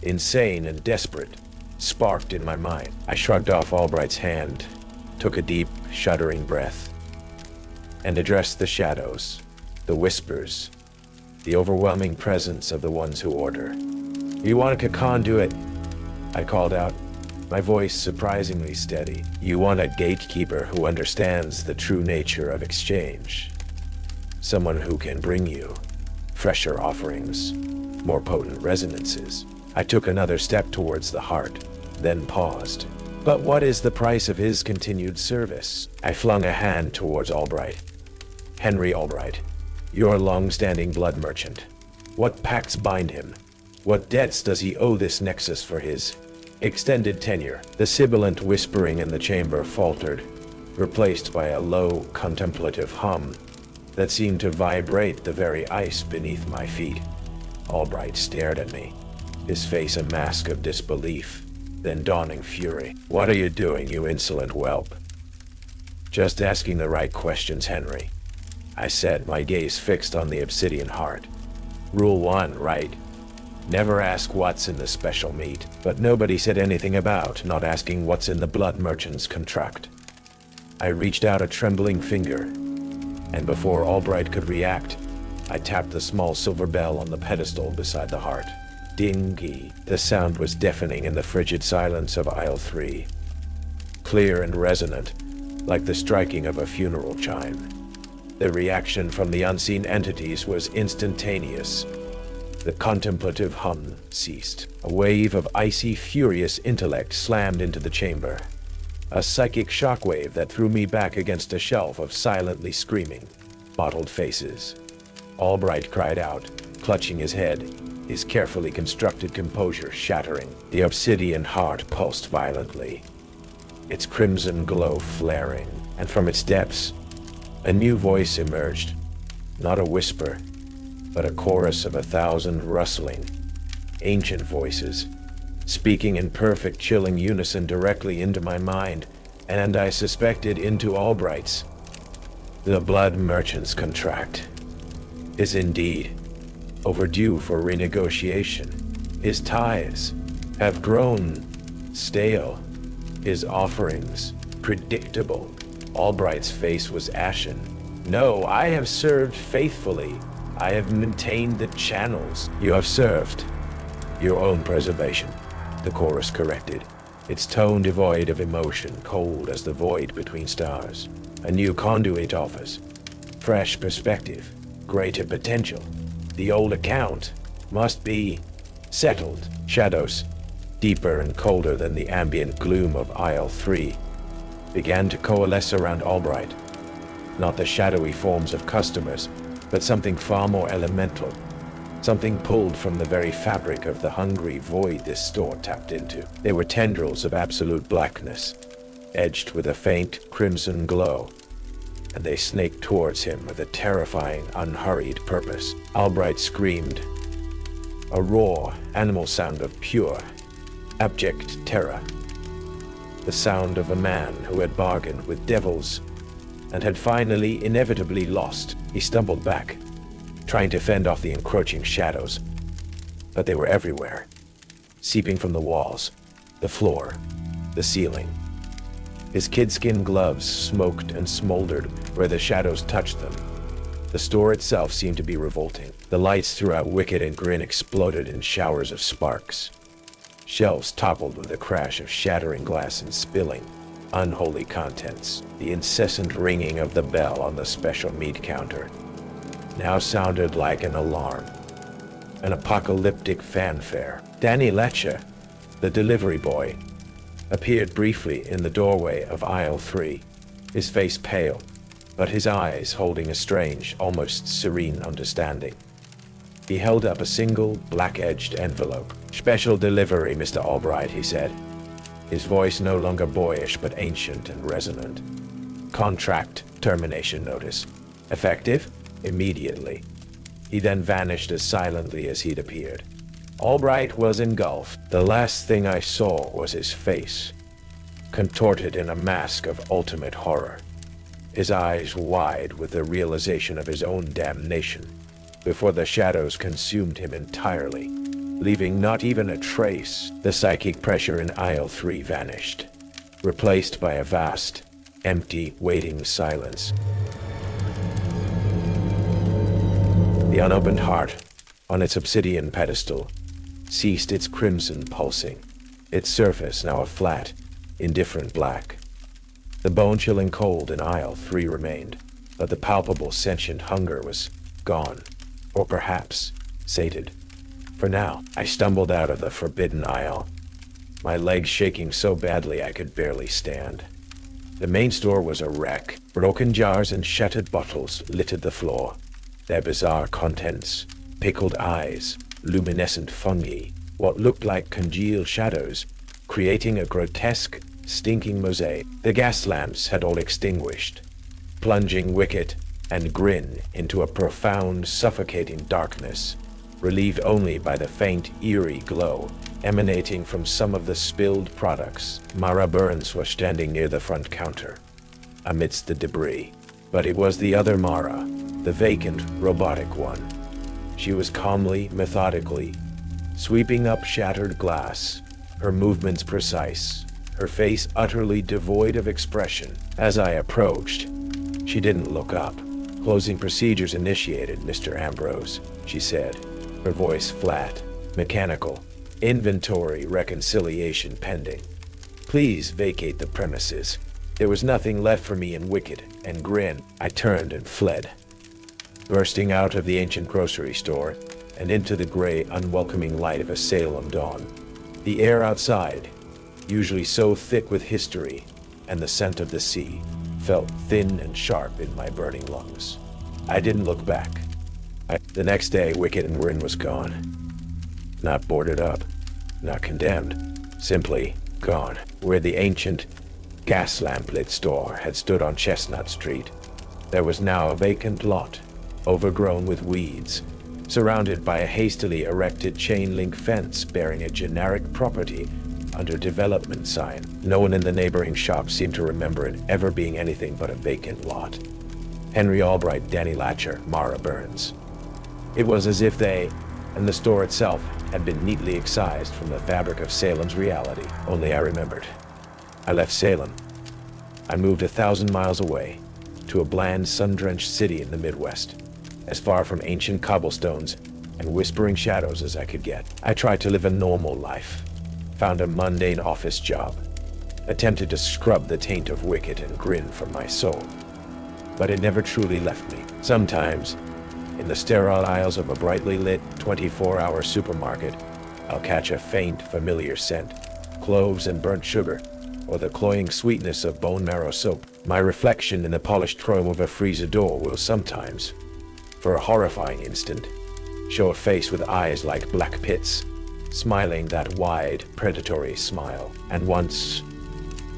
insane and desperate, sparked in my mind. I shrugged off Albright's hand, took a deep, shuddering breath, and addressed the shadows, the whispers, the overwhelming presence of the ones who order. You want a conduit? I called out, my voice surprisingly steady. You want a gatekeeper who understands the true nature of exchange. Someone who can bring you fresher offerings, more potent resonances. I took another step towards the heart, then paused. But what is the price of his continued service? I flung a hand towards Albright. Henry Albright, your long-standing blood merchant. What pacts bind him? What debts does he owe this nexus for his extended tenure? The sibilant whispering in the chamber faltered, replaced by a low, contemplative hum that seemed to vibrate the very ice beneath my feet. Albright stared at me, his face a mask of disbelief, then dawning fury. What are you doing, you insolent whelp? Just asking the right questions, Henry, I said, my gaze fixed on the obsidian heart. Rule 1, right? Never ask what's in the special meat, but nobody said anything about not asking what's in the blood merchant's contract. I reached out a trembling finger, and before Albright could react, I tapped the small silver bell on the pedestal beside the heart. Dingy. The sound was deafening in the frigid silence of aisle 3. Clear and resonant, like the striking of a funeral chime. The reaction from the unseen entities was instantaneous. The contemplative hum ceased. A wave of icy, furious intellect slammed into the chamber. A psychic shockwave that threw me back against a shelf of silently screaming, mottled faces. Albright cried out, clutching his head, his carefully constructed composure shattering. The obsidian heart pulsed violently, its crimson glow flaring, and from its depths, a new voice emerged. Not a whisper, but a chorus of 1,000 rustling, ancient voices, speaking in perfect, chilling unison directly into my mind, and I suspected into Albright's. The blood merchant's contract is indeed overdue for renegotiation. His ties have grown stale, his offerings predictable. Albright's face was ashen. No, I have served faithfully. I have maintained the channels. You have served your own preservation, the chorus corrected, its tone devoid of emotion, cold as the void between stars. A new conduit offers fresh perspective, greater potential. The old account must be settled. Shadows, deeper and colder than the ambient gloom of aisle 3, began to coalesce around Albright. Not the shadowy forms of customers, but something far more elemental. Something pulled from the very fabric of the hungry void this store tapped into. They were tendrils of absolute blackness, edged with a faint crimson glow, and they snaked towards him with a terrifying, unhurried purpose. Albright screamed, a raw, animal sound of pure, abject terror. The sound of a man who had bargained with devils and had finally, inevitably lost. He stumbled back, trying to fend off the encroaching shadows, but they were everywhere, seeping from the walls, the floor, the ceiling. His kidskin gloves smoked and smoldered where the shadows touched them. The store itself seemed to be revolting. The lights throughout Wicket and Grin exploded in showers of sparks. Shelves toppled with a crash of shattering glass and spilling unholy contents. The incessant ringing of the bell on the special meat counter now sounded like an alarm, an apocalyptic fanfare. Danny Letcher, the delivery boy, appeared briefly in the doorway of aisle 3, his face pale, but his eyes holding a strange, almost serene understanding. He held up a single, black-edged envelope. "Special delivery, Mr. Albright," he said, his voice no longer boyish but ancient and resonant. "Contract termination notice. Effective? Immediately." He then vanished as silently as he'd appeared. Albright was engulfed. The last thing I saw was his face, contorted in a mask of ultimate horror, his eyes wide with the realization of his own damnation, before the shadows consumed him entirely, leaving not even a trace. The psychic pressure in aisle 3 vanished, replaced by a vast, empty, waiting silence. The unopened heart, on its obsidian pedestal, ceased its crimson pulsing, its surface now a flat, indifferent black. The bone-chilling cold in aisle 3 remained, but the palpable sentient hunger was gone, or perhaps sated. For now, I stumbled out of the forbidden aisle, my legs shaking so badly I could barely stand. The main store was a wreck. Broken jars and shattered bottles littered the floor, their bizarre contents, pickled eyes, luminescent fungi, what looked like congealed shadows, creating a grotesque, stinking mosaic. The gas lamps had all extinguished, plunging Wicket and Grin into a profound, suffocating darkness, relieved only by the faint, eerie glow emanating from some of the spilled products. Mara Burns was standing near the front counter, amidst the debris. But it was the other Mara, the vacant, robotic one. She was calmly, methodically, sweeping up shattered glass, her movements precise, her face utterly devoid of expression. As I approached, she didn't look up. "Closing procedures initiated, Mr. Ambrose," she said, her voice flat, mechanical. "Inventory reconciliation pending. Please vacate the premises." There was nothing left for me in Wicket and Grin. I turned and fled, bursting out of the ancient grocery store and into the gray, unwelcoming light of a Salem dawn. The air outside, usually so thick with history and the scent of the sea, felt thin and sharp in my burning lungs. I didn't look back. The next day, Wicket and Grin was gone. Not boarded up, not condemned, simply gone. Where the ancient, gas lamp-lit store had stood on Chestnut Street, there was now a vacant lot, overgrown with weeds, surrounded by a hastily erected chain-link fence bearing a generic property under development sign. No one in the neighboring shop seemed to remember it ever being anything but a vacant lot. Henry Albright, Danny Letcher, Mara Burns. It was as if they, and the store itself, had been neatly excised from the fabric of Salem's reality. Only I remembered. I left Salem. I moved 1,000 miles away, to a bland, sun-drenched city in the Midwest, as far from ancient cobblestones and whispering shadows as I could get. I tried to live a normal life, found a mundane office job, attempted to scrub the taint of Wicket and Grin from my soul, but it never truly left me. Sometimes, in the sterile aisles of a brightly lit 24-hour supermarket, I'll catch a faint, familiar scent, cloves and burnt sugar, or the cloying sweetness of bone marrow soap. My reflection in the polished chrome of a freezer door will sometimes, for a horrifying instant, show a face with eyes like black pits, smiling that wide, predatory smile. And once,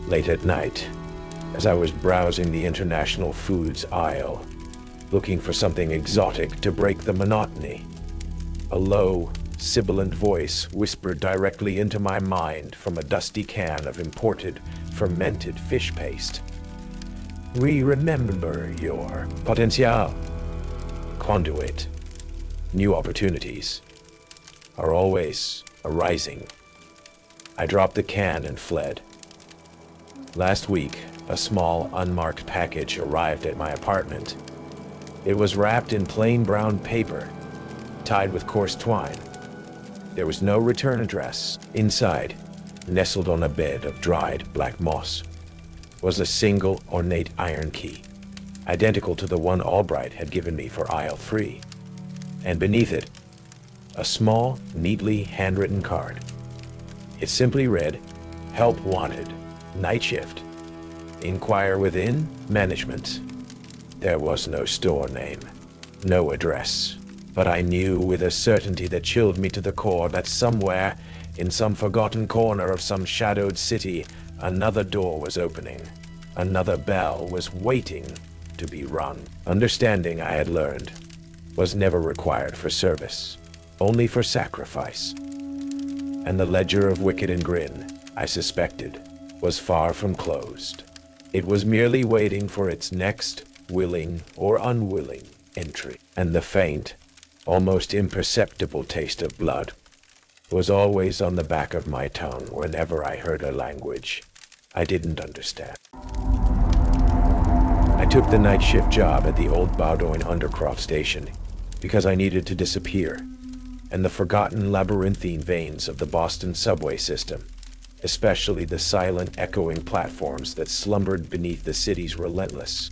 Late at night, as I was browsing the international foods aisle, looking for something exotic to break the monotony, a low, sibilant voice whispered directly into my mind from a dusty can of imported, fermented fish paste. We remember your potential. Conduit. New opportunities are always arising. I dropped the can and fled. Last week, a small, unmarked package arrived at my apartment. It was wrapped in plain brown paper, tied with coarse twine. There was no return address. Inside, nestled on a bed of dried black moss, was a single ornate iron key, identical to the one Albright had given me for aisle 3. And beneath it, a small, neatly handwritten card. It simply read, "Help wanted, Nightshift. Inquire within management." There was no store name, no address, but I knew with a certainty that chilled me to the core that somewhere, in some forgotten corner of some shadowed city, another door was opening. Another bell was waiting to be rung. Understanding, I had learned, was never required for service, only for sacrifice. And the ledger of Wicked and Grin, I suspected, was far from closed. It was merely waiting for its next willing or unwilling entry. And the faint, almost imperceptible taste of blood was always on the back of my tongue whenever I heard a language I didn't understand. I took the night shift job at the old Bowdoin Undercroft station because I needed to disappear, and the forgotten labyrinthine veins of the Boston subway system, especially the silent echoing platforms that slumbered beneath the city's relentless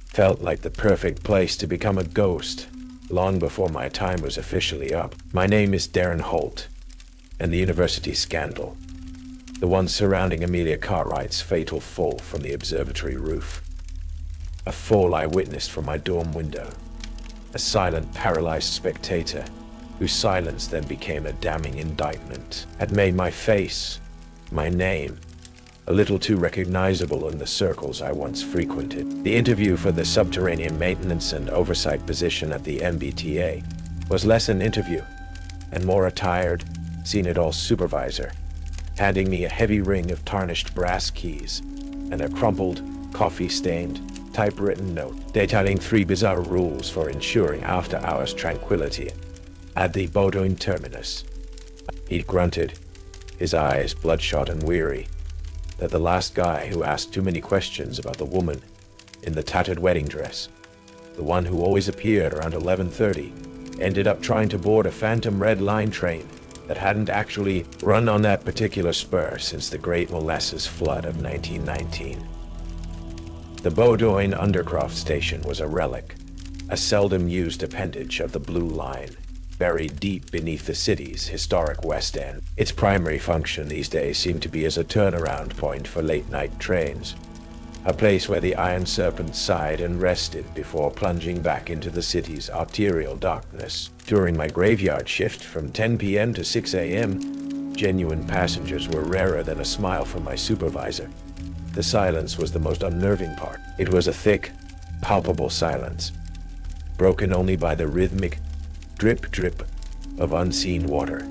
felt like the perfect place to become a ghost long before my time was officially up. My name is Darren Holt, and the university scandal, the one surrounding Amelia Cartwright's fatal fall from the observatory roof. A fall I witnessed from my dorm window, a silent, paralyzed spectator whose silence then became a damning indictment, had made my face, my name, a little too recognizable in the circles I once frequented. The interview for the subterranean maintenance and oversight position at the MBTA was less an interview and more a tired, seen-it-all supervisor, handing me a heavy ring of tarnished brass keys and a crumpled, coffee-stained, typewritten note detailing 3 bizarre rules for ensuring after-hours tranquility at the Bowdoin terminus. He grunted, his eyes bloodshot and weary, that the last guy who asked too many questions about the woman in the tattered wedding dress, the one who always appeared around 11:30, ended up trying to board a phantom red line train that hadn't actually run on that particular spur since the Great Molasses Flood of 1919. The Bowdoin Undercroft station was a relic, a seldom used appendage of the Blue Line, buried deep beneath the city's historic West End. Its primary function these days seemed to be as a turnaround point for late-night trains, a place where the Iron Serpent sighed and rested before plunging back into the city's arterial darkness. During my graveyard shift from 10 p.m. to 6 a.m., genuine passengers were rarer than a smile from my supervisor. The silence was the most unnerving part. It was a thick, palpable silence, broken only by the rhythmic drip-drip of unseen water,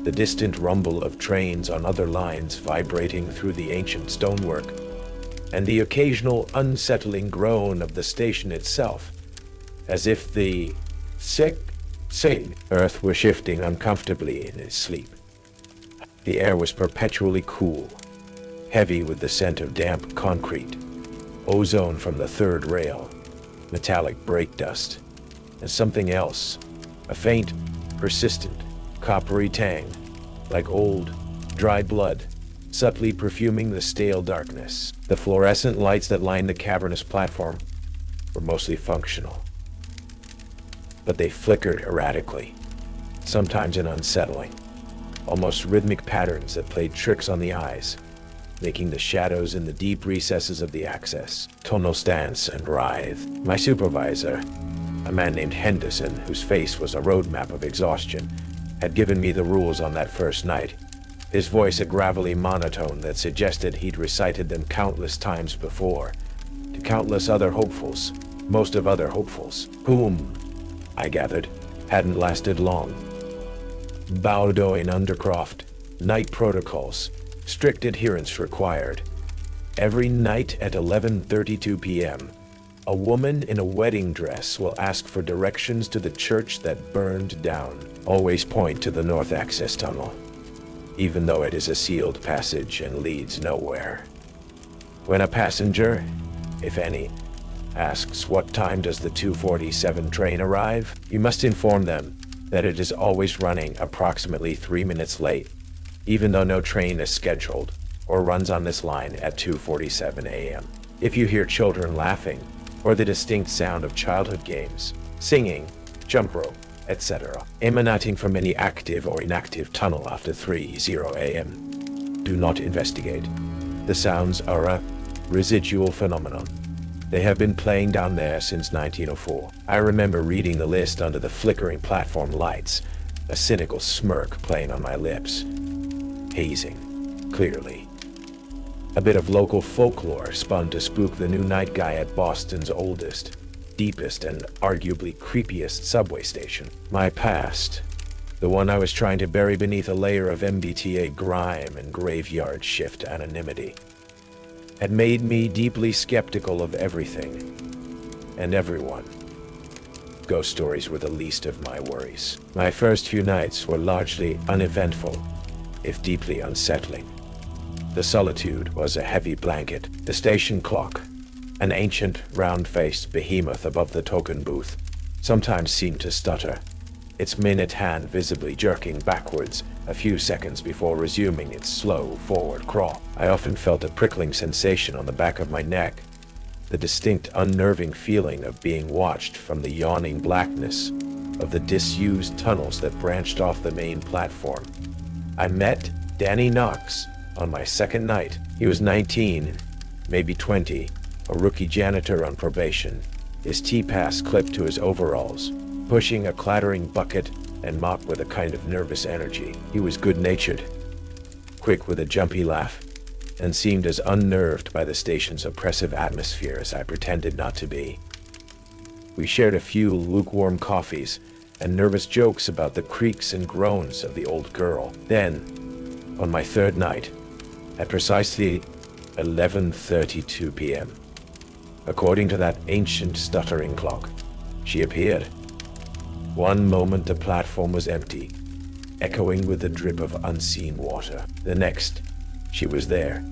the distant rumble of trains on other lines vibrating through the ancient stonework, and the occasional unsettling groan of the station itself, as if the sick earth were shifting uncomfortably in its sleep. The air was perpetually cool, heavy with the scent of damp concrete, ozone from the third rail, metallic brake dust, and something else, a faint, persistent, coppery tang, like old, dry blood, subtly perfuming the stale darkness. The fluorescent lights that lined the cavernous platform were mostly functional, but they flickered erratically, sometimes in unsettling, almost rhythmic patterns that played tricks on the eyes, making the shadows in the deep recesses of the access tonal stance and writhe. My supervisor, a man named Henderson, whose face was a roadmap of exhaustion, had given me the rules on that first night. his voice a gravelly monotone that suggested he'd recited them countless times before, to countless other hopefuls, most of other hopefuls, whom, I gathered, hadn't lasted long. Bowdoin Undercroft, night protocols, strict adherence required. Every night at 11:32 p.m., a woman in a wedding dress will ask for directions to the church that burned down. Always point to the north access tunnel, even though it is a sealed passage and leads nowhere. When a passenger, if any, asks what time does the 2:47 train arrive, you must inform them that it is always running approximately 3 minutes late, even though no train is scheduled or runs on this line at 2:47 a.m. If you hear children laughing, or the distinct sound of childhood games, singing, jump rope, etc., emanating from any active or inactive tunnel after 3:00 a.m., do not investigate. The sounds are a residual phenomenon. They have been playing down there since 1904. I remember reading the list under the flickering platform lights, a cynical smirk playing on my lips. Hazing, clearly. A bit of local folklore spun to spook the new night guy at Boston's oldest, deepest, and arguably creepiest subway station. My past, the one I was trying to bury beneath a layer of MBTA grime and graveyard shift anonymity, had made me deeply skeptical of everything and everyone. Ghost stories were the least of my worries. My first few nights were largely uneventful, if deeply unsettling. The solitude was a heavy blanket. The station clock, an ancient, round-faced behemoth above the token booth, sometimes seemed to stutter, its minute hand visibly jerking backwards a few seconds before resuming its slow forward crawl. I often felt a prickling sensation on the back of my neck, the distinct unnerving feeling of being watched from the yawning blackness of the disused tunnels that branched off the main platform. I met Danny Knox on my second night. He was 19, maybe 20, a rookie janitor on probation, his T-pass clipped to his overalls, pushing a clattering bucket and mop with a kind of nervous energy. He was good-natured, quick with a jumpy laugh, and seemed as unnerved by the station's oppressive atmosphere as I pretended not to be. We shared a few lukewarm coffees and nervous jokes about the creaks and groans of the old girl. Then, on my third night, at precisely 11:32 p.m., according to that ancient stuttering clock, she appeared. One moment the platform was empty, echoing with the drip of unseen water. The next, she was there,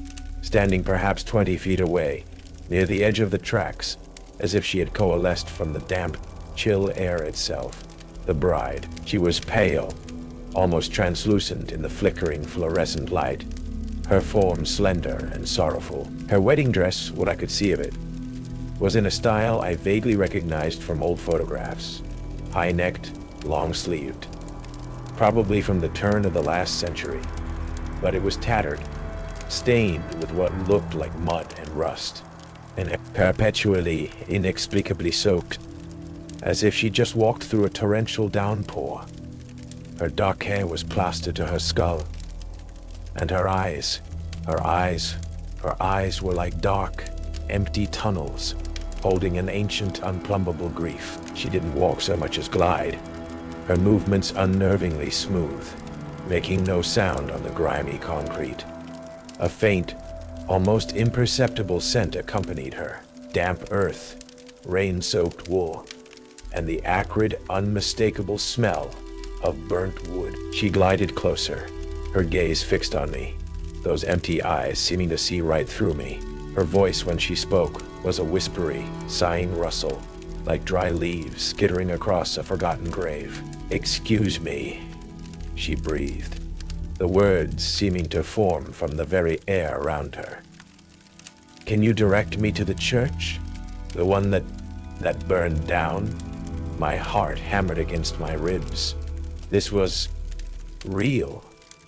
standing perhaps 20 feet away, near the edge of the tracks, as if she had coalesced from the damp, chill air itself. The bride. She was pale, almost translucent in the flickering fluorescent light, her form slender and sorrowful. Her wedding dress, what I could see of it, was in a style I vaguely recognized from old photographs. High-necked, long-sleeved, probably from the turn of the last century, but it was tattered, stained with what looked like mud and rust, and perpetually, inexplicably soaked, as if she just walked through a torrential downpour. Her dark hair was plastered to her skull, and her eyes were like dark, empty tunnels, holding an ancient, unplumbable grief. She didn't walk so much as glide, her movements unnervingly smooth, making no sound on the grimy concrete. A faint, almost imperceptible scent accompanied her. Damp earth, rain-soaked wool, and the acrid, unmistakable smell of burnt wood. She glided closer, her gaze fixed on me, those empty eyes seeming to see right through me. Her voice, when she spoke, was a whispery, sighing rustle, like dry leaves skittering across a forgotten grave. "Excuse me," she breathed, the words seeming to form from the very air around her. "Can you direct me to the church? The one that burned down?" My heart hammered against my ribs. This was real.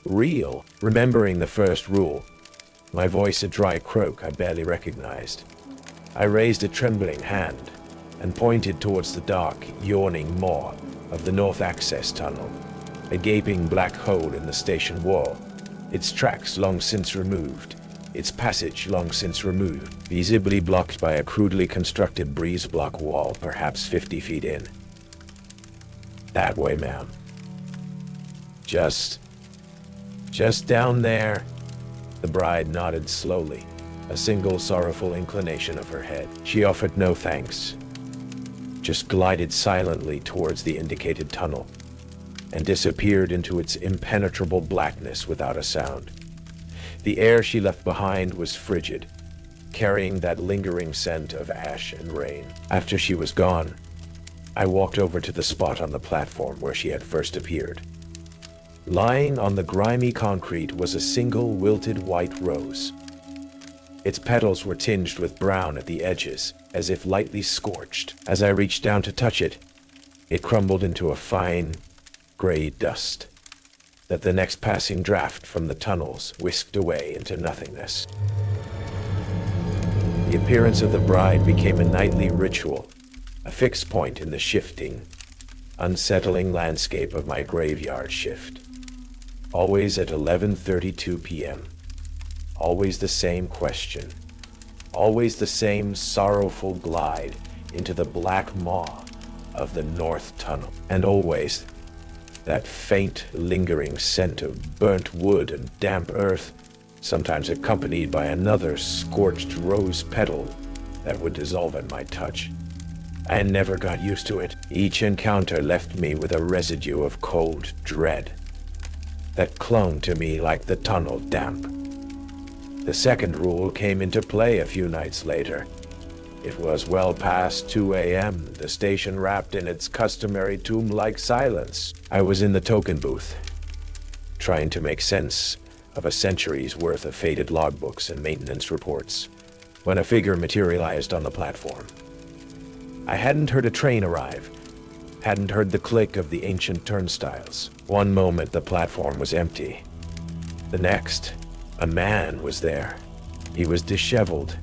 Remembering the first rule, my voice a dry croak I barely recognized, I raised a trembling hand and pointed towards the dark, yawning maw of the north access tunnel, a gaping black hole in the station wall, its tracks long since removed, its passage long since removed, visibly blocked by a crudely constructed breeze block wall perhaps 50 feet in. That way, ma'am. Just down there. The bride nodded slowly, a single sorrowful inclination of her head. She offered no thanks, just glided silently towards the indicated tunnel and disappeared into its impenetrable blackness without a sound. The air she left behind was frigid, carrying that lingering scent of ash and rain. After she was gone, I walked over to the spot on the platform where she had first appeared. Lying on the grimy concrete was a single wilted white rose. Its petals were tinged with brown at the edges, as if lightly scorched. As I reached down to touch it, it crumbled into a fine, gray dust that the next passing draft from the tunnels whisked away into nothingness. The appearance of the bride became a nightly ritual, a fixed point in the shifting, unsettling landscape of my graveyard shift. Always at 11:32 p.m. Always the same question. Always the same sorrowful glide into the black maw of the North Tunnel. And always that faint, lingering scent of burnt wood and damp earth, sometimes accompanied by another scorched rose petal that would dissolve at my touch. I never got used to it. Each encounter left me with a residue of cold dread that clung to me like the tunnel damp. The second rule came into play a few nights later. It was well past 2 a.m., the station wrapped in its customary tomb-like silence. I was in the token booth, trying to make sense of a century's worth of faded logbooks and maintenance reports, when a figure materialized on the platform. I hadn't heard a train arrive, hadn't heard the click of the ancient turnstiles. One moment the platform was empty. The next, a man was there. He was disheveled,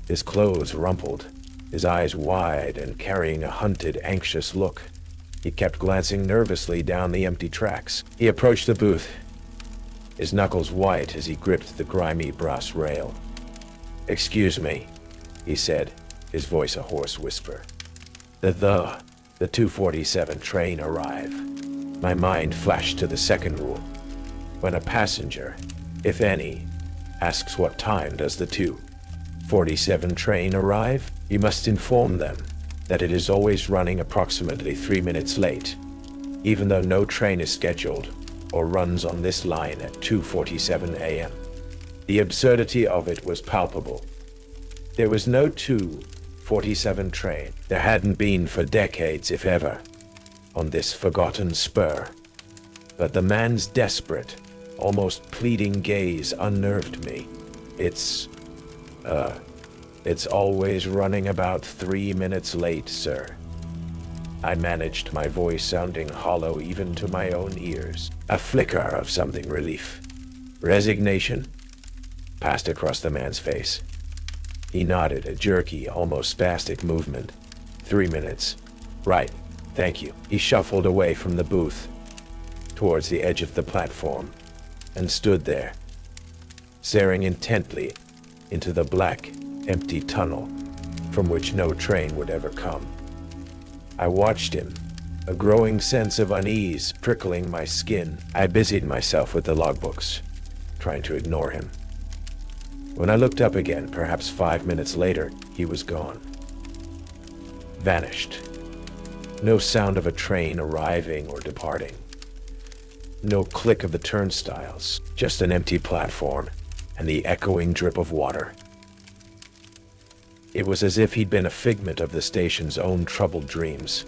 his clothes rumpled, his eyes wide and carrying a hunted, anxious look. He kept glancing nervously down the empty tracks. He approached the booth, his knuckles white as he gripped the grimy brass rail. "Excuse me," he said, his voice a hoarse whisper. The 2:47 train arrive." My mind flashed to the second rule. When a passenger, if any, asks what time does the 2:47 train arrive, you must inform them that it is always running approximately 3 minutes late, even though no train is scheduled or runs on this line at 2:47 a.m. The absurdity of it was palpable. There was no 2:47 train. There hadn't been for decades, if ever, on this forgotten spur. But the man's desperate, almost pleading gaze unnerved me. It's always running about 3 minutes late, sir." I managed, my voice sounding hollow even to my own ears. A flicker of something relief, resignation, passed across the man's face. He nodded, a jerky, almost spastic movement. 3 minutes. Right, thank you. He shuffled away from the booth, towards the edge of the platform, and stood there, staring intently into the black, empty tunnel from which no train would ever come. I watched him, a growing sense of unease prickling my skin. I busied myself with the logbooks, trying to ignore him. When I looked up again, perhaps 5 minutes later, he was gone. Vanished. No sound of a train arriving or departing. No click of the turnstiles, just an empty platform and the echoing drip of water. It was as if he'd been a figment of the station's own troubled dreams.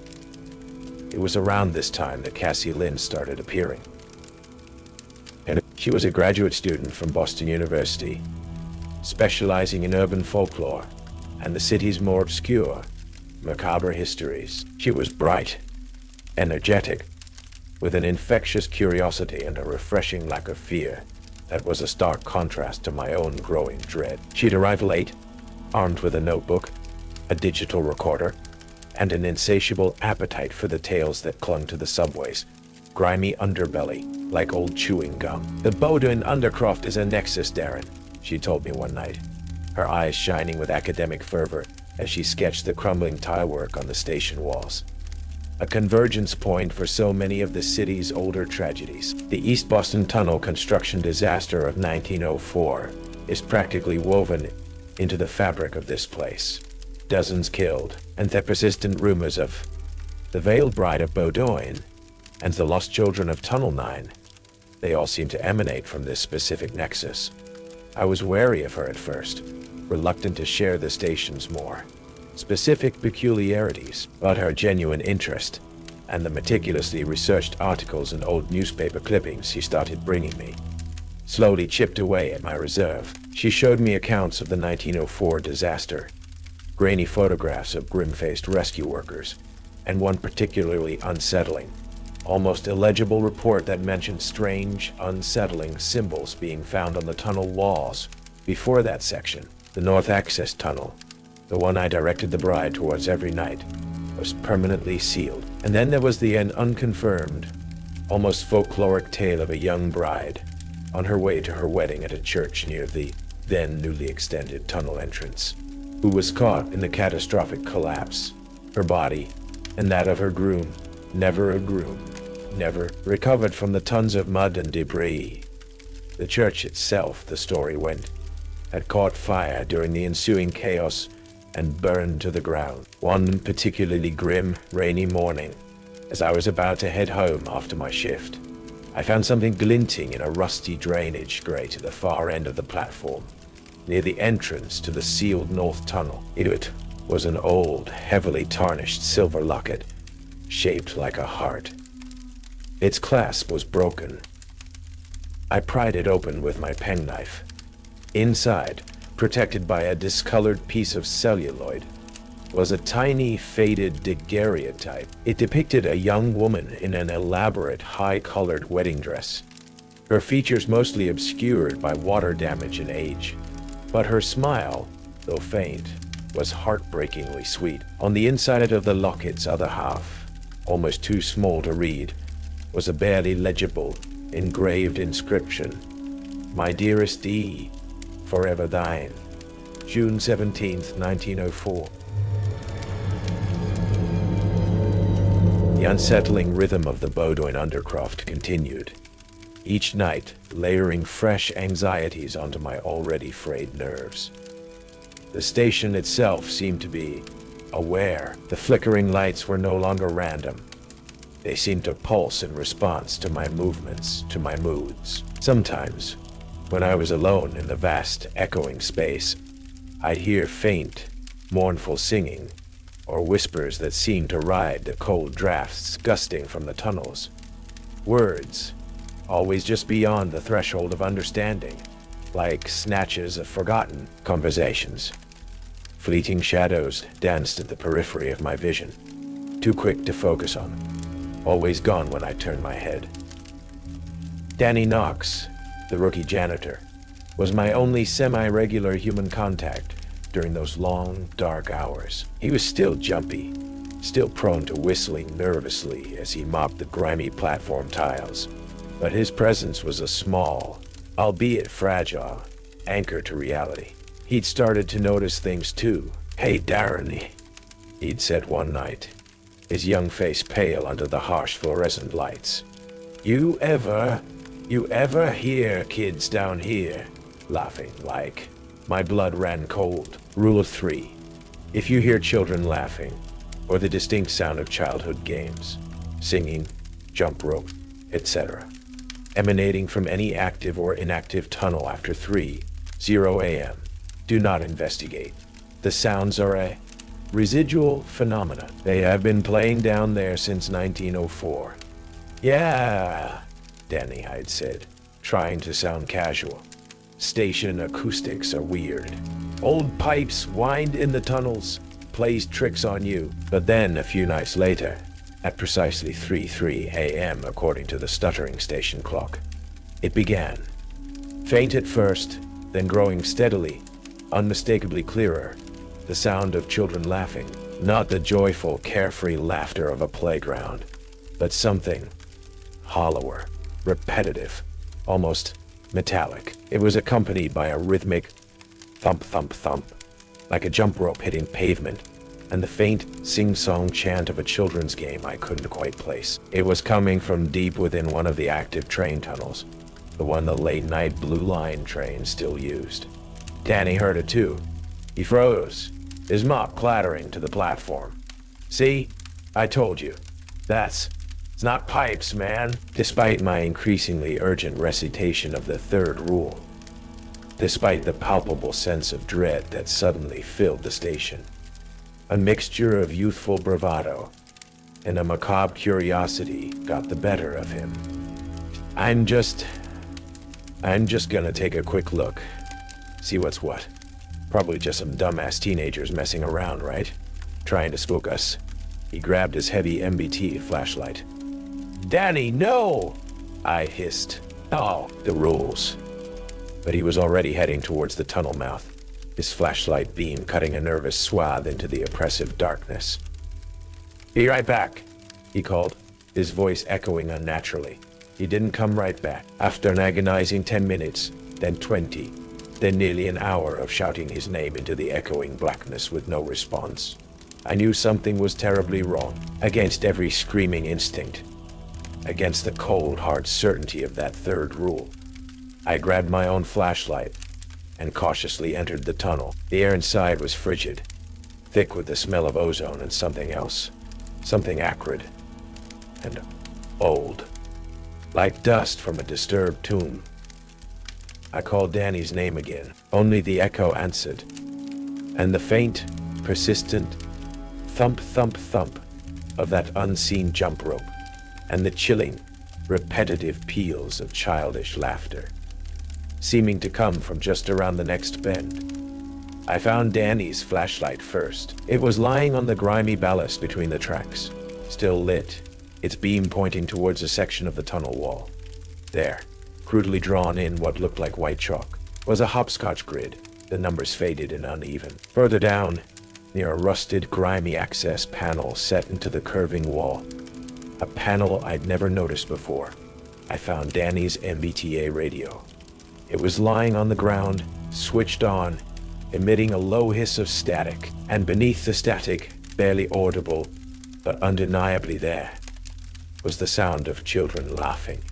It was around this time that Cassie Lynn started appearing. And she was a graduate student from Boston University, specializing in urban folklore and the city's more obscure, macabre histories. She was bright, energetic, with an infectious curiosity and a refreshing lack of fear that was a stark contrast to my own growing dread. She'd arrived late, armed with a notebook, a digital recorder, and an insatiable appetite for the tales that clung to the subways. grimy underbelly, like old chewing gum. The Bowdoin Undercroft is a nexus, Darren, she told me one night, her eyes shining with academic fervor as she sketched the crumbling tilework on the station walls. A convergence point for so many of the city's older tragedies. The East Boston Tunnel construction disaster of 1904 is practically woven into the fabric of this place. Dozens killed, and the persistent rumors of the Veiled Bride of Bowdoin and the Lost Children of Tunnel 9, they all seem to emanate from this specific nexus. I was wary of her at first, reluctant to share the station's more specific peculiarities, but her genuine interest and the meticulously researched articles and old newspaper clippings she started bringing me slowly chipped away at my reserve. She showed me accounts of the 1904 disaster, grainy photographs of grim-faced rescue workers, and one particularly unsettling, almost illegible report that mentioned strange, unsettling symbols being found on the tunnel walls. Before that section, the North Access Tunnel, the one I directed the bride towards every night, was permanently sealed. And then there was the unconfirmed, almost folkloric tale of a young bride on her way to her wedding at a church near the then newly extended tunnel entrance, who was caught in the catastrophic collapse. Her body, and that of her groom, never recovered from the tons of mud and debris. The church itself, the story went, had caught fire during the ensuing chaos and burned to the ground. One particularly grim, rainy morning, as I was about to head home after my shift, I found something glinting in a rusty drainage grate at the far end of the platform, near the entrance to the sealed North Tunnel. It was an old, heavily tarnished silver locket, shaped like a heart. Its clasp was broken. I pried it open with my penknife. Inside, protected by a discolored piece of celluloid, was a tiny, faded daguerreotype. It depicted a young woman in an elaborate, high-colored wedding dress, her features mostly obscured by water damage and age. But her smile, though faint, was heartbreakingly sweet. On the inside of the locket's other half, almost too small to read, was a barely legible, engraved inscription. My dearest Dee, forever thine. June 17th, 1904. The unsettling rhythm of the Bowdoin Undercroft continued, each night layering fresh anxieties onto my already frayed nerves. The station itself seemed to be aware. The flickering lights were no longer random. They seemed to pulse in response to my movements, to my moods. Sometimes, when I was alone in the vast, echoing space, I'd hear faint, mournful singing, or whispers that seemed to ride the cold drafts gusting from the tunnels. Words, always just beyond the threshold of understanding, like snatches of forgotten conversations. Fleeting shadows danced at the periphery of my vision, too quick to focus on, always gone when I turned my head. Danny Knox, the rookie janitor, was my only semi-regular human contact during those long, dark hours. He was still jumpy, still prone to whistling nervously as he mopped the grimy platform tiles, but his presence was a small, albeit fragile, anchor to reality. He'd started to notice things too. "Hey, Darren," he'd said one night, his young face pale under the harsh fluorescent lights. You ever hear kids down here laughing like?" My blood ran cold. Rule of 3. If you hear children laughing, or the distinct sound of childhood games, singing, jump rope, etc., emanating from any active or inactive tunnel after 3:00 a.m., do not investigate. The sounds are a residual phenomena. They have been playing down there since 1904. "Yeah," Danny had said, trying to sound casual. "Station acoustics are weird. Old pipes wind in the tunnels, plays tricks on you." But then, a few nights later, at precisely 3:03 a.m. according to the stuttering station clock, it began. Faint at first, then growing steadily, unmistakably clearer, the sound of children laughing. Not the joyful, carefree laughter of a playground, but something hollower, repetitive, almost metallic. It was accompanied by a rhythmic thump, thump, thump, like a jump rope hitting pavement, and the faint sing-song chant of a children's game I couldn't quite place. It was coming from deep within one of the active train tunnels, the one the late-night Blue Line train still used. Danny heard it too. He froze, his mop clattering to the platform. See? I told you. It's not pipes, man. Despite my increasingly urgent recitation of the third rule, despite the palpable sense of dread that suddenly filled the station, a mixture of youthful bravado and a macabre curiosity got the better of him. I'm just gonna take a quick look, see what's what. Probably just some dumbass teenagers messing around, right? Trying to spook us. He grabbed his heavy MBT flashlight. Danny, no! I hissed. Oh, the rules. But he was already heading towards the tunnel mouth, his flashlight beam cutting a nervous swath into the oppressive darkness. Be right back, he called, his voice echoing unnaturally. He didn't come right back. After an agonizing 10 minutes, then 20, then nearly an hour of shouting his name into the echoing blackness with no response, I knew something was terribly wrong. Against every screaming instinct, against the cold, hard certainty of that third rule, I grabbed my own flashlight and cautiously entered the tunnel. The air inside was frigid, thick with the smell of ozone and something else, something acrid and old, like dust from a disturbed tomb. I called Danny's name again. Only the echo answered, and the faint, persistent thump, thump, thump of that unseen jump rope, and the chilling, repetitive peals of childish laughter, seeming to come from just around the next bend. I found Danny's flashlight first. It was lying on the grimy ballast between the tracks, still lit, its beam pointing towards a section of the tunnel wall. There, crudely drawn in what looked like white chalk, was a hopscotch grid, the numbers faded and uneven. Further down, near a rusted, grimy access panel set into the curving wall, a panel I'd never noticed before, I found Danny's MBTA radio. It was lying on the ground, switched on, emitting a low hiss of static, and beneath the static, barely audible, but undeniably there, was the sound of children laughing,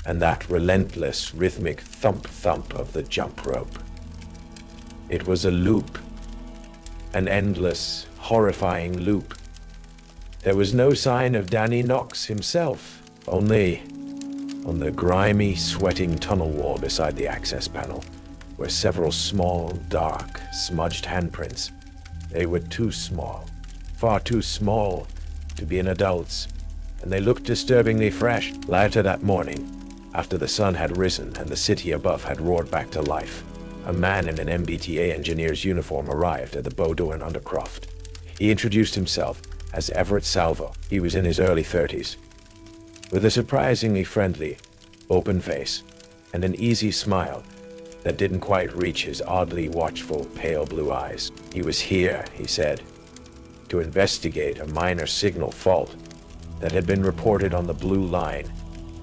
and that relentless, rhythmic thump-thump of the jump rope. It was a loop, an endless, horrifying loop. There was no sign of Danny Knox himself, only on the grimy, sweating tunnel wall beside the access panel were several small, dark, smudged handprints. They were too small, far too small to be an adult's, and they looked disturbingly fresh. Later that morning, after the sun had risen and the city above had roared back to life, a man in an MBTA engineer's uniform arrived at the Bordeaux in Undercroft. He introduced himself as Everett Salvo. He was in his early 30s, with a surprisingly friendly, open face and an easy smile that didn't quite reach his oddly watchful, pale blue eyes. He was here, he said, to investigate a minor signal fault that had been reported on the Blue Line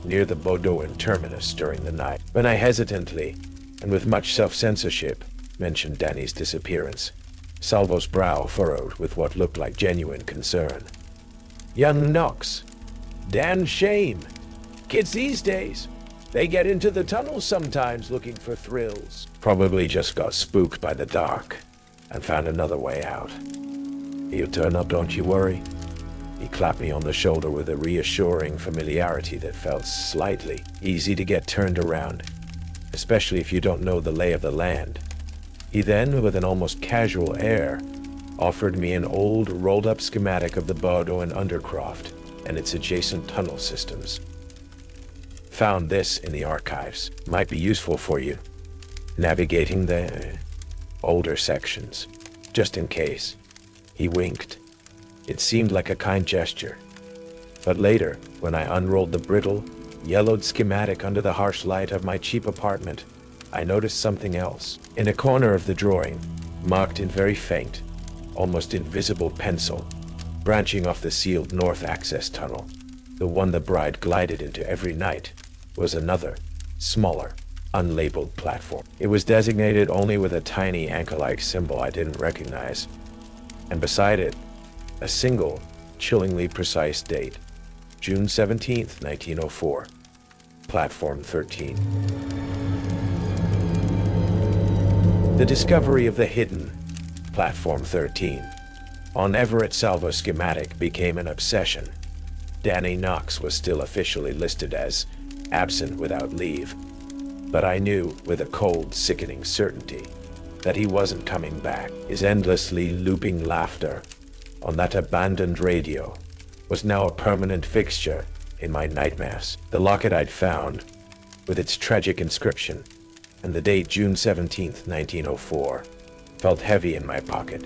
near the Bordeaux terminus during the night. When I hesitantly, and with much self-censorship, mentioned Danny's disappearance, Salvo's brow furrowed with what looked like genuine concern. Young Knox. Damn shame. Kids these days, they get into the tunnels sometimes looking for thrills. Probably just got spooked by the dark and found another way out. He'll turn up, don't you worry. He clapped me on the shoulder with a reassuring familiarity that felt slightly easy to get turned around, especially if you don't know the lay of the land. He then, with an almost casual air, offered me an old, rolled-up schematic of the Bordeaux and Undercroft and its adjacent tunnel systems. Found this in the archives. Might be useful for you, navigating the older sections, just in case. He winked. It seemed like a kind gesture. But later, when I unrolled the brittle, yellowed schematic under the harsh light of my cheap apartment, I noticed something else. In a corner of the drawing, marked in very faint, almost invisible pencil, branching off the sealed north access tunnel, The one the bride glided into every night was another, smaller, unlabeled platform. It was designated only with a tiny anchor-like symbol I didn't recognize, and beside it, a single, chillingly precise date, June 17th, 1904, Platform 13. The discovery of the hidden Platform 13 on Everett Salvo schematic became an obsession. Danny Knox was still officially listed as absent without leave, but I knew with a cold, sickening certainty that he wasn't coming back. His endlessly looping laughter on that abandoned radio was now a permanent fixture in my nightmares. The locket I'd found, with its tragic inscription and the date June 17th, 1904, felt heavy in my pocket,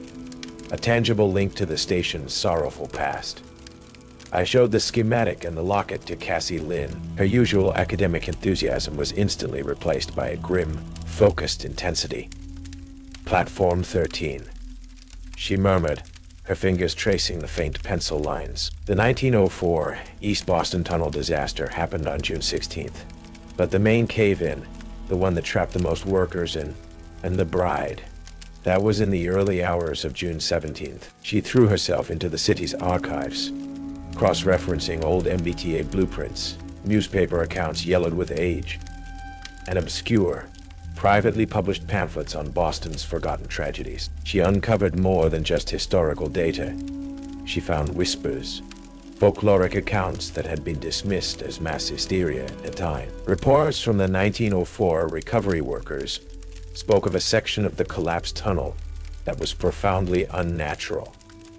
a tangible link to the station's sorrowful past. I showed the schematic and the locket to Cassie Lynn. Her usual academic enthusiasm was instantly replaced by a grim, focused intensity. Platform 13, she murmured, her fingers tracing the faint pencil lines. The 1904 East Boston Tunnel disaster happened on June 16th, but the main cave-in, the one that trapped the most workers and the bride, that was in the early hours of June 17th. She threw herself into the city's archives, cross-referencing old MBTA blueprints, newspaper accounts yellowed with age, and obscure, privately published pamphlets on Boston's forgotten tragedies. She uncovered more than just historical data. She found whispers, folkloric accounts that had been dismissed as mass hysteria at the time. Reports from the 1904 recovery workers spoke of a section of the collapsed tunnel that was profoundly unnatural,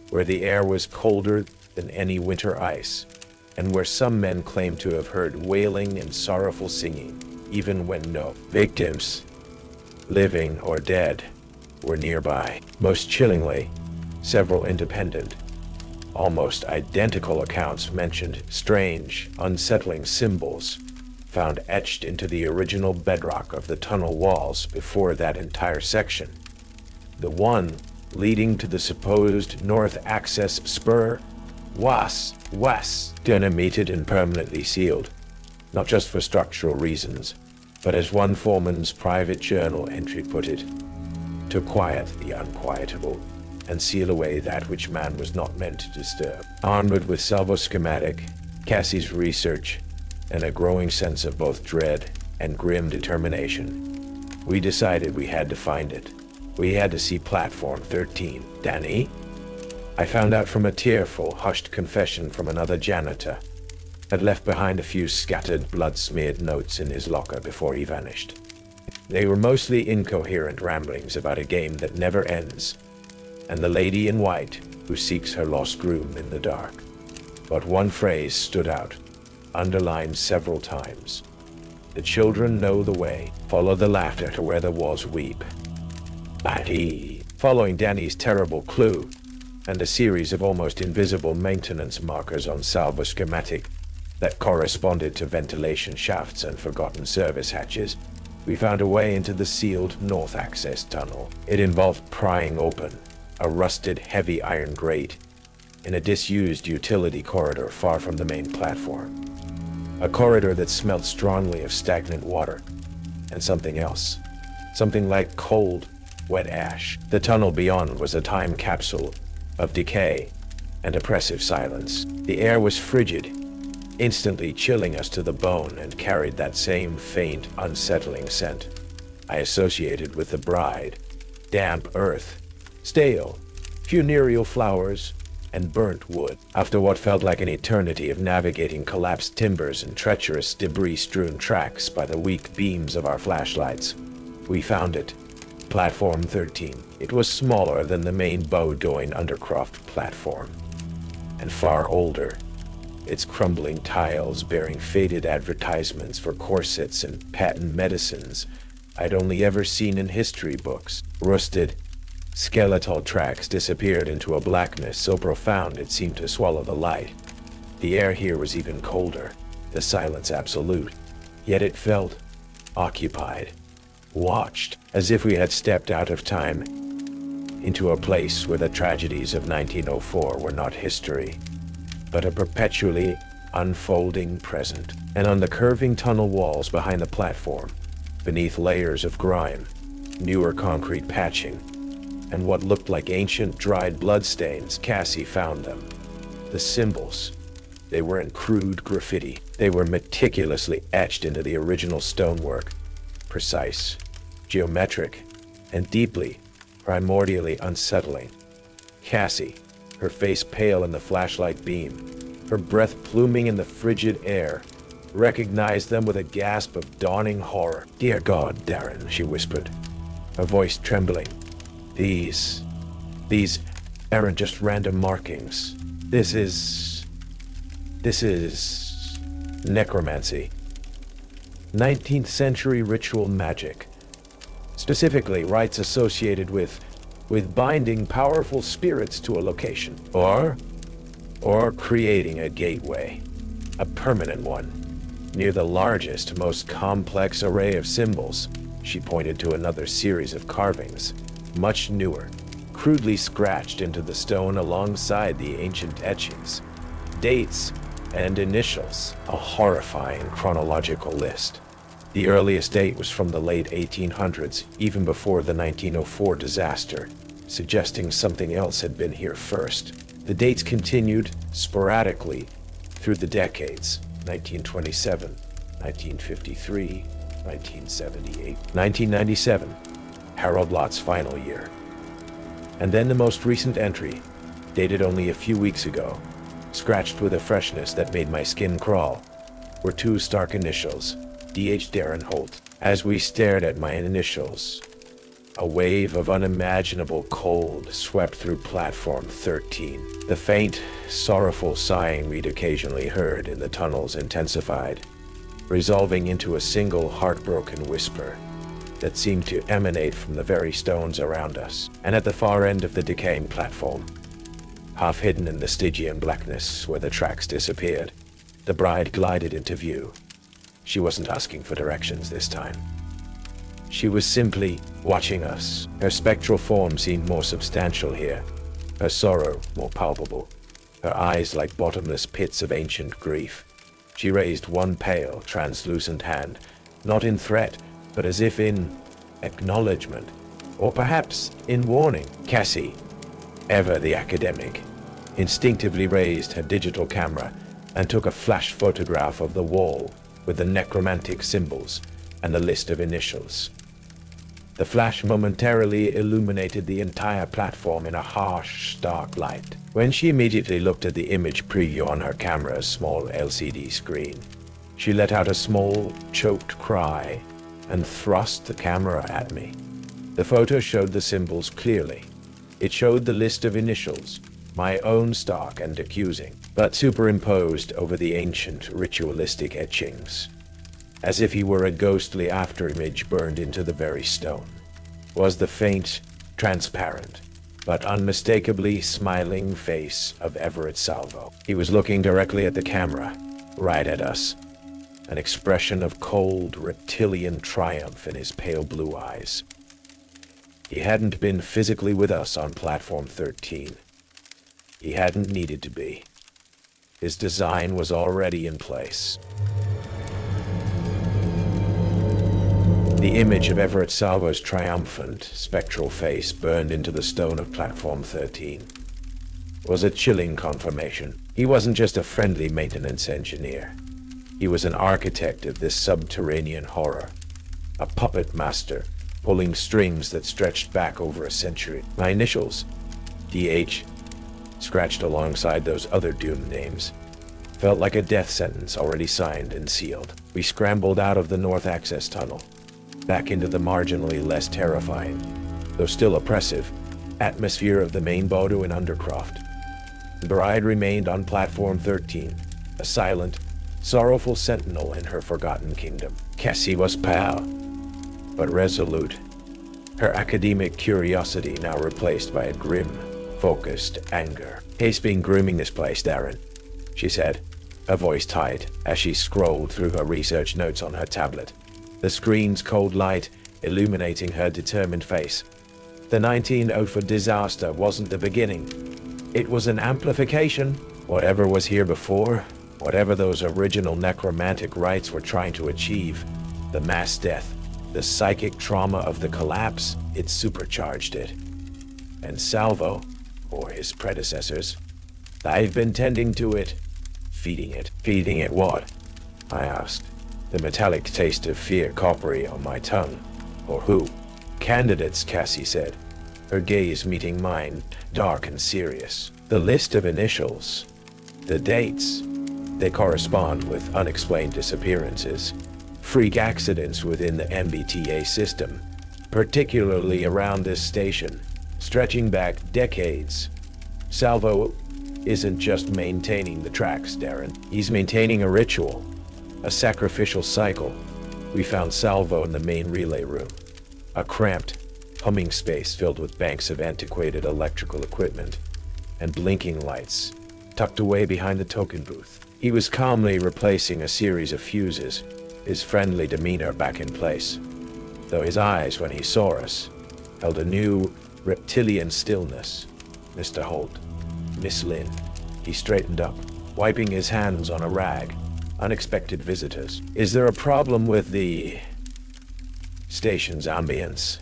where the air was colder than any winter ice, and where some men claimed to have heard wailing and sorrowful singing, even when no victims, living or dead, were nearby. Most chillingly, several independent, almost identical accounts mentioned strange, unsettling symbols found etched into the original bedrock of the tunnel walls before that entire section. The one leading to the supposed north access spur was dynamited and permanently sealed, not just for structural reasons, but as one foreman's private journal entry put it, to quiet the unquietable and seal away that which man was not meant to disturb. Armed with Salvo's schematic, Cassie's research, and a growing sense of both dread and grim determination, we decided we had to find it. We had to see Platform 13. Danny? I found out from a tearful, hushed confession from another janitor, had left behind a few scattered, blood-smeared notes in his locker before he vanished. They were mostly incoherent ramblings about a game that never ends, and the lady in white who seeks her lost groom in the dark. But one phrase stood out, underlined several times. The children know the way. Follow the laughter to where the walls weep. Batty. Following Danny's terrible clue, and a series of almost invisible maintenance markers on Salvo schematic that corresponded to ventilation shafts and forgotten service hatches, we found a way into the sealed north access tunnel. It involved prying open a rusted heavy iron grate in a disused utility corridor far from the main platform. A corridor that smelled strongly of stagnant water and something else, something like cold, wet ash. The tunnel beyond was a time capsule of decay and oppressive silence. The air was frigid, instantly chilling us to the bone, and carried that same faint, unsettling scent I associated with the bride. Damp earth, stale, funereal flowers, and burnt wood. After what felt like an eternity of navigating collapsed timbers and treacherous debris-strewn tracks by the weak beams of our flashlights, we found it. Platform 13. It was smaller than the main Bowdoin Undercroft platform, and far older, its crumbling tiles bearing faded advertisements for corsets and patent medicines I'd only ever seen in history books. Rusted, skeletal tracks disappeared into a blackness so profound it seemed to swallow the light. The air here was even colder, the silence absolute, yet it felt occupied, watched, as if we had stepped out of time into a place where the tragedies of 1904 were not history, but a perpetually unfolding present. And on the curving tunnel walls behind the platform, beneath layers of grime, newer concrete patching, and what looked like ancient dried bloodstains, Cassie found them. The symbols. They weren't crude graffiti. They were meticulously etched into the original stonework. Precise, geometric, and deeply, primordially unsettling. Cassie, her face pale in the flashlight beam, her breath pluming in the frigid air, recognized them with a gasp of dawning horror. "Dear God, Darren," she whispered, her voice trembling. These aren't just random markings. This is necromancy. 19th century ritual magic. Specifically, rites associated with binding powerful spirits to a location. Or creating a gateway. A permanent one. Near the largest, most complex array of symbols, she pointed to another series of carvings, much newer, crudely scratched into the stone alongside the ancient etchings. Dates and initials, a horrifying chronological list. The earliest date was from the late 1800s, even before the 1904 disaster, suggesting something else had been here first. The dates continued sporadically through the decades: 1927, 1953, 1978, 1997, Harold Lott's final year. And then the most recent entry, dated only a few weeks ago, scratched with a freshness that made my skin crawl, were two stark initials, D.H. Darren Holt. As we stared at my initials, a wave of unimaginable cold swept through platform 13. The faint, sorrowful sighing we'd occasionally heard in the tunnels intensified, resolving into a single heartbroken whisper that seemed to emanate from the very stones around us. And at the far end of the decaying platform, half hidden in the Stygian blackness where the tracks disappeared, the bride glided into view. She wasn't asking for directions this time. She was simply watching us. Her spectral form seemed more substantial here, her sorrow more palpable, her eyes like bottomless pits of ancient grief. She raised one pale, translucent hand, not in threat, but as if in acknowledgement, or perhaps in warning. Cassie, ever the academic, instinctively raised her digital camera and took a flash photograph of the wall with the necromantic symbols and the list of initials. The flash momentarily illuminated the entire platform in a harsh, stark light. When she immediately looked at the image preview on her camera's small LCD screen, she let out a small, choked cry and thrust the camera at me. The photo showed the symbols clearly. It showed the list of initials, my own stark and accusing, but superimposed over the ancient ritualistic etchings, as if he were a ghostly afterimage burned into the very stone, was the faint, transparent, but unmistakably smiling face of Everett Salvo. He was looking directly at the camera, right at us, an expression of cold, reptilian triumph in his pale blue eyes. He hadn't been physically with us on platform 13. He hadn't needed to be. His design was already in place. The image of Everett Salvo's triumphant, spectral face burned into the stone of platform 13 was a chilling confirmation. He wasn't just a friendly maintenance engineer. He was an architect of this subterranean horror, a puppet master pulling strings that stretched back over a century. My initials, DH, scratched alongside those other doomed names, felt like a death sentence already signed and sealed. We scrambled out of the north access tunnel, back into the marginally less terrifying, though still oppressive, atmosphere of the main Bordeaux in Undercroft. The bride remained on platform 13, a silent, sorrowful sentinel in her forgotten kingdom. Cassie was pale, but resolute, her academic curiosity now replaced by a grim, focused anger. "He's been grooming this place, Darren," she said, her voice tight as she scrolled through her research notes on her tablet, the screen's cold light illuminating her determined face. The 1904 disaster wasn't the beginning. It was an amplification. Whatever was here before Whatever those original necromantic rites were trying to achieve, the mass death, the psychic trauma of the collapse, it supercharged it. And Salvo, or his predecessors, I've been tending to it, feeding it. Feeding it what? I asked, the metallic taste of fear coppery on my tongue. Or who? Candidates, Cassie said, her gaze meeting mine, dark and serious. The list of initials, the dates, they correspond with unexplained disappearances, freak accidents within the MBTA system, particularly around this station, stretching back decades. Salvo isn't just maintaining the tracks, Darren. He's maintaining a ritual, a sacrificial cycle. We found Salvo in the main relay room, a cramped, humming space filled with banks of antiquated electrical equipment and blinking lights, tucked away behind the token booth. He was calmly replacing a series of fuses, his friendly demeanor back in place, though his eyes, when he saw us, held a new, reptilian stillness. Mr. Holt, Miss Lynn. He straightened up, wiping his hands on a rag. Unexpected visitors. Is there a problem with the station's ambience?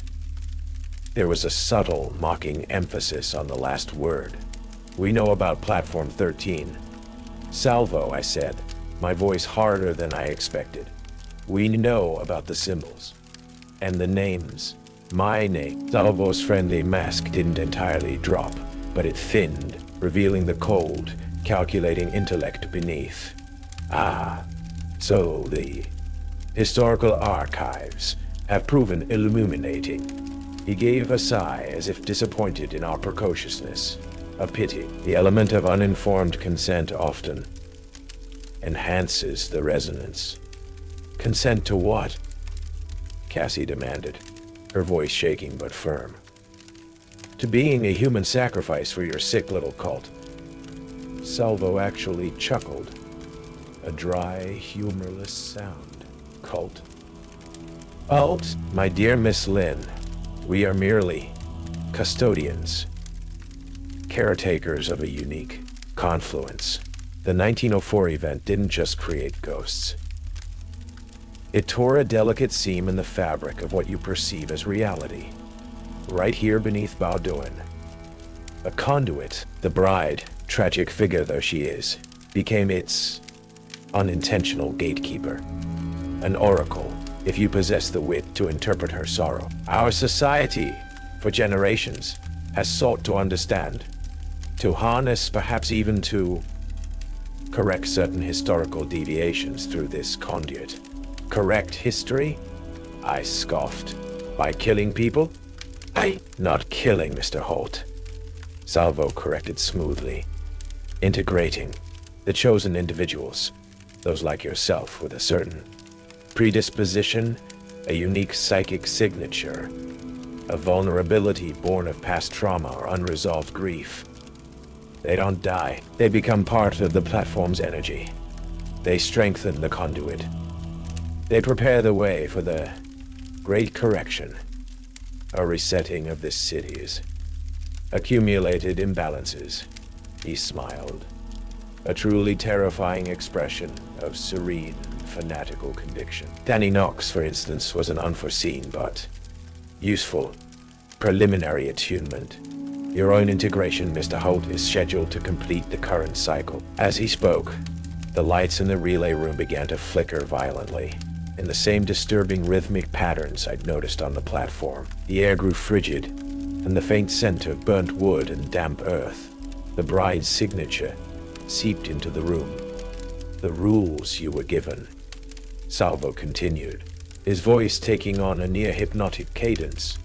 There was a subtle, mocking emphasis on the last word. We know about Platform 13. Salvo, I said, my voice harder than I expected. We know about the symbols. And the names. My name. Salvo's friendly mask didn't entirely drop, but it thinned, revealing the cold, calculating intellect beneath. Ah, so the historical archives have proven illuminating. He gave a sigh as if disappointed in our precociousness. A pity. The element of uninformed consent often enhances the resonance. Consent to what? Cassie demanded, her voice shaking but firm. To being a human sacrifice for your sick little cult. Salvo actually chuckled. A dry, humorless sound. Cult? Cult? My dear Miss Lynn, we are merely custodians. Caretakers of a unique confluence. The 1904 event didn't just create ghosts. It tore a delicate seam in the fabric of what you perceive as reality. Right here beneath Bowdoin. A conduit, the bride, tragic figure though she is, became its unintentional gatekeeper. An oracle, if you possess the wit to interpret her sorrow. Our society, for generations, has sought to understand, to harness, perhaps even to correct certain historical deviations through this conduit. Correct history? I scoffed. By killing people? Not killing, Mr. Holt. Salvo corrected smoothly. Integrating the chosen individuals, those like yourself with a certain predisposition, a unique psychic signature, a vulnerability born of past trauma or unresolved grief. They don't die. They become part of the platform's energy. They strengthen the conduit. They prepare the way for the great correction, a resetting of this city's accumulated imbalances. He smiled, a truly terrifying expression of serene, fanatical conviction. Danny Knox, for instance, was an unforeseen but useful preliminary attunement. Your own integration, Mr. Holt, is scheduled to complete the current cycle. As he spoke, the lights in the relay room began to flicker violently, in the same disturbing rhythmic patterns I'd noticed on the platform. The air grew frigid, and the faint scent of burnt wood and damp earth, the bride's signature, seeped into the room. The rules you were given, Salvo continued, his voice taking on a near-hypnotic cadence.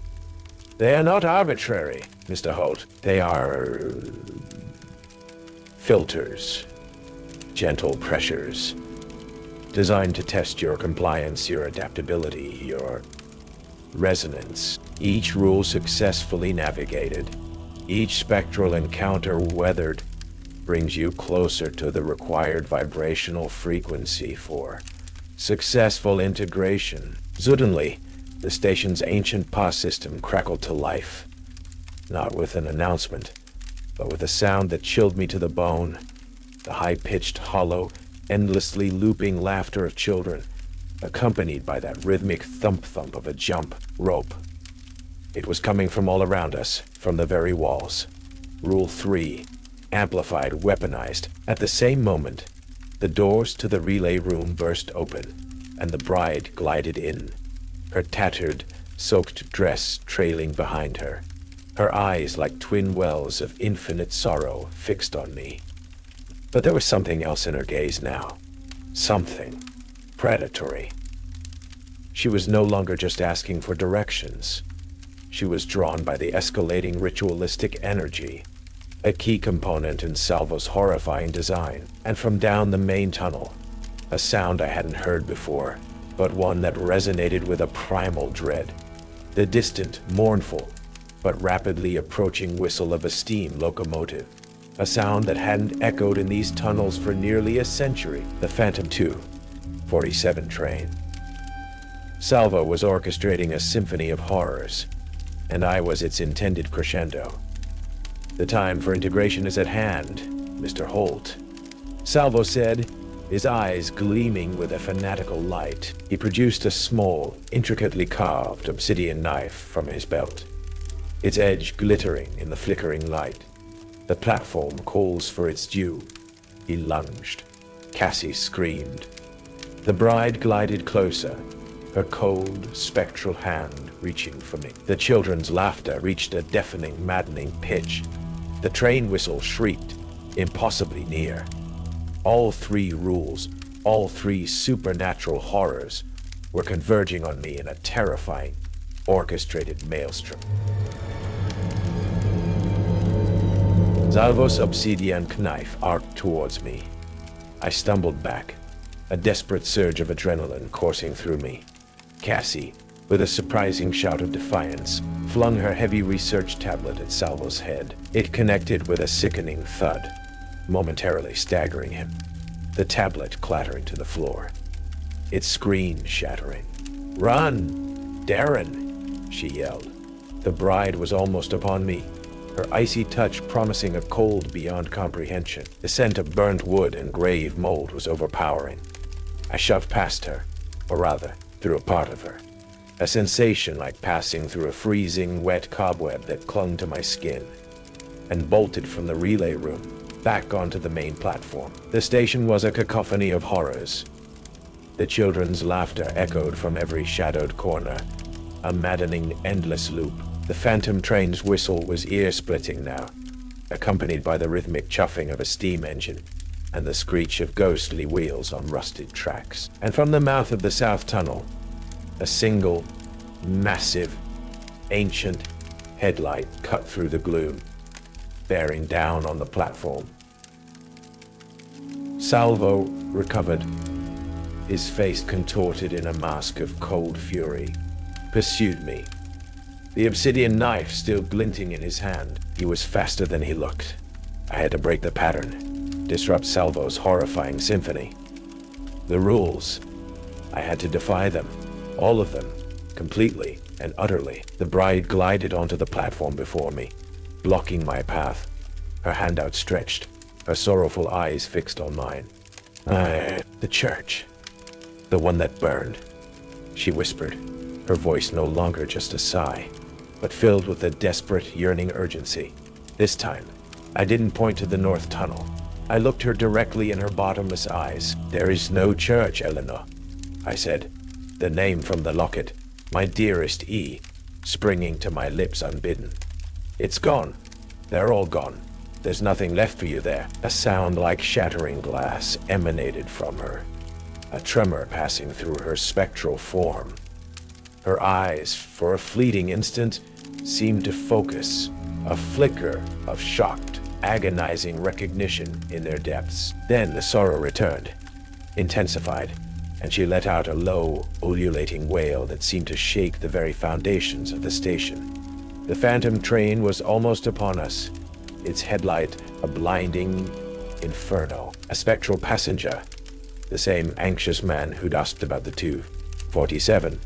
They are not arbitrary, Mr. Holt. They are filters, gentle pressures, designed to test your compliance, your adaptability, your resonance. Each rule successfully navigated, each spectral encounter weathered, brings you closer to the required vibrational frequency for successful integration. Suddenly, the station's ancient POS system crackled to life, not with an announcement, but with a sound that chilled me to the bone, the high-pitched, hollow, endlessly looping laughter of children, accompanied by that rhythmic thump-thump of a jump rope. It was coming from all around us, from the very walls. Rule 3, amplified, weaponized. At the same moment, the doors to the relay room burst open, and the bride glided in, her tattered, soaked dress trailing behind her, her eyes like twin wells of infinite sorrow fixed on me. But there was something else in her gaze now. Something predatory. She was no longer just asking for directions. She was drawn by the escalating ritualistic energy, a key component in Salvo's horrifying design. And from down the main tunnel, a sound I hadn't heard before, but one that resonated with a primal dread. The distant, mournful, but rapidly approaching whistle of a steam locomotive. A sound that hadn't echoed in these tunnels for nearly a century. The Phantom 247 train. Salvo was orchestrating a symphony of horrors, and I was its intended crescendo. "The time for integration is at hand, Mr. Holt," Salvo said, his eyes gleaming with a fanatical light. He produced a small, intricately carved obsidian knife from his belt, its edge glittering in the flickering light. "The platform calls for its due." He lunged. Cassie screamed. The bride glided closer, her cold, spectral hand reaching for me. The children's laughter reached a deafening, maddening pitch. The train whistle shrieked, impossibly near. All 3 rules, all 3 supernatural horrors, were converging on me in a terrifying, orchestrated maelstrom. Salvo's obsidian knife arced towards me. I stumbled back, a desperate surge of adrenaline coursing through me. Cassie, with a surprising shout of defiance, flung her heavy research tablet at Salvo's head. It connected with a sickening thud, momentarily staggering him, the tablet clattering to the floor, its screen shattering. "Run, Darren!" she yelled. The bride was almost upon me, her icy touch promising a cold beyond comprehension. The scent of burnt wood and grave mold was overpowering. I shoved past her, or rather, through a part of her. A sensation like passing through a freezing, wet cobweb that clung to my skin, and bolted from the relay room, back onto the main platform. The station was a cacophony of horrors. The children's laughter echoed from every shadowed corner, a maddening, endless loop. The phantom train's whistle was ear-splitting now, accompanied by the rhythmic chuffing of a steam engine, and the screech of ghostly wheels on rusted tracks. And from the mouth of the south tunnel, a single, massive, ancient headlight cut through the gloom, bearing down on the platform. Salvo recovered, his face contorted in a mask of cold fury, pursued me, the obsidian knife still glinting in his hand. He was faster than he looked. I had to break the pattern, disrupt Salvo's horrifying symphony. The rules, I had to defy them, all of them, completely and utterly. The bride glided onto the platform before me, blocking my path, her hand outstretched, her sorrowful eyes fixed on mine. The church. The one that burned," she whispered, her voice no longer just a sigh, but filled with a desperate, yearning urgency. This time, I didn't point to the north tunnel. I looked her directly in her bottomless eyes. "There is no church, Eleanor," I said, the name from the locket, my dearest E, springing to my lips unbidden. "It's gone. They're all gone. There's nothing left for you there." A sound like shattering glass emanated from her, a tremor passing through her spectral form. Her eyes, for a fleeting instant, seemed to focus, a flicker of shocked, agonizing recognition in their depths. Then the sorrow returned, intensified, and she let out a low, ululating wail that seemed to shake the very foundations of the station. The phantom train was almost upon us, its headlight a blinding inferno. A spectral passenger, the same anxious man who'd asked about the 247,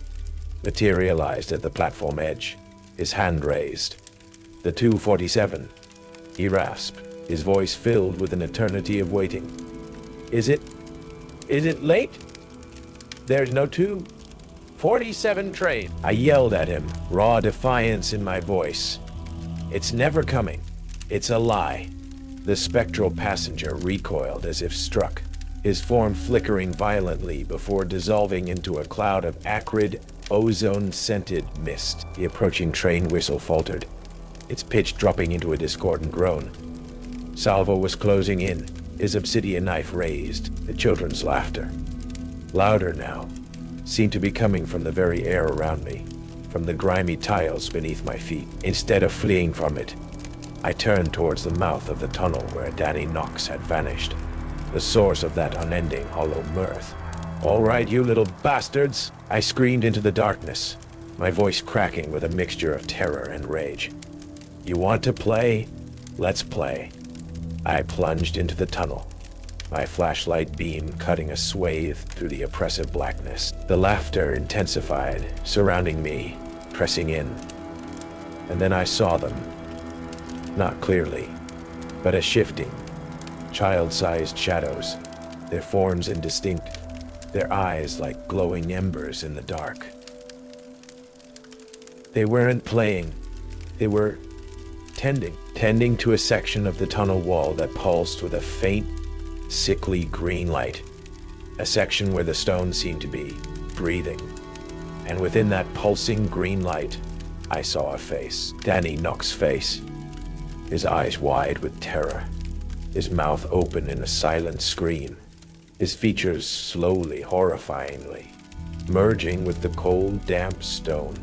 materialized at the platform edge, his hand raised. "The 247, he rasped, his voice filled with an eternity of waiting. "Is it Is it late? There's no 2:47 train. I yelled at him, raw defiance in my voice. It's never coming. It's a lie. The spectral passenger recoiled as if struck, his form flickering violently before dissolving into a cloud of acrid, ozone-scented mist. The approaching train whistle faltered, its pitch dropping into a discordant groan. Salvo was closing in, his obsidian knife raised, the children's laughter. Louder now, seemed to be coming from the very air around me, from the grimy tiles beneath my feet. Instead of fleeing from it, I turned towards the mouth of the tunnel where Danny Knox had vanished, the source of that unending hollow mirth. "All right, you little bastards," I screamed into the darkness, my voice cracking with a mixture of terror and rage. "You want to play? Let's play." I plunged into the tunnel, my flashlight beam cutting a swathe through the oppressive blackness. The laughter intensified, surrounding me, pressing in. And then I saw them. Not clearly, but as shifting, child-sized shadows, their forms indistinct, their eyes like glowing embers in the dark. They weren't playing, they were tending to a section of the tunnel wall that pulsed with a faint, sickly green light, a section where the stones seemed to be breathing. And within that pulsing green light, I saw a face, Danny Knox's face, his eyes wide with terror, his mouth open in a silent scream, his features slowly, horrifyingly, merging with the cold, damp stone.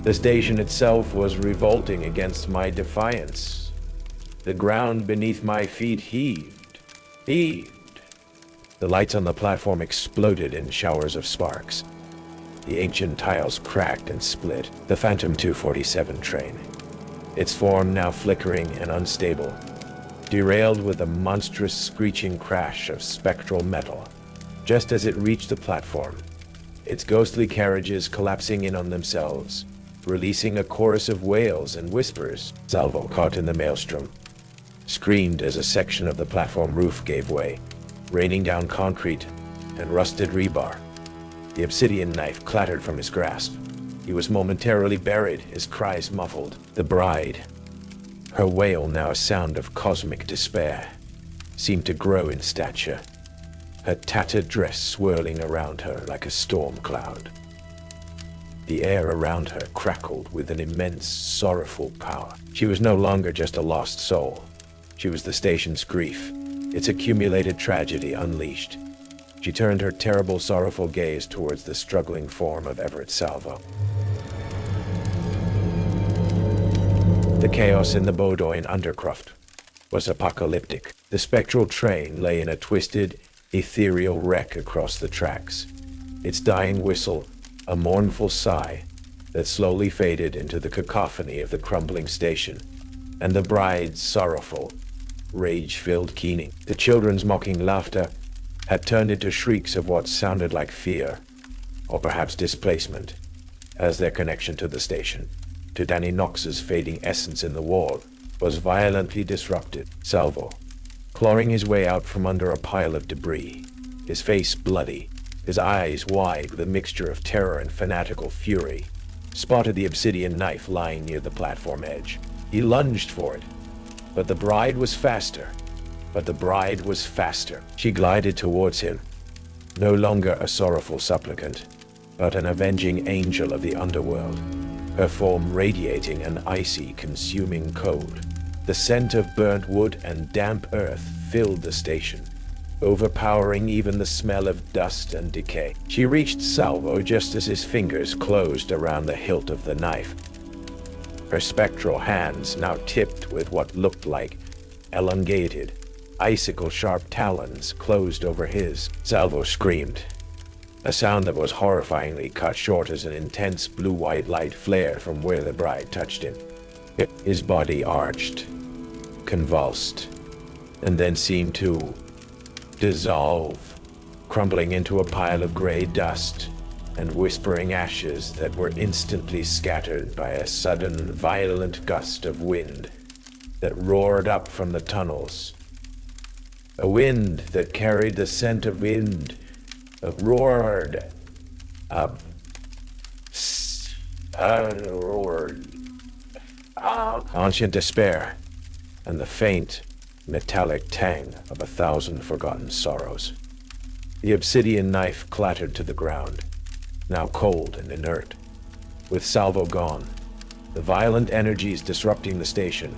The station itself was revolting against my defiance. The ground beneath my feet heaved. The lights on the platform exploded in showers of sparks. The ancient tiles cracked and split. The Phantom 247 train, its form now flickering and unstable, derailed with a monstrous screeching crash of spectral metal. Just as it reached the platform, its ghostly carriages collapsing in on themselves, releasing a chorus of wails and whispers. Salvo, caught in the maelstrom, screamed as a section of the platform roof gave way, raining down concrete and rusted rebar. The obsidian knife clattered from his grasp. He was momentarily buried, his cries muffled. The bride, her wail now a sound of cosmic despair, seemed to grow in stature, her tattered dress swirling around her like a storm cloud. The air around her crackled with an immense, sorrowful power. She was no longer just a lost soul. She was the station's grief, its accumulated tragedy unleashed. She turned her terrible, sorrowful gaze towards the struggling form of Everett Salvo. The chaos in the Bowdoin undercroft was apocalyptic. The spectral train lay in a twisted, ethereal wreck across the tracks, its dying whistle a mournful sigh that slowly faded into the cacophony of the crumbling station, and the bride's sorrowful, rage-filled keening. The children's mocking laughter had turned into shrieks of what sounded like fear, or perhaps displacement, as their connection to the station, to Danny Knox's fading essence in the wall, was violently disrupted. Salvo, clawing his way out from under a pile of debris, his face bloody, his eyes wide with a mixture of terror and fanatical fury, spotted the obsidian knife lying near the platform edge. He lunged for it, but the bride was faster. She glided towards him, no longer a sorrowful supplicant, but an avenging angel of the underworld, her form radiating an icy, consuming cold. The scent of burnt wood and damp earth filled the station, overpowering even the smell of dust and decay. She reached Salvo just as his fingers closed around the hilt of the knife. Her spectral hands, now tipped with what looked like elongated, icicle-sharp talons, closed over his. Salvo screamed, a sound that was horrifyingly cut short as an intense blue-white light flared from where the bride touched him. His body arched, convulsed, and then seemed to dissolve, crumbling into a pile of gray dust and whispering ashes that were instantly scattered by a sudden, violent gust of wind that roared up from the tunnels. A wind that carried the scent of wind, roared, roared, ancient despair, and the faint, metallic tang of 1,000 forgotten sorrows. The obsidian knife clattered to the ground, now cold and inert. With salvo gone, the violent energies disrupting the station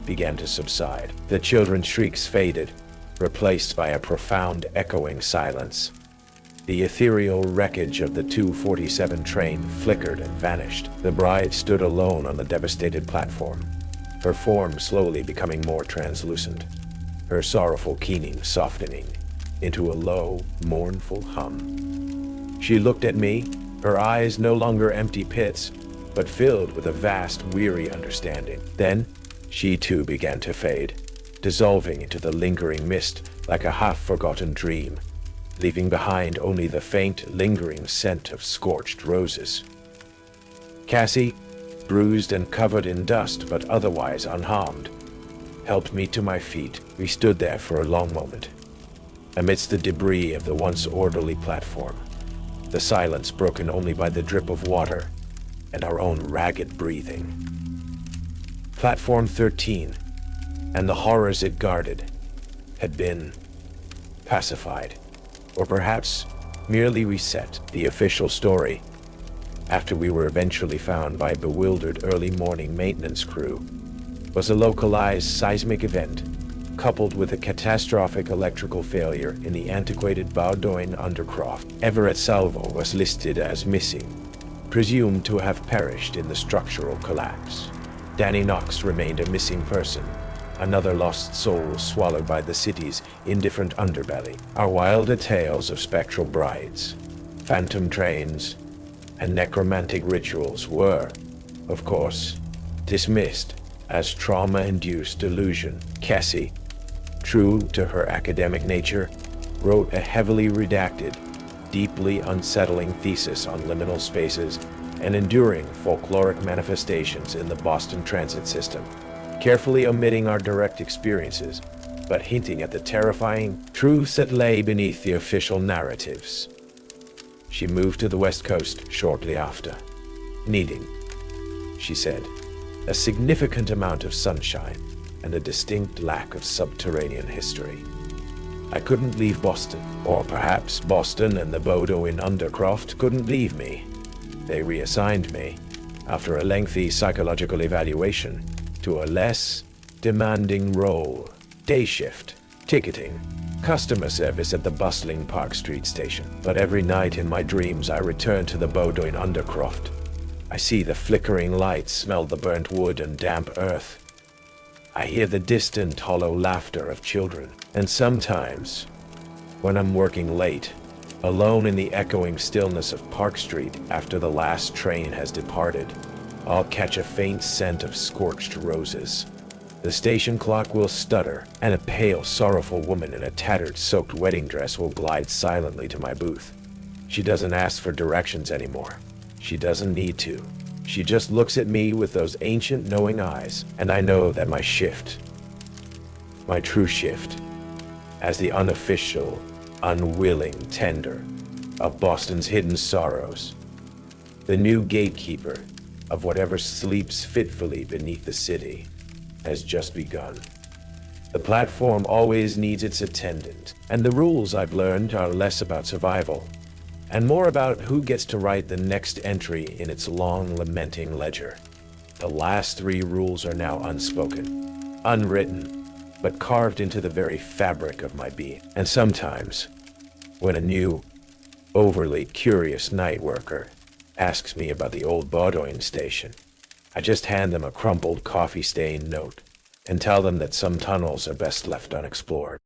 began to subside. The children's shrieks faded, replaced by a profound echoing silence. The ethereal wreckage of the 247 train flickered and vanished. The bride stood alone on the devastated platform, her form slowly becoming more translucent, her sorrowful keening softening into a low, mournful hum. She looked at me, her eyes no longer empty pits, but filled with a vast, weary understanding. Then, she too began to fade, dissolving into the lingering mist like a half-forgotten dream, leaving behind only the faint, lingering scent of scorched roses. Cassie, bruised and covered in dust but otherwise unharmed, helped me to my feet. We stood there for a long moment, amidst the debris of the once orderly platform, the silence broken only by the drip of water and our own ragged breathing. Platform 13, and the horrors it guarded, had been pacified, or perhaps merely reset. The official story, after we were eventually found by a bewildered early morning maintenance crew, was a localized seismic event coupled with a catastrophic electrical failure in the antiquated Bowdoin undercroft. Everett Salvo was listed as missing, presumed to have perished in the structural collapse. Danny Knox remained a missing person, another lost soul swallowed by the city's indifferent underbelly. Our wilder tales of spectral brides, phantom trains, and necromantic rituals were, of course, dismissed as trauma-induced delusion. Cassie, true to her academic nature, wrote a heavily redacted, deeply unsettling thesis on liminal spaces and enduring folkloric manifestations in the Boston transit system, carefully omitting our direct experiences, but hinting at the terrifying truths that lay beneath the official narratives. She moved to the West Coast shortly after, needing, she said, a significant amount of sunshine and a distinct lack of subterranean history. I couldn't leave Boston, or perhaps Boston and the Bowdoin Undercroft couldn't leave me. They reassigned me, after a lengthy psychological evaluation, to a less demanding role: day shift, ticketing, customer service at the bustling Park Street station. But every night in my dreams I return to the Bowdoin Undercroft. I see the flickering lights, smell the burnt wood and damp earth. I hear the distant, hollow laughter of children. And sometimes, when I'm working late, alone in the echoing stillness of Park Street after the last train has departed, I'll catch a faint scent of scorched roses. The station clock will stutter, and a pale, sorrowful woman in a tattered, soaked wedding dress will glide silently to my booth. She doesn't ask for directions anymore. She doesn't need to. She just looks at me with those ancient, knowing eyes, and I know that my shift, my true shift, as the unofficial, unwilling tender of Boston's hidden sorrows, the new gatekeeper of whatever sleeps fitfully beneath the city, has just begun. The platform always needs its attendant, and the rules I've learned are less about survival and more about who gets to write the next entry in its long, lamenting ledger. The last 3 rules are now unspoken, unwritten, but carved into the very fabric of my being. And sometimes, when a new, overly curious night worker asks me about the old Bowdoin station, I just hand them a crumpled, coffee-stained note and tell them that some tunnels are best left unexplored.